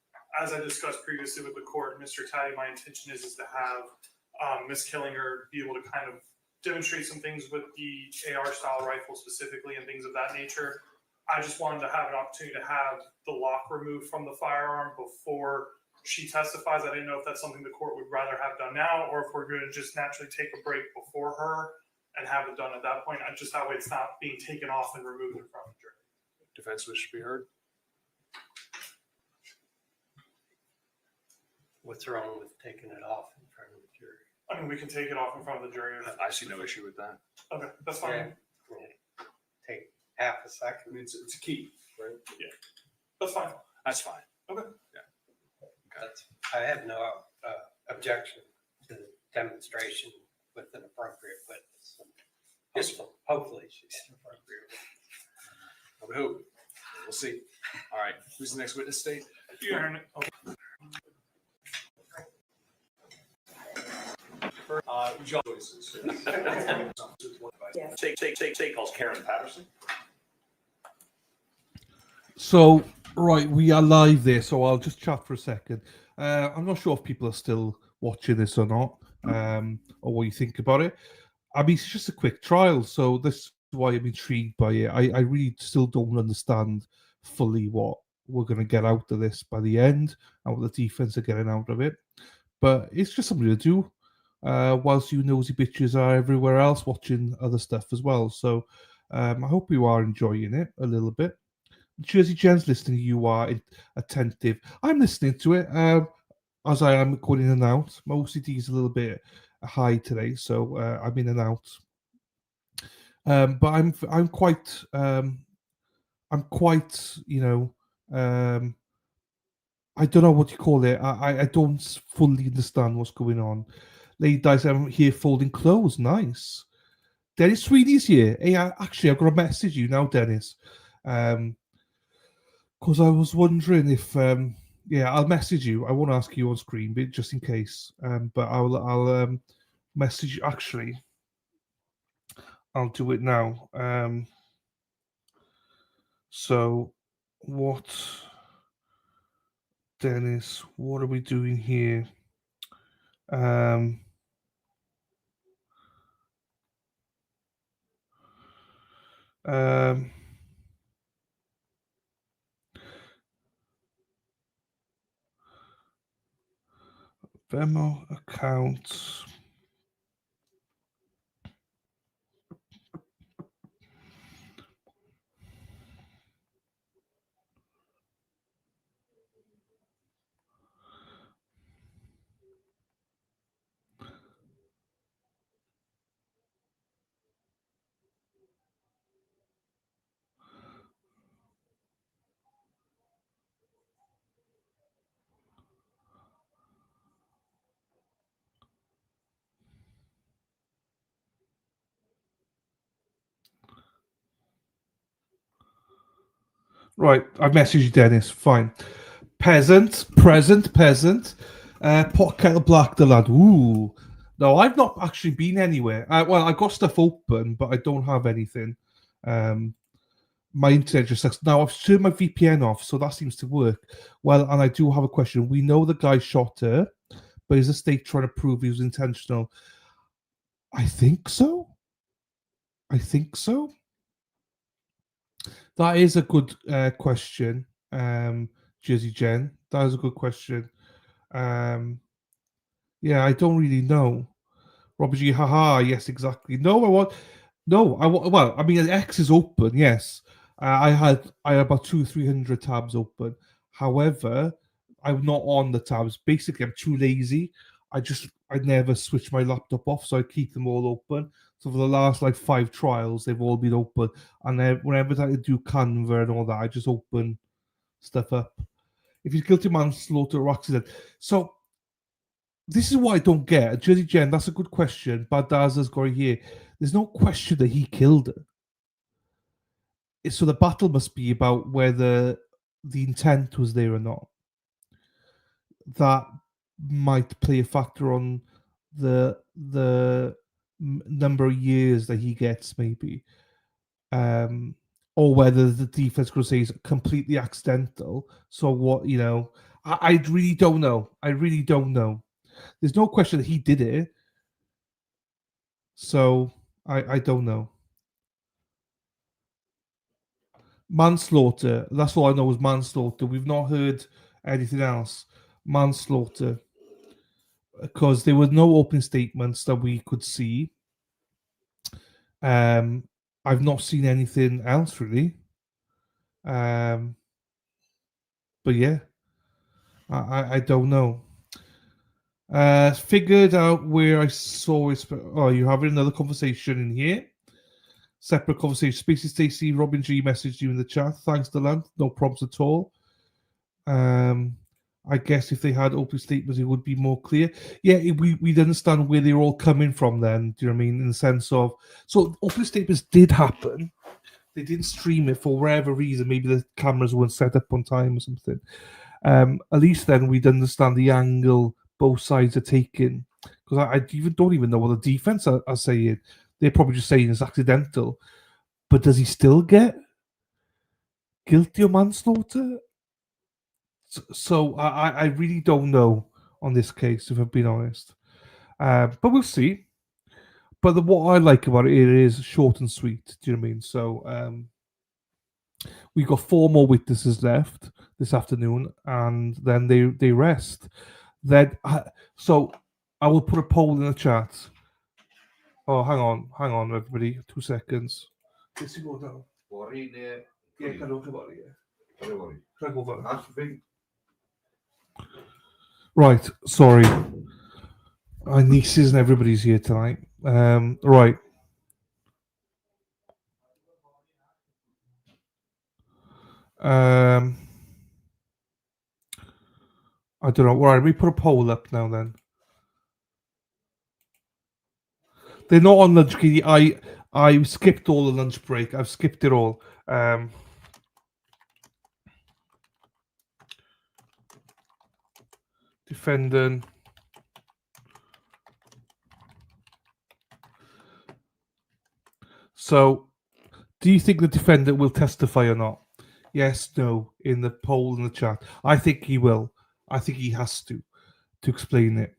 as I discussed previously with the court, Mr. Taddy, my intention is to have Ms. Killinger be able to kind of demonstrate some things with the AR style rifle specifically and things of that nature. I just wanted to have an opportunity to have the lock removed from the firearm before she testifies. I didn't know if that's something the court would rather have done now, or if we're going to just naturally take a break before her and have it done at that point. Just that way it's not being taken off and removed in front of the jury. Defense wish to be heard. What's wrong with taking it off in front of the jury? I mean, we can take it off in front of the jury. I see no issue with that. Okay, that's fine. Yeah. Take half a second. I mean, it's a key, right? Yeah, that's fine. That's fine. Okay. I have no objection to the demonstration with an appropriate witness. Yes. Hopefully she's an appropriate witness. I would hope. We'll see. All right. Who's the next witness state? Your Honor. John voices. State calls Karen Patterson. So, right, we are live there, so I'll just chat for a second. I'm not sure if people are still watching this or not, or what you think about it. I mean, it's just a quick trial, so this is why I'm intrigued by it. I really still don't understand fully what we're going to get out of this by the end and what the defense are getting out of it. But it's just something to do, whilst you nosy bitches are everywhere else watching other stuff as well. So I hope you are enjoying it a little bit. Jersey Jen's listening, you are attentive. I'm listening to it as I am going in and out. My OCD is a little bit high today, so I'm in and out. But I'm quite, you know, I don't know what you call it. I don't fully understand what's going on. Lady Dice, I'm here folding clothes. Nice. Dennis Sweeney's here. Hey, actually, I've got to message you now, Dennis. Because I was wondering if, yeah, I'll message you. I won't ask you on screen, but just in case. But I'll message you. Actually, I'll do it now. So What, Dennis? What are we doing here? Um, um, Venmo account. Right, I've messaged you, Dennis. Fine. Peasant, present, peasant. Pot kettle black, the lad. Ooh. No, I've not actually been anywhere. Well, I got stuff open, but I don't have anything. My internet just sucks. Now, I've turned my VPN off, so that seems to work. Well, and I do have a question. We know the guy shot her, but is the state trying to prove he was intentional? I think so. I think so. That is a good question, Jersey Jen. That is a good question. Yeah, I don't really know. Robert G, haha, yes, exactly. No, well, I mean, X is open, yes. I had about 300 tabs open. However, I'm not on the tabs. Basically, I'm too lazy. I never switch my laptop off, so I keep them all open. So for the last like 5 trials, they've all been open. And then whenever I do Canva and all that, I just open stuff up. If he's guilty of manslaughter or accident. So this is what I don't get. Jersey Jen, that's a good question. Badazza's got it here. There's no question that he killed her. So the battle must be about whether the intent was there or not. That might play a factor on the number of years that he gets, maybe. Or whether the defense could say it's completely accidental. So what, I really don't know. I really don't know. There's no question that he did it. So I don't know. Manslaughter. That's all I know is manslaughter. We've not heard anything else. Manslaughter. Because there were no open statements that we could see. I've not seen anything else really. But yeah. I don't know. Figured out where I saw it. Oh, you're having another conversation in here. Separate conversation. Spacey Stacey, Robin G messaged you in the chat. Thanks, Delant. No problems at all. I guess if they had open statements, it would be more clear. Yeah, we'd understand where they're all coming from then. Do you know what I mean? In the sense of, so open statements did happen. They didn't stream it for whatever reason. Maybe the cameras weren't set up on time or something. At least then we'd understand the angle both sides are taking. Because I don't even know what the defense are saying. They're probably just saying it's accidental. But does he still get guilty of manslaughter? So I really don't know on this case, if I'm being honest. But we'll see. But what I like about it is short and sweet. Do you know what I mean? So we've got 4 more witnesses left this afternoon, and then they rest. Then so I will put a poll in the chat. Oh, hang on, everybody. 2 seconds. Let's go down. Yeah, can I look about it? Can I go over? Right, sorry. My nieces and everybody's here tonight. Right. I don't know. Right, we put a poll up now then. They're not on lunch. I skipped all the lunch break. I've skipped it all. Defendant. So, do you think the defendant will testify or not? yes, no, in the poll in the chat. I think he will. I think he has to explain it.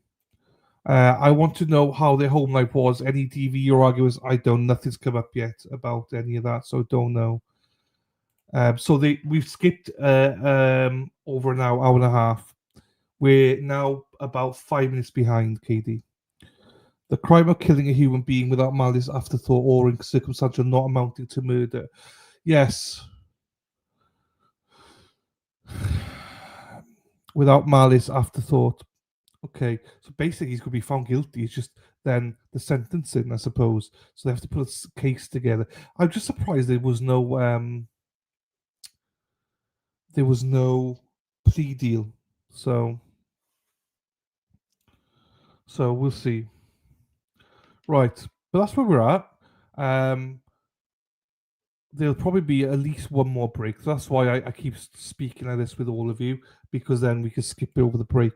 I want to know how their home life was. Any DV or arguments? I don't. Nothing's come up yet about any of that, so don't know. So we've skipped over an hour and a half. We're now about 5 minutes behind, KD. The crime of killing a human being without malice, afterthought, or in circumstantial not amounting to murder. Yes. Without malice, afterthought. Okay, so basically he's going to be found guilty. It's just then the sentencing, I suppose. So they have to put a case together. I'm just surprised there was no plea deal. So we'll see. Right, but that's where we're at. There'll probably be at least one more break. That's why I keep speaking like this with all of you, because then we can skip over the break.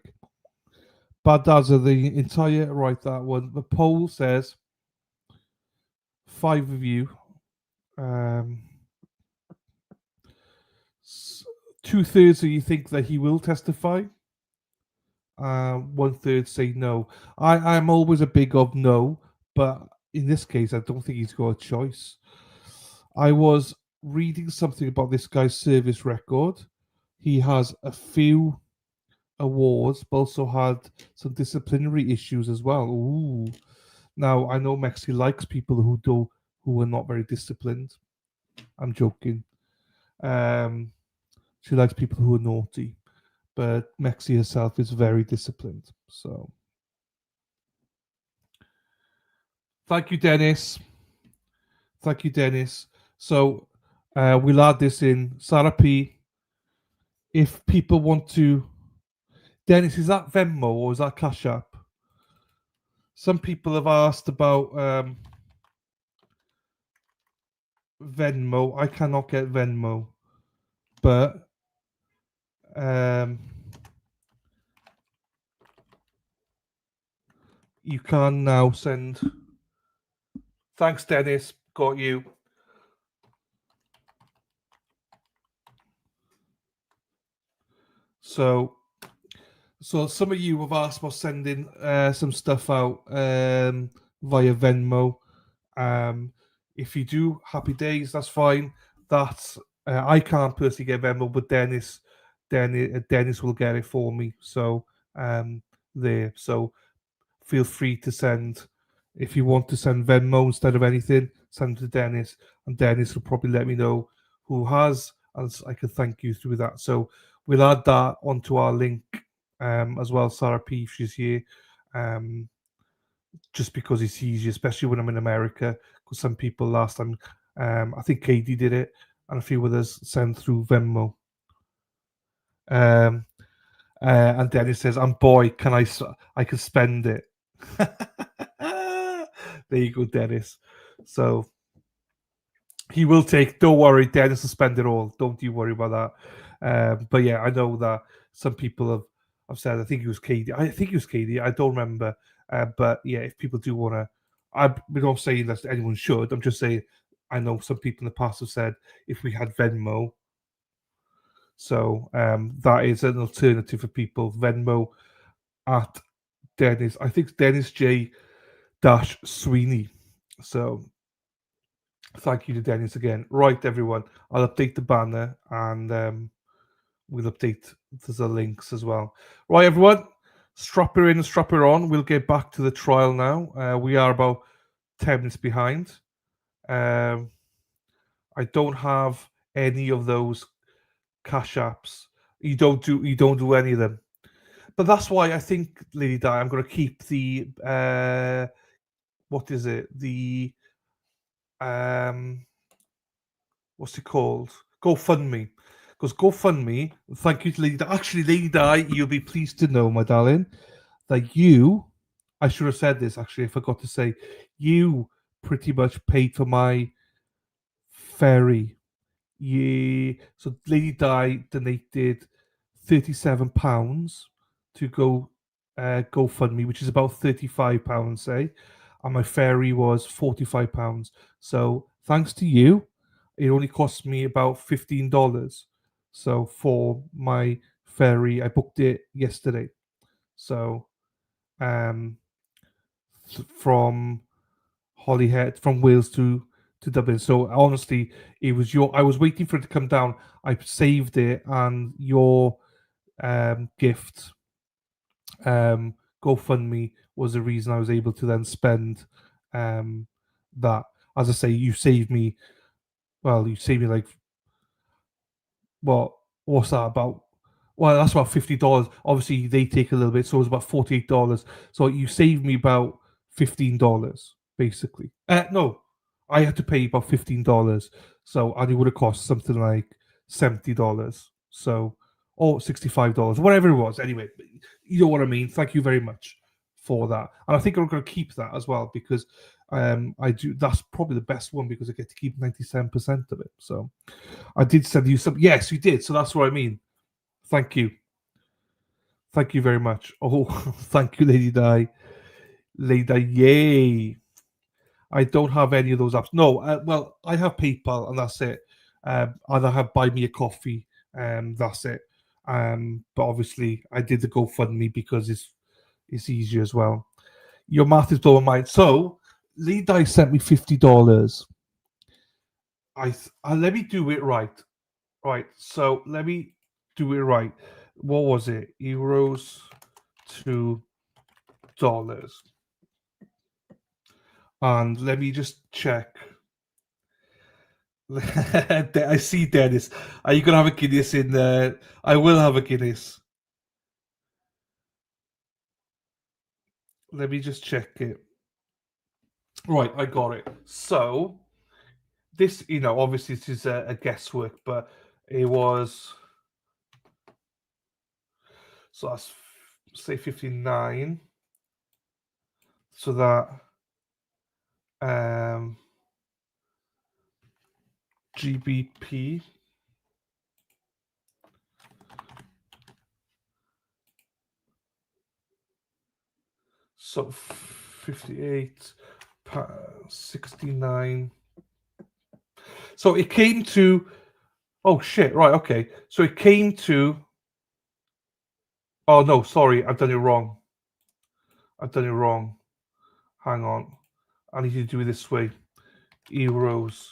Bad dads are the entire right. That one. The poll says 5 of you. 2/3 of you think that he will testify. 1/3 say no. I'm always a big of no, but in this case, I don't think he's got a choice. I was reading something about this guy's service record. He has a few awards, but also had some disciplinary issues as well. Ooh. Now I know Mexi likes people who are not very disciplined. I'm joking. She likes people who are naughty, but Mexi herself is very disciplined. So, thank you, Dennis. Thank you, Dennis. So, we'll add this in. Sarah P. If people want to, Dennis, is that Venmo or is that Cash App? Some people have asked about Venmo. I cannot get Venmo, but you can now send. Thanks, Dennis. Got you. So some of you have asked for sending some stuff out via Venmo. If you do, happy days. That's fine. That's I can't personally get Venmo, but Dennis will get it for me. So there. So feel free to send. If you want to send Venmo instead of anything, send to Dennis, and Dennis will probably let me know who has, and I can thank you through that. So we'll add that onto our link as well. Sarah P, if she's here, just because it's easy, especially when I'm in America. Because some people last time, I think Katie did it, and a few others send through Venmo. And Dennis says, "I'm boy, I can spend it." There you go, Dennis. So he will take. Don't worry, Dennis will spend it all. Don't you worry about that. But yeah, I know that some people have said. I think it was Katie. I don't remember. But yeah, if people do want to, I'm not saying that anyone should. I'm just saying I know some people in the past have said if we had Venmo. So that is an alternative for people. Venmo at Dennis. I think Dennis J. Sweeney. So thank you to Dennis again. Right, everyone. I'll update the banner and we'll update the links as well. Right, everyone. Strap her in and strap her on. We'll get back to the trial now. We are about 10 minutes behind. I don't have any of those cash apps. You don't do any of them. But that's why I think, Lady Di, I'm going to keep the what is it? The what's it called? GoFundMe. Because GoFundMe, thank you to Lady Di. Actually, Lady Di, you'll be pleased to know, my darling, that I should have said this, actually, I forgot to say, you pretty much paid for my ferry. Yeah. So Lady Di donated £37 to GoFundMe, which is about £35, say. And my ferry was £45. So thanks to you, it only cost me about $15. So for my ferry, I booked it yesterday. So from Holyhead, from Wales to Dublin. So honestly, it was I was waiting for it to come down. I saved it, and your gift, GoFundMe, was the reason I was able to then spend that. As I say, you saved me. Well, you saved me like what's that about? Well, that's about $50. Obviously, they take a little bit, so it was about $48. So you saved me about $15, basically. No, I had to pay about $15. So and it would have cost something like $70. So or $65, whatever it was. Anyway, you know what I mean. Thank you very much for that, and I think I'm going to keep that as well because I do. That's probably the best one because I get to keep 97% of it. So I did send you some. Yes, you did. So that's what I mean. Thank you. Thank you very much. Oh, thank you, Lady Di. Lady Di, yay. I don't have any of those apps. No, well, I have PayPal and that's it. And I have Buy Me a Coffee, that's it. But obviously, I did the GoFundMe because it's easier as well. Your math is blowing my mind. So, Lady Di sent me $50. Let me do it right. Right. So let me do it right. What was it? Euros to dollars. And let me just check. I see Dennis. Are you gonna have a Guinness in there? I will have a Guinness. Let me just check it. Right, I got it. So this, obviously this is a guesswork, but it was. So that's say 59. So that GBP. So 58, 69. So it came to. Oh shit! Right, okay. So it came to. Oh no, sorry, I've done it wrong. Hang on, I need to do it this way. Euros.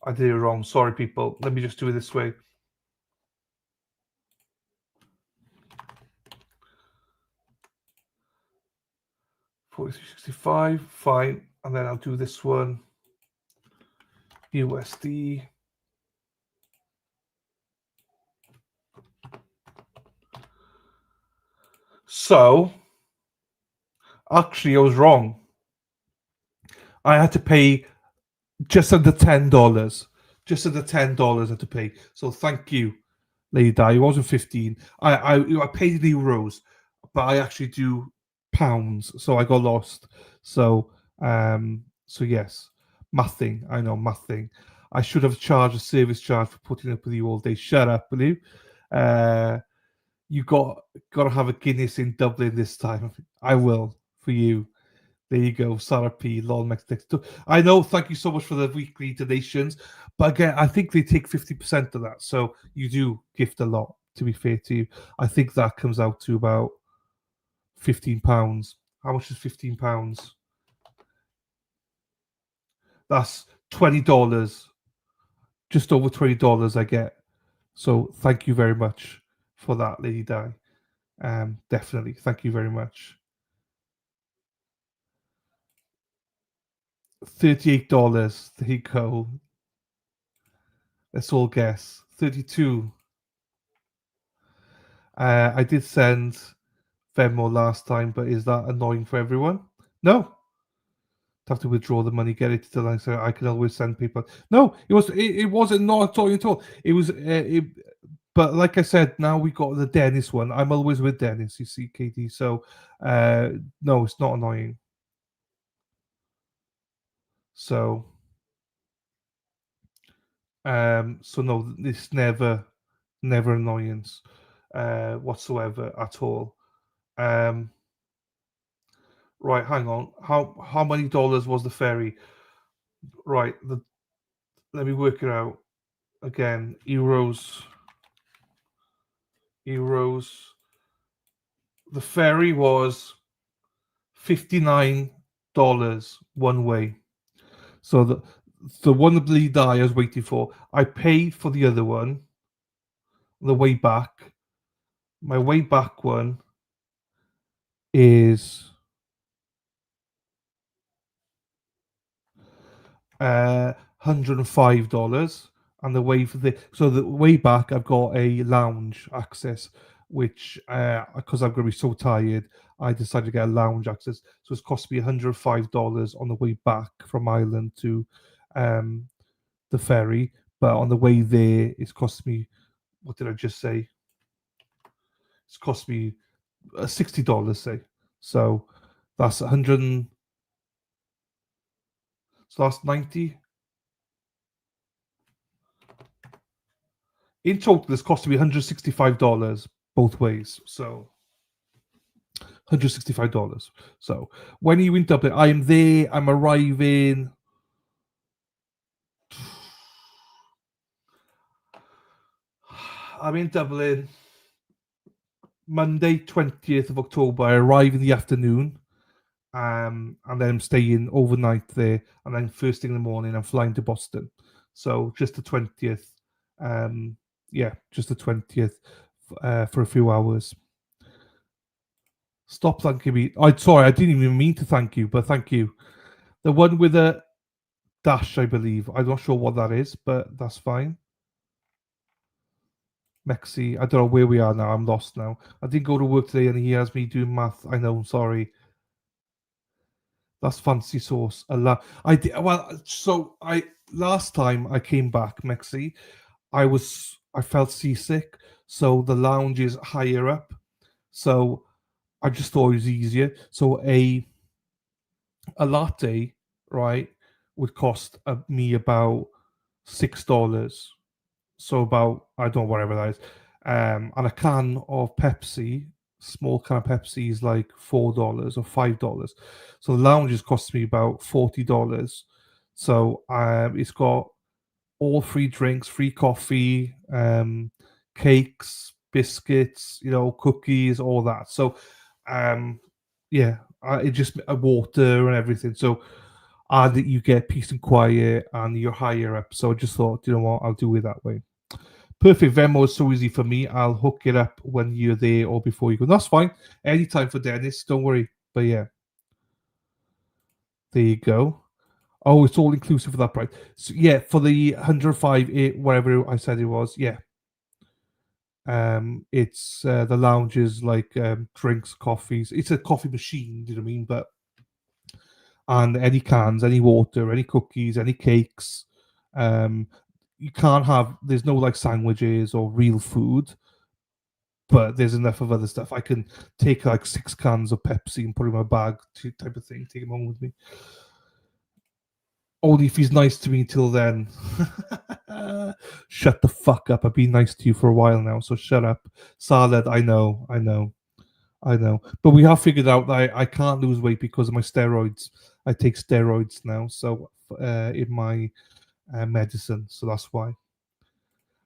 I did it wrong. Sorry, people. Let me just do it this way. $43.65, fine. And then I'll do this one. USD. So, actually, I was wrong. I had to pay just under $10. Just under $10 I had to pay. So thank you, Lady Di. It wasn't 15. I paid in euros, but I actually do pounds, so I got lost. So yes, mathing. I know mathing. I should have charged a service charge for putting up with you all day. Shut up, will you? You got to have a Guinness in Dublin this time. I will for you. There you go, Sarah P. Lol I know. Thank you so much for the weekly donations, but again, I think they take 50% of that, so you do gift a lot. To be fair to you, I think that comes out to about £15. How much is £15? That's $20. Just over $20 I get. So thank you very much for that, Lady Di. Definitely, thank you very much. $38. There you go. Let's all guess. 32. I did send Venmo last time, but is that annoying for everyone? No. Have to withdraw the money, get it to the line, so I can always send people. No, it wasn't not annoying at all. It was but like I said, now we got the Dennis one. I'm always with Dennis, you see, KD. So no, it's not annoying. So no, it's never annoyance whatsoever at all. Right, hang on. How many dollars was the ferry? Right, Let me work it out again. Euros. The ferry was $59 one way. So the one that bleed I was waiting for, I paid for the other one. The way back, my way back one is $105, and the way for the way back I've got a lounge access, which because I'm going to be so tired, I decided to get a lounge access. So it's cost me $105 on the way back from Ireland to the ferry, but on the way there, it's cost me. What did I just say? It's cost me $60, say. So that's 100. So that's 90. In total, this cost me $165 both ways. So $165. So when you in Dublin, I am there. I'm arriving. I'm in Dublin Monday, 20th of October. I arrive in the afternoon. And then I'm staying overnight there. And then first thing in the morning, I'm flying to Boston. So just the 20th. Just the 20th for a few hours. Stop thanking me. Sorry, I didn't even mean to thank you, but thank you. The one with a dash, I believe. I'm not sure what that is, but that's fine. Mexi, I don't know where we are now. I'm lost now. I didn't go to work today and he has me doing math. I know, I'm sorry. That's fancy sauce. I did well. So last time I came back, Mexi, I felt seasick. So the lounge is higher up. So I just thought it was easier. So a latte, right, would cost me about $6. So about, I don't know, whatever that is. And a can of Pepsi, small can of Pepsi, is like $4 or $5. So the lounges cost me about $40. So it's got all free drinks, free coffee, cakes, biscuits, cookies, all that. So it just water and everything. So that you get peace and quiet and you're higher up. So I just thought, you know what, I'll do it that way. Perfect. Venmo is so easy for me. I'll hook it up when you're there or before you go. That's fine. Anytime for Dennis. Don't worry. But yeah. There you go. Oh, it's all inclusive for that price. So yeah, for the 105, whatever I said it was, yeah. It's the lounges like drinks, coffees. It's a coffee machine, do you know what I mean? But and any cans, any water, any cookies, any cakes. You can't have. There's no like sandwiches or real food, but there's enough of other stuff. I can take like 6 cans of Pepsi and put it in my bag, type of thing. Take them home with me. Only if he's nice to me till then. Shut the fuck up. I've been nice to you for a while now, so shut up. Salad, I know. But we have figured out that I can't lose weight because of my steroids. I take steroids now, so in my medicine, so that's why.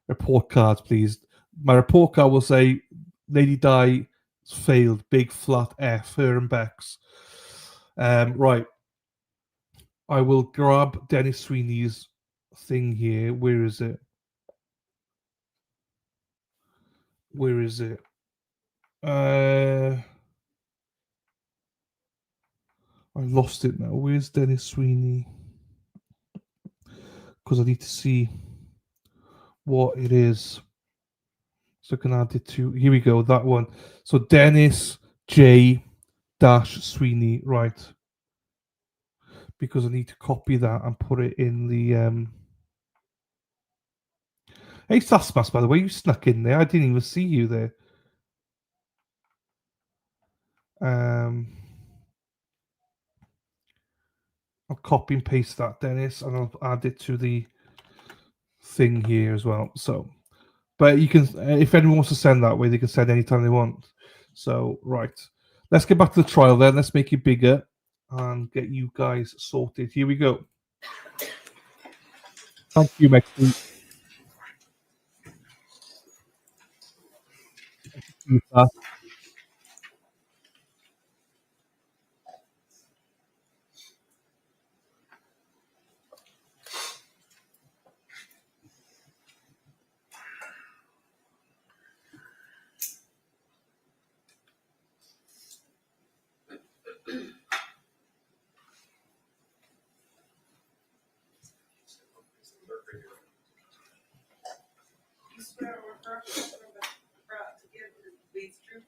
Report cards, please. My report card will say Lady Di failed, big flat F, her and Bex. Right. I will grab Dennis Sweeney's thing here. Where is it? I lost it now. Where's Dennis Sweeney? Because I need to see what it is. So I can add it to. Here we go. That one. So Dennis J. Sweeney. Right. Because I need to copy that and put it in the. Hey, Sasmas, by the way, you snuck in there. I didn't even see you there. I'll copy and paste that, Dennis, and I'll add it to the thing here as well. So, but you can, if anyone wants to send that way, they can send anytime they want. So, right. Let's get back to the trial then. Let's make it bigger and get you guys sorted. Here we go. Thank you, Maxine.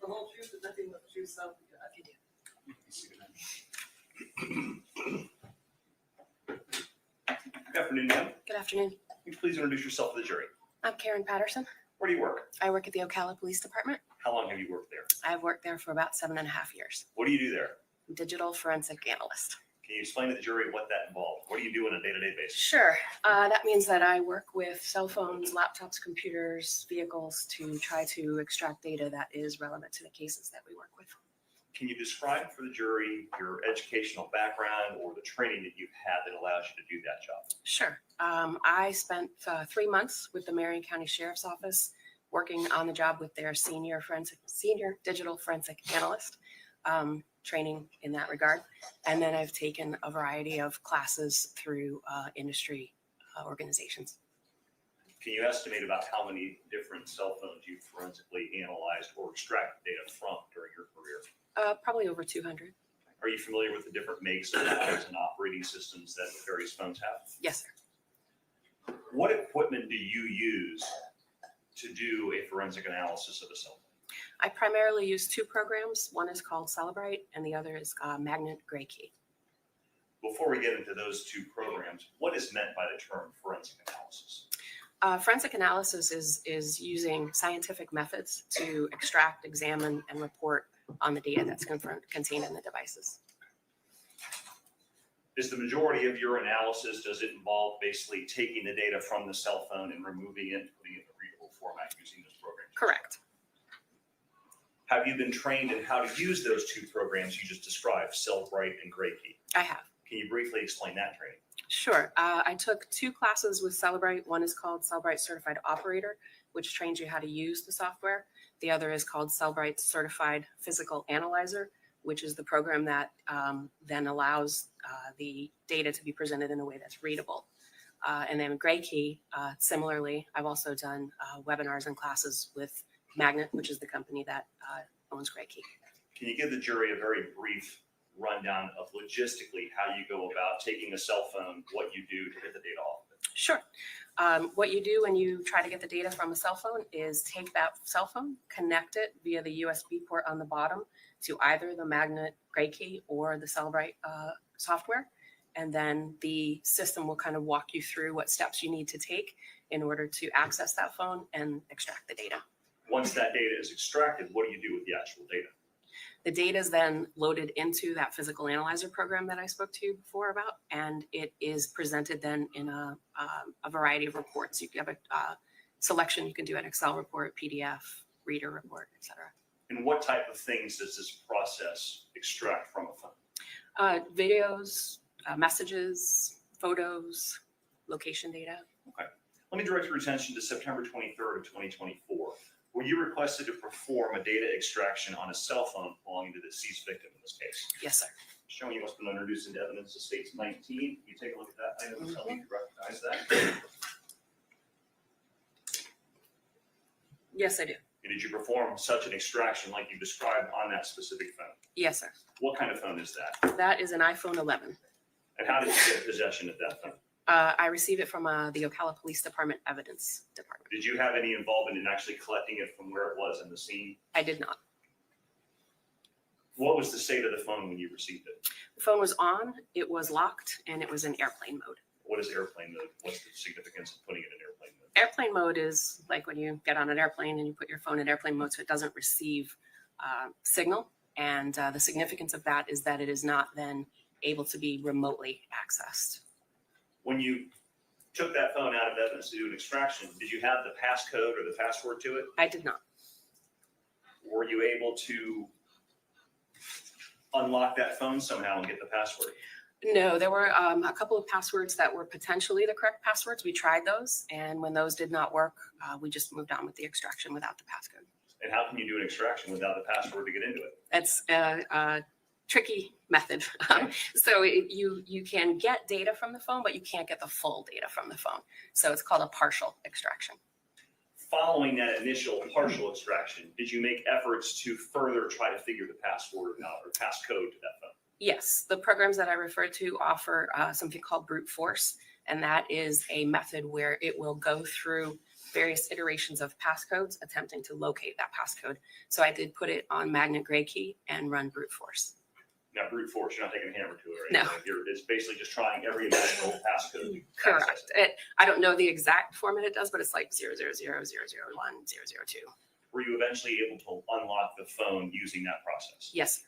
The whole truth and nothing but the truth, so Good afternoon, ma'am. Good afternoon. Can you please introduce yourself to the jury? I'm Karen Patterson. Where do you work? I work at the Ocala Police Department. How long have you worked there? I've worked there for about 7.5 years. What do you do there? Digital forensic analyst. Can you explain to the jury what that involves? What do you do on a day-to-day basis? Sure. That means that I work with cell phones, laptops, computers, vehicles to try to extract data that is relevant to the cases that we work with. Can you describe for the jury your educational background or the training that you've had that allows you to do that job? Sure. I spent 3 months with the Marion County Sheriff's Office working on the job with their senior digital forensic analyst, training in that regard. And then I've taken a variety of classes through industry organizations. Can you estimate about how many different cell phones you've forensically analyzed or extracted data from during your career? Probably over 200. Are you familiar with the different makes of phones and operating systems that the various phones have? Yes, sir. What equipment do you use to do a forensic analysis of a cell phone? I primarily use 2 programs. One is called Celebrite and the other is Magnet Gray Key. Before we get into those 2 programs, what is meant by the term forensic analysis? Forensic analysis is using scientific methods to extract, examine, and report on the data that's contained in the devices. Is the majority of your analysis, does it involve basically taking the data from the cell phone and removing it, putting it in a readable format using those programs? Correct. Have you been trained in how to use those 2 programs you just described, Cellbrite and Gray Key? I have. Can you briefly explain that training? Sure. I took 2 classes with Celebrite. One is called Celebrite Certified Operator, which trains you how to use the software. The other is called Celebrite Certified Physical Analyzer, which is the program that then allows the data to be presented in a way that's readable. And then Gray Key, similarly, I've also done webinars and classes with Magnet, which is the company that owns Gray Key. Can you give the jury a very brief rundown of logistically how you go about taking a cell phone, what you do to get the data off of it? Sure. What you do when you try to get the data from a cell phone is take that cell phone, connect it via the USB port on the bottom to either the Magnet Gray Key or the Celebrite software. And then the system will kind of walk you through what steps you need to take in order to access that phone and extract the data. Once that data is extracted, what do you do with the actual data? The data is then loaded into that physical analyzer program that I spoke to you before about, and it is presented then in a variety of reports. You have a selection. You can do an Excel report, PDF, reader report, etc. And what type of things does this process extract from a phone? Videos, messages, photos, location data. Okay. Let me direct your attention to September 23rd of 2024. Were you requested to perform a data extraction on a cell phone belonging to the deceased victim in this case? Yes, sir. Showing you what's been introduced into evidence to states 19. Can you take a look at that item and tell me if you recognize that? Yes, I do. And did you perform such an extraction like you described on that specific phone? Yes, sir. What kind of phone is that? That is an iPhone 11. And how did you get possession of that phone? I received it from the Ocala Police Department Evidence Department. Did you have any involvement in actually collecting it from where it was in the scene? I did not. What was the state of the phone when you received it? The phone was on, it was locked, and it was in airplane mode. What is airplane mode? What's the significance of putting it in airplane mode? Airplane mode is like when you get on an airplane and you put your phone in airplane mode so it doesn't receive signal. And the significance of that is that it is not then able to be remotely accessed. When you took that phone out of evidence to do an extraction, did you have the passcode or the password to it? I did not. Were you able to unlock that phone somehow and get the password? No, there were a couple of passwords that were potentially the correct passwords. We tried those, and when those did not work, we just moved on with the extraction without the passcode. And how can you do an extraction without the password to get into it? It's a tricky method. So you can get data from the phone, but you can't get the full data from the phone. So it's called a partial extraction. Following that initial partial extraction, did you make efforts to further try to figure the password out or passcode to that phone? Yes, the programs that I refer to offer something called brute force, and that is a method where it will go through various iterations of passcodes attempting to locate that passcode. So I did put it on magnet gray key and run brute force. Now, brute force, you're not taking a hammer to it or No. anything. It's basically just trying every imaginable passcode. to access Correct. it. I don't know the exact format it does, but it's like 0000001 002. Were you eventually able to unlock the phone using that process? Yes.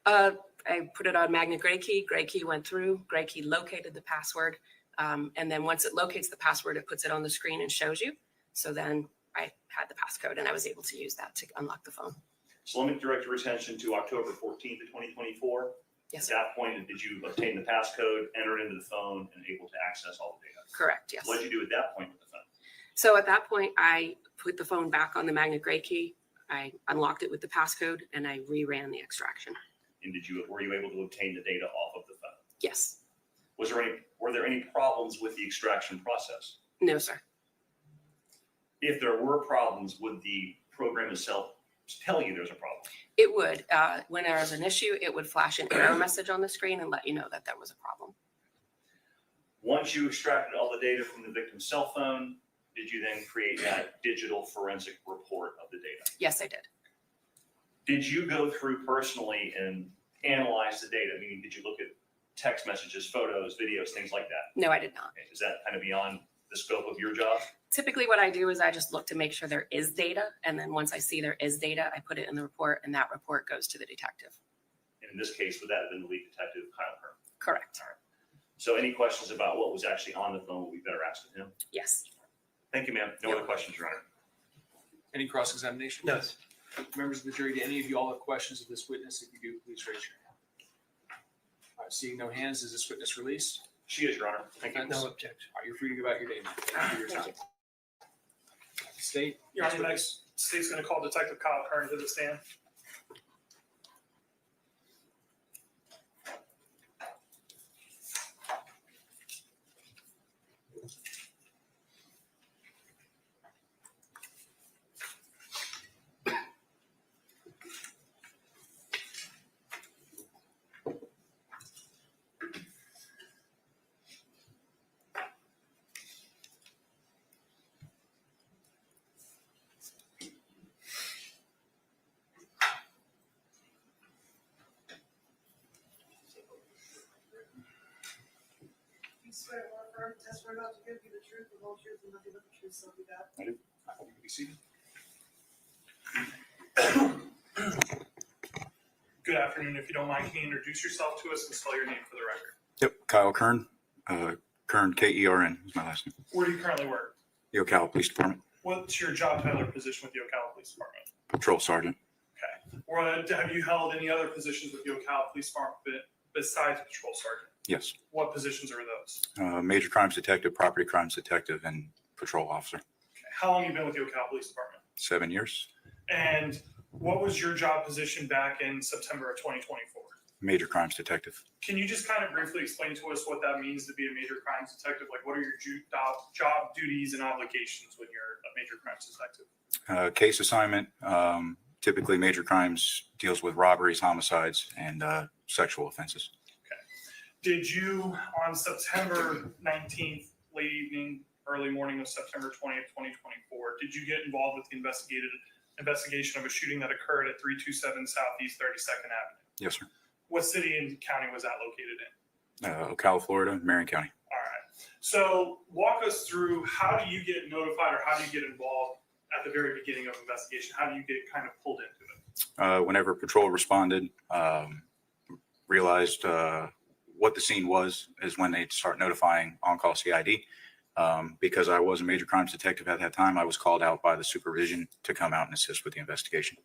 How? I put it on magnet gray key went through, gray key located the password. And then once it locates the password, it puts it on the screen and shows you. So then I had the passcode and I was able to use that to unlock the phone. So let me direct your attention to October 14th of 2024. Yes, At that point, did you obtain the passcode, enter it into the phone, and able to access all the data? correct, yes. What did you do at that point with the phone? So at that point, I put the phone back on the magnet gray key. I unlocked it with the passcode and I reran the extraction. And were you able to obtain the data off of the phone? Yes. Were there any problems with the extraction process? No, sir. If there were problems, would the program itself tell you there's a problem? It would. When there was an issue, it would flash an error message on the screen and let you know that there was a problem. Once you extracted all the data from the victim's cell phone, did you then create that digital forensic report of the data? Yes, I did. Did you go through personally and analyze the data? Meaning, did you look at text messages, photos, videos, things like that? No, I did not. Okay. Is that kind of beyond the scope of your job? Typically what I do is I just look to make sure there is data. And then once I see there is data, I put it in the report and that report goes to the detective. And in this case, would that have been the lead detective, Kyle Kern? Correct. All right. So any questions about what was actually on the phone would be better asked of him? Yes. Thank you, ma'am. No other questions, Your Honor. Any cross-examination? No. Members of the jury, do any of you all have questions of this witness? If you do, please raise your hand. All right, seeing no hands, is this witness released? She is, Your Honor. Thank you. No objection. All right, you're free to go about your day, ma'am. Thank you for your time. State. Your Honor, next, state's going to call Detective Kyle Kern to the stand. You swear or affirm to testify not to give you the truth, the whole truth, and nothing but the truth, so be God. I do. You can be seated. Good afternoon. If you don't mind, can you introduce yourself to us and spell your name for the record? Yep, Kyle Kern. Kern, Kern is my last name. Where do you currently work? The Ocala Police Department, What's your job title or position with the Ocala Police Department? Patrol Sergeant. Have you held any other positions with the Ocala Police Department besides Patrol Sergeant? Yes. What positions are those? Major Crimes Detective, Property Crimes Detective, and Patrol Officer. How long have you been with the Ocala Police Department? 7 years. And what was your job position back in September of 2024? Major Crimes Detective. Can you just kind of briefly explain to us what that means to be a major crimes detective? Like, what are your job duties and obligations when you're a major crimes detective? Case assignment. Typically, major crimes deals with robberies, homicides, and sexual offenses. Did you, on September 19th, late evening, early morning of September 20th, 2024, did you get involved with the investigation of a shooting that occurred at 327 Southeast 32nd Avenue? Yes, sir. What city and county was that located in? Ocala, Florida, Marion County. All right. So walk us through, how do you get notified or how do you get involved at the very beginning of an investigation? How do you get kind of pulled into it? Whenever patrol responded, realized what the scene was is when they start notifying on-call CID. Because I was a major crimes detective at that time, I was called out by the supervision to come out and assist with the investigation.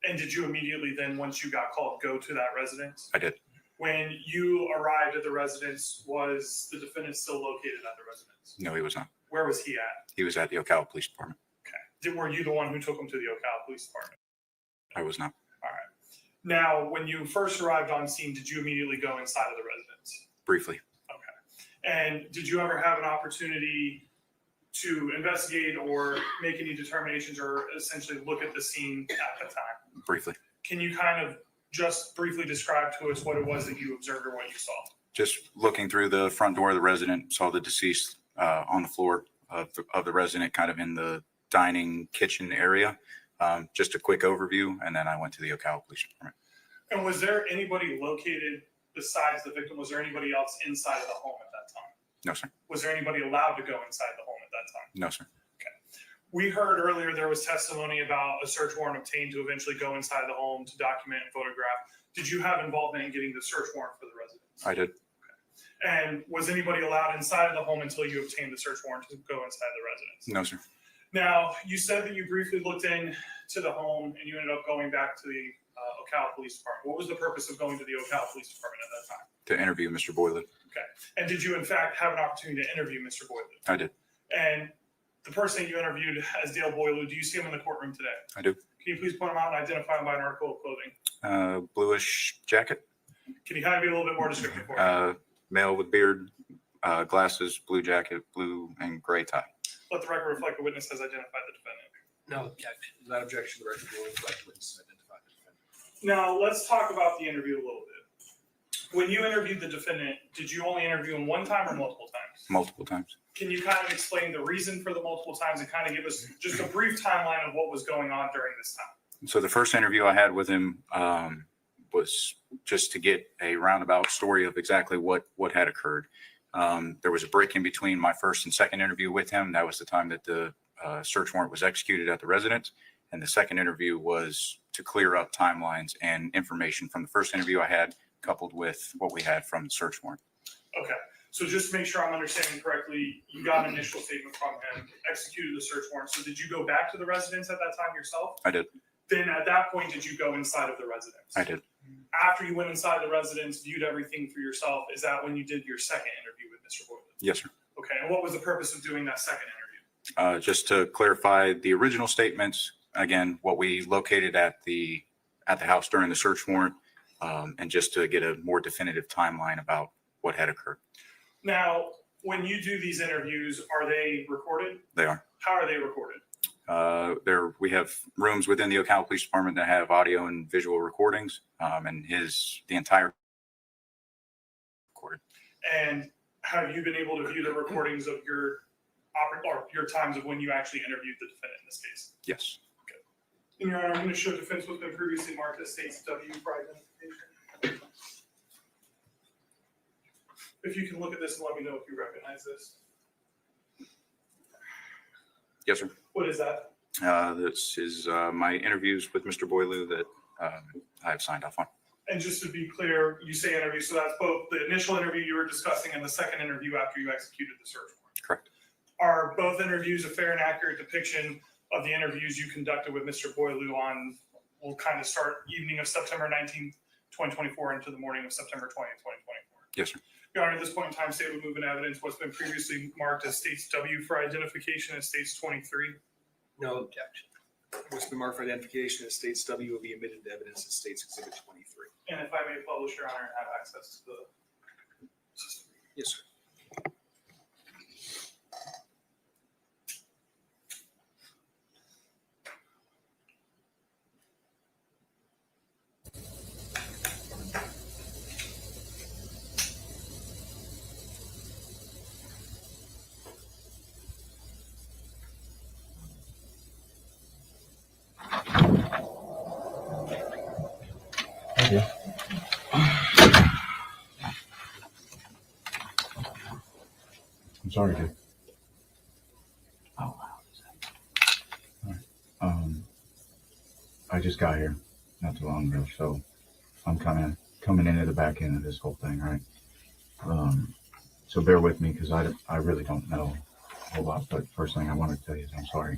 And did you immediately then, once you got called, go to that residence? I did. When you arrived at the residence, was the defendant still located at the residence? No, he was not. Where was he at? He was at the Ocala Police Department. Were you the one who took him to the Ocala Police Department? I was not. All right. Now, when you first arrived on scene, did you immediately go inside of the residence? Briefly. And did you ever have an opportunity to investigate or make any determinations or essentially look at the scene at the time? Briefly. Can you kind of just briefly describe to us what it was that you observed or what you saw? Just looking through the front door of the resident, saw the deceased on the floor of the resident, kind of in the dining kitchen area. Just a quick overview, and then I went to the Ocala Police Department. And was there anybody located besides the victim? Was there anybody else inside of the home at that time? No, sir. Was there anybody allowed to go inside the home at that time? No, sir. We heard earlier there was testimony about a search warrant obtained to eventually go inside the home to document and photograph. Did you have involvement in getting the search warrant for the residence? I did. And was anybody allowed inside of the home until you obtained the search warrant to go inside the residence? No, sir. Now, you said that you briefly looked into the home and you ended up going back to the Ocala Police Department. What was the purpose of going to the Ocala Police Department at that time? To interview Mr. Boileau. Okay. And did you, in fact, have an opportunity to interview Mr. Boileau? I did. And the person that you interviewed as Dale Boileau, do you see him in the courtroom today? I do. Can you please point him out and identify him by an article of clothing? Bluish jacket. Can you kind of be a little bit more descriptive for me? Male with beard, glasses, blue jacket, blue and gray tie. Let the record reflect the witness has identified the defendant. No objection. Without objection, the record will reflect witness identified the defendant. Now, let's talk about the interview a little bit. When you interviewed the defendant, did you only interview him one time or multiple times? Multiple times. Can you kind of explain the reason for the multiple times and kind of give us just a brief timeline of what was going on during this time? So the first interview I had with him was just to get a roundabout story of exactly what had occurred. There was a break in between my first and second interview with him. That was the time that the search warrant was executed at the residence. And the second interview was to clear up timelines and information from the first interview I had, coupled with what we had from the search warrant. Okay. So just to make sure I'm understanding correctly, you got an initial statement from him, executed the search warrant. So did you go back to the residence at that time yourself? I did. Then at that point, did you go inside of the residence? I did. After you went inside the residence, viewed everything for yourself, is that when you did your second interview with Mr. Boileau? Yes, sir. Okay. And what was the purpose of doing that second interview? Just to clarify the original statements, again, what we located at the house during the search warrant, and just to get a more definitive timeline about what had occurred. Now, when you do these interviews, are they recorded? They are. How are they recorded? We have rooms within the Ocala Police Department that have audio and visual recordings, and the entire recorded. And have you been able to view the recordings of your times of when you actually interviewed the defendant in this case? Yes. Okay. In your honor, I'm going to show defense what's been previously marked as States W for identification. If you can look at this and let me know if you recognize this. Yes, sir. What is that? This is my interviews with Mr. Boileau that I have signed off on. And just to be clear, you say interview, so that's both the initial interview you were discussing and the second interview after you executed the search warrant. Correct. Are both interviews a fair and accurate depiction of the interviews you conducted with Mr. Boileau on, we'll kind of start evening of September 19th, 2024 into the morning of September 20th, 2024? Yes, sir. Your Honor, at this point in time, state would move in evidence what's been previously marked as States W for identification as States 23. No objection. What's been marked for identification as States W will be admitted to evidence as States Exhibit 23. And if I may publish, Your Honor, and have access to the system. Yes, sir. Okay. I'm sorry, dude. How loud is that? All right. I just got here not too long ago, so I'm kind of coming into the back end of this whole thing, right? So bear with me because I really don't know a whole lot. But first thing I want to tell you is I'm sorry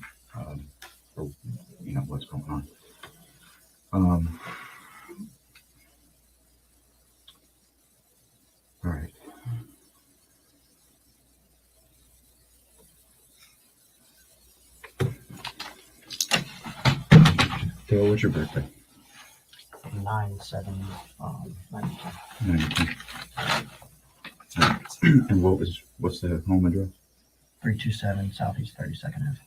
for what's going on. Um, all right. Dale, what's your birthday? 9/7/92. 92. And what's the home address? 327 Southeast 32nd Ave.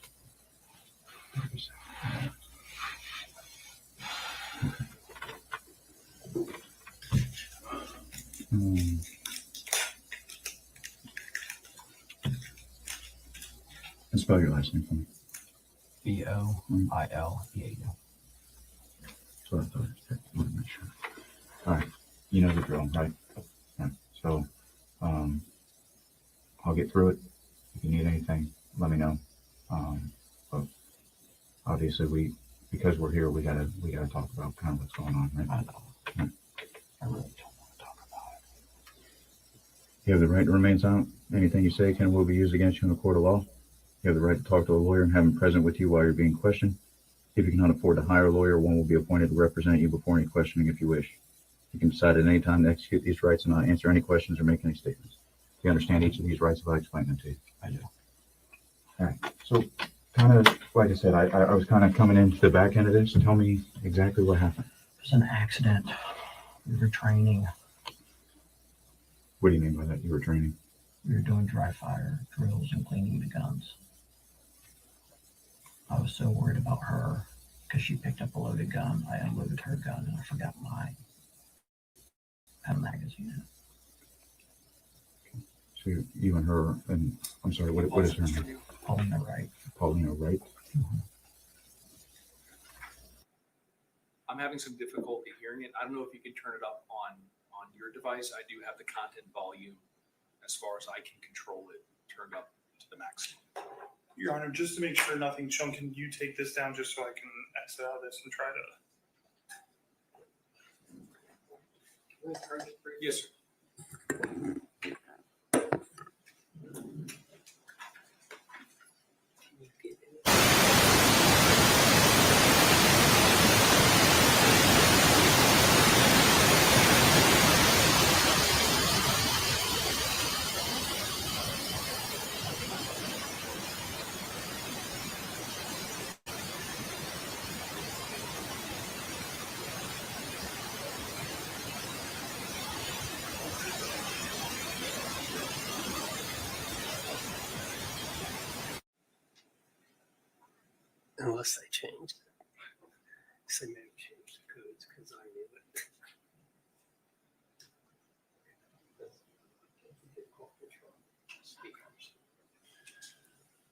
And spell your last name for me. Boileau. That's what I thought. I want to make sure. All right. You know the drill, right? Right. So, I'll get through it. If you need anything, let me know. But obviously because we're here, we gotta talk about kind of what's going on, right? I know. Right. I really don't want to talk about it. You have the right to remain silent. Anything you say can and will be used against you in a court of law. You have the right to talk to a lawyer and have him present with you while you're being questioned. If you cannot afford to hire a lawyer, one will be appointed to represent you before any questioning if you wish. You can decide at any time to execute these rights and not answer any questions or make any statements. Do you understand each of these rights if I explain them to you? I do. All right. So kind of, like I said, I was kind of coming into the back end of this. Tell me exactly what happened. It was an accident. We were training. What do you mean by that? You were training? We were doing dry fire drills and cleaning the guns. I was so worried about her because she picked up a loaded gun. I unloaded her gun and I forgot mine. Had a magazine in it. So you and her, and I'm sorry, what is her name? Polina Wright. Polina Wright? I'm having some difficulty hearing it. I don't know if you can turn it up on your device. I do have the content volume as far as I can control it turned up to the maximum. Your Honor, just to make sure nothing's shown, can you take this down just so I can exit out of this and try to? Yes, sir. Unless they changed it. They may have changed the codes because I knew it.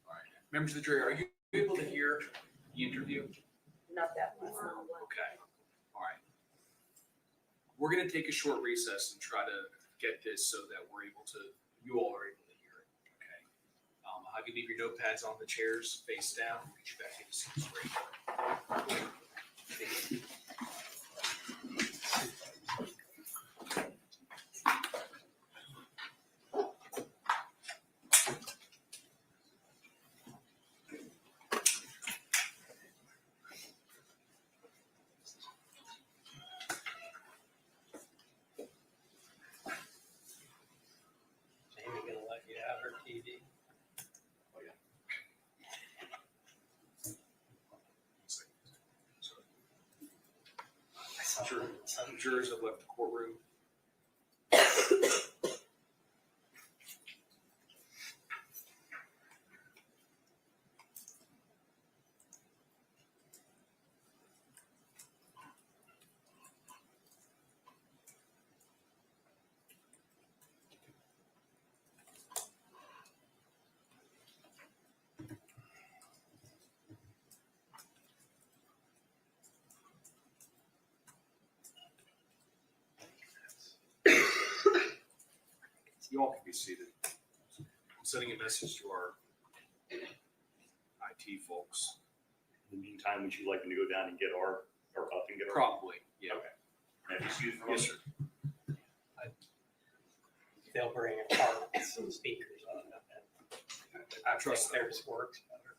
All right. Members of the jury, are you able to hear the interview? Not that much. Okay. All right. We're going to take a short recess and try to get this so that you all are able to hear it. Okay. I'll have you leave your notepads on the chairs face down. Get you back in the seat straight. Amy gonna let you have her TV. Oh, yeah. Some jurors have left the courtroom. You all can be seated. I'm sending a message to our IT folks. In the meantime, would you like me to go down and get our up and get our? Probably, yeah. Okay. May I be seated for a Yes, moment? sir. They'll bring a car with some speakers on it. I trust them. theirs works better.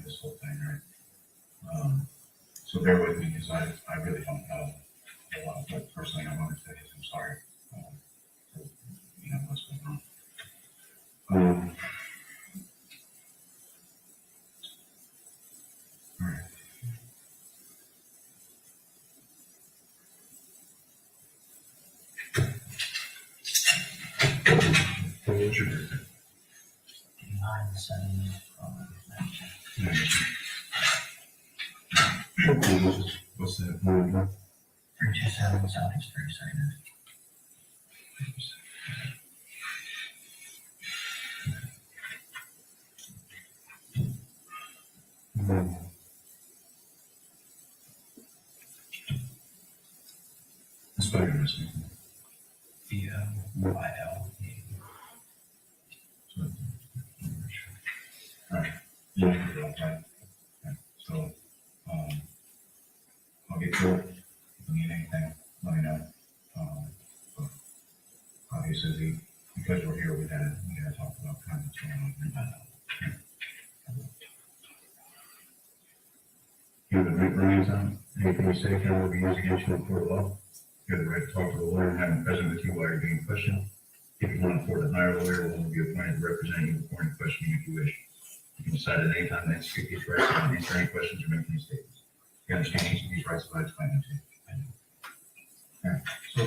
this whole thing, right? So bear with me because I really don't know a lot. But first thing I want to say is I'm sorry for, what's going on. All right. What's your birthday? 9/7. What's that? 327 Southeast 32nd. Spell your last name. Boileau. All right. You know you're all right. Okay. So, I'll get through it. If you need anything, let me know. But obviously, because we're here, we gotta talk about kind of what's going on. You have the right remains on anything you say can be used against you in court of law. You have the right to talk to the lawyer and have him present with you while you're being questioned. If you want to afford a hire lawyer, one will be appointed to represent you before any questioning if you wish. You can decide at any time to execute these rights and answer any questions or make any statements. You understand each of these rights by explaining to you. All right. So,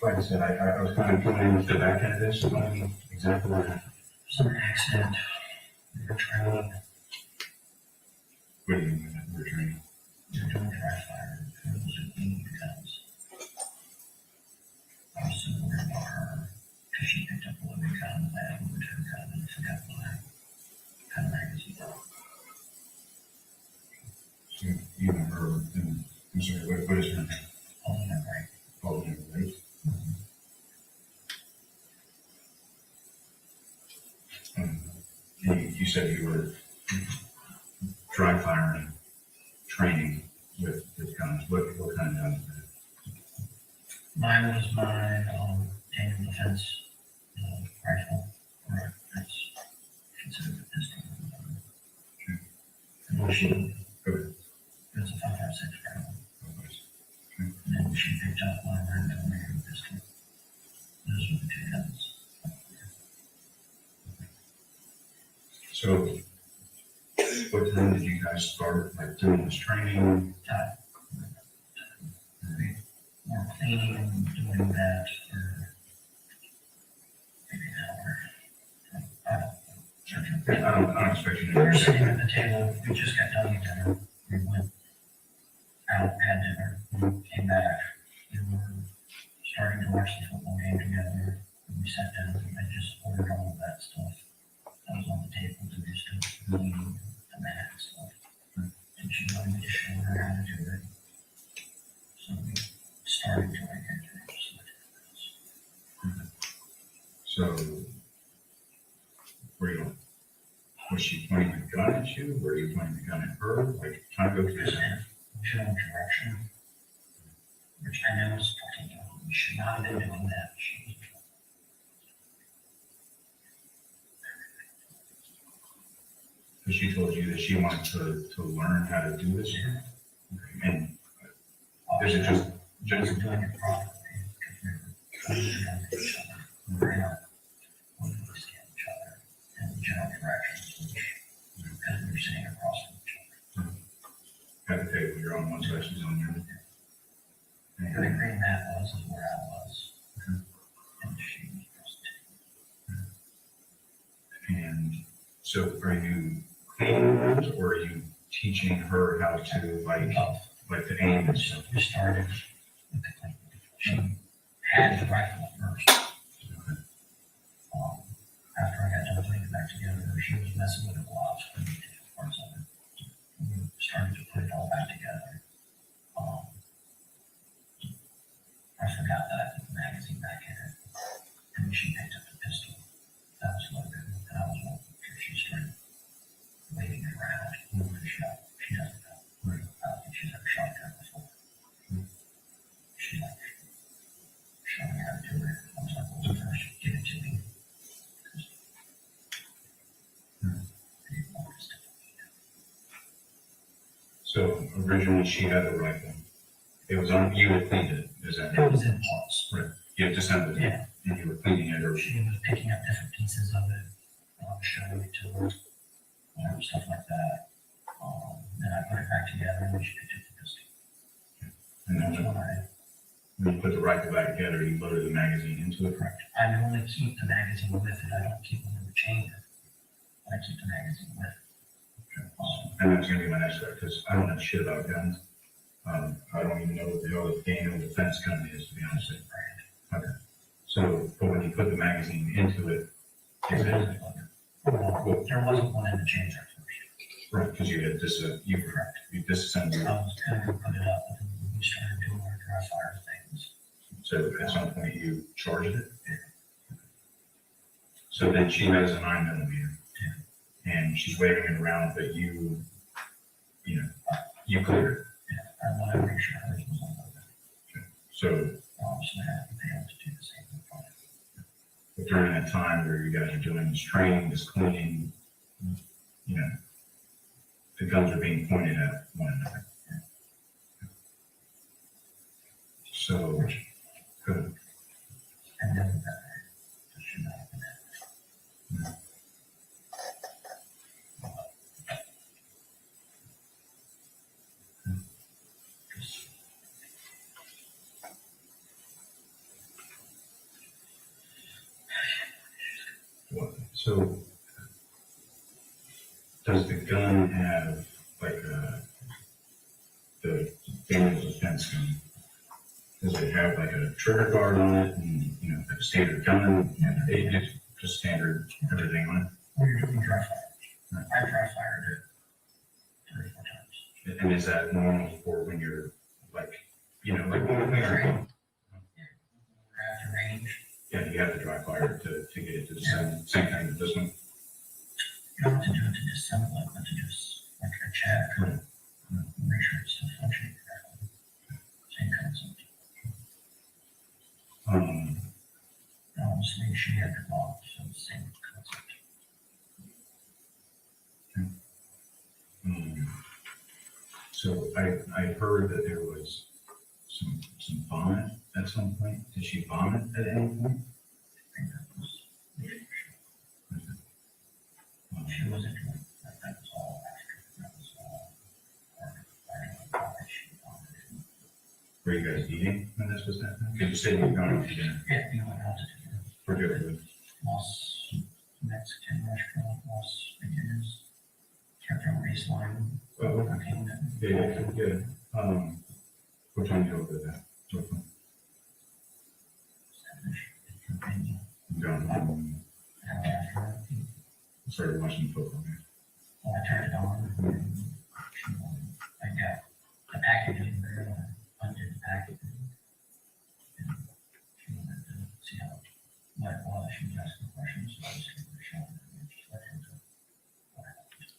like I said, I was kind of putting into the back end of this. So, one example of Some accident. We were training. What do you mean by that? We're training. We were doing dry fire. It was an 80 pounds. I was so worried about her because she picked up a living kind of bag and went to her kind and forgot what kind of magazine. So, you know her, and I'm sorry, what is her name? Polina Wright. Polina Wright. You said you were dry firing training with guns. What kind of guns? Mine was my annual defense rifle. Or that's considered a pistol. And when she, it was a 5.56 round. And then when she picked up my 9mm pistol, those were the two guns. So, what time did you guys start doing this training? More cleaning and doing that for maybe an hour. I don't expect you to. We were sitting at the table. We just got done with dinner. We went out, had dinner, came back. We were starting to watch the football game together. And we sat down and just ordered all of that stuff that was on the table to do stuff, the mat and stuff. And she wanted me to show her how to do it. So we started doing it. So, was she pointing the gun at you? Were you pointing the gun at her? Like, trying to go through that? Showing direction, which I know is fucking wrong. We should not have been doing that. So she told you that she wanted to learn how to do this? Yeah. Okay. And is it just doing it properly? Because we were at each other. We were not looking to scan each other in general directions, which because we were sitting across from each other. at the table? You're on one side, she's on the other. The green mat was where I was. And she was across the table. And so are you cleaning those or are you teaching her how to like to aim and stuff? We started with the cleaning. She had the rifle first. Okay. After I got done putting it back together, she was messing with the gloves, putting different parts of it. We started to put it all back together. I forgot that I put the magazine back in it. And she picked up the pistol. That was loaded. And I was waiting for she started waving it around, moving the shot. She doesn't know. I don't think she's ever shot a gun before. She like showed me how to do it. I was like, well, first give it to me. I didn't want this to be. So originally she had a rifle. It was on, you had cleaned it, is that? It was in parts. Right. You had assembled it. Yeah. And you were cleaning it or? She was picking up different pieces of it, showing it to her, stuff like that. Then I put it back together and she picked up the pistol. And then when you put the rifle back together, you loaded the magazine into it? Correct. I only keep the magazine with it. I don't keep them in the chamber. I keep the magazine with it. And that's gonna be my next question, because I don't know shit about guns. I don't even know what the hell a Daniel defense gun is, to be honest with you. Okay. So, but when you put the magazine into it, is it? There wasn't one in the chamber at first. Right, because you had you disassembled it. I was kind of put it up, but then we started doing our dry fire things. So at some point you charged it? Yeah. So then she has a 9mm. Yeah. And she's waving it around, but you cleared it. Yeah, I want to make sure hers was on the Okay. So obviously I have to be able to do the same thing for it. but during that time where you guys are doing this training, this cleaning, the guns are being pointed at one another. Yeah. So, good. And then that should not happen. Yeah. So, does the gun have like the Daniel's defense gun? Does it have like a trigger guard on it and like a standard gun? It's just standard everything on it. We're doing dry fire. I dry fired it 3 or 4 times. And is that normal for when you're like when we're at range? Yeah, you have to dry fire to get it to the same thing with this one. You don't have to do it to disassemble it, but to just like a check or make sure it's still functioning correctly. Same concept. Obviously, she had the box, so the same concept. So I heard that there was some vomit at some point. Did she vomit at any point? She wasn't doing that. That was all after. That was all part of she vomited. Were you guys eating when this was happening? Because you said you were going out to dinner. Yeah, we went out to dinner. For good food. Los Mexican restaurant, Los Beginners. Right there on Baseline. Oh, okay. Yeah. What time do you open that? I'm going home. I started watching football game. Well, I turned it on. I got the packaging there. I undid the packaging. And she wanted to see what it was. She was asking questions. So I just gave her a shot and just let her do what happened.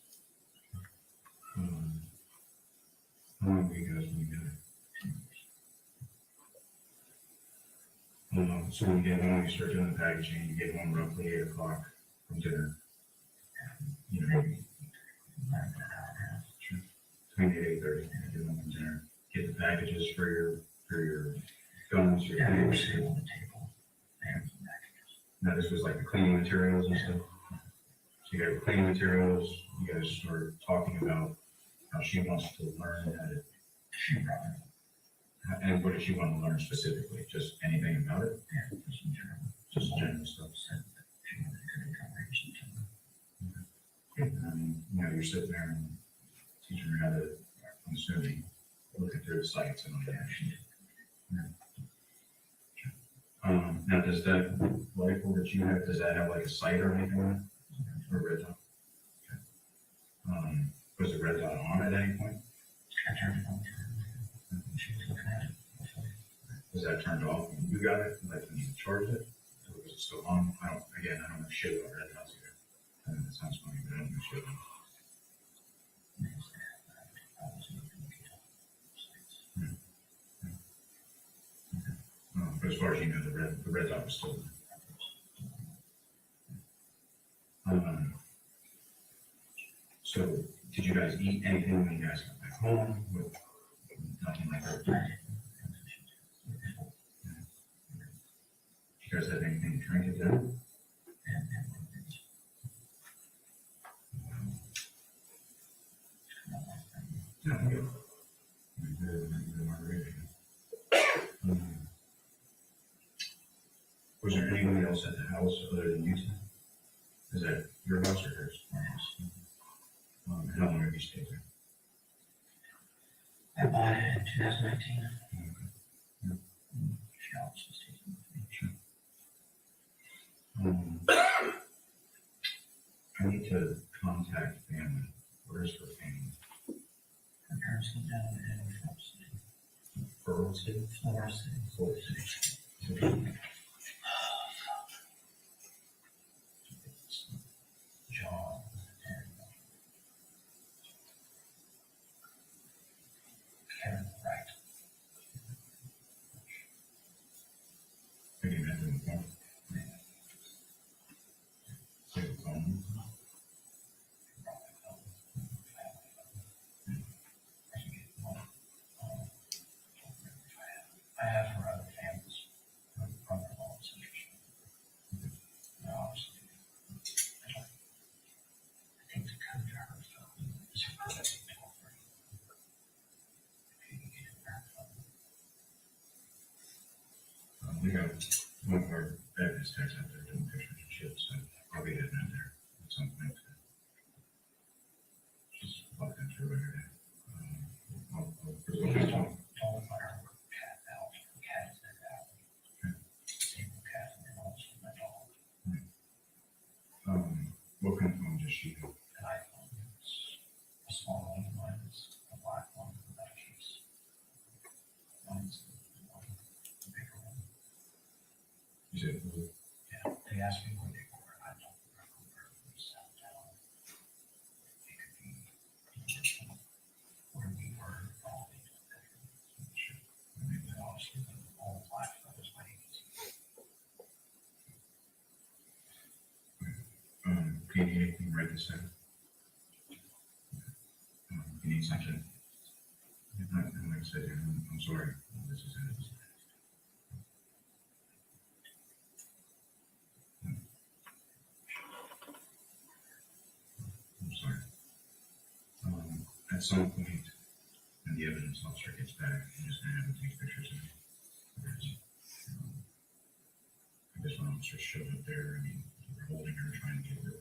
How long were you guys been together? 2 years. So when you start doing the packaging, you get home roughly 8 o'clock from dinner. Between 8:30, you get home from dinner. Get the packages for your guns, your things. On the table. Now this was like the cleaning materials and stuff. So you got your cleaning materials. You guys started talking about how she wants to learn how to. She brought it. And what did she want to learn specifically? Just anything about it? Yeah, just in general. Just general stuff. Said that she wanted to get information to them. You're sitting there and teaching her how to, I'm assuming, look at their sites and all that. Yeah. Now, does that rifle that you have, does that have like a sight or anything on it? Or red dot? Okay. Was the red dot on at any point? I turned it on. She was looking at it. Was that turned off when you got it, like when you charged it? Or was it still on? I don't know shit about red dots either. I mean, that sounds funny, but I don't know shit about it. But as far as you know, the red dot was still there. So Did you guys eat anything when you guys got back home? With nothing like that? Did you guys have anything to drink at dinner? No, I'm good. Was there anybody else at the house other than you two? Is that your house or hers? My house. How long have you stayed there? I bought it in 2019. I need to contact family. Where's her family? Her parents live down in Pearl City? Florida City. Florida City. John. Karen Wright. Have you met them before? Say the phone. I have for other families, brother-in-laws, obviously, I think the code to her phone is her protecting toll-free. If you can get it back phone. We got one of our evidence techs out there doing pictures and shit, so I'll be heading out there at some point. Just walking through every day. I'll Don't let her work cat out. Cat is their out. Single cat and then also my dog. What kind of phone does she have? An iPhone. It's a small one. Mine is a black one with that case. Mine's the bigger one. You said blue? Yeah, they asked me where they were. I don't remember where we sat down. It could be where we were. All these pictures. Maybe obviously the whole black photos my agency. Can you anything right this second? You need something? Like I said, I'm sorry. This is it. I'm sorry. At some point, when the evidence officer gets back, I'm just gonna have him take pictures of me. I guess when officers showed up there, I mean, they were holding her, trying to get her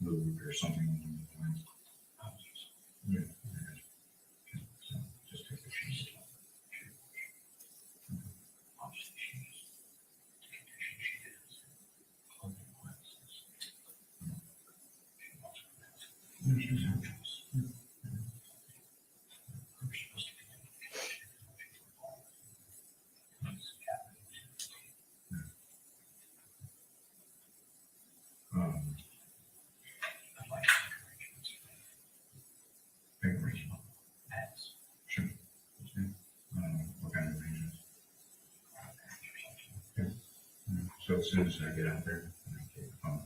moved or something along those lines. Yeah. So just take pictures. Obviously, she's the condition she is. Clothing wise. She wants to ask. She's her choice. Who's supposed to be doing it? I'd like to make arrangements for Big arrangement. pets. Sure. What kind of arrangements? Okay. So as soon as I get out there, I can take the phone.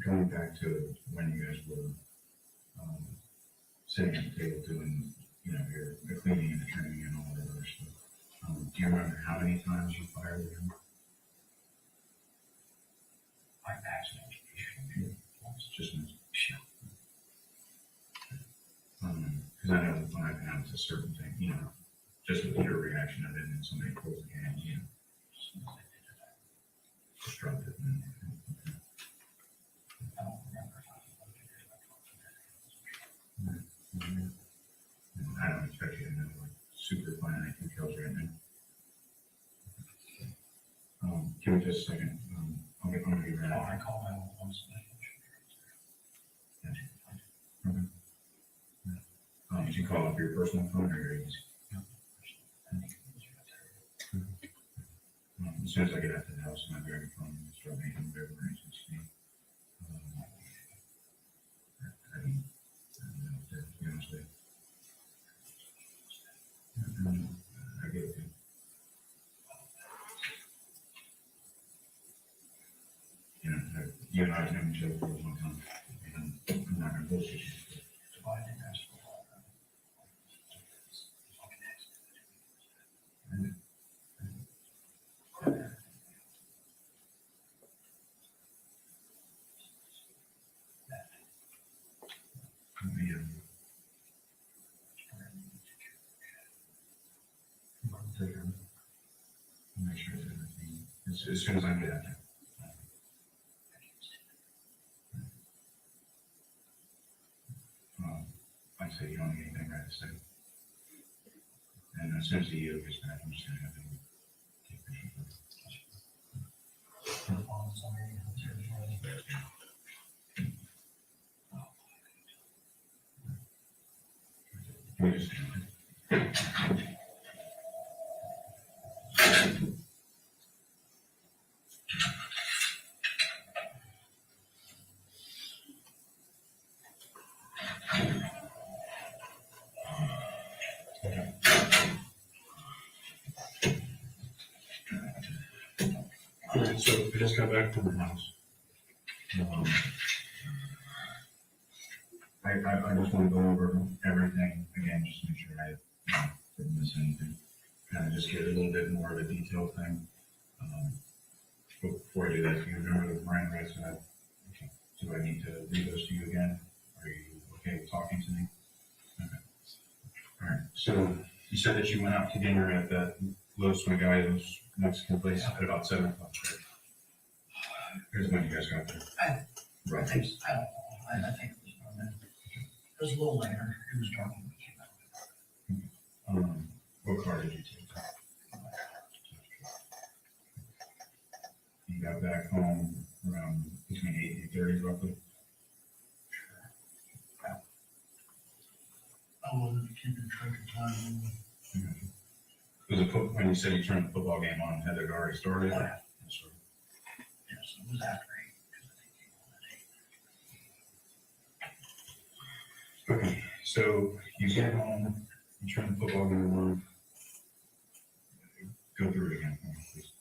Going back to when you guys were sitting at the table doing, your cleaning and the trimming and all that other stuff. Do you remember how many times you fired at him? I accidentally. It's just sure. Because I know when I've announced a certain thing, just with your reaction of it and somebody pulls the hand, just dropped it. I don't remember if I I don't expect you to know like super finite details right now. Give me just a second. I'm gonna be right out. I call my own once. Did you call up your personal phone or your agency? As soon as I get out to the house, I'm grabbing the phone and start making whatever arrangements you need. I don't know, to be honest with you. I get it. You know, you and I have known each other for a long time. And I'm not gonna bullshit you. So I didn't ask for a lot. Make sure that everything, as soon as I get out there. Like I say, you don't need anything right to say. And as soon as the EO gets back, I'm just gonna have him take pictures of it. We just Alright, so I just got back from the house. I just want to go over everything again, just to make sure I didn't miss anything. Kind of just get a little bit more of a detailed thing. But before I do that, do you remember the Miranda rights I had? Okay. Do I need to read those to you again? Are you okay with talking to me? Okay. All right. So you said that you went out to dinner at that Los Magallanes Mexican place at about 7 o'clock, right? Here's when you guys got there. I Right. think it was around. It was a little later. It was dark when we came out. What car did you take? You got back home around between 8 and 8:30 roughly? I wanted to keep it drinking time. Was it when you said you turned the football game on, had it already started? Oh, yeah. Yes, it was after 8. Okay, so you get home, you turn the football game on. Go through it again, please.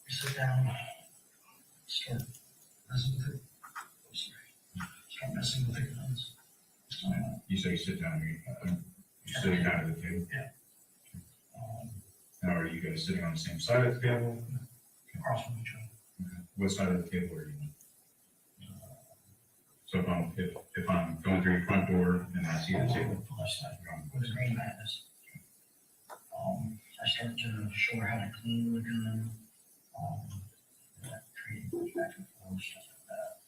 You sit down, start messing with it. Start messing with the guns. You say you sit down, you're sitting down at the table? Yeah. Now, are you guys sitting on the same side of the table? Across from each other. Okay. What side of the table are you on? So if I'm going through your front door and I see the table. Left side, where the green mat is. I start to show her how to clean the gun. Trade goes back and forth, stuff like that.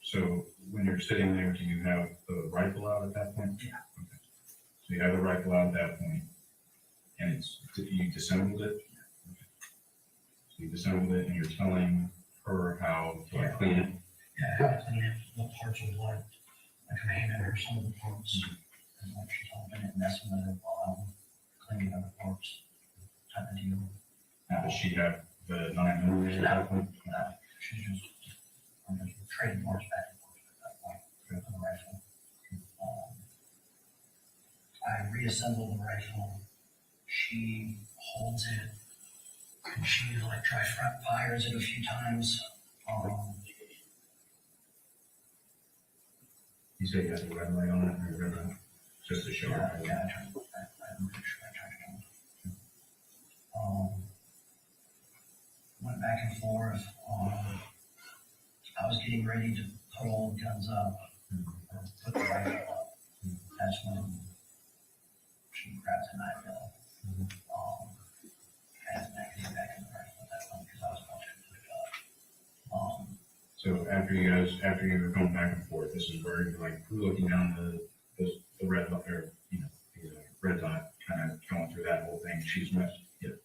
So when you're sitting there, do you have the rifle out at that point? Yeah. Okay. So you have the rifle out at that point, and you disassembled it? Okay. So you disassembled it and you're telling her how to clean it? Yeah, how to clean it, what parts of what, like her hand or some of the parts. And like she's all been messing with it while I'm cleaning other parts, type of deal. Now, does she have the 9mm at that point? No, she's just, I'm just trading parts back and forth at that point for the rifle. I reassemble the rifle. She holds it, and she like dry fires it a few times. You say you have the red light on it, or red light? Just to show her. I'm pretty sure I tried to go. Went back and forth. I was getting ready to put all the guns up, or put the rifle up. That's when she grabbed a 9mm. Had the magazine back in the rifle at that point because I was about to put it up. So after you were going back and forth, this is where you're like looking down the red light, or the red dot, kind of going through that whole thing. She's messed it.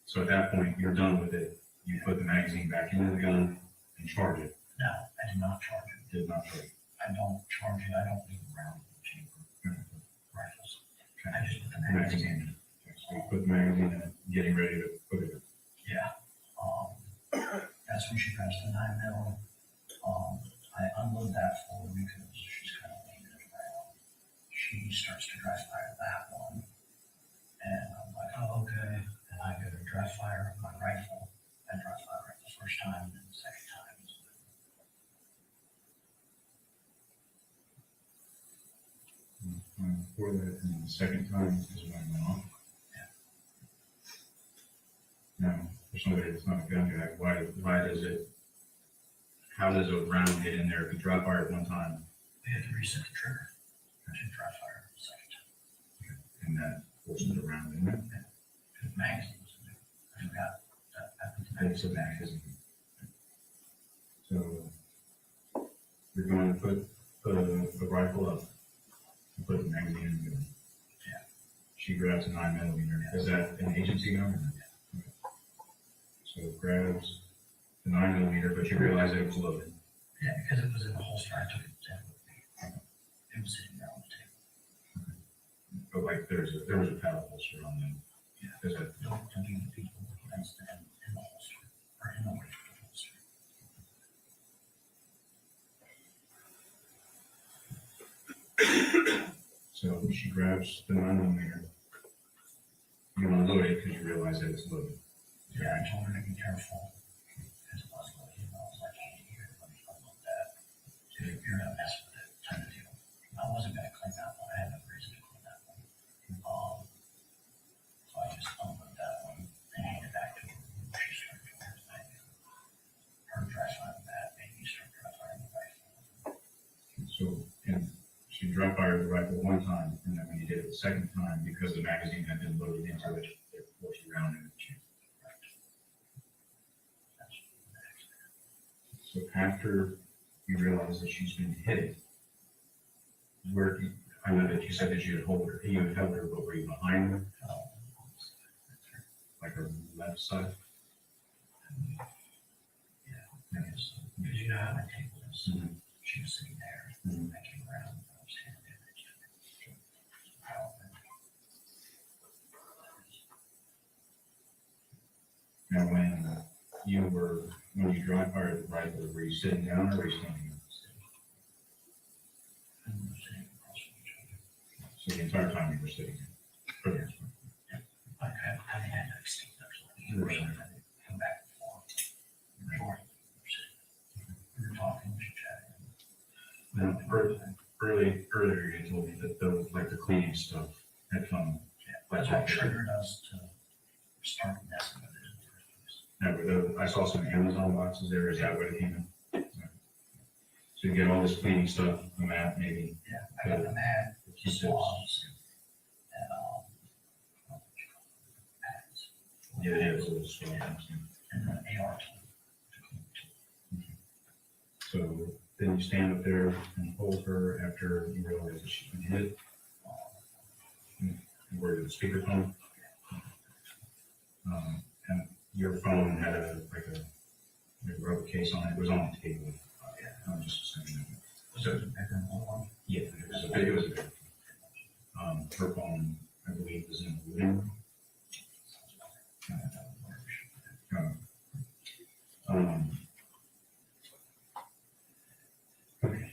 So at that point, you're done with it. You put the magazine back into the gun and charge it. No, I did not charge it. Did not charge it. I don't charge it. I don't leave around the chamber rifles. I just put the magazine in. Okay, so you put the magazine in, getting ready to put it in. Yeah. That's when she grabs the 9mm. I unload that for her because she's kind of laying it around. She starts to dry fire that one. And I'm like, oh, okay. And I go to dry fire my rifle. I dry fire right the first time and then the second time. Before that, and the second time is when it went off. Now, for somebody that's not a gun guy, why does it, how does a round get in there? If you dry fire it one time, We had to reset the trigger. I should dry fire the second time. and that forces a round in there. The magazine was in there. I forgot. I put the It's a magazine back. So you're going to put the rifle up and put the magazine in the gun. Yeah. She grabs a 9mm. Is that an agency gun? Okay. So grabs the 9mm, but you realize that it was loaded. Yeah, because it was in the holster. I took it down with me. It was sitting there on the table. But like there was a paddle holster on them. Yeah. Is that Don't give the people that's in the holster or in the way of the holster. So she grabs the 9mm. You want to load it because you realize that it's loaded. Yeah, I told her to be careful. Because it was loaded. I was like, hey, here, let me unload that. So you're going to mess with it, kind of deal. I wasn't going to clean that one. I had no reason to clean that one. So I just unloaded that one and handed it back to her. She started doing her thing. Her dry firing that, and you start dry firing the rifle. So and she dry fired the rifle one time, and then when you did it the second time, because the magazine had been loaded into it, it forced you around in the chain. So after you realize that she's been hit, I know that you said that you had held her, but were you behind her? Like her left side? Yeah, because you know how my table is. She was sitting there. I came around and I was handing it. Now, when you dry fired the rifle, were you sitting down or were you standing up? So the entire time you were sitting there? Okay. Like I had to extinct actually. Right. Come back and forth. We were talking, we were chatting. Now, earlier you told me that the cleaning stuff had come. That's what triggered us to start messing with it. Now, I saw some Amazon boxes there. Is that what it came in? So you get all this cleaning stuff, the mat maybe. Yeah, I got the mat, the swabs, and pads. Yeah, it is a little swabs. And the AR. So then you stand up there and hold her after you realize that she's been hit. Where the speakerphone. And your phone had a rubber case on it. It was on the table. I'm just saying. So it was a bigger one? Yeah, it was a big one. Her phone, I believe, was in the living room. Okay.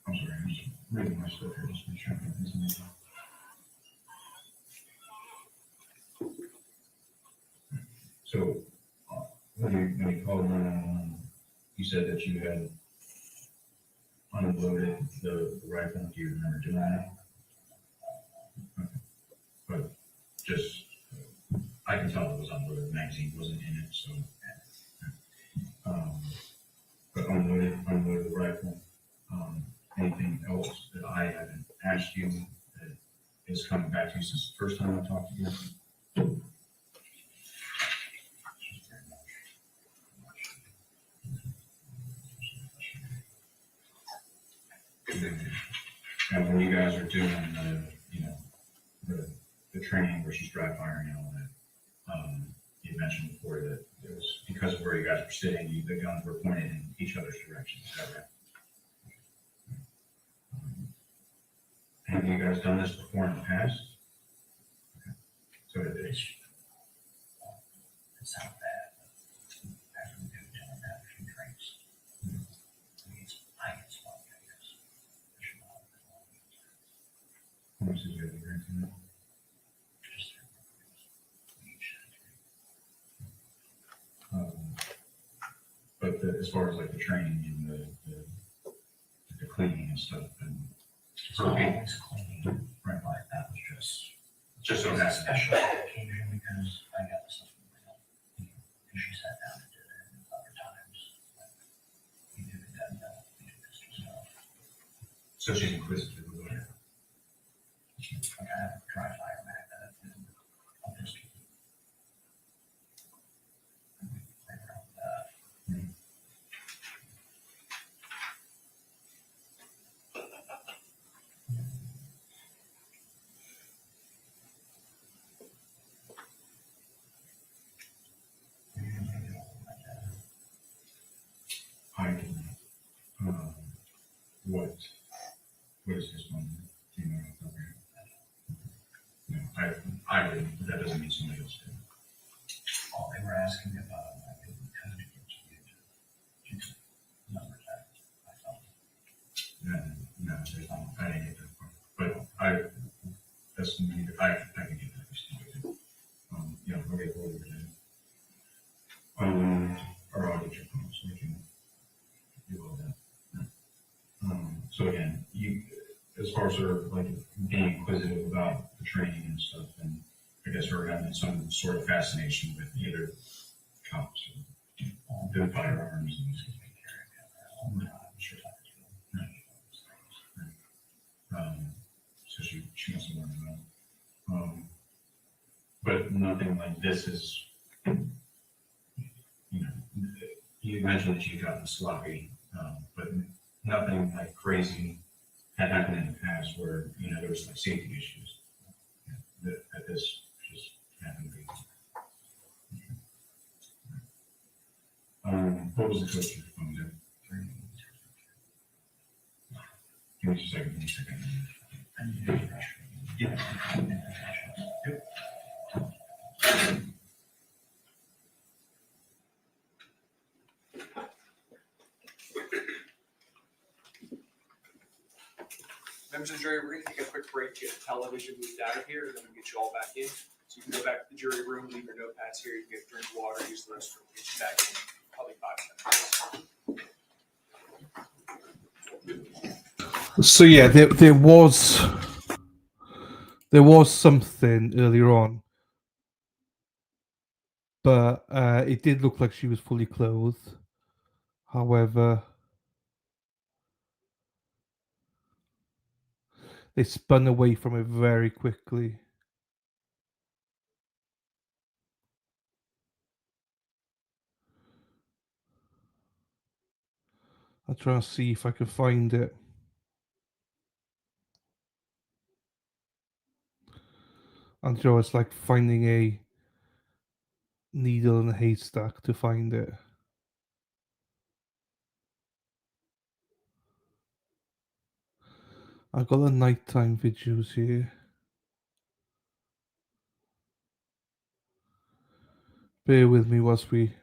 I'm sorry, I'm just reading my stuff here, just to make sure I'm not missing anything. So, when you called 911, you said that you had unloaded the rifle. Do you remember doing that? Okay. But just, I can tell it was unloaded. The magazine wasn't in it, so. But unloaded the rifle. Anything else that I haven't asked you that is coming back to you since the first time I talked to you? And when you guys are doing the training where she's dry firing and all that, you mentioned before that it was because of where you guys were sitting, the guns were pointed in each other's direction. Is that right? Have you guys done this before in the past? Okay. So It's not bad. After we do have a few drinks. I But as far as like the training and the cleaning and stuff, and So always clean, right, like that was just so a happens. special occasion because I got stuff from my help. And she sat down and did it, and other times, like, we did it that, we did this yourself. So she's inquisitive about it. Like I have a dry fire mat that I'll just keep it. Play around with that. I can, what is his phone? Do you know the program? No, I didn't, but that doesn't mean somebody else did. All they were asking me about, I couldn't give it to you. Just number that I felt. No, there's not, I didn't get that part, but that's me, I can get that distinct. Yeah, okay, what we're doing. Or I'll get your phone so we can do all that. So again, as far as her like being inquisitive about the training and stuff, and I guess her having some sort of fascination with either cops or the firearms and so she must have learned about. But nothing like this is, you mentioned that you got sloppy, but nothing like crazy had happened in the past where, there was like safety issues. That this just happened to be. What was the code to your phone there? Give me just a second, give me a second. Yeah. Yep. Members of the jury, we're going to take a quick break, get the television moved out of here, and then we'll get you all back in. So you can go back to the jury room, leave your notepads here, you can get drink water, use the restroom, get you back in probably 5 minutes. So yeah, there was something earlier on, but it did look like she was fully clothed. However, they spun away from it very quickly. I'll try and see if I can find it. And Joe, it's like finding a needle in a haystack to find it. I've got the nighttime videos here. Bear with me whilst we...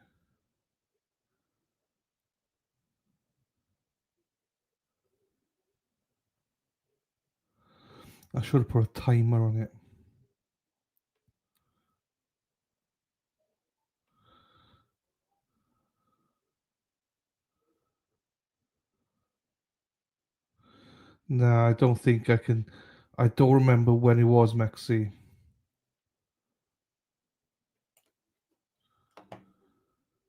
I should have put a timer on it. Nah, I don't think I can. I don't remember when it was, Maxi.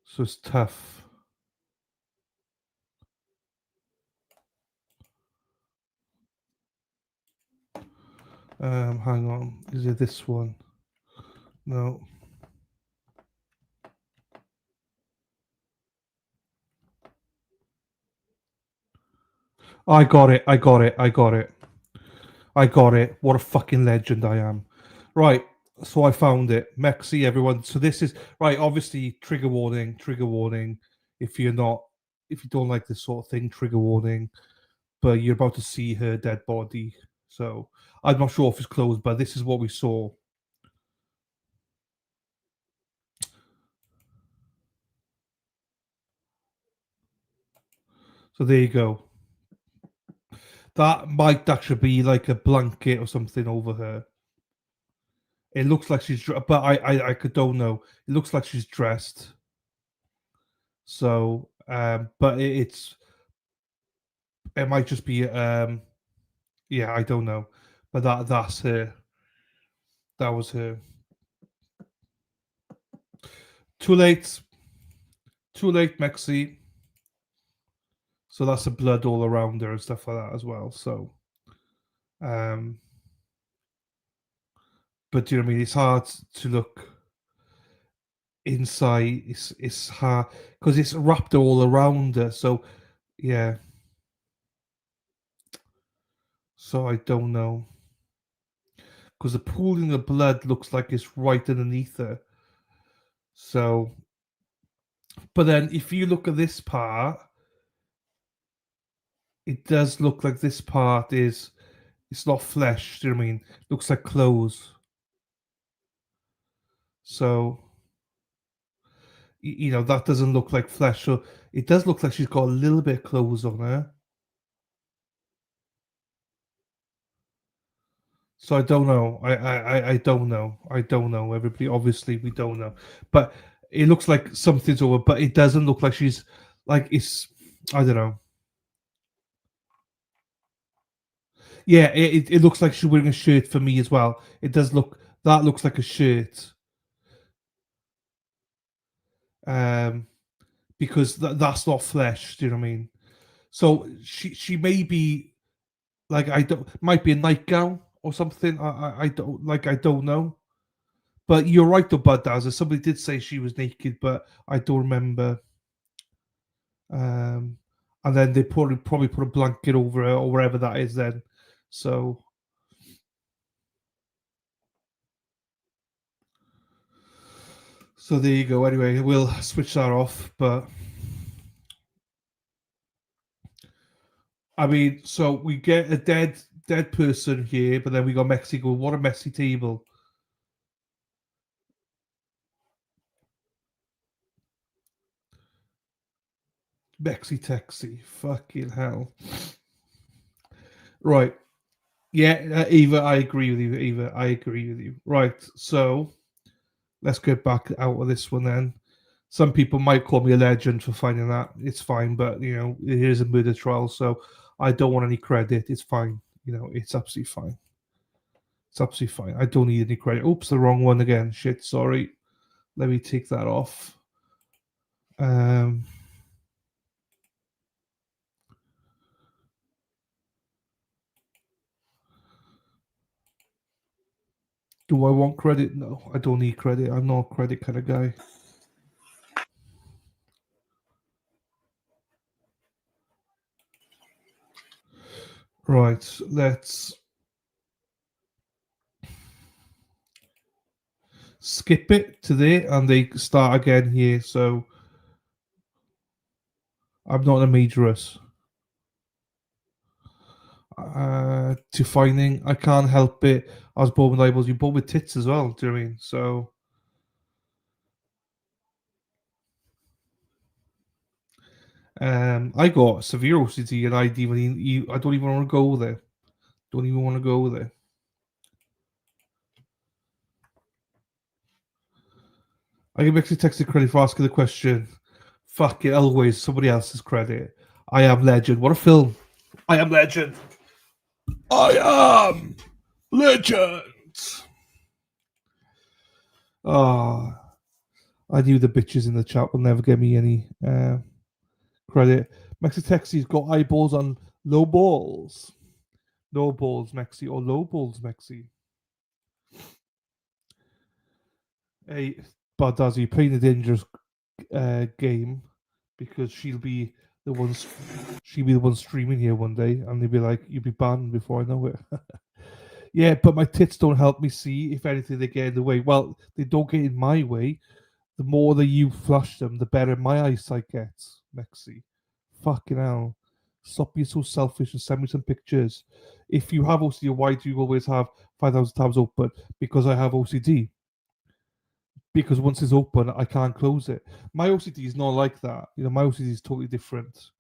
So it's tough. Hang on. Is it this one? No. I got it. What a fucking legend I am. Right. So I found it. Mexi, everyone. So this is right. Obviously, trigger warning. If you don't like this sort of thing, trigger warning. But you're about to see her dead body. So I'm not sure if it's closed, but this is what we saw. So there you go. That might actually be like a blanket or something over her. It looks like she's, but I don't know. It looks like she's dressed. So, but it might just be, yeah, I don't know. But that's her. That was her. Too late, Mexi. So that's the blood all around her and stuff like that as well. So, but do you know what I mean? It's hard to look inside. It's hard because it's wrapped all around her. So, yeah. So I don't know because the pooling of blood looks like it's right underneath her. So, but then if you look at this part, it does look like this part is, it's not flesh. Do you know what I mean? Looks like clothes. So, you know, that doesn't look like flesh. So it does look like she's got a little bit of clothes on her. So I don't know. I don't know. I don't know. Everybody, obviously, we don't know. But it looks like something's over. But it doesn't look like she's like it's. I don't know. Yeah, it looks like she's wearing a shirt for me as well. It does look. That looks like a shirt. Because that's not flesh. Do you know what I mean? So she may be like, I don't, might be a nightgown or something. I don't like, I don't know. But you're right though, Bud Dazza. Somebody did say she was naked, but I don't remember. And then they probably put a blanket over her or wherever that is then. So there you go. Anyway, we'll switch that off. But I mean, so we get a dead person here, but then we got Mexico. What a messy table. Mexi-texi. Fucking hell. Right. Yeah, Eva, I agree with you. Eva, I agree with you. Right. So let's get back out of this one then. Some people might call me a legend for finding that. It's fine, but you know, it is a murder trial, so I don't want any credit. It's fine. You know, it's absolutely fine. It's absolutely fine. I don't need any credit. Oops, the wrong one again. Shit, sorry. Let me take that off. Do I want credit? No, I don't need credit. I'm not a credit kind of guy. Right, let's skip it to there and they start again here. So I'm not a majoress. Defining, I can't help it. I was born with eyeballs. You born with tits as well. Do you know what I mean? So I got severe OCD and I don't even want to go there. Don't even want to go there. I can actually text the credit for asking the question. Fuck it, always somebody else's credit. I Am Legend. What a film. I Am Legend. I am legend. Oh, I knew the bitches in the chat will never give me any credit. Mexi-Texi's got eyeballs on low balls. No balls, Mexi, or low balls, Mexi. Hey, but does he playing a dangerous game because she'll be the one streaming here one day, and they'll be like, "You'll be banned before I know it." Yeah, but my tits don't help me see. If anything, they get in the way. Well, they don't get in my way. The more that you flush them, the better my eyesight gets, Mexi. Fucking hell. Stop being so selfish and send me some pictures. If you have OCD, why do you always have 5,000 tabs open? Because I have OCD. Because once it's open, I can't close it. My OCD is not like that. You know, my OCD is totally different.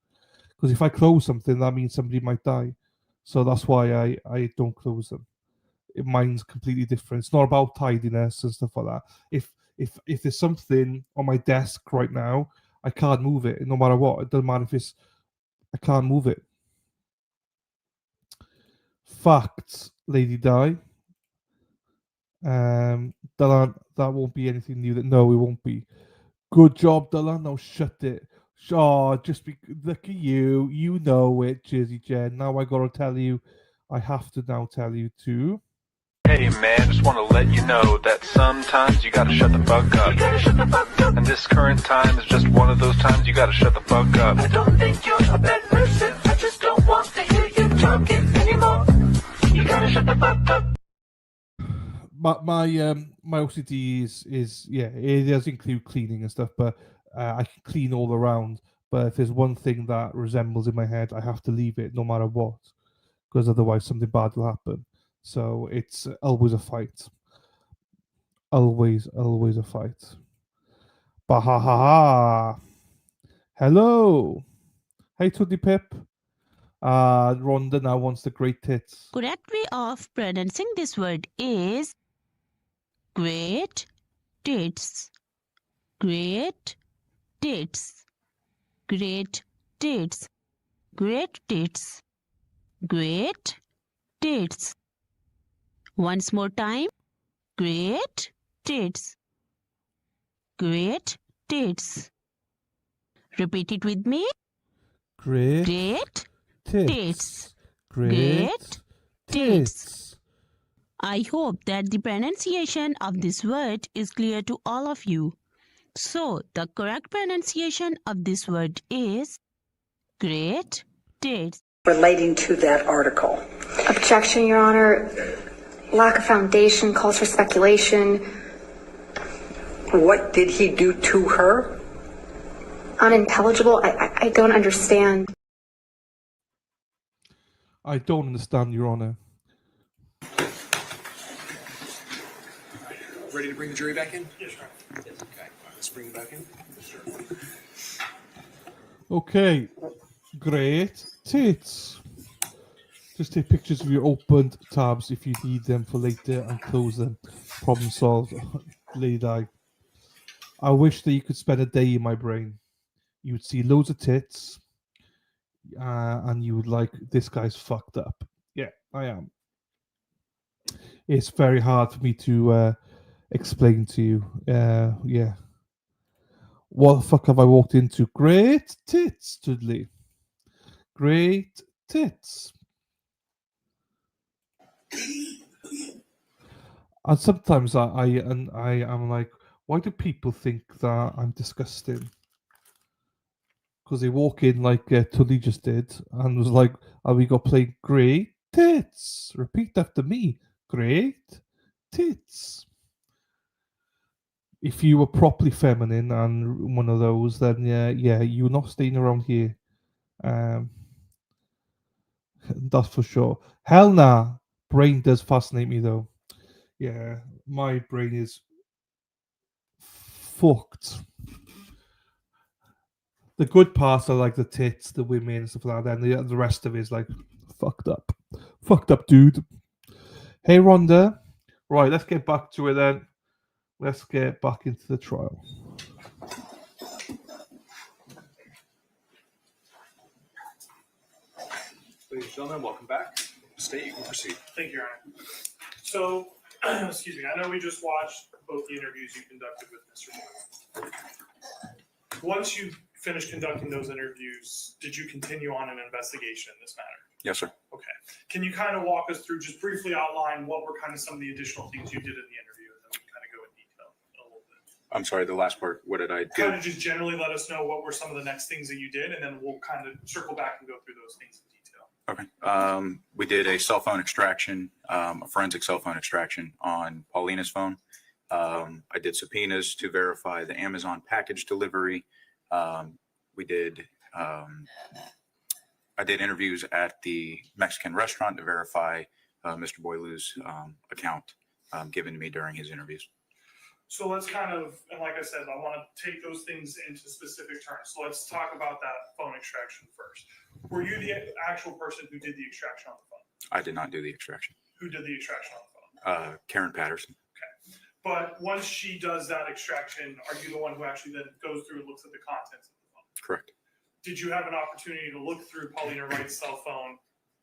Because if I close something, that means somebody might die. So that's why I don't close them. Mine's completely different. It's not about tidiness and stuff like that. If there's something on my desk right now, I can't move it no matter what. It doesn't matter if it's I can't move it. Facts, Lady Di. Dylan, that won't be anything new. No, it won't be. Good job, Dylan. Now shut it. Oh, look at you. You know it, Jersey Jen. Now I gotta tell you. I have to now tell you too. Hey man, just want to let you know that sometimes you gotta shut the fuck up. And this current time is just one of those times you gotta shut the fuck up. I don't think you're a bad person. I just don't want to hear you talking anymore. You gotta shut the fuck up. My OCD is it does include cleaning and stuff, but I can clean all around. But if there's one thing that resembles in my head, I have to leave it no matter what, because otherwise something bad will happen. So it's always a fight. Always a fight. Bahaha. Hello. Hey, Tuddy Pip. Rhonda now wants the great tits. Correct way of pronouncing this word is great tits. Great tits. Great tits. Great tits. Great tits. Once more time. Great tits. Great tits. Repeat it with me. Great Great tits. tits. Great tits. I hope that the pronunciation of this word is clear to all of you. So, the correct pronunciation of this word is great tits. Relating to that article. Objection, Your Honor. Lack of foundation calls for speculation. What did he do to her? Unintelligible. I don't understand. I don't understand, Your Honor. Ready to bring the jury back in? Yes, sir. Okay, let's bring them back in. Okay, great tits. Just take pictures of your opened tabs if you need them for later and close them. Problem solved. Lady. I wish that you could spend a day in my brain. You would see loads of tits, and you would like, this guy's fucked up. Yeah, I am. It's very hard for me to explain to you. Yeah. What the fuck have I walked into? Great tits, Dudley. Great tits. And sometimes I am like, why do people think that I'm disgusting? Because they walk in like Tully just did and was like, "Are we got playing great tits?" Repeat after me. Great tits. If you were properly feminine and one of those, then yeah, you're not staying around here. That's for sure. Hell nah. Brain does fascinate me though. Yeah, my brain is fucked. The good parts are like the tits, the women, and stuff like that. And the rest of it is like fucked up. Fucked up, dude. Hey, Rhonda. Right, let's get back to it then. Let's get back into the trial. Ladies and gentlemen, welcome back. State, you can proceed. Thank you, Your Honor. So, excuse me, I know we just watched both the interviews you conducted with Mr. Boileau. Once you finished conducting those interviews, did you continue on an investigation in this matter? Yes, sir. Okay. Can you kind of walk us through, just briefly outline what were kind of some of the additional things you did in the interview, and then we kind of go in detail a little bit. I'm sorry, the last part. What did I do? Kind of just generally let us know what were some of the next things that you did, and then we'll kind of circle back and go through those things in detail. Okay. We did a cell phone extraction, a forensic cell phone extraction on Paulina's phone. I did subpoenas to verify the Amazon package delivery. I did interviews at the Mexican restaurant to verify Mr. Boileau's account given to me during his interviews. So let's kind of, and like I said, I want to take those things into specific terms. So let's talk about that phone extraction first. Were you the actual person who did the extraction on the phone? I did not do the extraction. Who did the extraction on the phone? Karen Patterson. Okay. But once she does that extraction, are you the one who actually then goes through and looks at the contents of the phone? Correct. Did you have an opportunity to look through Polina Wright's cell phone,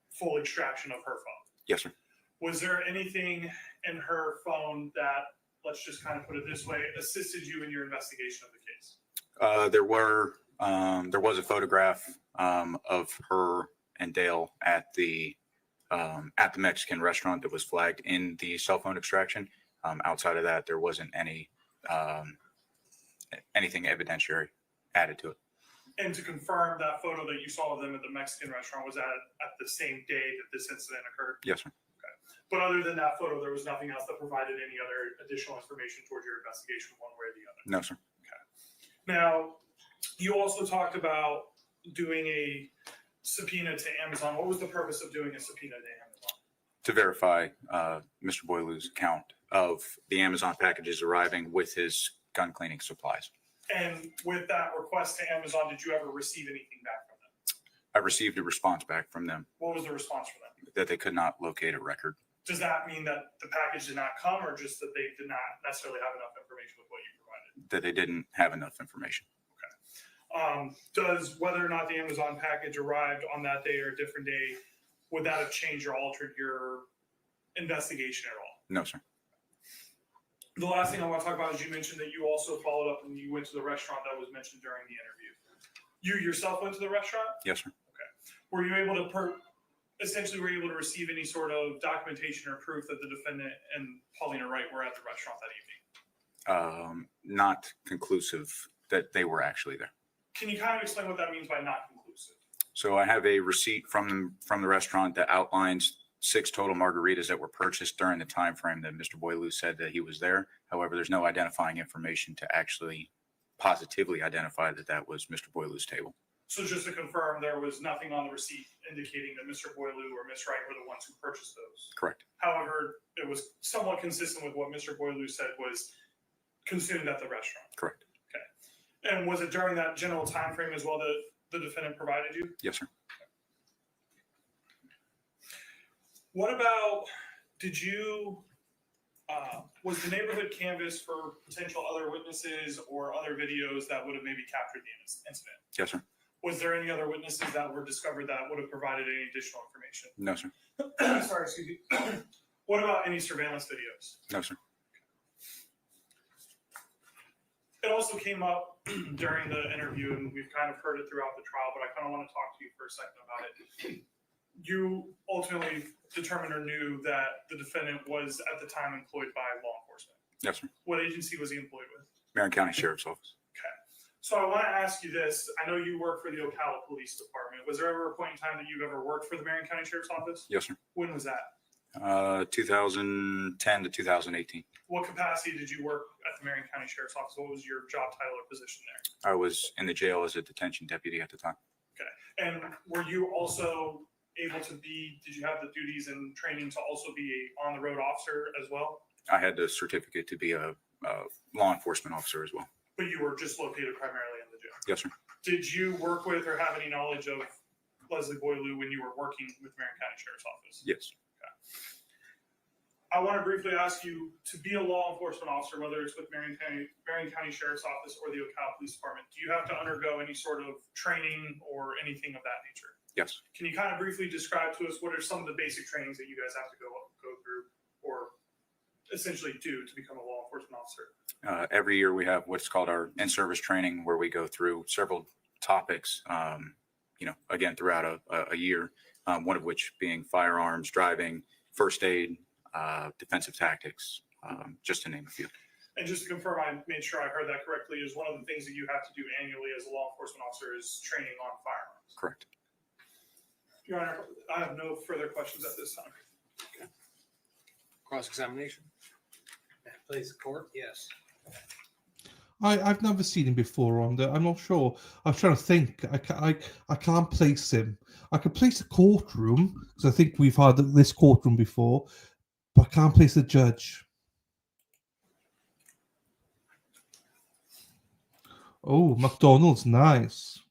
full extraction of her phone? Yes, sir. Was there anything in her phone that, let's just kind of put it this way, assisted you in your investigation of the case? There was a photograph of her and Dale at the Mexican restaurant that was flagged in the cell phone extraction. Outside of that, there wasn't anything evidentiary added to it. And to confirm, that photo that you saw of them at the Mexican restaurant was at the same day that this incident occurred? Yes, sir. Okay. But other than that photo, there was nothing else that provided any other additional information towards your investigation one way or the other? No, sir. Okay. Now, you also talked about doing a subpoena to Amazon. What was the purpose of doing a subpoena to Amazon? To verify Mr. Boileau's account of the Amazon packages arriving with his gun cleaning supplies. And with that request to Amazon, did you ever receive anything back from them? I received a response back from them What was the response from them? that they could not locate a record. Does that mean that the package did not come, or just that they did not necessarily have enough information with what you provided? That they didn't have enough information. Does whether or not the Amazon package arrived on that day or a different day, would that have changed or altered your investigation at all? No, sir. The last thing I want to talk about is you mentioned that you also followed up and you went to the restaurant that was mentioned during the interview. You yourself went to the restaurant? Yes, sir. Okay. Were you able to essentially were you able to receive any sort of documentation or proof that the defendant and Polina Wright were at the restaurant that evening? Not conclusive that they were actually there. Can you kind of explain what that means by not conclusive? So I have a receipt from the restaurant that outlines 6 total margaritas that were purchased during the time frame that Mr. Boileau said that he was there. However, there's no identifying information to actually positively identify that that was Mr. Boileau's table. So just to confirm, there was nothing on the receipt indicating that Mr. Boileau or Ms. Wright were the ones who purchased those. Correct. However, it was somewhat consistent with what Mr. Boileau said was consumed at the restaurant. Correct. Okay. And was it during that general time frame as well that the defendant provided you? Yes, sir. What about, did you, was the neighborhood canvassed for potential other witnesses or other videos that would have maybe captured the incident? Yes, sir. Was there any other witnesses that were discovered that would have provided any additional information? No, sir. Sorry, excuse me. What about any surveillance videos? No, sir. It also came up during the interview, and we've kind of heard it throughout the trial, but I kind of want to talk to you for a second about it. You ultimately determined or knew that the defendant was at the time employed by law enforcement. Yes, sir. What agency was he employed with? Marion County Sheriff's Office. Okay. So I want to ask you this. I know you work for the Ocala Police Department. Was there ever a point in time that you've ever worked for the Marion County Sheriff's Office? Yes, sir. When was that? 2010 to 2018. What capacity did you work at the Marion County Sheriff's Office? What was your job title or position there? I was in the jail as a detention deputy at the time. Okay. And were you also able to be, did you have the duties and training to also be a on-the-road officer as well? I had the certificate to be a law enforcement officer as well. But you were just located primarily in the jail? Yes, sir. Did you work with or have any knowledge of Leslie Boileau when you were working with Marion County Sheriff's Office? Yes. I want to briefly ask you, to be a law enforcement officer, whether it's with Marion County Sheriff's Office or the Ocala Police Department, do you have to undergo any sort of training or anything of that nature? Yes. Can you kind of briefly describe to us what are some of the basic trainings that you guys have to go through or essentially do to become a law enforcement officer? Every year we have what's called our in-service training, where we go through several topics, again, throughout a year, one of which being firearms, driving, first aid, defensive tactics, just to name a few. And just to confirm, I made sure I heard that correctly, is one of the things that you have to do annually as a law enforcement officer is training on firearms. Correct. Your Honor, I have no further questions at this time. Okay. Cross-examination. Please, court. Yes. I've never seen him before on there. I'm not sure. I'm trying to think. I can't place him. I could place a courtroom because I think we've had this courtroom before, but I can't place a judge. Oh, McDonald's, nice.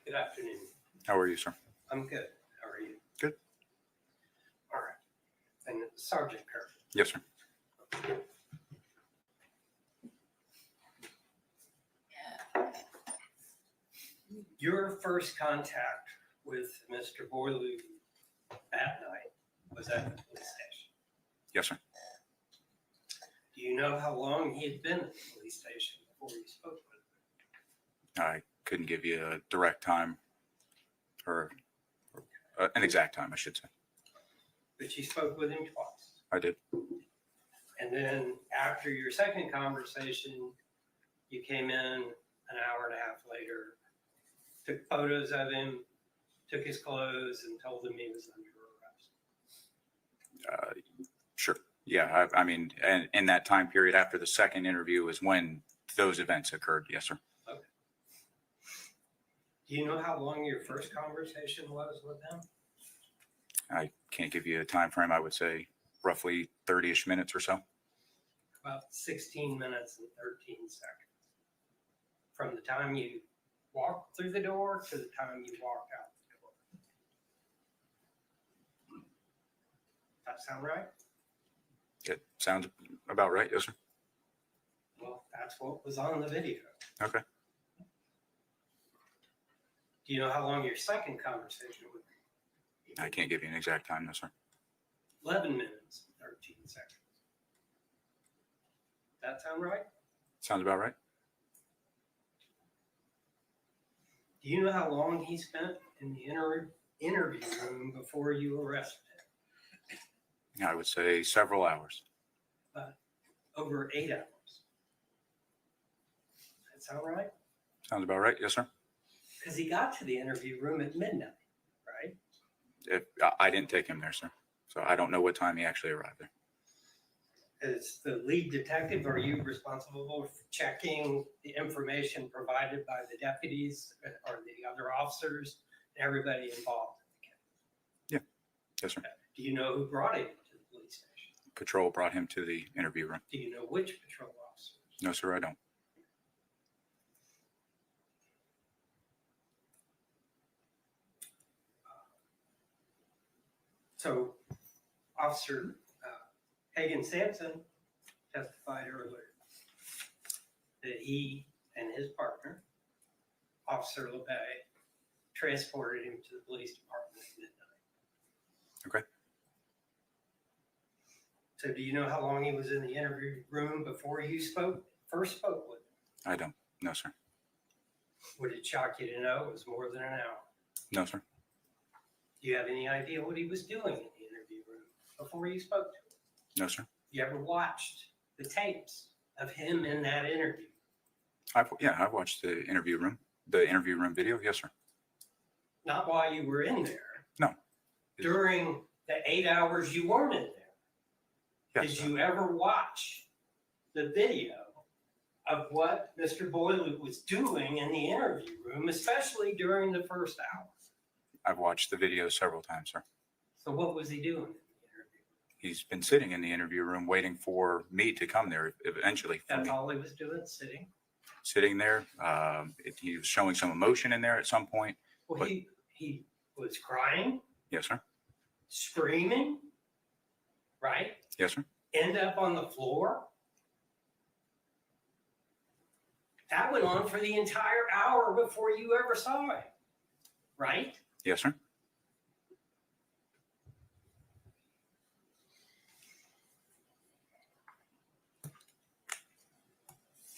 Good afternoon. How are you, sir? I'm good. How are you? Good. All right. And Sergeant Kirk. Yes, sir. Your first contact with Mr. Boileau that night was at the police station. Yes, sir. Do you know how long he had been at the police station before you spoke with him? I couldn't give you a direct time or an exact time, I should say. But you spoke with him twice. I did. And then after your second conversation, you came in an hour and a half later, took photos of him, took his clothes, and told him he was under arrest. Sure. Yeah. I mean, and in that time period after the second interview is when those events occurred. Yes, sir. Okay. Do you know how long your first conversation was with him? I can't give you a time frame. I would say roughly 30-ish minutes or so. About 16 minutes and 13 seconds. From the time you walked through the door to the time you walked out the door. That sound right? It sounds about right. Yes, sir. Well, that's what was on the video. Okay. Do you know how long your second conversation was? I can't give you an exact time, no, sir. 11 minutes and 13 seconds. That sound right? Sounds about right. Do you know how long he spent in the interview room before you arrested him? I would say several hours. Over 8 hours. That sound right? Sounds about right. Yes, sir. Because he got to the interview room at midnight, right? I didn't take him there, sir. So I don't know what time he actually arrived there. As the lead detective, are you responsible for checking the information provided by the deputies or the other officers and everybody involved in the case? Yeah. Yes, sir. Do you know who brought him to the police station? Patrol brought him to the interview room. Do you know which patrol officer? No, sir, I don't. So Officer Hagan Sampson testified earlier that he and his partner, Officer LeBay, transported him to the police department at midnight. Okay. So do you know how long he was in the interview room before you first spoke with him? I don't. No, sir. Would it shock you to know it was more than an hour? No, sir. Do you have any idea what he was doing in the interview room before you spoke to him? No, sir. You ever watched the tapes of him in that interview? I've watched the interview room video. Yes, sir. Not while you were in there. No. During the 8 hours you weren't in there. Yes, Did you ever watch the video of what Mr. Boileau was doing in the interview room, especially during the first hour? I've watched the video several times, sir. So what was he doing? He's been sitting in the interview room waiting for me to come there eventually. That's all he was doing, sitting? Sitting there. He was showing some emotion in there at some point. Well, he was crying, Yes, sir. screaming, right? Yes, sir. End up on the floor. That went on for the entire hour before you ever saw it, right? Yes, sir.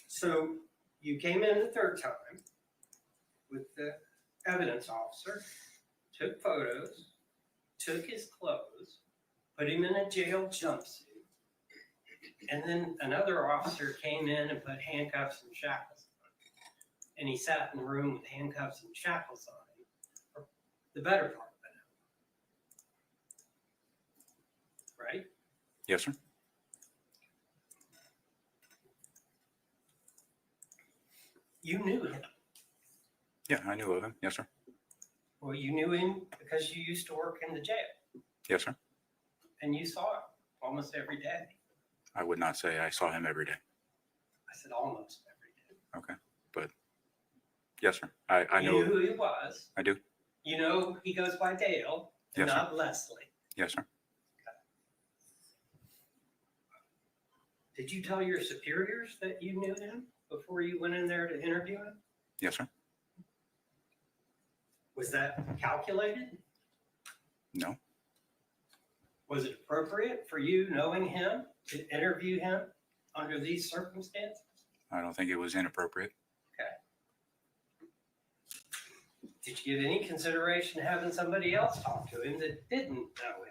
So you came in the third time with the evidence officer, took photos, took his clothes, put him in a jail jumpsuit, and then another officer came in and put handcuffs and shackles on him. And he sat in the room with handcuffs and shackles on him for the better part of an hour. Right? Yes, sir. You knew him. Yeah, I knew of him. Yes, sir. Well, you knew him because you used to work in the jail Yes, sir. and you saw him almost every day. I would not say I saw him every day. I said almost every day. Okay. But yes, sir. I You know. knew who he was. I do. You know he goes by Dale and Yes, sir. not Leslie. Yes, sir. Did you tell your superiors that you knew him before you went in there to interview him? Yes, sir. Was that calculated? No. Was it appropriate for you, knowing him, to interview him under these circumstances? I don't think it was inappropriate. Okay. Did you give any consideration to having somebody else talk to him that didn't know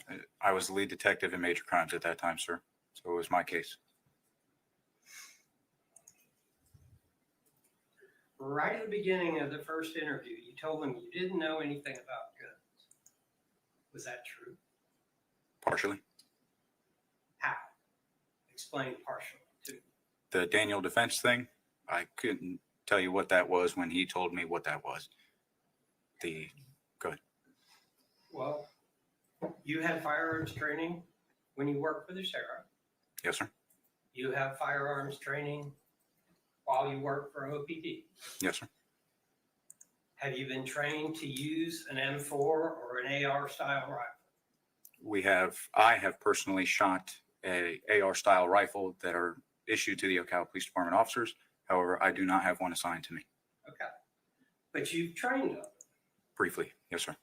him? I was the lead detective in major crimes at that time, sir. So it was my case. Right at the beginning of the first interview, you told him you didn't know anything about guns. Was that true? Partially. How? Explain partially to me. The Daniel defense thing, I couldn't tell you what that was when he told me what that was. Go ahead. Well, you had firearms training when you worked for the sheriff. Yes, sir. You have firearms training while you work for OPD. Yes, sir. Have you been trained to use an M4 or an AR style rifle? I have personally shot a AR style rifle that are issued to the Ocala Police Department officers. However, I do not have one assigned to me. Okay. But you've trained them. Briefly. Yes, sir.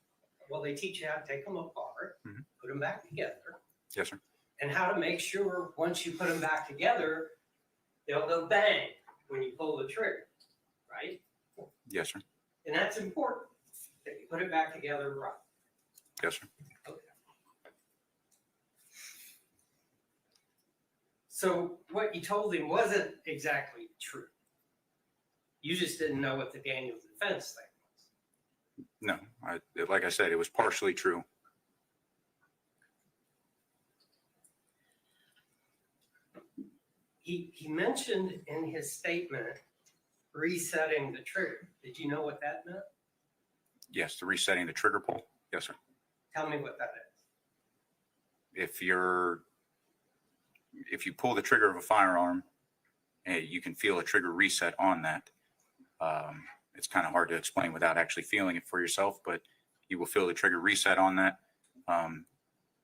Well, they teach you how to take them apart, Mhm. put them back together, Yes, sir. and how to make sure once you put them back together, they'll go bang when you pull the trigger, right? Yes, sir. And that's important, that you put it back together right. Yes, sir. Okay. So what you told him wasn't exactly true. You just didn't know what the Daniel defense thing was. No, like I said, it was partially true. He mentioned in his statement resetting the trigger. Did you know what that meant? Yes, the resetting the trigger pull. Yes, sir. Tell me what that is. If you pull the trigger of a firearm, you can feel a trigger reset on that. It's kind of hard to explain without actually feeling it for yourself, but you will feel the trigger reset on that.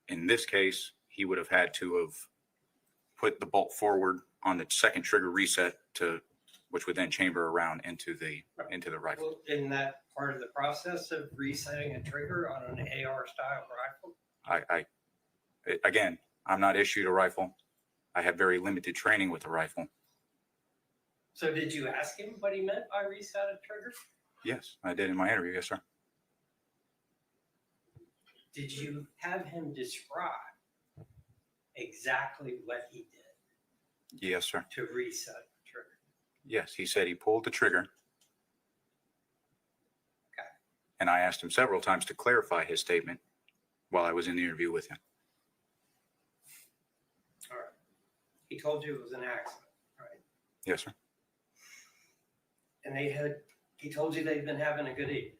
In this case, he would have had to have put the bolt forward on the second trigger reset which would then chamber around into the rifle. Well, isn't that part of the process of resetting a trigger on an AR style rifle? Again, I'm not issued a rifle. I have very limited training with the rifle. So did you ask him what he meant by reset a trigger? Yes, I did in my interview. Yes, sir. Did you have him describe exactly what he did Yes, sir. to reset the trigger? Yes, he said he pulled the trigger. Okay. And I asked him several times to clarify his statement while I was in the interview with him. All right. He told you it was an accident, right? Yes, sir. And he told you they'd been having a good evening.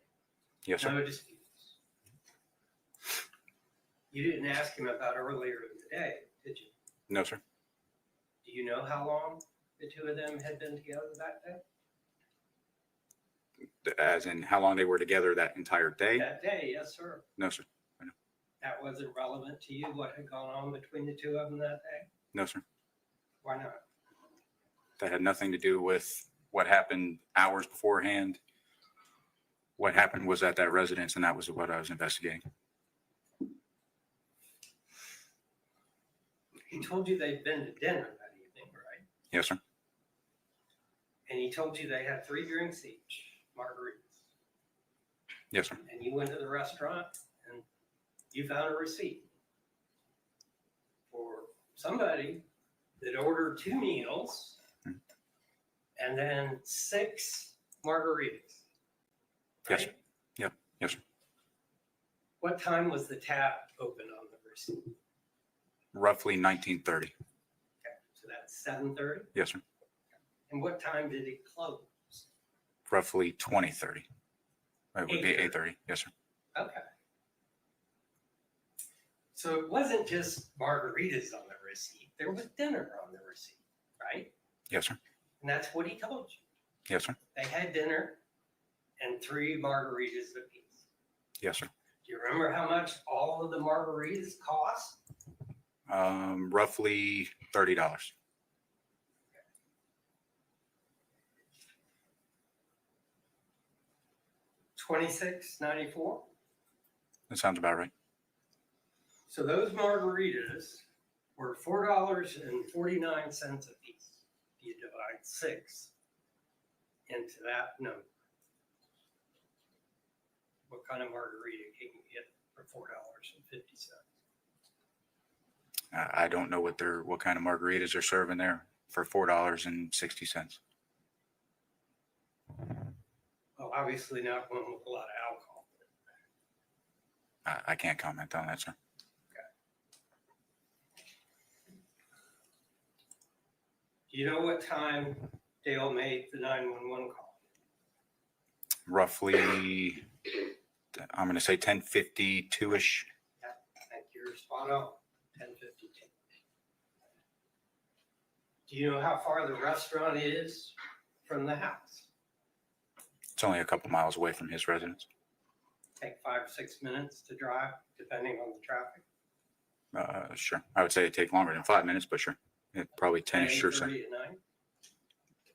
Yes, sir. No disputes. You didn't ask him about earlier in the day, did you? No, sir. Do you know how long the two of them had been together that day? As in how long they were together that entire day? That day, yes, sir. No, sir. I know. That wasn't relevant to you, what had gone on between the two of them that day? No, sir. Why not? That had nothing to do with what happened hours beforehand. What happened was at that residence, and that was what I was investigating. He told you they'd been to dinner that evening, right? Yes, sir. And he told you they had 3 drinks each, margaritas. Yes, sir. And you went to the restaurant and you found a receipt for somebody that ordered 2 meals and then 6 margaritas. Yes, sir. Yeah. Yes, sir. What time was the tap open on the receipt? Roughly 1930. Okay, so that's 7:30. Yes, sir. And what time did it close? Roughly 2030. It would be 8:30. 8:30. Yes, sir. Okay. So it wasn't just margaritas on the receipt. There was dinner on the receipt, right? Yes, sir. And that's what he told you. Yes, sir. They had dinner and 3 margaritas apiece. Yes, sir. Do you remember how much all of the margaritas cost? Roughly $30. $26.94. That sounds about right. So those margaritas were $4.49 a piece. If you divide 6 into that number, what kind of margarita can you get for $4.50? I don't know what kind of margaritas they're serving there for $4.60. Well, obviously not one with a lot of alcohol. I can't comment on that, sir. Do you know what time Dale made the 911 call? Roughly, I'm going to say 10:52-ish. Yeah, I think you're spot on. 10:52. Do you know how far the restaurant is from the house? It's only a couple miles away from his residence. Take 5 or 6 minutes to drive, depending on the traffic. Sure. I would say it'd take longer than 5 minutes, but sure. Probably 10-ish or so. 8:30 at night?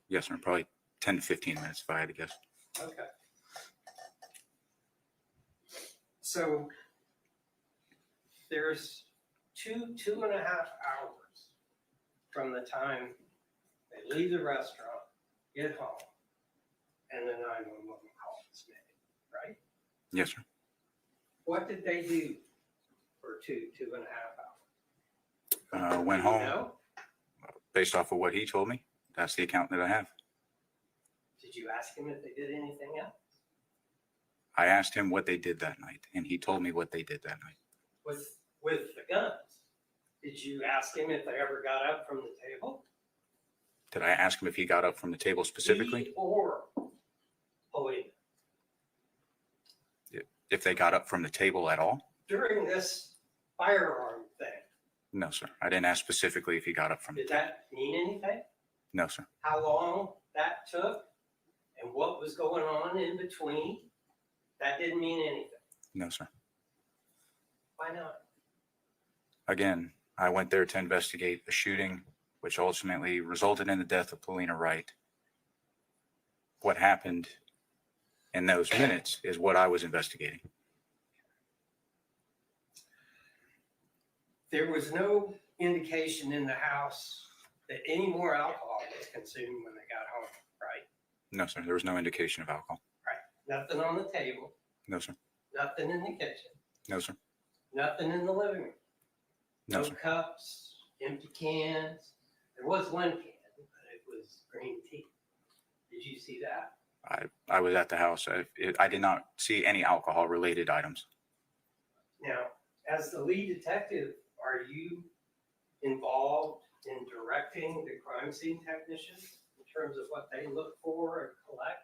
Yes, sir. Probably 10 to 15 minutes if I had to guess. Okay. So there's 2.5 hours from the time they leave the restaurant, get home, and the 911 call is made, right? Yes, sir. What did they do for 2.5 hours? Went Do you home know? based off of what he told me. That's the account that I have. Did you ask him if they did anything else? I asked him what they did that night, and he told me what they did that night. With the guns? Did you ask him if they ever got up from the table? Did I ask him if he got up from the table specifically? He or Polina? If they got up from the table at all? During this firearm thing, No, sir. I didn't ask specifically if he got up from the did table. that mean anything? No, sir. How long that took and what was going on in between? That didn't mean anything. No, sir. Why not? Again, I went there to investigate a shooting, which ultimately resulted in the death of Polina Wright. What happened in those minutes is what I was investigating. There was no indication in the house that any more alcohol was consumed when they got home, right? No, sir. There was no indication of alcohol. Right. Nothing on the table, No, sir. nothing in the kitchen, No, sir. nothing in the living room. No, No sir. cups, empty cans. There was one can, but it was green tea. Did you see that? I was at the house. I did not see any alcohol related items. Now, as the lead detective, are you involved in directing the crime scene technicians in terms of what they look for and collect?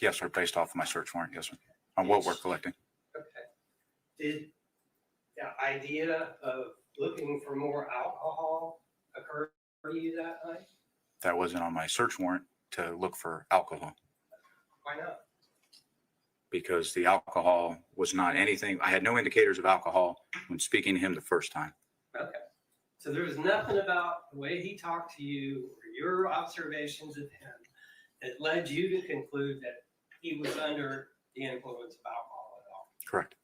Yes, sir. Based off of my search warrant. Yes, sir. On what we're collecting. Okay. Did the idea of looking for more alcohol occur to you that night? That wasn't on my search warrant to look for alcohol Why not? because the alcohol was not anything. I had no indicators of alcohol when speaking to him the first time. Okay. So there was nothing about the way he talked to you or your observations of him that led you to conclude that he was under the influence of alcohol at all. Correct.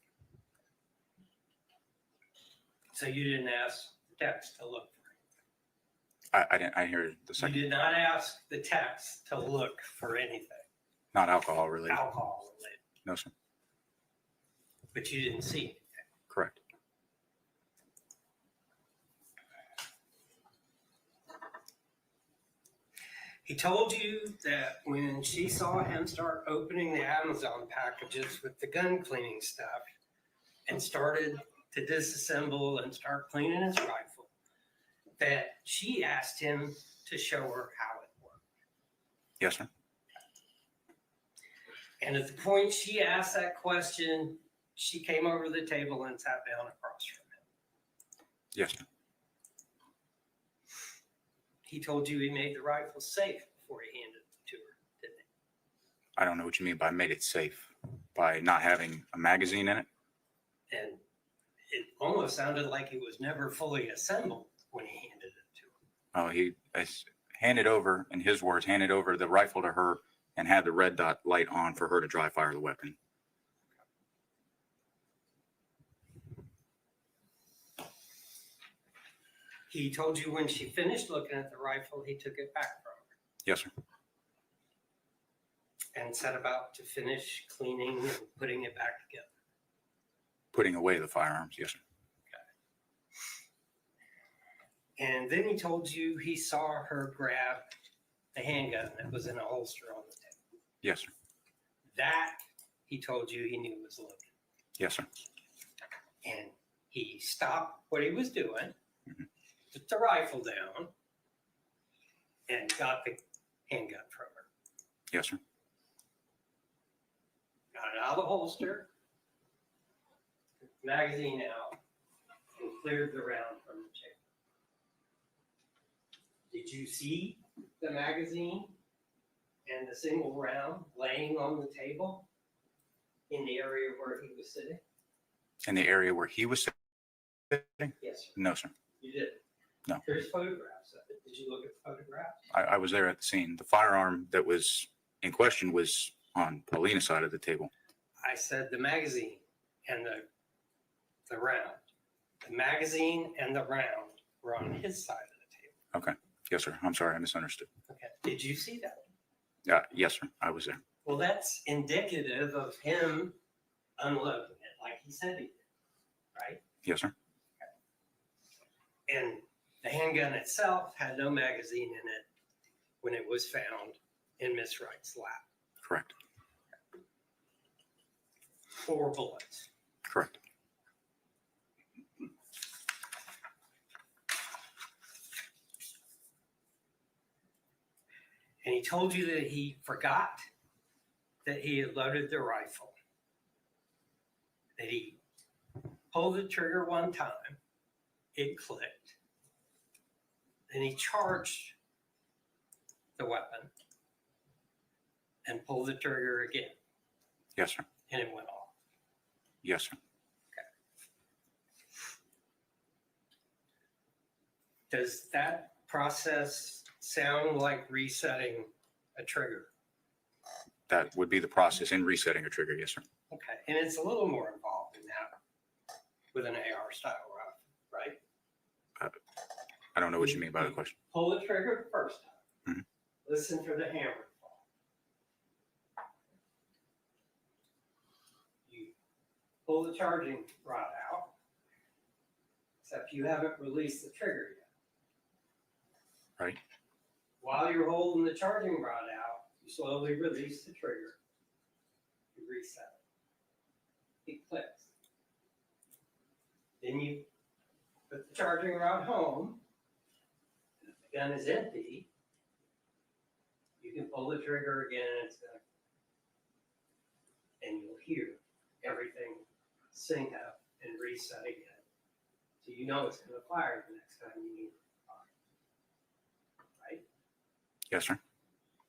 So you didn't ask the text to look for I didn't. I hear the it. second. You did not ask the text to look for anything Not alcohol related. alcohol related, No, sir. but you didn't see anything. Correct. He told you that when she saw him start opening the Amazon packages with the gun cleaning stuff and started to disassemble and start cleaning his rifle, that she asked him to show her how it worked. Yes, sir. And at the point she asked that question, she came over to the table and sat down across from him. Yes, sir. he told you he made the rifle safe before he handed it to her, didn't he? I don't know what you mean by made it safe. By not having a magazine in it? And it almost sounded like it was never fully assembled when he handed it to her. Oh, he handed over, in his words, handed over the rifle to her and had the red dot light on for her to dry fire the weapon. He told you when she finished looking at the rifle, he took it back from her Yes, sir. and set about to finish cleaning and putting it back together. Putting away the firearms. Yes, sir. And then he told you he saw her grab the handgun that was in a holster on the table. Yes, sir. That he told you he knew was loaded. Yes, sir. And he stopped what he was doing, put the rifle down, and got the handgun from her. Yes, sir. Got it out of the holster, took the magazine out, and cleared the round from the chamber. Did you see the magazine and the single round laying on the table in the area where he was sitting? In the area where he was sitting? Yes, sir. No, sir. You did? No. There's photographs of it. Did you look at the photographs? I was there at the scene. The firearm that was in question was on Polina's side of the table. I said the magazine and the round. The magazine and the round were on his side of the table. Okay. Yes, sir. I'm sorry. I misunderstood. Okay. Did you see that? Yes, sir. I was there. Well, that's indicative of him unloading it like he said he did, right? Yes, sir. And the handgun itself had no magazine in it when it was found in Miss Wright's lap. Correct. 4 bullets. Correct. And he told you that he forgot that he had loaded the rifle. That he pulled the trigger one time, it clicked. Then he charged the weapon and pulled the trigger again, Yes, sir. and it went off. Yes, sir. Does that process sound like resetting a trigger? That would be the process in resetting a trigger. Yes, sir. Okay, and it's a little more involved than that with an AR style rifle, right? I don't know what you mean by the question. Pull the trigger the first time. Mhm. Listen for the hammer to fall. You pull the charging rod out, except you haven't released the trigger yet. Right. While you're holding the charging rod out, you slowly release the trigger. You reset it. It clicks. Then you put the charging rod home. And if the gun is empty, you can pull the trigger again and it's gonna, and you'll hear everything sync up and reset again. So you know it's gonna fire the next time you need it. Yes, sir.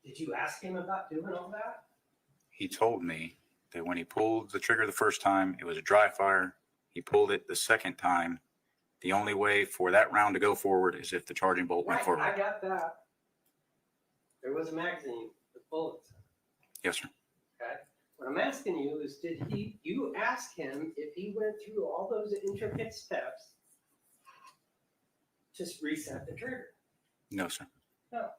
Did you ask him about doing all that? He told me that when he pulled the trigger the first time, it was a dry fire. He pulled it the second time. The only way for that round to go forward is if the charging bolt went Right, forward. I got that. There was a magazine with bullets. Yes, sir. Okay. What I'm asking you is, you ask him if he went through all those intricate steps to reset the trigger? No, sir. No.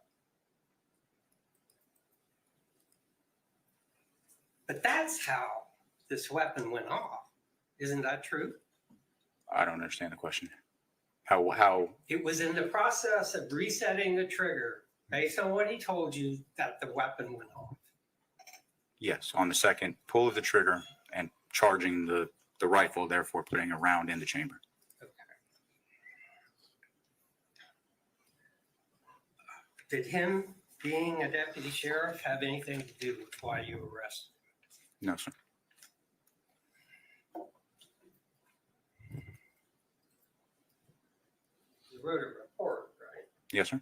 But that's how this weapon went off. Isn't that true? I don't understand the question. How? It was in the process of resetting the trigger based on what he told you that the weapon went off. Yes, on the second pull of the trigger and charging the rifle, therefore putting a round in the chamber. Did him being a deputy sheriff have anything to do with why you arrested him? No, sir. You wrote a report, right? Yes, sir.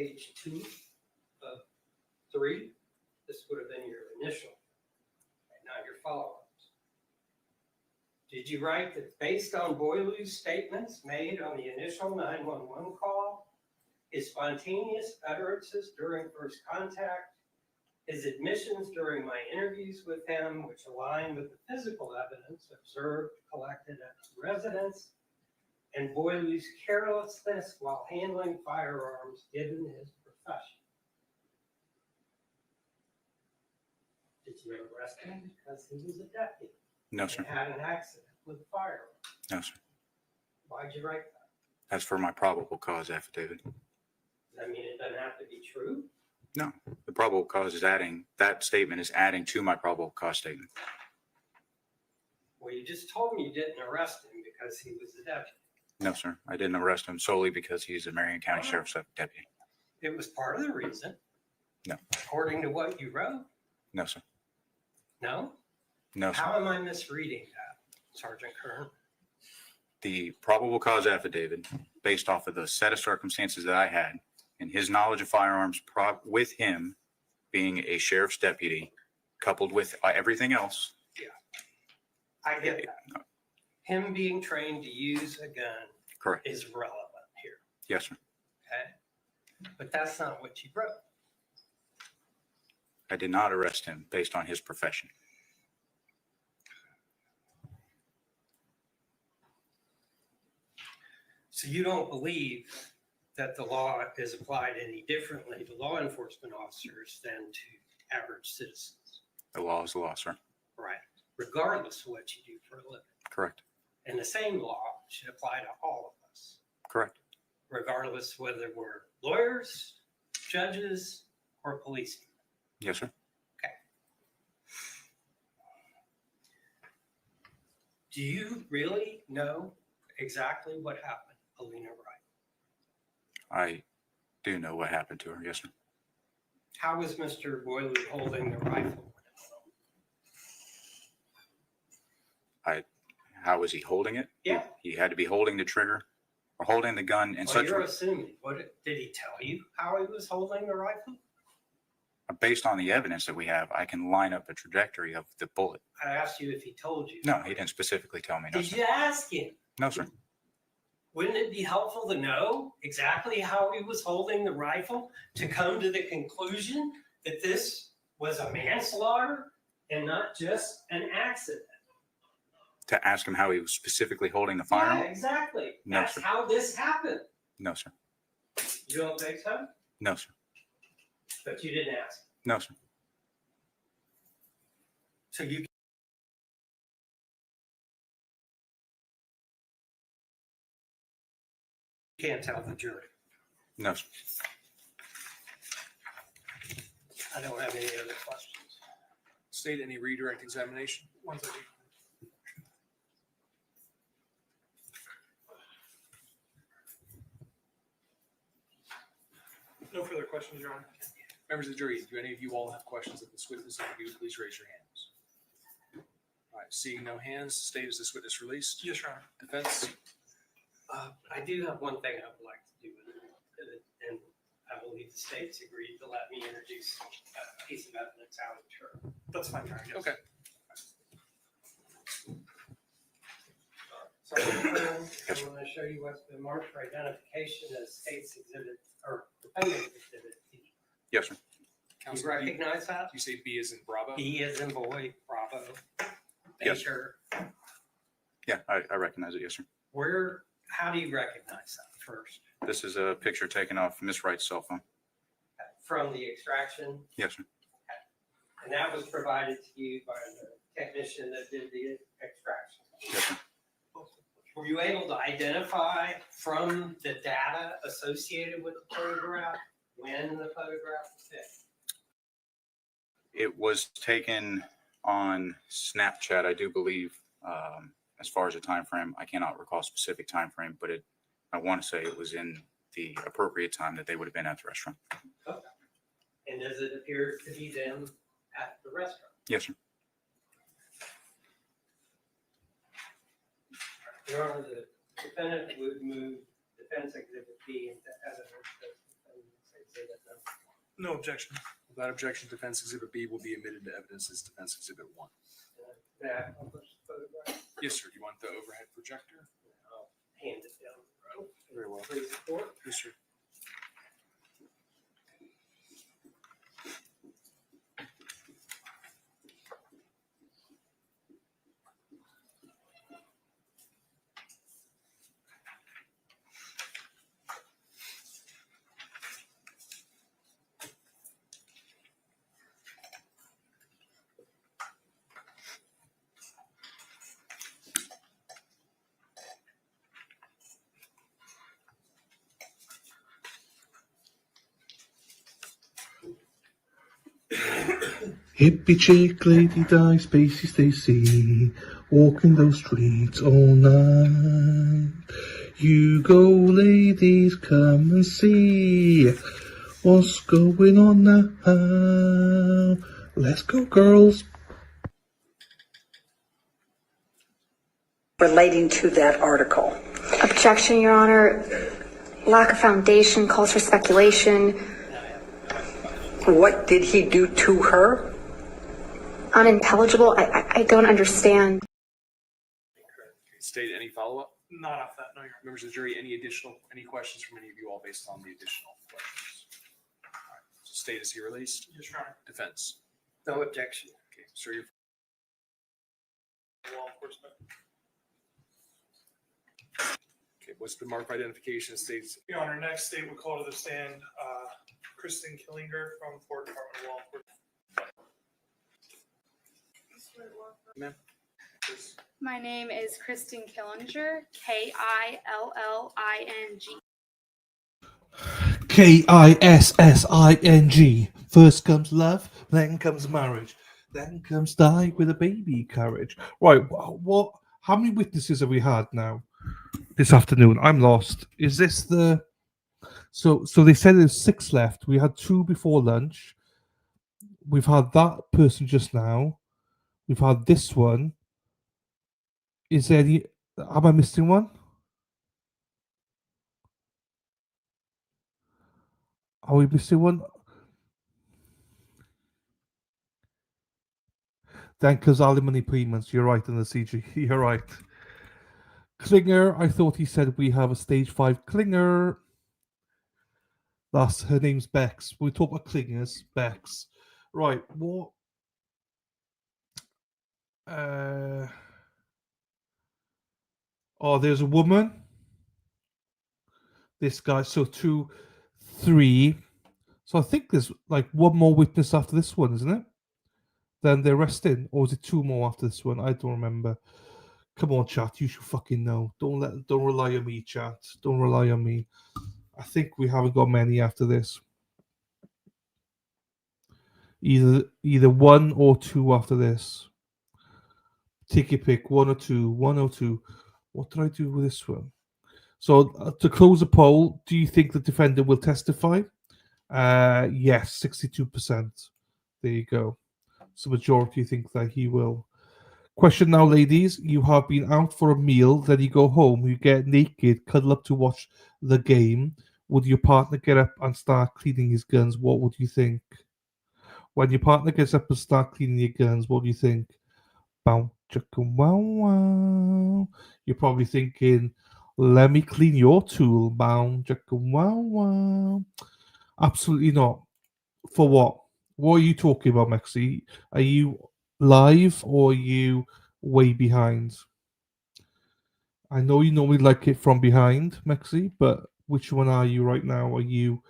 page 2 of 3. This would have been your initial, not your follow-ups. Did you write that based on Boileau's statements made on the initial 911 call, his spontaneous utterances during first contact, his admissions during my interviews with him, which align with the physical evidence observed, collected at the residence, and Boileau's carelessness while handling firearms given his profession? Did you arrest him because he was a deputy? No, sir. And had an accident with a firearm? No, sir. Why'd you write that? That's for my probable cause affidavit. Does that mean it doesn't have to be true? No, the probable cause is adding, that statement is adding to my probable cause statement. Well, you just told me you didn't arrest him because he was a deputy. No, sir. I didn't arrest him solely because he's a Marion County Sheriff's Deputy. It was part of the reason. No. According to what you wrote? No, sir. No? No, sir. How am I misreading that, Sergeant Kern? The probable cause affidavit, based off of the set of circumstances that I had and his knowledge of firearms with him being a sheriff's deputy, coupled with everything else. Yeah. I get that. Him being trained to use a gun Correct. is relevant here. Yes, sir. Okay? But that's not what you wrote. I did not arrest him based on his profession. So you don't believe that the law is applied any differently to law enforcement officers than to average citizens? The law is the law, sir. Right. Regardless of what you do for a living. Correct. And the same law should apply to all of us, Correct. regardless whether we're lawyers, judges, or policemen. Yes, sir. Okay. Do you really know exactly what happened, Polina Wright? I do know what happened to her. Yes, sir. How was Mr. Boileau holding the rifle? How was he holding it? Yeah. He had to be holding the trigger or holding the gun in Well, such you're a assuming. What did he tell you how he was holding the rifle? based on the evidence that we have, I can line up a trajectory of the bullet. I asked you if he told you. No, he didn't specifically tell me. No, Did sir. you ask him? No, sir. Wouldn't it be helpful to know exactly how he was holding the rifle to come to the conclusion that this was a manslaughter and not just an accident? To ask him how he was specifically holding the firearm? Yeah, exactly. No, That's sir. how this happened. No, sir. You don't think so? No, sir. But you didn't ask. No, sir. So you can't tell the jury. No, sir. I don't have any other questions. State any redirect examination? One second. No further questions, Your Honor. Members of the jury, do any of you all have questions of this witness interview? Please raise your hands. All right, seeing no hands, state is this witness released? Yes, Your Honor. Defense? I do have one thing I would like to do with it, and I believe the state's agreed to let me introduce a piece of evidence out of turn. That's fine, Your Honor. Yes. Okay. So I'm going to show you what's been marked for identification as state's exhibit or defendant's exhibit B. Yes, sir. You recognize that? You say B as in Bravo? B as in boy, Bravo. Yes. Baker. Yeah, I recognize it. Yes, sir. How do you recognize that first? This is a picture taken off Miss Wright's cell phone. From the extraction? Yes, sir. And that was provided to you by the technician that did the extraction? Yes, sir. Were you able to identify from the data associated with the photograph when the photograph was taken? It was taken on Snapchat, I do believe. As far as a time frame, I cannot recall a specific time frame, but I want to say it was in the appropriate time that they would have been at the restaurant. Okay. And does it appear to be them at the restaurant? Yes, sir. Your Honor, the defendant would move defense exhibit B into evidence as defendant's No objection. Without objection, defense exhibit B will be admitted to evidence as defense exhibit 1. Yes, sir. Do you want the overhead projector? I'll hand it down the road. Very well. Please report. Yes, sir. Hippie chick, lady die, spacey Stacy, walking those streets all night. You go, ladies, come and see what's going on now. Let's go, girls. Relating to that article. Objection, Your Honor. Lack of foundation calls for speculation. What did he do to her? Unintelligible. I don't understand. State any follow-up? Not off that, no, Your Honor. Members of the jury, any questions from any of you all based on the additional questions? All right. So state, is he released? Yes, Your Honor. Defense. No objection. Okay, sir, your Law enforcement. okay, what's the mark of identification states? Your Honor, next state would call to the stand, Kristen Killinger from Florida Department of Law Enforcement. Ma'am. My name is Kristen Killinger, Kissing. First comes love, then comes marriage, then comes die with a baby carriage. Right, what? How many witnesses have we had now this afternoon? I'm lost. Is this the? So they said there's 6 left. We had 2 before lunch. We've had that person just now. We've had this one. Is there any? Am I missing one? Are we missing one? Then because alimony payments. You're right in the CG. You're right. Klinger. I thought he said we have a stage 5 Klinger. That's her name's Bex. We talk about Klingers. Bex. Right. What? Oh, there's a woman. This guy. So 2, 3. So I think there's like one more witness after this one, isn't it? Then they're arresting, or is it 2 more after this one? I don't remember. Come on, chat. You should fucking know. Don't rely on me, chat. Don't rely on me. I think we haven't got many after this. Either 1 or 2 after this. Take your pick. 1 or 2. 1 or 2. What did I do with this one? So to close the poll, do you think the defendant will testify? Yes, 62%. There you go. So majority think that he will. Question now, ladies. You have been out for a meal, then you go home, you get naked, cuddle up to watch the game. Would your partner get up and start cleaning his guns? What would you think? When your partner gets up and start cleaning your guns, what do you think? Bow, chicka, wow, wow. You're probably thinking, let me clean your tool. Bow, chicka, wow, wow. Absolutely not. For what? What are you talking about, Mexi? Are you live or are you way behind? I know you normally like it from behind, Mexi, but which one are you right now? Are you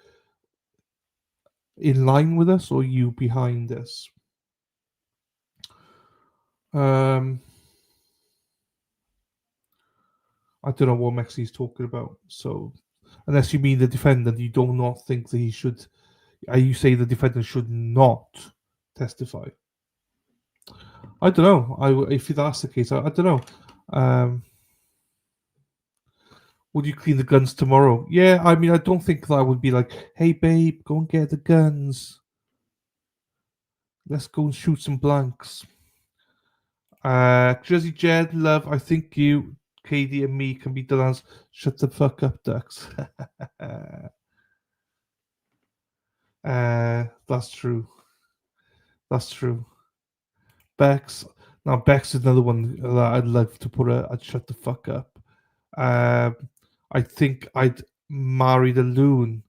in line with us or are you behind us? I don't know what Mexi's talking about. So, unless you mean the defendant, you do not think that he should. Are you saying the defendant should not testify? I don't know. If that's the case, I don't know. Would you clean the guns tomorrow? Yeah, I mean, I don't think that I would be like, hey, babe, go and get the guns. Let's go and shoot some blanks. Jersey Jed, love, I think you, Katie, and me can be the ones. Shut the fuck up, ducks. That's true. That's true. Bex. Now Bex is another one that I'd love to I'd shut the fuck up. I think I'd marry the loon.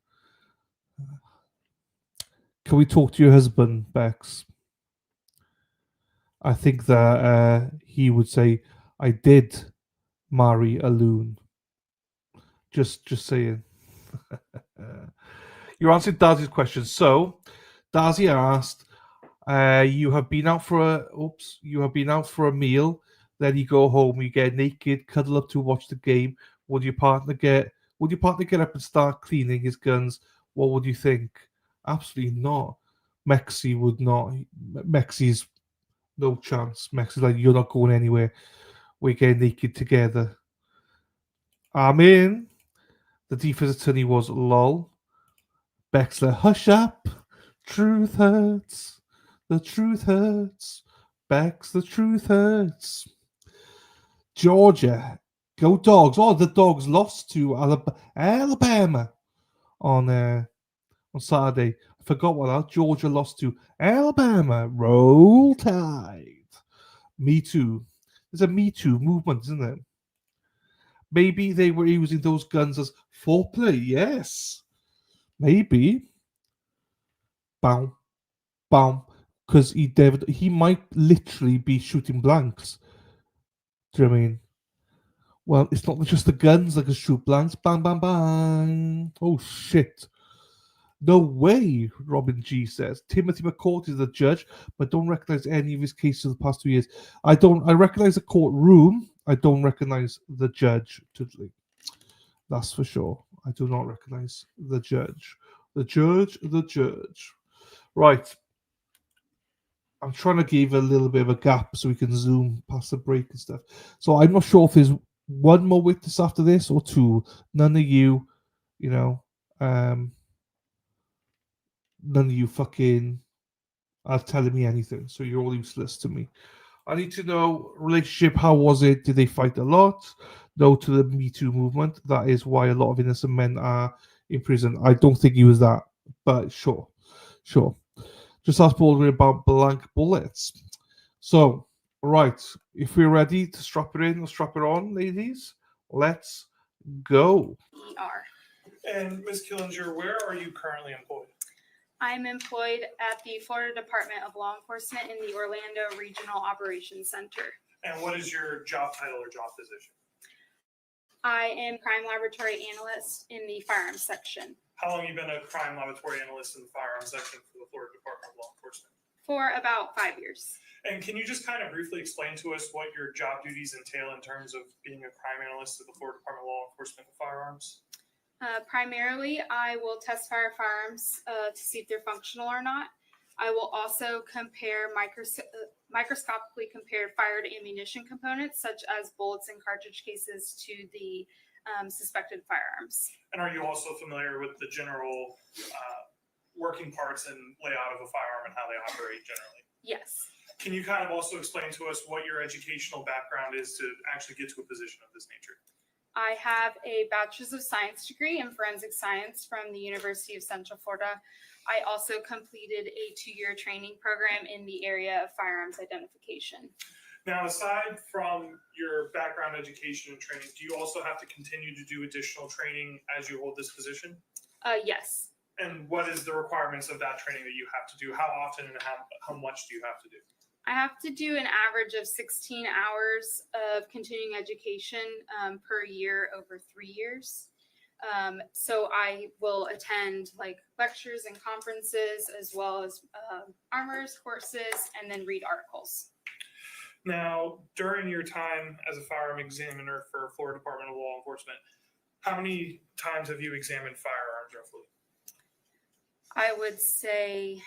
Can we talk to your husband, Bex? I think that he would say, I did marry a loon. Just saying. You're answering Darcy's question. So, Darcy asked, you have been out for a meal, then you go home, you get naked, cuddle up to watch the game. Would your partner get up and start cleaning his guns? What would you think? Absolutely not. Mexi would not. Mexi's no chance. Mexi's like, you're not going anywhere. We're getting naked together. I'm in. The defense attorney was lol. Bexler, hush up. Truth hurts. The truth hurts. Bex, the truth hurts. Georgia, go Dogs. Oh, the Dogs lost to Alabama on Saturday. I forgot what that. Georgia lost to Alabama. Roll Tide. Me Too. There's a Me Too movement, isn't it? Maybe they were using those guns as foreplay. Yes. Maybe. Bow. Bow. Because he might literally be shooting blanks. Do you know what I mean? Well, it's not just the guns that can shoot blanks. Bang, bang, bang. Oh, shit. No way, Robin G says. Timothy McCourt is the judge, but don't recognize any of his cases of the past 2 years. I recognize the courtroom. I don't recognize the judge, totally. That's for sure. I do not recognize the judge. The judge. Right. I'm trying to give a little bit of a gap so we can zoom past the break and stuff. So I'm not sure if there's one more witness after this or two. None of you fucking are telling me anything. So you're all useless to me. I need to know relationship. How was it? Did they fight a lot? No to the Me Too movement. That is why a lot of innocent men are in prison. I don't think he was that, but sure. Just ask Baldwin about blank bullets. So, right, if we're ready to strap it in or strap it on, ladies, let's go. And Ms. Killinger, where are you currently employed? I'm employed at the Florida Department of Law Enforcement in the Orlando Regional Operations Center. And what is your job title or job position? I am crime laboratory analyst in the firearms section. How long have you been a crime laboratory analyst in the firearms section for the Florida Department of Law Enforcement? For about 5 years. And can you just kind of briefly explain to us what your job duties entail in terms of being a crime analyst at the Florida Department of Law Enforcement with firearms? Primarily, I will test firearms to see if they're functional or not. I will also compare microscopically compare fired ammunition components, such as bullets and cartridge cases, to the suspected firearms. And are you also familiar with the general working parts and layout of a firearm and how they operate generally? Yes. Can you kind of also explain to us what your educational background is to actually get to a position of this nature? I have a Bachelor's of Science degree in Forensic Science from the University of Central Florida. I also completed a 2-year training program in the area of firearms identification. Now, aside from your background education and training, do you also have to continue to do additional training as you hold this position? Yes. And what is the requirements of that training that you have to do? How often and how much do you have to do? I have to do an average of 16 hours of continuing education per year over 3 years. So I will attend like lectures and conferences, as well as armors courses, and then read articles. Now, during your time as a firearm examiner for Florida Department of Law Enforcement, how many times have you examined firearms roughly? I would say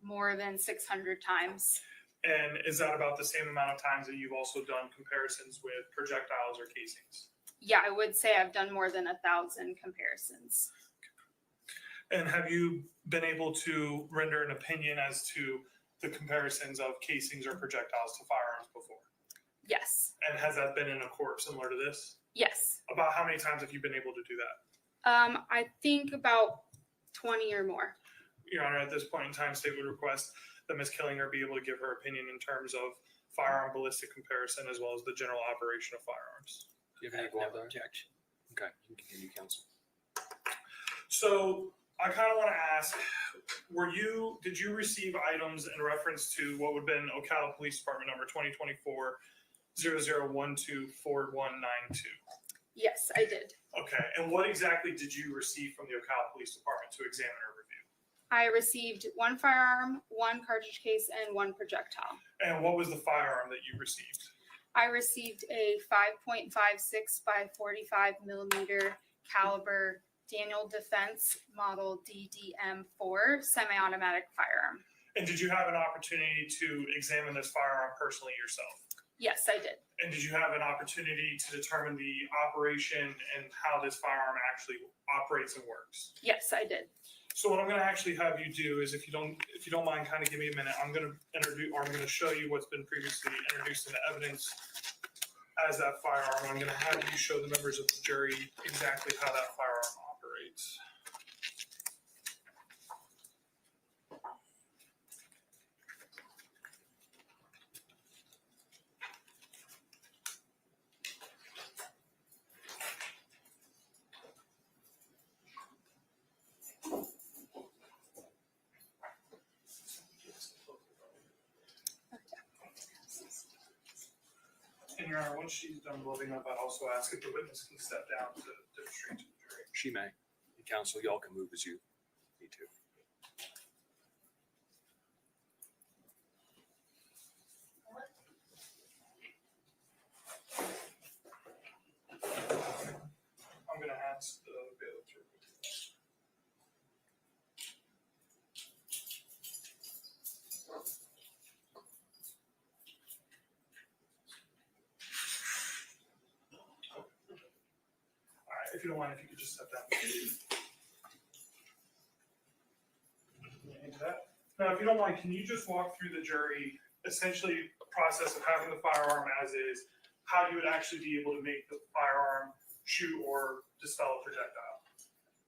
more than 600 times. And is that about the same amount of times that you've also done comparisons with projectiles or casings? Yeah, I would say I've done more than 1,000 comparisons. And have you been able to render an opinion as to the comparisons of casings or projectiles to firearms before? Yes. And has that been in a court similar to this? Yes. About how many times have you been able to do that? I think about 20 or more. Your Honor, at this point in time, state would request that Ms. Killinger be able to give her opinion in terms of firearm ballistic comparison as well as the general operation of firearms. Do you have any objection? Okay, you can continue, counsel. So I kind of want to ask, did you receive items in reference to what would have been Ocala Police Department number 2024-0012-4192? Yes, I did. Okay, and what exactly did you receive from the Ocala Police Department to examine or review? I received one firearm, one cartridge case, and one projectile. And what was the firearm that you received? I received a 5.56 by 45 millimeter caliber Daniel Defense Model DDM4 semi-automatic firearm. And did you have an opportunity to examine this firearm personally yourself? Yes, I did. And did you have an opportunity to determine the operation and how this firearm actually operates and works? Yes, I did. So what I'm going to actually have you do is, if you don't mind, kind of give me a minute. I'm going to show you what's been previously introduced into evidence as that firearm. I'm going to have you show the members of the jury exactly how that firearm operates. And Your Honor, once she's done loading up, I'd also ask if the witness can step down to demonstrate to the jury. She may. And counsel, y'all can move as you need to. I'm going to ask the bailiff to remove this. All right, if you don't mind, if you could just step down. Into that. Now, if you don't mind, can you just walk through the jury, essentially the process of having the firearm as is, how you would actually be able to make the firearm shoot or dispel a projectile?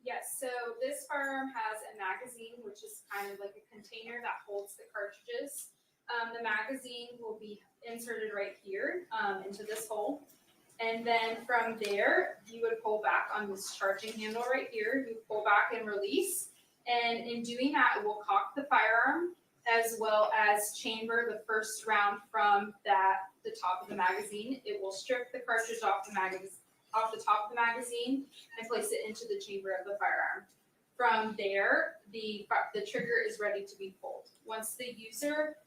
Yes, so this firearm has a magazine, which is kind of like a container that holds the cartridges. The magazine will be inserted right here into this hole. And then from there, you would pull back on this charging handle right here. You pull back and release. And in doing that, it will cock the firearm as well as chamber the first round from the top of the magazine. It will strip the cartridge off the top of the magazine and place it into the chamber of the firearm. From there, the trigger is ready to be pulled. Once the user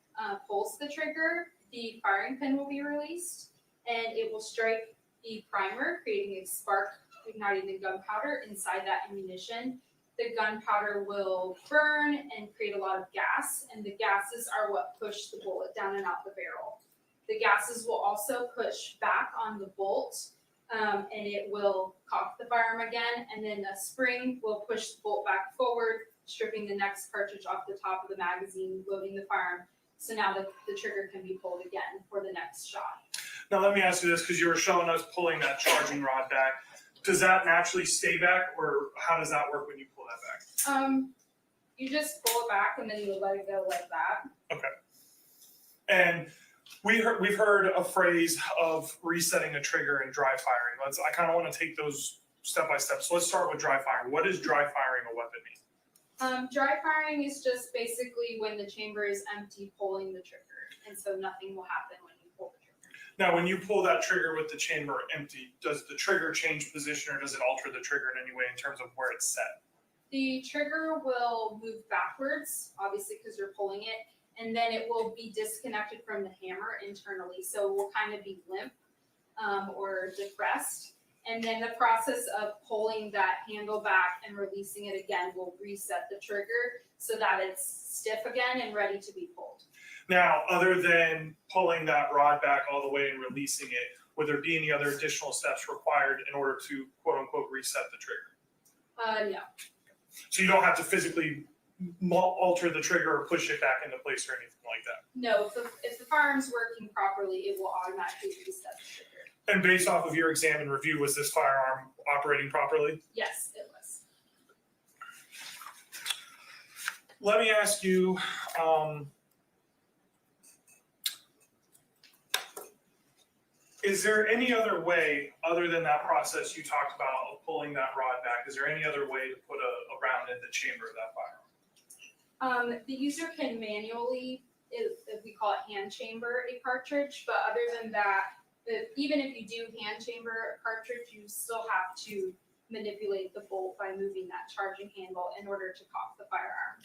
pulls the trigger, the firing pin will be released and it will strike the primer, creating a spark, igniting the gunpowder inside that ammunition. The gunpowder will burn and create a lot of gas, and the gases are what push the bullet down and out the barrel. The gases will also push back on the bolt, and it will cock the firearm again, and then a spring will push the bolt back forward, stripping the next cartridge off the top of the magazine, loading the firearm. So now the trigger can be pulled again for the next shot. Now, let me ask you this, because you were showing us pulling that charging rod back. Does that naturally stay back, or how does that work when you pull that back? You just pull it back and then you let it go like that. Okay. And we've heard a phrase of resetting a trigger and dry firing. I kind of want to take those step by step. So let's start with dry firing. What does dry firing a weapon mean? Dry firing is just basically when the chamber is empty, pulling the trigger, and so nothing will happen when you pull the trigger. Now, when you pull that trigger with the chamber empty, does the trigger change position, or does it alter the trigger in any way in terms of where it's set? The trigger will move backwards, obviously because you're pulling it, and then it will be disconnected from the hammer internally, so it will kind of be limp or depressed. And then the process of pulling that handle back and releasing it again will reset the trigger so that it's stiff again and ready to be pulled. Now, other than pulling that rod back all the way and releasing it, would there be any other additional steps required in order to quote unquote reset the trigger? No. So you don't have to physically alter the trigger or push it back into place or anything like that? No, if the firearm's working properly, it will automatically reset the trigger. And based off of your exam and review, was this firearm operating properly? Yes, it was. let me ask you, is there any other way, other than that process you talked about of pulling that rod back, is there any other way to put a round in the chamber of that firearm? The user can manually, if we call it hand chamber a cartridge, but other than that, even if you do hand chamber a cartridge, you still have to manipulate the bolt by moving that charging handle in order to cock the firearm.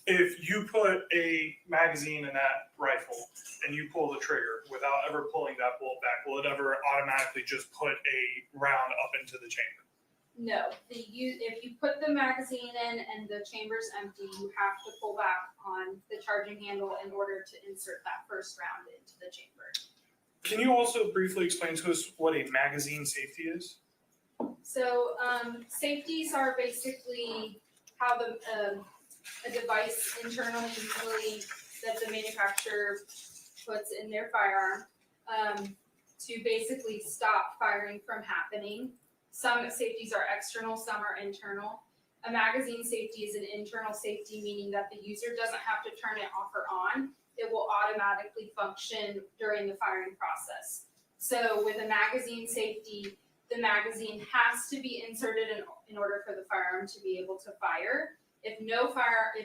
If you put a magazine in that rifle and you pull the trigger without ever pulling that bolt back, will it ever automatically just put a round up into the chamber? No, if you put the magazine in and the chamber's empty, you have to pull back on the charging handle in order to insert that first round into the chamber. Can you also briefly explain to us what a magazine safety is? So safeties are basically how a device internally usually that the manufacturer puts in their firearm to basically stop firing from happening. Some safeties are external, some are internal. A magazine safety is an internal safety, meaning that the user doesn't have to turn it off or on. It will automatically function during the firing process. So with a magazine safety, the magazine has to be inserted in order for the firearm to be able to fire. If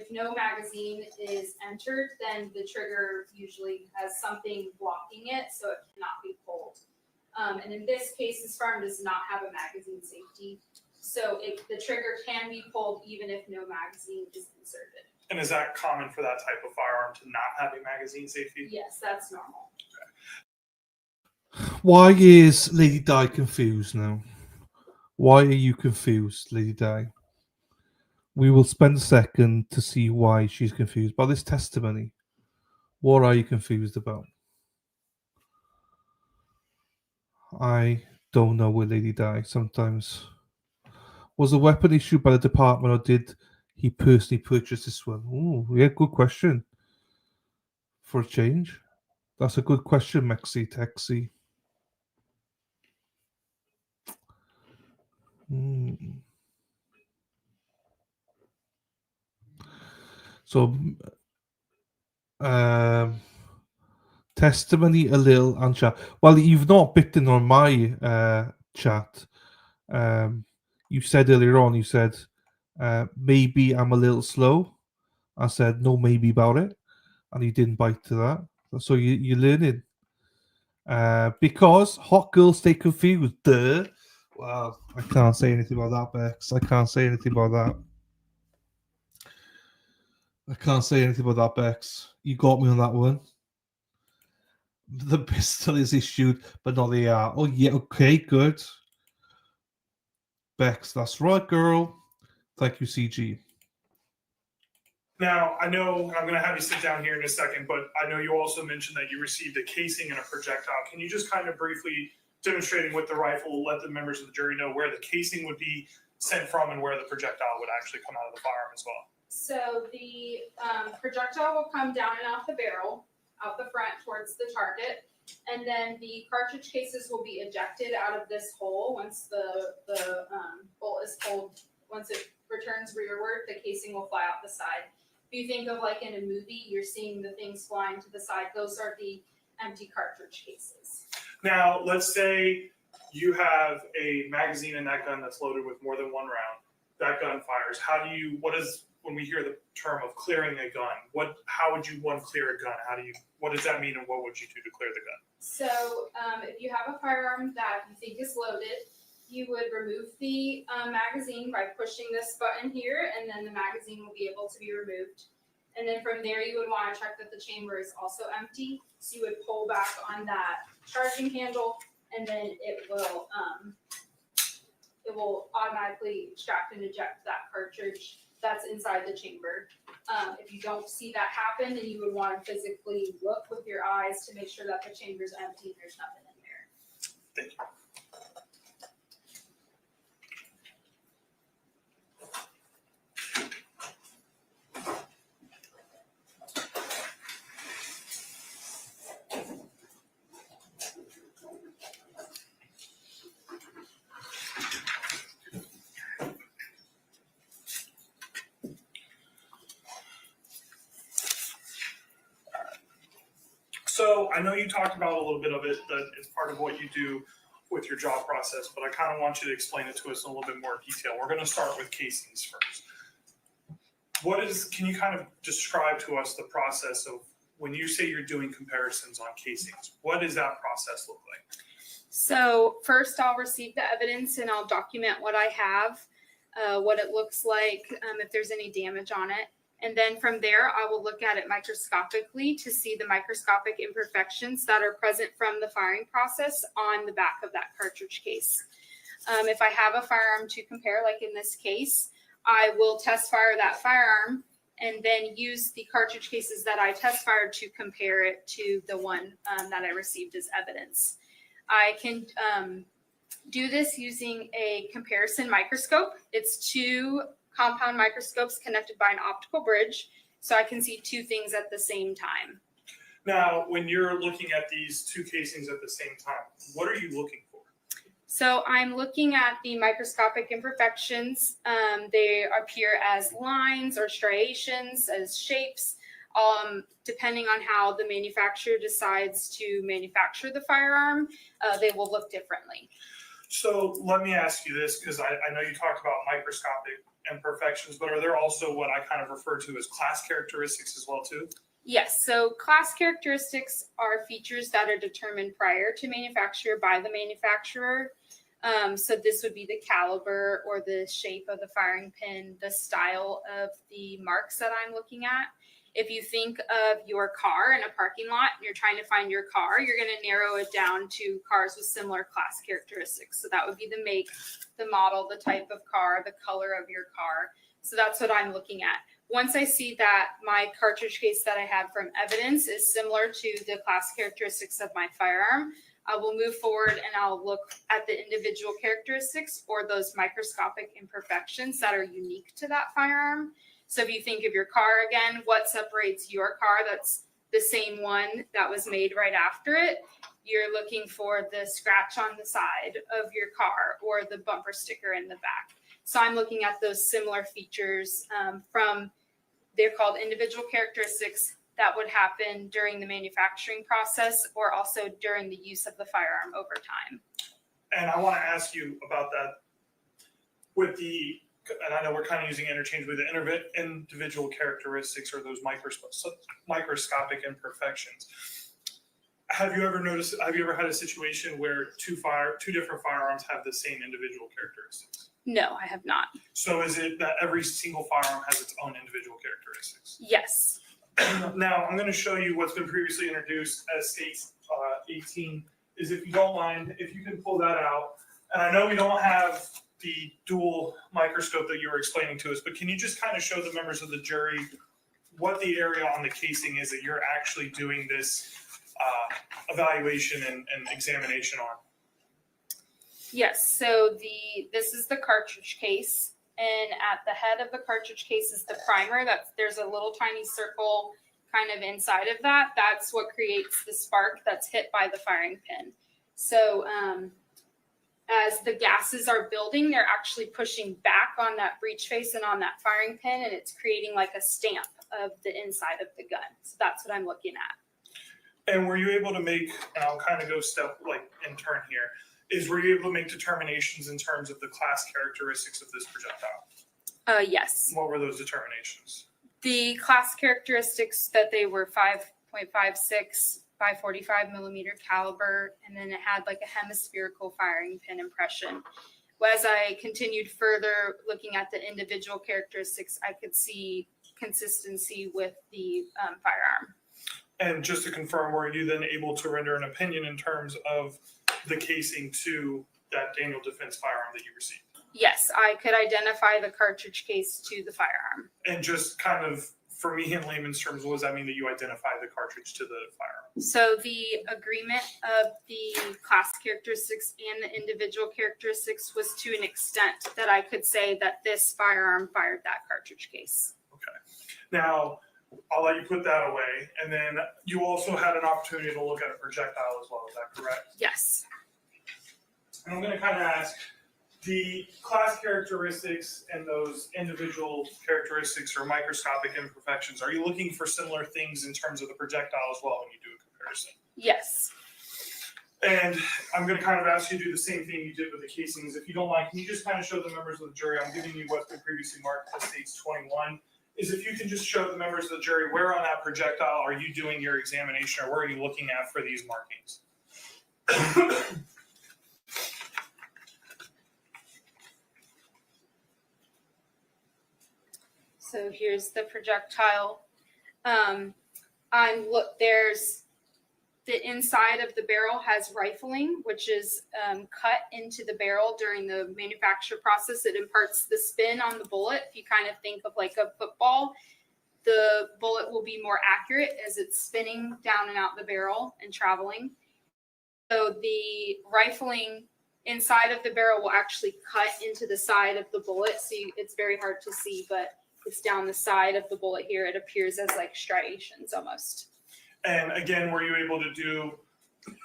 no magazine is entered, then the trigger usually has something blocking it, so it cannot be pulled. And in this case, this firearm does not have a magazine safety, so the trigger can be pulled even if no magazine is inserted. And is that common for that type of firearm to not have a magazine safety? Yes, that's normal. Why is Lady Di confused now? Why are you confused, Lady Di? We will spend a second to see why she's confused by this testimony. What are you confused about? I don't know with Lady Di sometimes. Was the weapon issued by the department or did he personally purchase this one? Oh, yeah, good question. For a change. That's a good question, Mexi Texi. So, testimony a little and chat. Well, you've not bitten on my chat. You said earlier on, you said, maybe I'm a little slow. I said, no, maybe about it. And you didn't bite to that. So you're learning. Because hot girls stay confused. Duh. Well, I can't say anything about that, Bex. I can't say anything about that. I can't say anything about that, Bex. You got me on that one. The pistol is issued, but not the AR. Oh, yeah, okay, good. Bex, that's right, girl. Thank you, CG. Now, I know I'm going to have you sit down here in a second, but I know you also mentioned that you received a casing and a projectile. Can you just kind of briefly, demonstrating with the rifle, let the members of the jury know where the casing would be sent from and where the projectile would actually come out of the firearm as well? So the projectile will come down and out the barrel, out the front towards the target, and then the cartridge cases will be ejected out of this hole once the bolt is pulled. Once it returns rearward, the casing will fly out the side. If you think of like in a movie, you're seeing the things flying to the side. Those are the empty cartridge cases. Now, let's say you have a magazine in that gun that's loaded with more than one round. That gun fires. When we hear the term of clearing a gun, how would you clear a gun? What does that mean and what would you do to clear the gun? So if you have a firearm that you think is loaded, you would remove the magazine by pushing this button here, and then the magazine will be able to be removed. And then from there, you would want to check that the chamber is also empty. So you would pull back on that charging handle, and then it will automatically extract and eject that cartridge that's inside the chamber. If you don't see that happen, then you would want to physically look with your eyes to make sure that the chamber is empty and there's nothing in there. Thank you. So I know you talked about a little bit of it, that it's part of what you do with your job process, but I kind of want you to explain it to us in a little bit more detail. We're going to start with casings first. Can you kind of describe to us the process of when you say you're doing comparisons on casings? What does that process look like? So first I'll receive the evidence and I'll document what I have, what it looks like, if there's any damage on it. And then from there, I will look at it microscopically to see the microscopic imperfections that are present from the firing process on the back of that cartridge case. If I have a firearm to compare, like in this case, I will test fire that firearm and then use the cartridge cases that I test fired to compare it to the one that I received as evidence. I can do this using a comparison microscope. It's 2 compound microscopes connected by an optical bridge, so I can see 2 things at the same time. Now, when you're looking at these 2 casings at the same time, what are you looking for? So I'm looking at the microscopic imperfections. They appear as lines or striations, as shapes, depending on how the manufacturer decides to manufacture the firearm, they will look differently. So let me ask you this, because I know you talked about microscopic imperfections, but are there also what I kind of refer to as class characteristics as well too? Yes, so class characteristics are features that are determined prior to manufacture by the manufacturer. So this would be the caliber or the shape of the firing pin, the style of the marks that I'm looking at. If you think of your car in a parking lot and you're trying to find your car, you're going to narrow it down to cars with similar class characteristics. So that would be the make, the model, the type of car, the color of your car. So that's what I'm looking at. Once I see that my cartridge case that I have from evidence is similar to the class characteristics of my firearm, I will move forward and I'll look at the individual characteristics or those microscopic imperfections that are unique to that firearm. So if you think of your car again, what separates your car that's the same one that was made right after it? You're looking for the scratch on the side of your car or the bumper sticker in the back. So I'm looking at those similar features they're called individual characteristics that would happen during the manufacturing process or also during the use of the firearm over time. And I want to ask you about that with and I know we're kind of using interchangeably, the individual characteristics or those microscopic imperfections. Have you ever had a situation where two different firearms have the same individual characteristics? No, I have not. So is it that every single firearm has its own individual characteristics? Yes. Now, I'm going to show you what's been previously introduced as State 18, is if you don't mind, if you can pull that out. And I know we don't have the dual microscope that you were explaining to us, but can you just kind of show the members of the jury what the area on the casing is that you're actually doing this evaluation and examination on? Yes, so this is the cartridge case, and at the head of the cartridge case is the primer. There's a little tiny circle kind of inside of that. That's what creates the spark that's hit by the firing pin. So as the gases are building, they're actually pushing back on that breech face and on that firing pin, and it's creating like a stamp of the inside of the gun. So that's what I'm looking at. And were you able to make, and I'll kind of go in turn here, were you able to make determinations in terms of the class characteristics of this projectile? Yes. What were those determinations? The class characteristics that they were 5.56 by 45 millimeter caliber, and then it had like a hemispherical firing pin impression. As I continued further looking at the individual characteristics, I could see consistency with the firearm. And just to confirm, were you then able to render an opinion in terms of the casing to that Daniel Defense firearm that you received? Yes, I could identify the cartridge case to the firearm. And just kind of, for me in layman's terms, what does that mean that you identify the cartridge to the firearm? So the agreement of the class characteristics and the individual characteristics was to an extent that I could say that this firearm fired that cartridge case. Okay. Now, I'll let you put that away. And then you also had an opportunity to look at a projectile as well. Is that correct? Yes. And I'm going to kind of ask, the class characteristics and those individual characteristics or microscopic imperfections, are you looking for similar things in terms of the projectile as well when you do a comparison. Yes. And I'm going to kind of ask you to do the same thing you did with the casings. If you don't mind, can you just kind of show the members of the jury, I'm giving you what's been previously marked as states 21, is if you can just show the members of the jury where on that projectile are you doing your examination, or where are you looking at for these markings? So here's the projectile. There's the inside of the barrel has rifling, which is cut into the barrel during the manufacture process. It imparts the spin on the bullet. If you kind of think of like a football, the bullet will be more accurate as it's spinning down and out the barrel and traveling. So the rifling inside of the barrel will actually cut into the side of the bullet. So it's very hard to see, but it's down the side of the bullet here. It appears as like striations almost. And again, were you able to do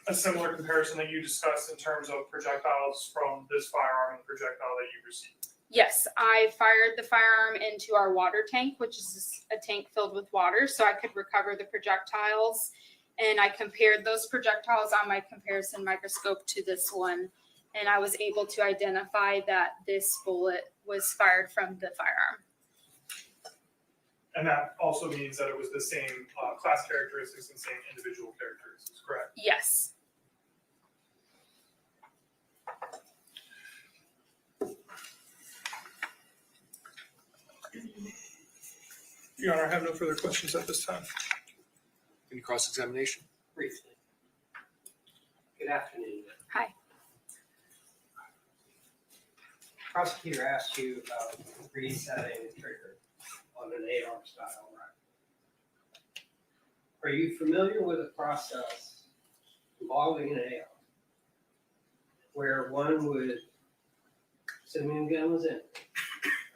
a similar comparison that you discussed in terms of projectiles from this firearm and the projectile that you received? Yes, I fired the firearm into our water tank, which is a tank filled with water, so I could recover the projectiles. And I compared those projectiles on my comparison microscope to this one, and I was able to identify that this bullet was fired from the firearm. And that also means that it was the same class characteristics and same individual characteristics, correct? Yes. Your Honor, I have no further questions at this time. Any cross-examination? Briefly. Good afternoon. Hi. Prosecutor asked you about resetting the trigger on an AR style rifle. Are you familiar with a process involving an AR where one would, assuming the gun was in,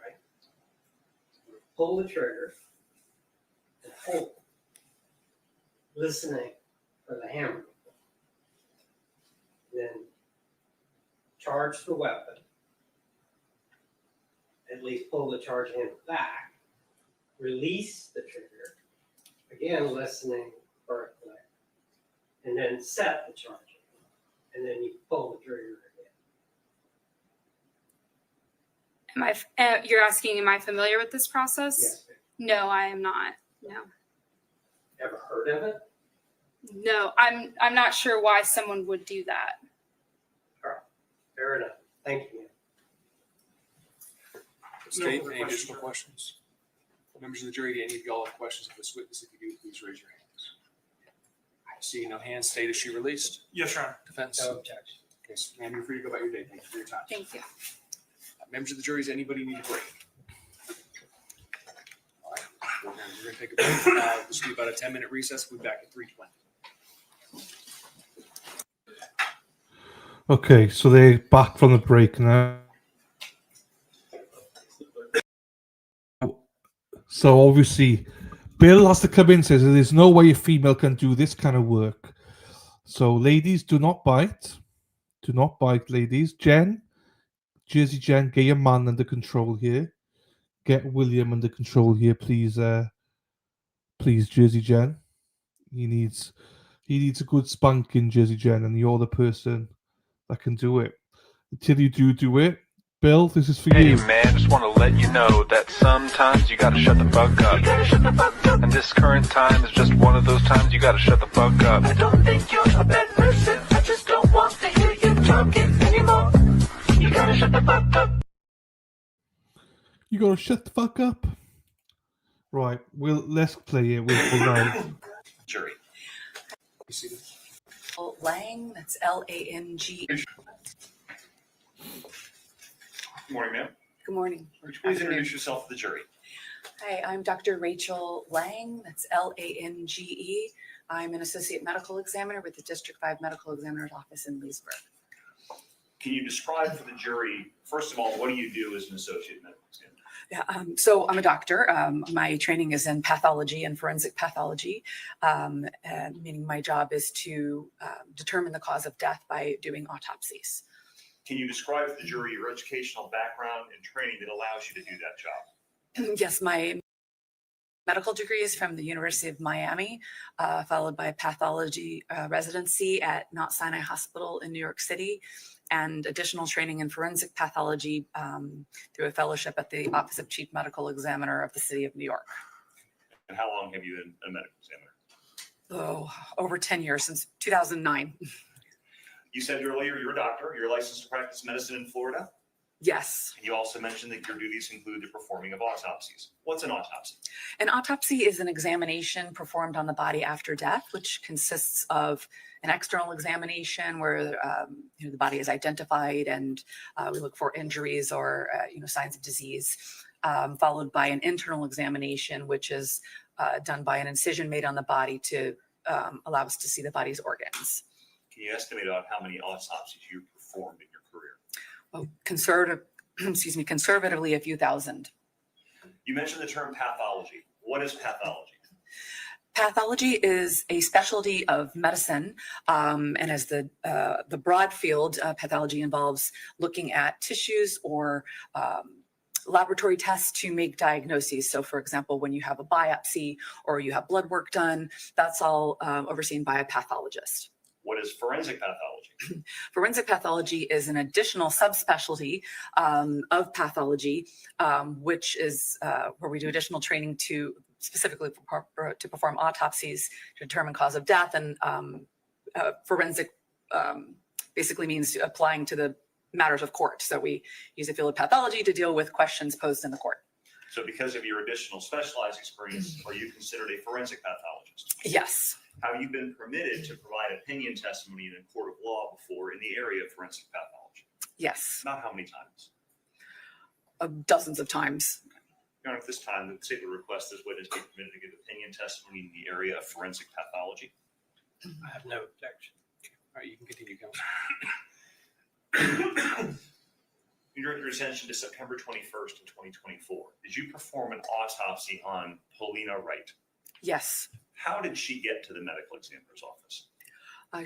right, pull the trigger and hold it, listening for the hammer, then charge the weapon, at least pull the charge handle back, release the trigger, again listening for a click, and then set the charge handle, and then you pull the trigger again. You're asking, am I familiar with this process? Yes, ma'am. No, I am not. No. Ever heard of it? No, I'm not sure why someone would do that. All right, fair enough. Thank you, ma'am. State, any additional questions? Members of the jury, do any of y'all have questions of this witness? If you do, please raise your hands. Seeing no hands, state, is she released? Yes, Your Honor. Defense? No objection. Okay, so ma'am, you're free to go about your day. Thank you for your time. Thank you. Members of the jury, does anybody need a break? All right, we're going to take a break. This will be about a 10-minute recess. We'll be back at 3:20. Okay, so they're back from the break now. So obviously, Bill has to come in and says there's no way a female can do this kind of work. So ladies, do not bite. Do not bite, ladies. Jen, Jersey Jen, get your man under control here. Get William under control here, please. Please, Jersey Jen. He needs a good spanking, Jersey Jen, and you're the person that can do it. Until you do it, Bill, this is for Hey you. man, just want to let you know that sometimes you gotta shut the fuck up. And this current time is just one of those times you gotta shut the fuck up. I don't think you're a bad person. I just don't want to hear you talking anymore. You gotta shut the fuck up. You gotta shut the fuck up. Right, let's play it. We'll now. Jury. You see this? Lang, that's L-A-N-G. Good morning, ma'am. Good morning. Would you please introduce yourself to the jury? Hi, I'm Dr. Rachel Lang, that's L-A-N-G-E. I'm an associate medical examiner with the District 5 Medical Examiner's Office in Leesburg. Can you describe for the jury, first of all, what do you do as an associate medical examiner? Yeah, so I'm a doctor. My training is in pathology and forensic pathology, meaning my job is to determine the cause of death by doing autopsies. Can you describe for the jury your educational background and training that allows you to do that job? Yes, my medical degrees from the University of Miami, followed by a pathology residency at Mount Sinai Hospital in New York City, and additional training in forensic pathology through a fellowship at the Office of Chief Medical Examiner of the City of New York. And how long have you been a medical examiner? Oh, over 10 years, since 2009. You said earlier you're a doctor. You're licensed to practice medicine in Florida. Yes. And you also mentioned that your duties include the performing of autopsies. What's an autopsy? An autopsy is an examination performed on the body after death, which consists of an external examination where the body is identified and we look for injuries or signs of disease, followed by an internal examination, which is done by an incision made on the body to allow us to see the body's organs. Can you estimate about how many autopsies you performed in your career? Well, conservatively, a few thousand. You mentioned the term pathology. What is pathology? Pathology is a specialty of medicine, and as the broad field, pathology involves looking at tissues or laboratory tests to make diagnoses. So, for example, when you have a biopsy or you have blood work done, that's all overseen by a pathologist. What is forensic pathology? Forensic pathology is an additional subspecialty of pathology, which is where we do additional training to specifically to perform autopsies to determine cause of death. And forensic basically means applying to the matters of court. So we use the field of pathology to deal with questions posed in the court. So because of your additional specialized experience, are you considered a forensic pathologist? Yes. Have you been permitted to provide opinion testimony in a court of law before in the area of forensic pathology? Yes. Not how many times? Dozens of times. Your Honor, at this time, the state would request this witness be permitted to give opinion testimony in the area of forensic pathology. I have no objection. All right, you can continue, counsel. You direct your attention to September 21st in 2024. Did you perform an autopsy on Polina Wright? Yes. How did she get to the medical examiner's office?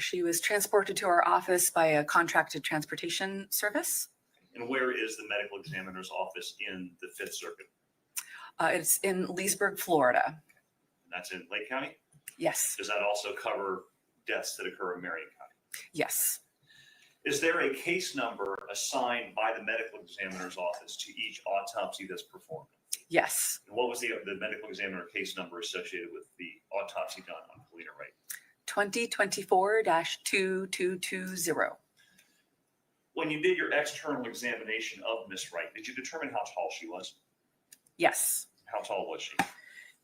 She was transported to our office by a contracted transportation service. And where is the medical examiner's office in the Fifth Circuit? It's in Leesburg, Florida. And that's in Lake County? Yes. Does that also cover deaths that occur in Marion County? Yes. Is there a case number assigned by the medical examiner's office to each autopsy that's performed? Yes. And what was the medical examiner case number associated with the autopsy done on Polina Wright? 2024-2220. When you did your external examination of Miss Wright, did you determine how tall she was? Yes. How tall was she?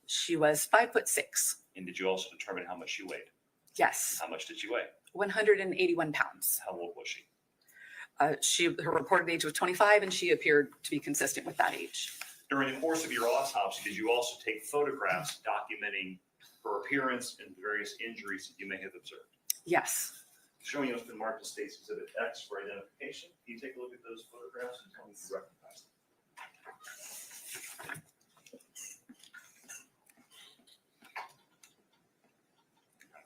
She was 5'6". And did you also determine how much she weighed? Yes. How much did she weigh? 181 pounds. How old was she? Her reported age was 25, and she appeared to be consistent with that age. During the course of your autopsy, did you also take photographs documenting her appearance and various injuries that you may have observed? Yes. Showing us been marked as State's Exhibit X for identification. Can you take a look at those photographs and tell me if you recognize them?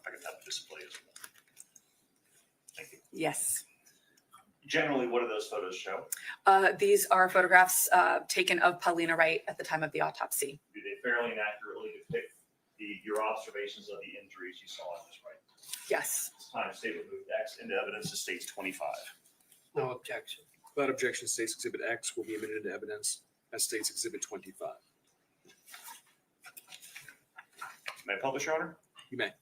I can have a display as well. Thank you. Yes. Generally, what do those photos show? These are photographs taken of Polina Wright at the time of the autopsy. Do they fairly and accurately depict your observations of the injuries you saw on Miss Wright? Yes. It's time State would move X into evidence to State's 25. No objection. Without objection, State's Exhibit X will be admitted into evidence as State's Exhibit 25. May I publish, Your Honor? You may.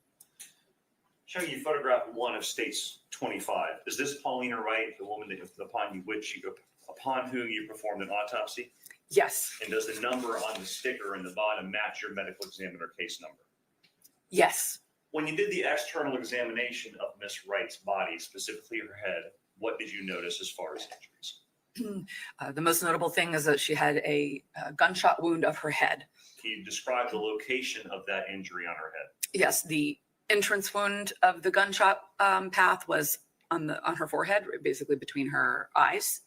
Showing you photograph 1 of State's 25. Is this Polina Wright, the woman that upon whom you performed an autopsy? Yes. And does the number on the sticker in the bottom match your medical examiner case number? Yes. When you did the external examination of Miss Wright's body, specifically her head, what did you notice as far as injuries? The most notable thing is that she had a gunshot wound of her head. Can you describe the location of that injury on her head? Yes, the entrance wound of the gunshot path was on her forehead, basically between her eyes,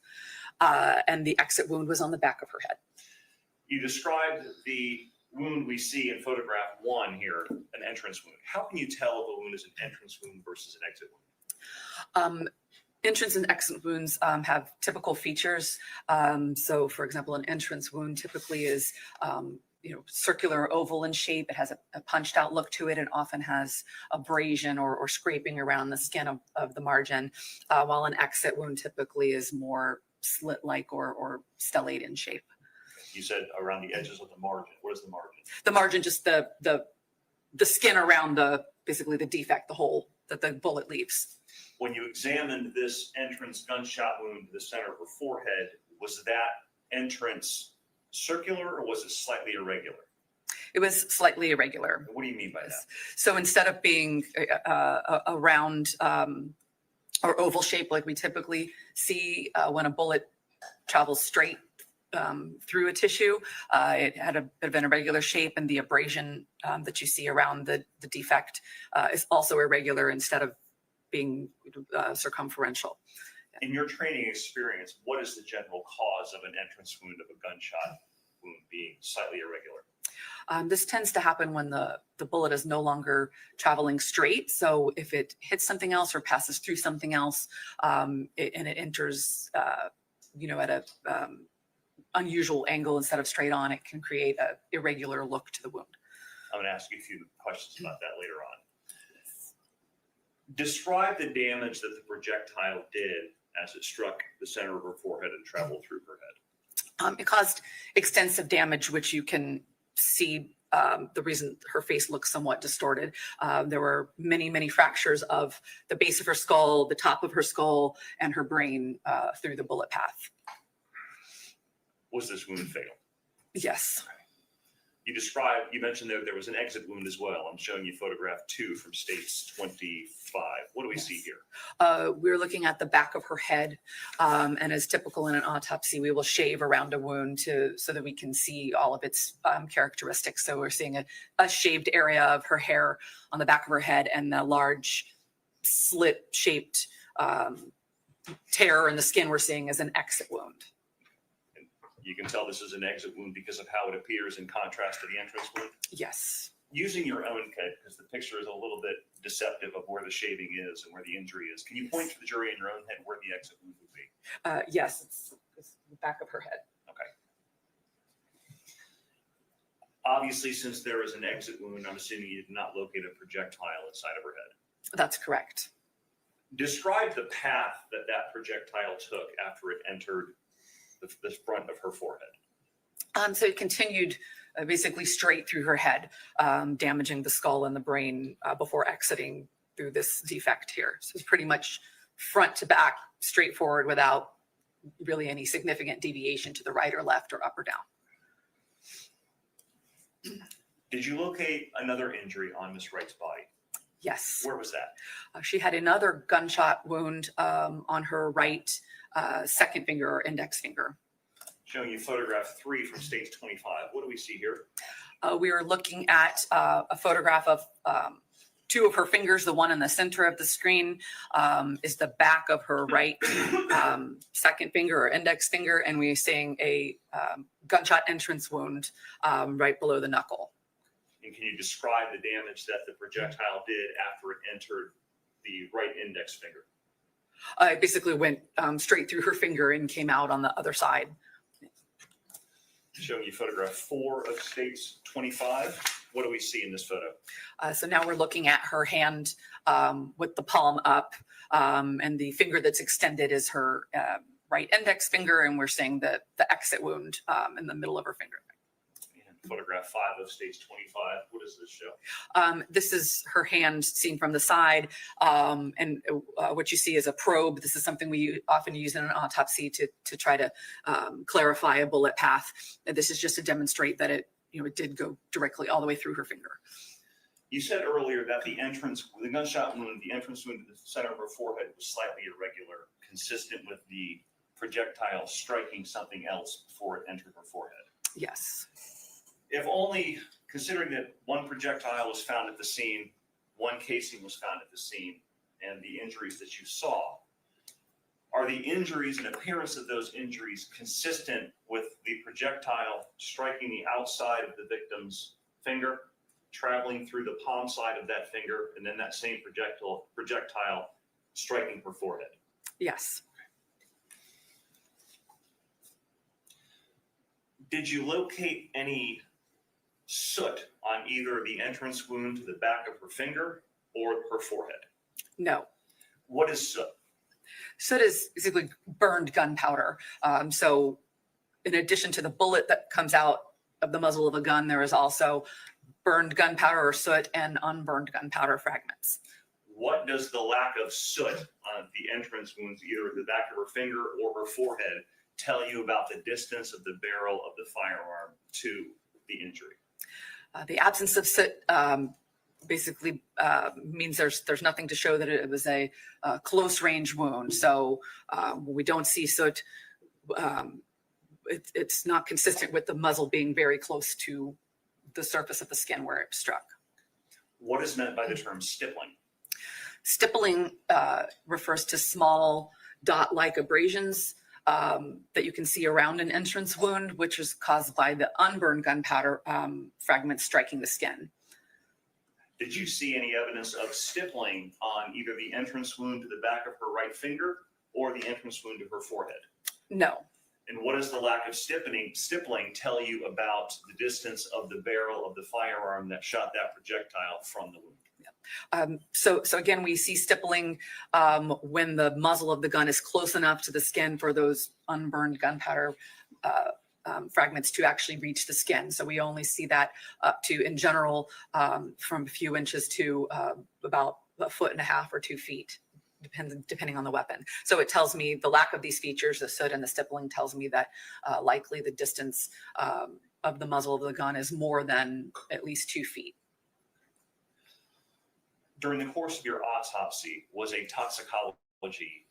and the exit wound was on the back of her head. You described the wound we see in photograph 1 here, an entrance wound. How can you tell if a wound is an entrance wound versus an exit wound? Entrance and exit wounds have typical features. So, for example, an entrance wound typically is circular or oval in shape. It has a punched out look to it and often has abrasion or scraping around the skin of the margin, while an exit wound typically is more slit-like or stellate in shape. You said around the edges of the margin. What is the margin? The margin, just the skin around basically the defect, the hole that the bullet leaves. When you examined this entrance gunshot wound to the center of her forehead, was that entrance circular or was it slightly irregular? It was slightly irregular. What do you mean by that? So instead of being a round or oval shape like we typically see when a bullet travels straight through a tissue, it had a bit of an irregular shape, and the abrasion that you see around the defect is also irregular instead of being circumferential. In your training experience, what is the general cause of an entrance wound of a gunshot wound being slightly irregular? This tends to happen when the bullet is no longer traveling straight. So if it hits something else or passes through something else, and it enters, at a unusual angle instead of straight on, it can create an irregular look to the wound. I'm going to ask you a few questions about that later on. Describe the damage that the projectile did as it struck the center of her forehead and traveled through her head. It caused extensive damage, which you can see the reason her face looks somewhat distorted. There were many, many fractures of the base of her skull, the top of her skull, and her brain through the bullet path. Was this wound fatal? Yes. You mentioned that there was an exit wound as well. I'm showing you photograph 2 from states 25. What do we see here? We're looking at the back of her head, and as typical in an autopsy, we will shave around a wound so that we can see all of its characteristics. So we're seeing a shaved area of her hair on the back of her head and a large slit-shaped tear in the skin we're seeing as an exit wound. You can tell this is an exit wound because of how it appears in contrast to the entrance wound? Yes. Using your own head, because the picture is a little bit deceptive of where the shaving is and where the injury is, can you point to the jury in your own head where the exit wound would be? Yes, it's the back of her head. Okay. Obviously, since there is an exit wound, I'm assuming you did not locate a projectile inside of her head. That's correct. Describe the path that projectile took after it entered the front of her forehead. So it continued basically straight through her head, damaging the skull and the brain before exiting through this defect here. So it's pretty much front to back, straightforward, without really any significant deviation to the right or left or up or down. Did you locate another injury on Miss Wright's body? Yes. Where was that? She had another gunshot wound on her right second finger or index finger. Showing you photograph 3 from stage 25. What do we see here? We are looking at a photograph of 2 of her fingers. The one in the center of the screen is the back of her right second finger or index finger, and we're seeing a gunshot entrance wound right below the knuckle. And can you describe the damage that the projectile did after it entered the right index finger? It basically went straight through her finger and came out on the other side. Showing you photograph 4 of states 25. What do we see in this photo? So now we're looking at her hand with the palm up, and the finger that's extended is her right index finger, and we're seeing the exit wound in the middle of her finger. And photograph 5 of states 25. What does this show? This is her hand seen from the side, and what you see is a probe. This is something we often use in an autopsy to try to clarify a bullet path. And this is just to demonstrate that it did go directly all the way through her finger. You said earlier that the gunshot wound, the entrance wound to the center of her forehead was slightly irregular, consistent with the projectile striking something else before it entered her forehead. Yes. If only, considering that one projectile was found at the scene, one casing was found at the scene, and the injuries that you saw, are the injuries and appearance of those injuries consistent with the projectile striking the outside of the victim's finger, traveling through the palm side of that finger, and then that same projectile striking her forehead? Yes. Did you locate any soot on either the entrance wound to the back of her finger or her forehead? No. What is soot? Soot is basically burned gunpowder. So in addition to the bullet that comes out of the muzzle of a gun, there is also burned gunpowder or soot and unburned gunpowder fragments. What does the lack of soot on the entrance wounds, either at the back of her finger or her forehead, tell you about the distance of the barrel of the firearm to the injury? The absence of soot basically means there's nothing to show that it was a close range wound. So when we don't see soot, it's not consistent with the muzzle being very close to the surface of the skin where it struck. What is meant by the term stippling? Stippling refers to small dot-like abrasions that you can see around an entrance wound, which is caused by the unburned gunpowder fragments striking the skin. Did you see any evidence of stippling on either the entrance wound to the back of her right finger or the entrance wound to her forehead? No. And what does the lack of stippling tell you about the distance of the barrel of the firearm that shot that projectile from the wound? So again, we see stippling when the muzzle of the gun is close enough to the skin for those unburned gunpowder fragments to actually reach the skin. So we only see that up to, in general, from a few inches to about 1.5 feet or 2 feet, depending on the weapon. So it tells me the lack of these features, the soot and the stippling, tells me that likely the distance of the muzzle of the gun is more than at least 2 feet. During the course of your autopsy, was a toxicology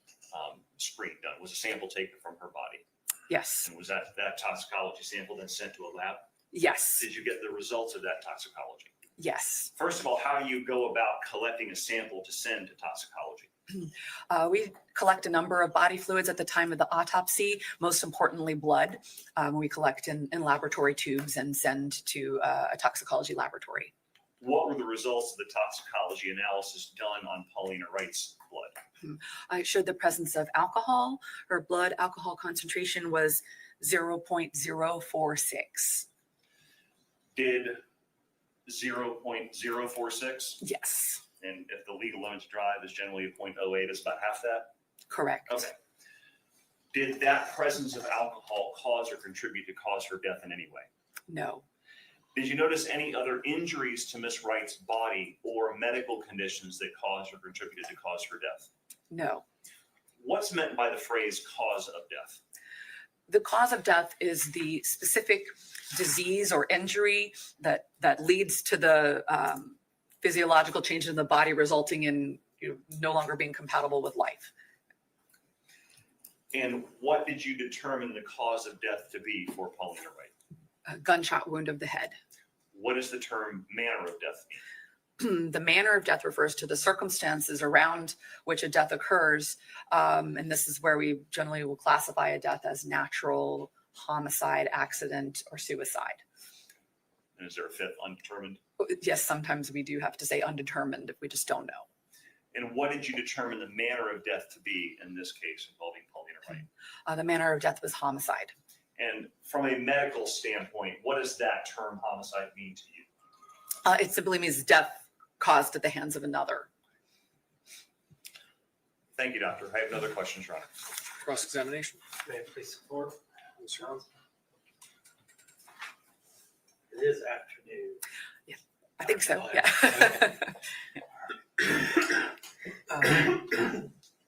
screen done? Was a sample taken from her body? Yes. And was that toxicology sample then sent to a lab? Yes. Did you get the results of that toxicology? Yes. First of all, how do you go about collecting a sample to send to toxicology? We collect a number of body fluids at the time of the autopsy, most importantly blood. We collect in laboratory tubes and send to a toxicology laboratory. What were the results of the toxicology analysis done on Polina Wright's blood? I showed the presence of alcohol. Her blood alcohol concentration was 0.046. Did 0.046? Yes. And if the legal limit to drive is generally a 0.08, it's about half that? Correct. Okay. Did that presence of alcohol cause or contribute to cause her death in any way? No. Did you notice any other injuries to Miss Wright's body or medical conditions that caused or contributed to cause her death? No. What's meant by the phrase cause of death? The cause of death is the specific disease or injury that leads to the physiological change in the body, resulting in no longer being compatible with life. And what did you determine the cause of death to be for Polina Wright? A gunshot wound of the head. What does the term manner of death mean? The manner of death refers to the circumstances around which a death occurs. And this is where we generally will classify a death as natural, homicide, accident, or suicide. And is there a fifth, undetermined? Yes, sometimes we do have to say undetermined if we just don't know. And what did you determine the manner of death to be in this case involving Polina Wright? The manner of death was homicide. And from a medical standpoint, what does that term homicide mean to you? It simply means death caused at the hands of another. Thank you, doctor. I have no other questions, Your Honor. Cross-examination. May I please support? Mr. Johnson? It is afternoon. Yeah, I think so. Yeah.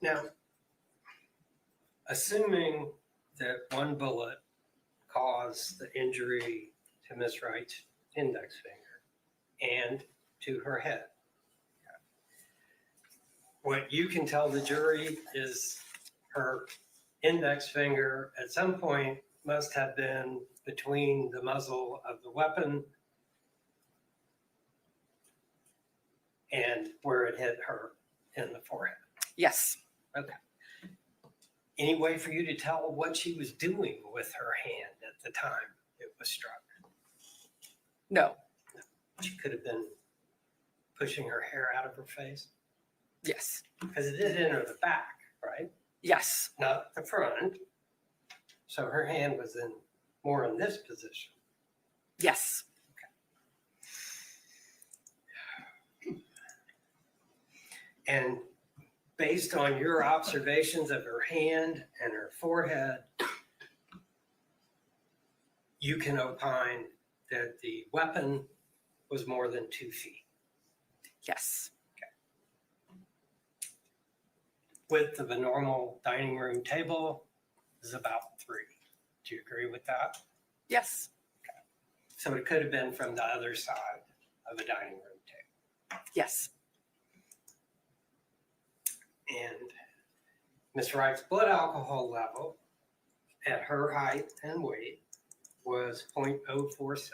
Now, assuming that one bullet caused the injury to Miss Wright's index finger and to her head, what you can tell the jury is her index finger at some point must have been between the muzzle of the weapon and where it hit her in the forehead. Yes. Okay. Any way for you to tell what she was doing with her hand at the time it was struck? No. She could have been pushing her hair out of her face? Yes. Because it did enter the back, right? Yes. Not the front. So her hand was more in this position. Yes. And based on your observations of her hand and her forehead, you can opine that the weapon was more than 2 feet. Yes. Width of a normal dining room table is about 3. Do you agree with that? Yes. So it could have been from the other side of a dining room table. Yes. And Ms. Wright's blood alcohol level at her height and weight was 0.046.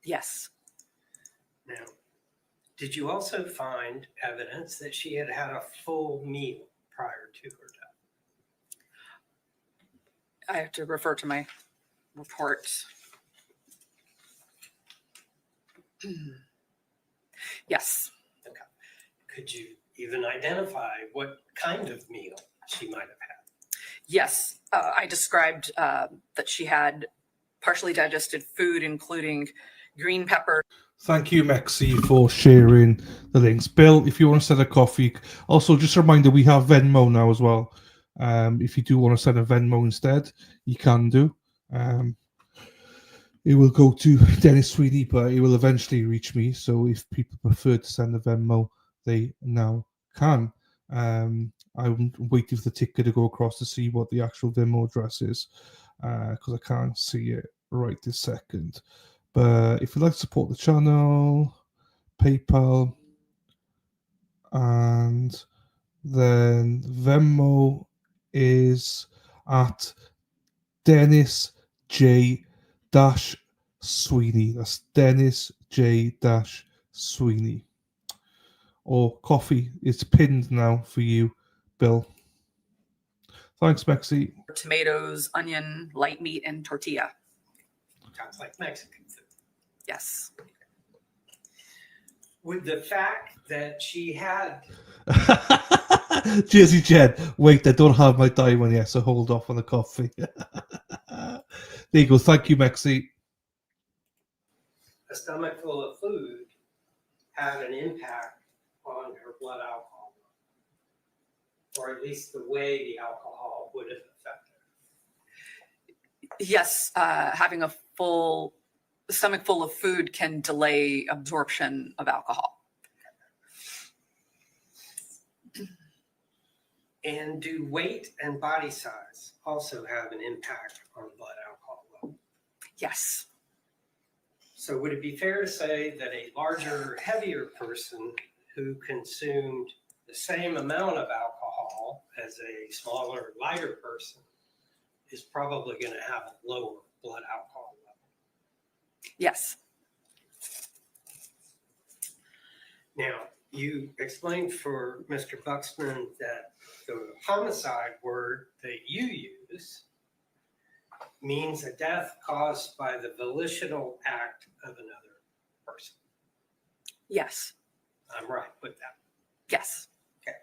Yes. Now, did you also find evidence that she had had a full meal prior to her death? I have to refer to my report. Yes. Okay. Could you even identify what kind of meal she might have had? Yes. I described that she had partially digested food, including green pepper. Thank you, Mexi, for sharing the links. Bill, if you want to send a coffee, also just a reminder, we have Venmo now as well. If you do want to send a Venmo instead, you can do. It will go to Dennis Sweeney, but it will eventually reach me. So if people prefer to send a Venmo, they now can. I'm waiting for the ticker to go across to see what the actual Venmo address is, because I can't see it right this second. But if you'd like to support the channel, PayPal, and then Venmo is at Dennis J. Sweeney. That's Dennis J. Sweeney. Or coffee is pinned now for you, Bill. Thanks, Mexi. Tomatoes, onion, light meat, and tortilla. Sounds like Mexican food. Yes. With the fact that she had Jersey Jed, wait, I don't have my diamond yet, so hold off on the coffee. There you go. Thank you, Mexi. a stomach full of food had an impact on her blood alcohol, or at least the way the alcohol would have affected her. Yes, having a full stomach full of food can delay absorption of alcohol. And do weight and body size also have an impact on blood alcohol level? Yes. So would it be fair to say that a larger, heavier person who consumed the same amount of alcohol as a smaller, lighter person is probably going to have a lower blood alcohol level? Yes. Now, you explained for Mr. Buxman that the homicide word that you use means a death caused by the volitional act of another person. Yes. I'm right with that. Yes. Okay.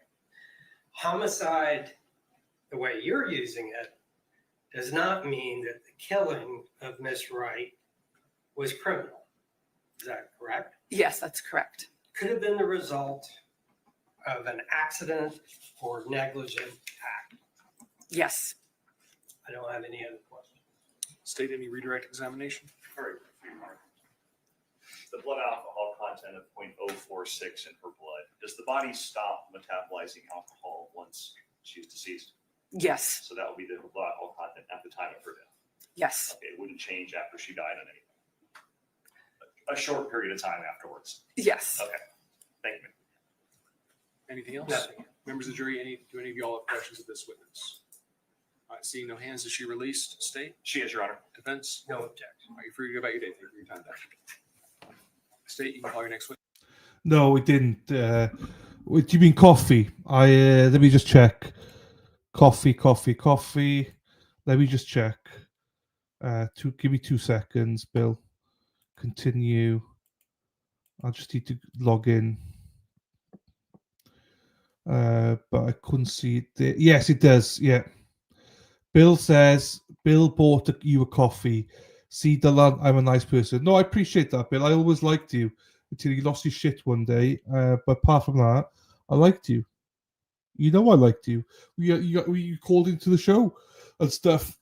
Homicide, the way you're using it, does not mean that the killing of Miss Wright was criminal. Is that correct? Yes, that's correct. Could have been the result of an accident or negligent act. Yes. I don't have any other questions. State any redirect examination? Very briefly, Mark. The blood alcohol content of 0.046 in her blood. Does the body stop metabolizing alcohol once she's deceased? Yes. So that would be the blood alcohol content at the time of her death. Yes. Okay, it wouldn't change after she died on anything. A short period of time afterwards. Yes. Okay. Thank you. Anything else? Nothing. Members of the jury, do any of y'all have questions of this witness? All right, seeing no hands, is she released? State? She is, Your Honor. Defense? No objection. Are you free to go about your day? Thank you for your time back. State, you can call your next witness. No, we didn't. What do you mean coffee? Let me just check. Coffee. Let me just check. Give me 2 seconds, Bill. Continue. I just need to log in. But I couldn't see it there. Yes, it does. Yeah. Bill says, Bill bought you a coffee. See, Dylan, I'm a nice person. No, I appreciate that, Bill. I always liked you until you lost your shit one day. But apart from that, I liked you. You know I liked you. You called into the show and stuff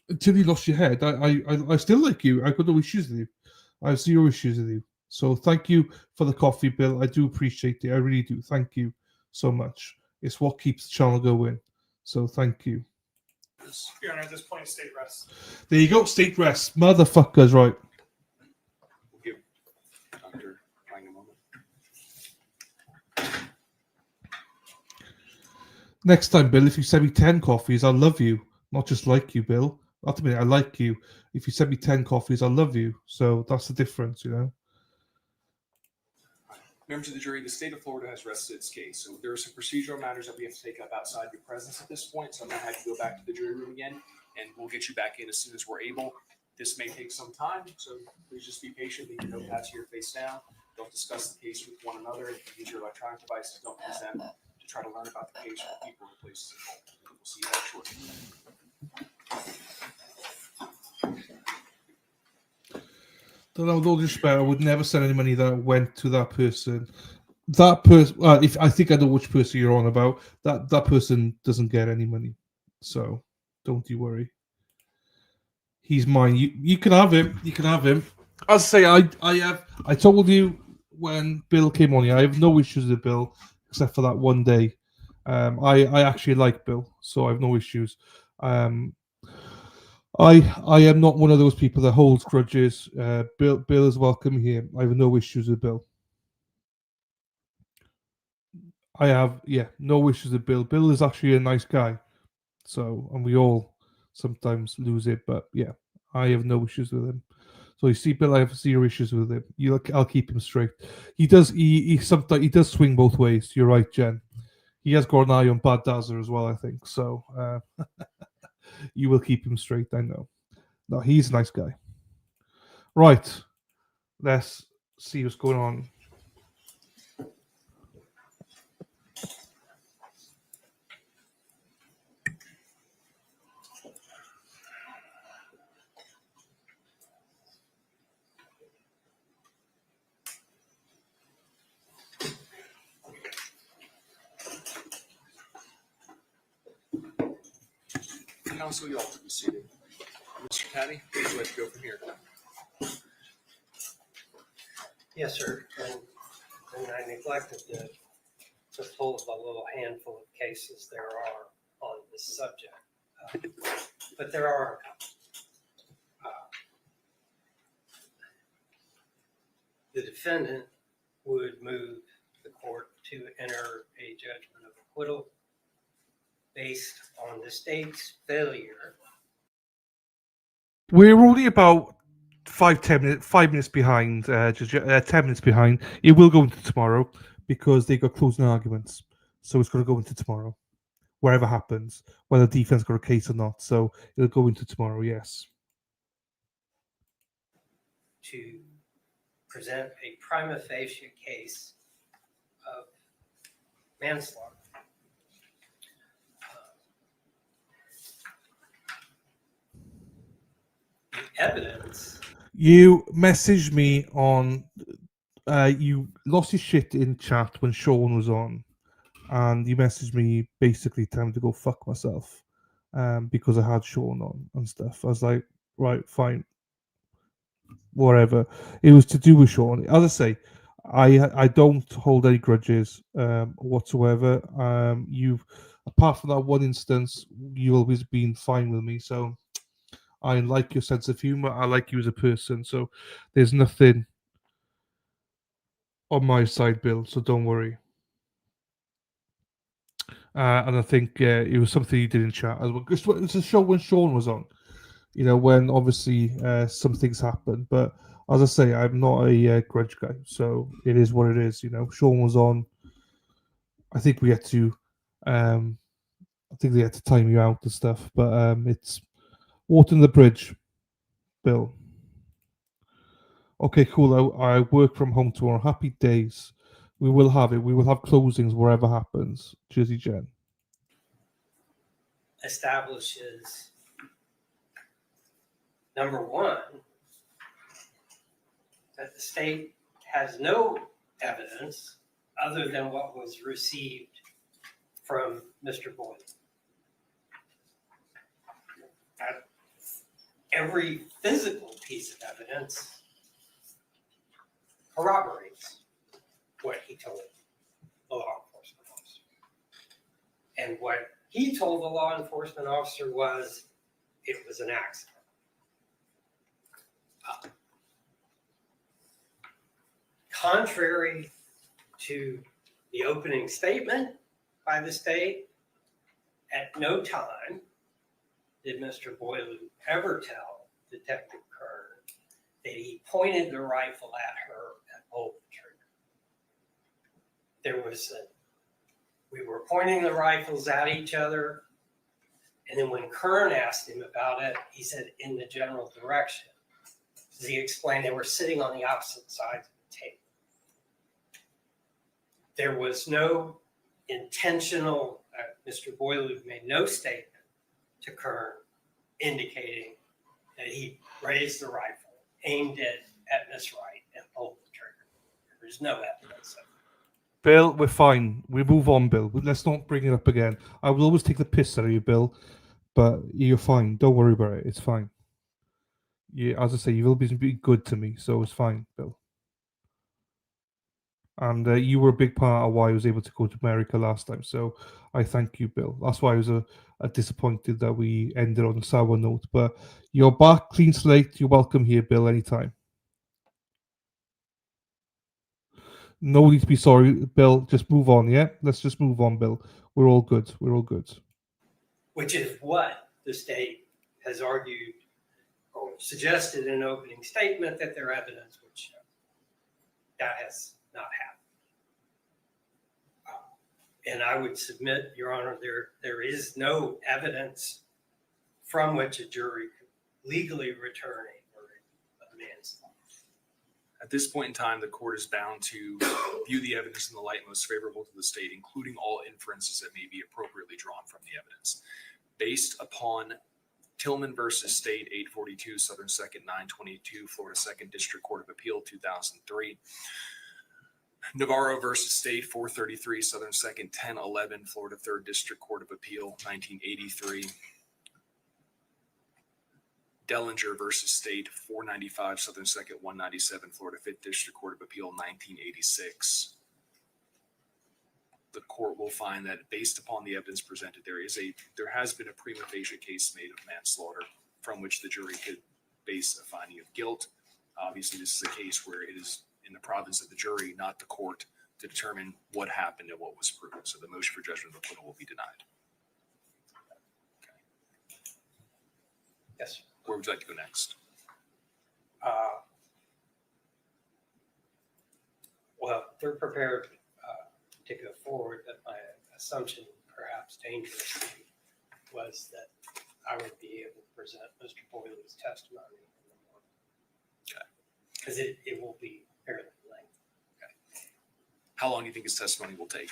until you lost your head. I still like you. I've got no issues with you. I have zero issues with you. So thank you for the coffee, Bill. I do appreciate it. I really do. Thank you so much. It's what keeps the channel going. So thank you. Your Honor, at this point, state rest. There you go, state rest. Motherfuckers, right. We'll give Dr. Lang a moment. Next time, Bill, if you send me 10 coffees, I'll love you. Not just like you, Bill. Not a minute, I like you. If you send me 10 coffees, I'll love you. So that's the difference, you know? Members of the jury, the state of Florida has rested its case. So there are some procedural matters that we have to take up outside your presence at this point. So I'm going to have you go back to the jury room again, and we'll get you back in as soon as we're able. This may take some time, so please just be patient. Leave your notepads here face down. Don't discuss the case with one another. If you use your electronic devices, don't use them to try to learn about the case with people or places involved. We'll see you back shortly. Don't know, with all due respect, I would never send any money that went to that person. That person, if I think I know which person you're on about, that person doesn't get any money. So don't you worry. He's mine. You can have him. You can have him. As I say, I told you when Bill came on here, I have no issues with Bill except for that one day. I actually like Bill, so I have no issues. I am not one of those people that holds grudges. Bill is welcome here. I have no issues with Bill. I have, no issues with Bill. Bill is actually a nice guy. So, and we all sometimes lose it, but yeah, I have no issues with him. So you see, Bill, I have zero issues with him. I'll keep him straight. He does sometimes he does swing both ways. You're right, Jen. He has got an eye on Bad Dazzler as well, I think. So you will keep him straight, I know. No, he's a nice guy. Right. Let's see what's going on. Counsel, you all to be seated. Mr. Caddy, would you like to go from here? Yes, sir. And I neglected to pull the little handful of cases there are on this subject. But there are a couple. The defendant would move the court to enter a judgment of acquittal based on the state's failure. We're only about 5 minutes behind, 10 minutes behind. It will go into tomorrow because they got closing arguments. So it's going to go into tomorrow, wherever happens, whether the defense got a case or not. So it'll go into tomorrow, yes. To present a prima facie case of manslaughter. Evidence. You messaged me on. You lost your shit in chat when Sean was on, and you messaged me basically telling me to go fuck myself, because I had Sean on and stuff. I was like, right, fine, whatever. It was to do with Sean. As I say, I don't hold any grudges whatsoever. You've, apart from that one instance, you've always been fine with me. So I like your sense of humor. I like you as a person. So there's nothing on my side, Bill. So don't worry. And I think it was something you did in chat as well. It's a show when Sean was on. You know, when obviously some things happen. But as I say, I'm not a grudge guy. So it is what it is. You know, Sean was on. I think we had to. I think they had to time you out and stuff. But it's water in the bridge, Bill. Okay, cool. I work from home tomorrow. Happy days. We will have it. We will have closings wherever happens. Jersey Jen. Establishes, number one, that the state has no evidence other than what was received from Mr. Boileau. Every physical piece of evidence corroborates what he told the law enforcement officer. And what he told the law enforcement officer was it was an accident. Contrary to the opening statement by the state, at no time did Mr. Boileau ever tell Detective Kern that he pointed the rifle at her and pulled the trigger. We were pointing the rifles at each other, and then when Kern asked him about it, he said in the general direction. As he explained, they were sitting on the opposite sides of the table. There was no intentional, Mr. Boileau made no statement to Kern indicating that he raised the rifle, aimed it at Miss Wright, and pulled the trigger. There's no evidence of it. Bill, we're fine. We move on, Bill. Let's not bring it up again. I will always take the piss out of you, Bill, but you're fine. Don't worry about it. It's fine. Yeah, as I say, you've always been good to me, so it's fine, Bill. And you were a big part of why I was able to go to America last time, so I thank you, Bill. That's why I was disappointed that we ended on a sour note, but you're back, clean slate. You're welcome here, Bill, anytime. No need to be sorry, Bill. Just move on, yeah? Let's just move on, Bill. We're all good. We're all good. Which is what the state has argued or suggested in an opening statement that their evidence would show. That has not happened. And I would submit, Your Honor, there is no evidence from which a jury could legally return a verdict of manslaughter. At this point in time, the court is bound to view the evidence in the light most favorable to the state, including all inferences that may be appropriately drawn from the evidence. Based upon Tillman versus State, 842 Southern 2nd, 922, Florida 2nd District Court of Appeal, 2003. Navarro versus State, 433 Southern 2nd, 1011, Florida 3rd District Court of Appeal, 1983. Dellinger versus State, 495 Southern 2nd, 197, Florida 5th District Court of Appeal, 1986. The court will find that based upon the evidence presented, there has been a prima facie case made of manslaughter from which the jury could base a finding of guilt. Obviously, this is a case where it is in the province of the jury, not the court, to determine what happened and what was proven. So the motion for judgment of acquittal will be denied. Okay. Yes, sir. Where would you like to go next? Well, they're prepared to go forward, but my assumption, perhaps dangerously, was that I would be able to present Mr. Boileau's testimony in the morning. Okay. Because it will be fairly lengthy. Okay. How long do you think his testimony will take?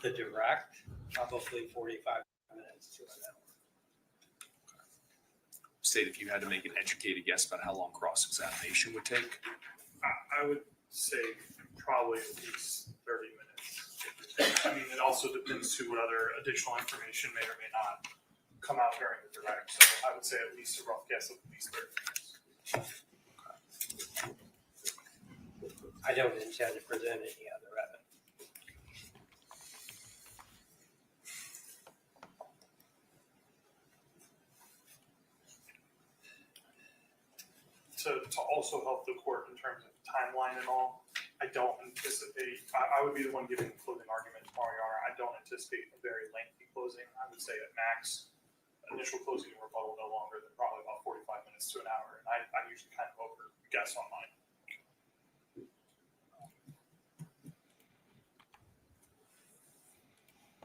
The direct, probably 45 minutes to an hour. State, if you had to make an educated guess about how long cross-examination would take? I would say probably at least 30 minutes. I mean, it also depends to what other additional information may or may not come out during the direct. So I would say at least a rough guess of at least 30 minutes. I don't intend to present any other evidence. To also help the court in terms of timeline and all, I don't anticipate, I would be the one giving the closing argument tomorrow, Your Honor. I don't anticipate a very lengthy closing. I would say at max, initial closing and rebuttal no longer than probably about 45 minutes to an hour. And I usually kind of over guess on mine.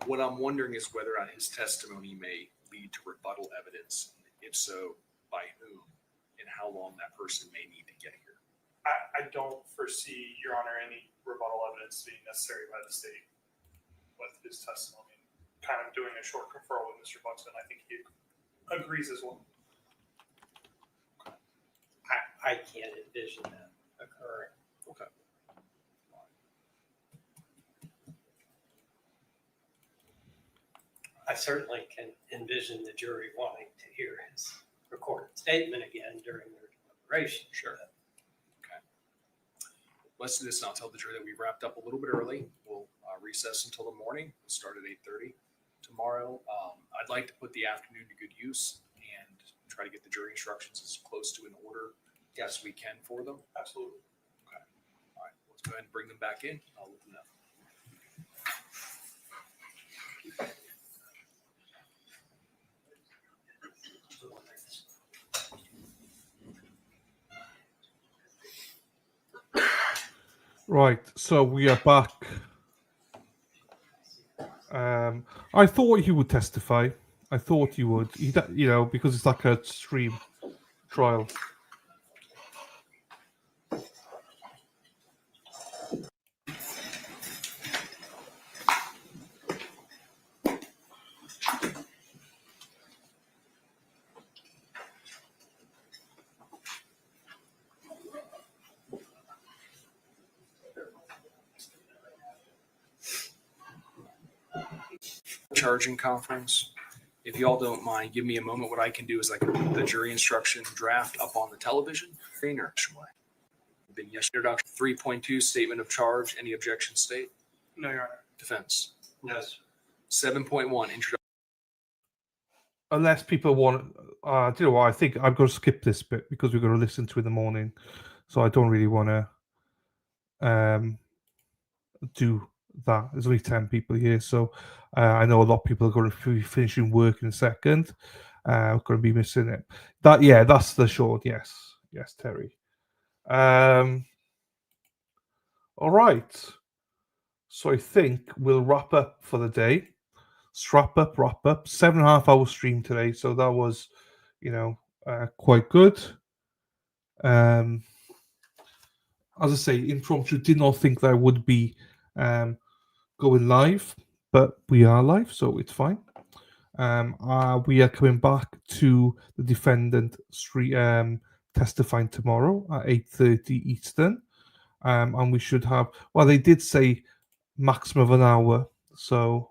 What I'm wondering is whether or not his testimony may lead to rebuttal evidence. If so, by whom and how long that person may need to get here. I don't foresee, Your Honor, any rebuttal evidence being necessary by the state with his testimony. Kind of doing a short conferral with Mr. Buxton, I think he agrees as well. I can't envision that occurring. Okay. I certainly can envision the jury wanting to hear his recorded statement again during their deliberation. Sure. Okay. Let's do this, and I'll tell the jury that we wrapped up a little bit early. We'll recess until the morning. We'll start at 8:30 tomorrow. I'd like to put the afternoon to good use and try to get the jury instructions as close to an order as we can for them. Absolutely. Okay. All right. Let's go ahead and bring them back in. I'll let them know. Right, so we are back. I thought he would testify. I thought he would. Because it's like a stream trial. Charging conference. If y'all don't mind, give me a moment. What I can do is I can put the jury instruction draft up on the television. Been yes, introduction 3.2 statement of charge. Any objection state? No, Your Honor. Defense. Yes. 7.1 introduction. Unless people want, do you know what? I think I'm going to skip this bit because we're going to listen to it in the morning. So I don't really want to do that. There's only 10 people here, so I know a lot of people are going to be finishing work in a second. Going to be missing it. That's the short. Yes, Terry. All right. So I think we'll wrap up for the day. Wrap up. 7.5 hour stream today, so that was, quite good. As I say, impromptu. Did not think that I would be going live, but we are live, so it's fine. We are coming back to the defendant testifying tomorrow at 8:30 Eastern, and we should have. Well, they did say maximum of an hour, so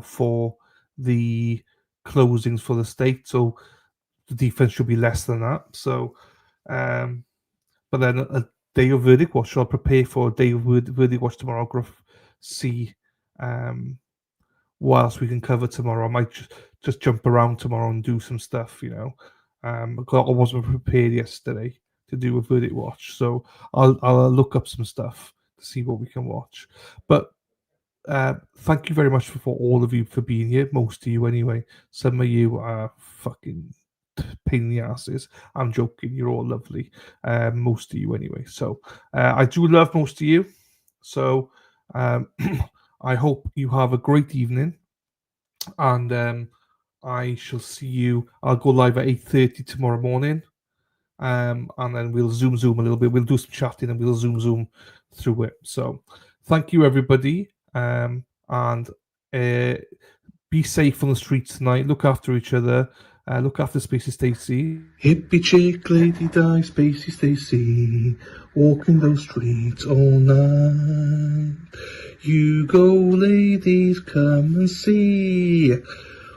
for the closings for the state, so the defense should be less than that. So, but then a day of verdict watch. I'll prepare for a day of verdict watch tomorrow. I'll see what else we can cover tomorrow. I might just jump around tomorrow and do some stuff, because I wasn't prepared yesterday to do a verdict watch, so I'll look up some stuff to see what we can watch. But thank you very much for all of you for being here. Most of you, anyway. Some of you are fucking pain in the asses. I'm joking. You're all lovely. Most of you, anyway. So I do love most of you. So I hope you have a great evening, and I shall see you. I'll go live at 8:30 tomorrow morning, and then we'll zoom a little bit. We'll do some chatting and we'll zoom through it. So thank you, everybody, and be safe on the streets tonight. Look after each other. Look after Spacey Stacy. Hippie chick, lady die, Spacey Stacy. Walking those streets all night. You go, ladies, come and see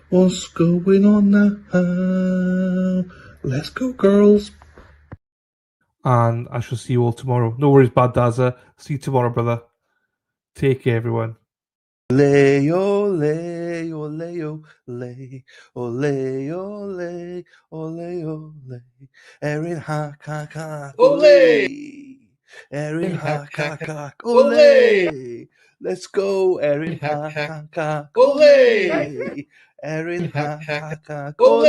what's going on now. Let's go, girls. And I shall see you all tomorrow. No worries, Bad Dazza. See you tomorrow, brother. Take care, everyone. Ole, ole, ole, ole, ole, ole, ole, ole. Erin hack, hack, hack, ole. Erin hack, hack, hack, ole. Let's go, Erin hack, hack, hack, ole. Erin hack, hack, hack, ole.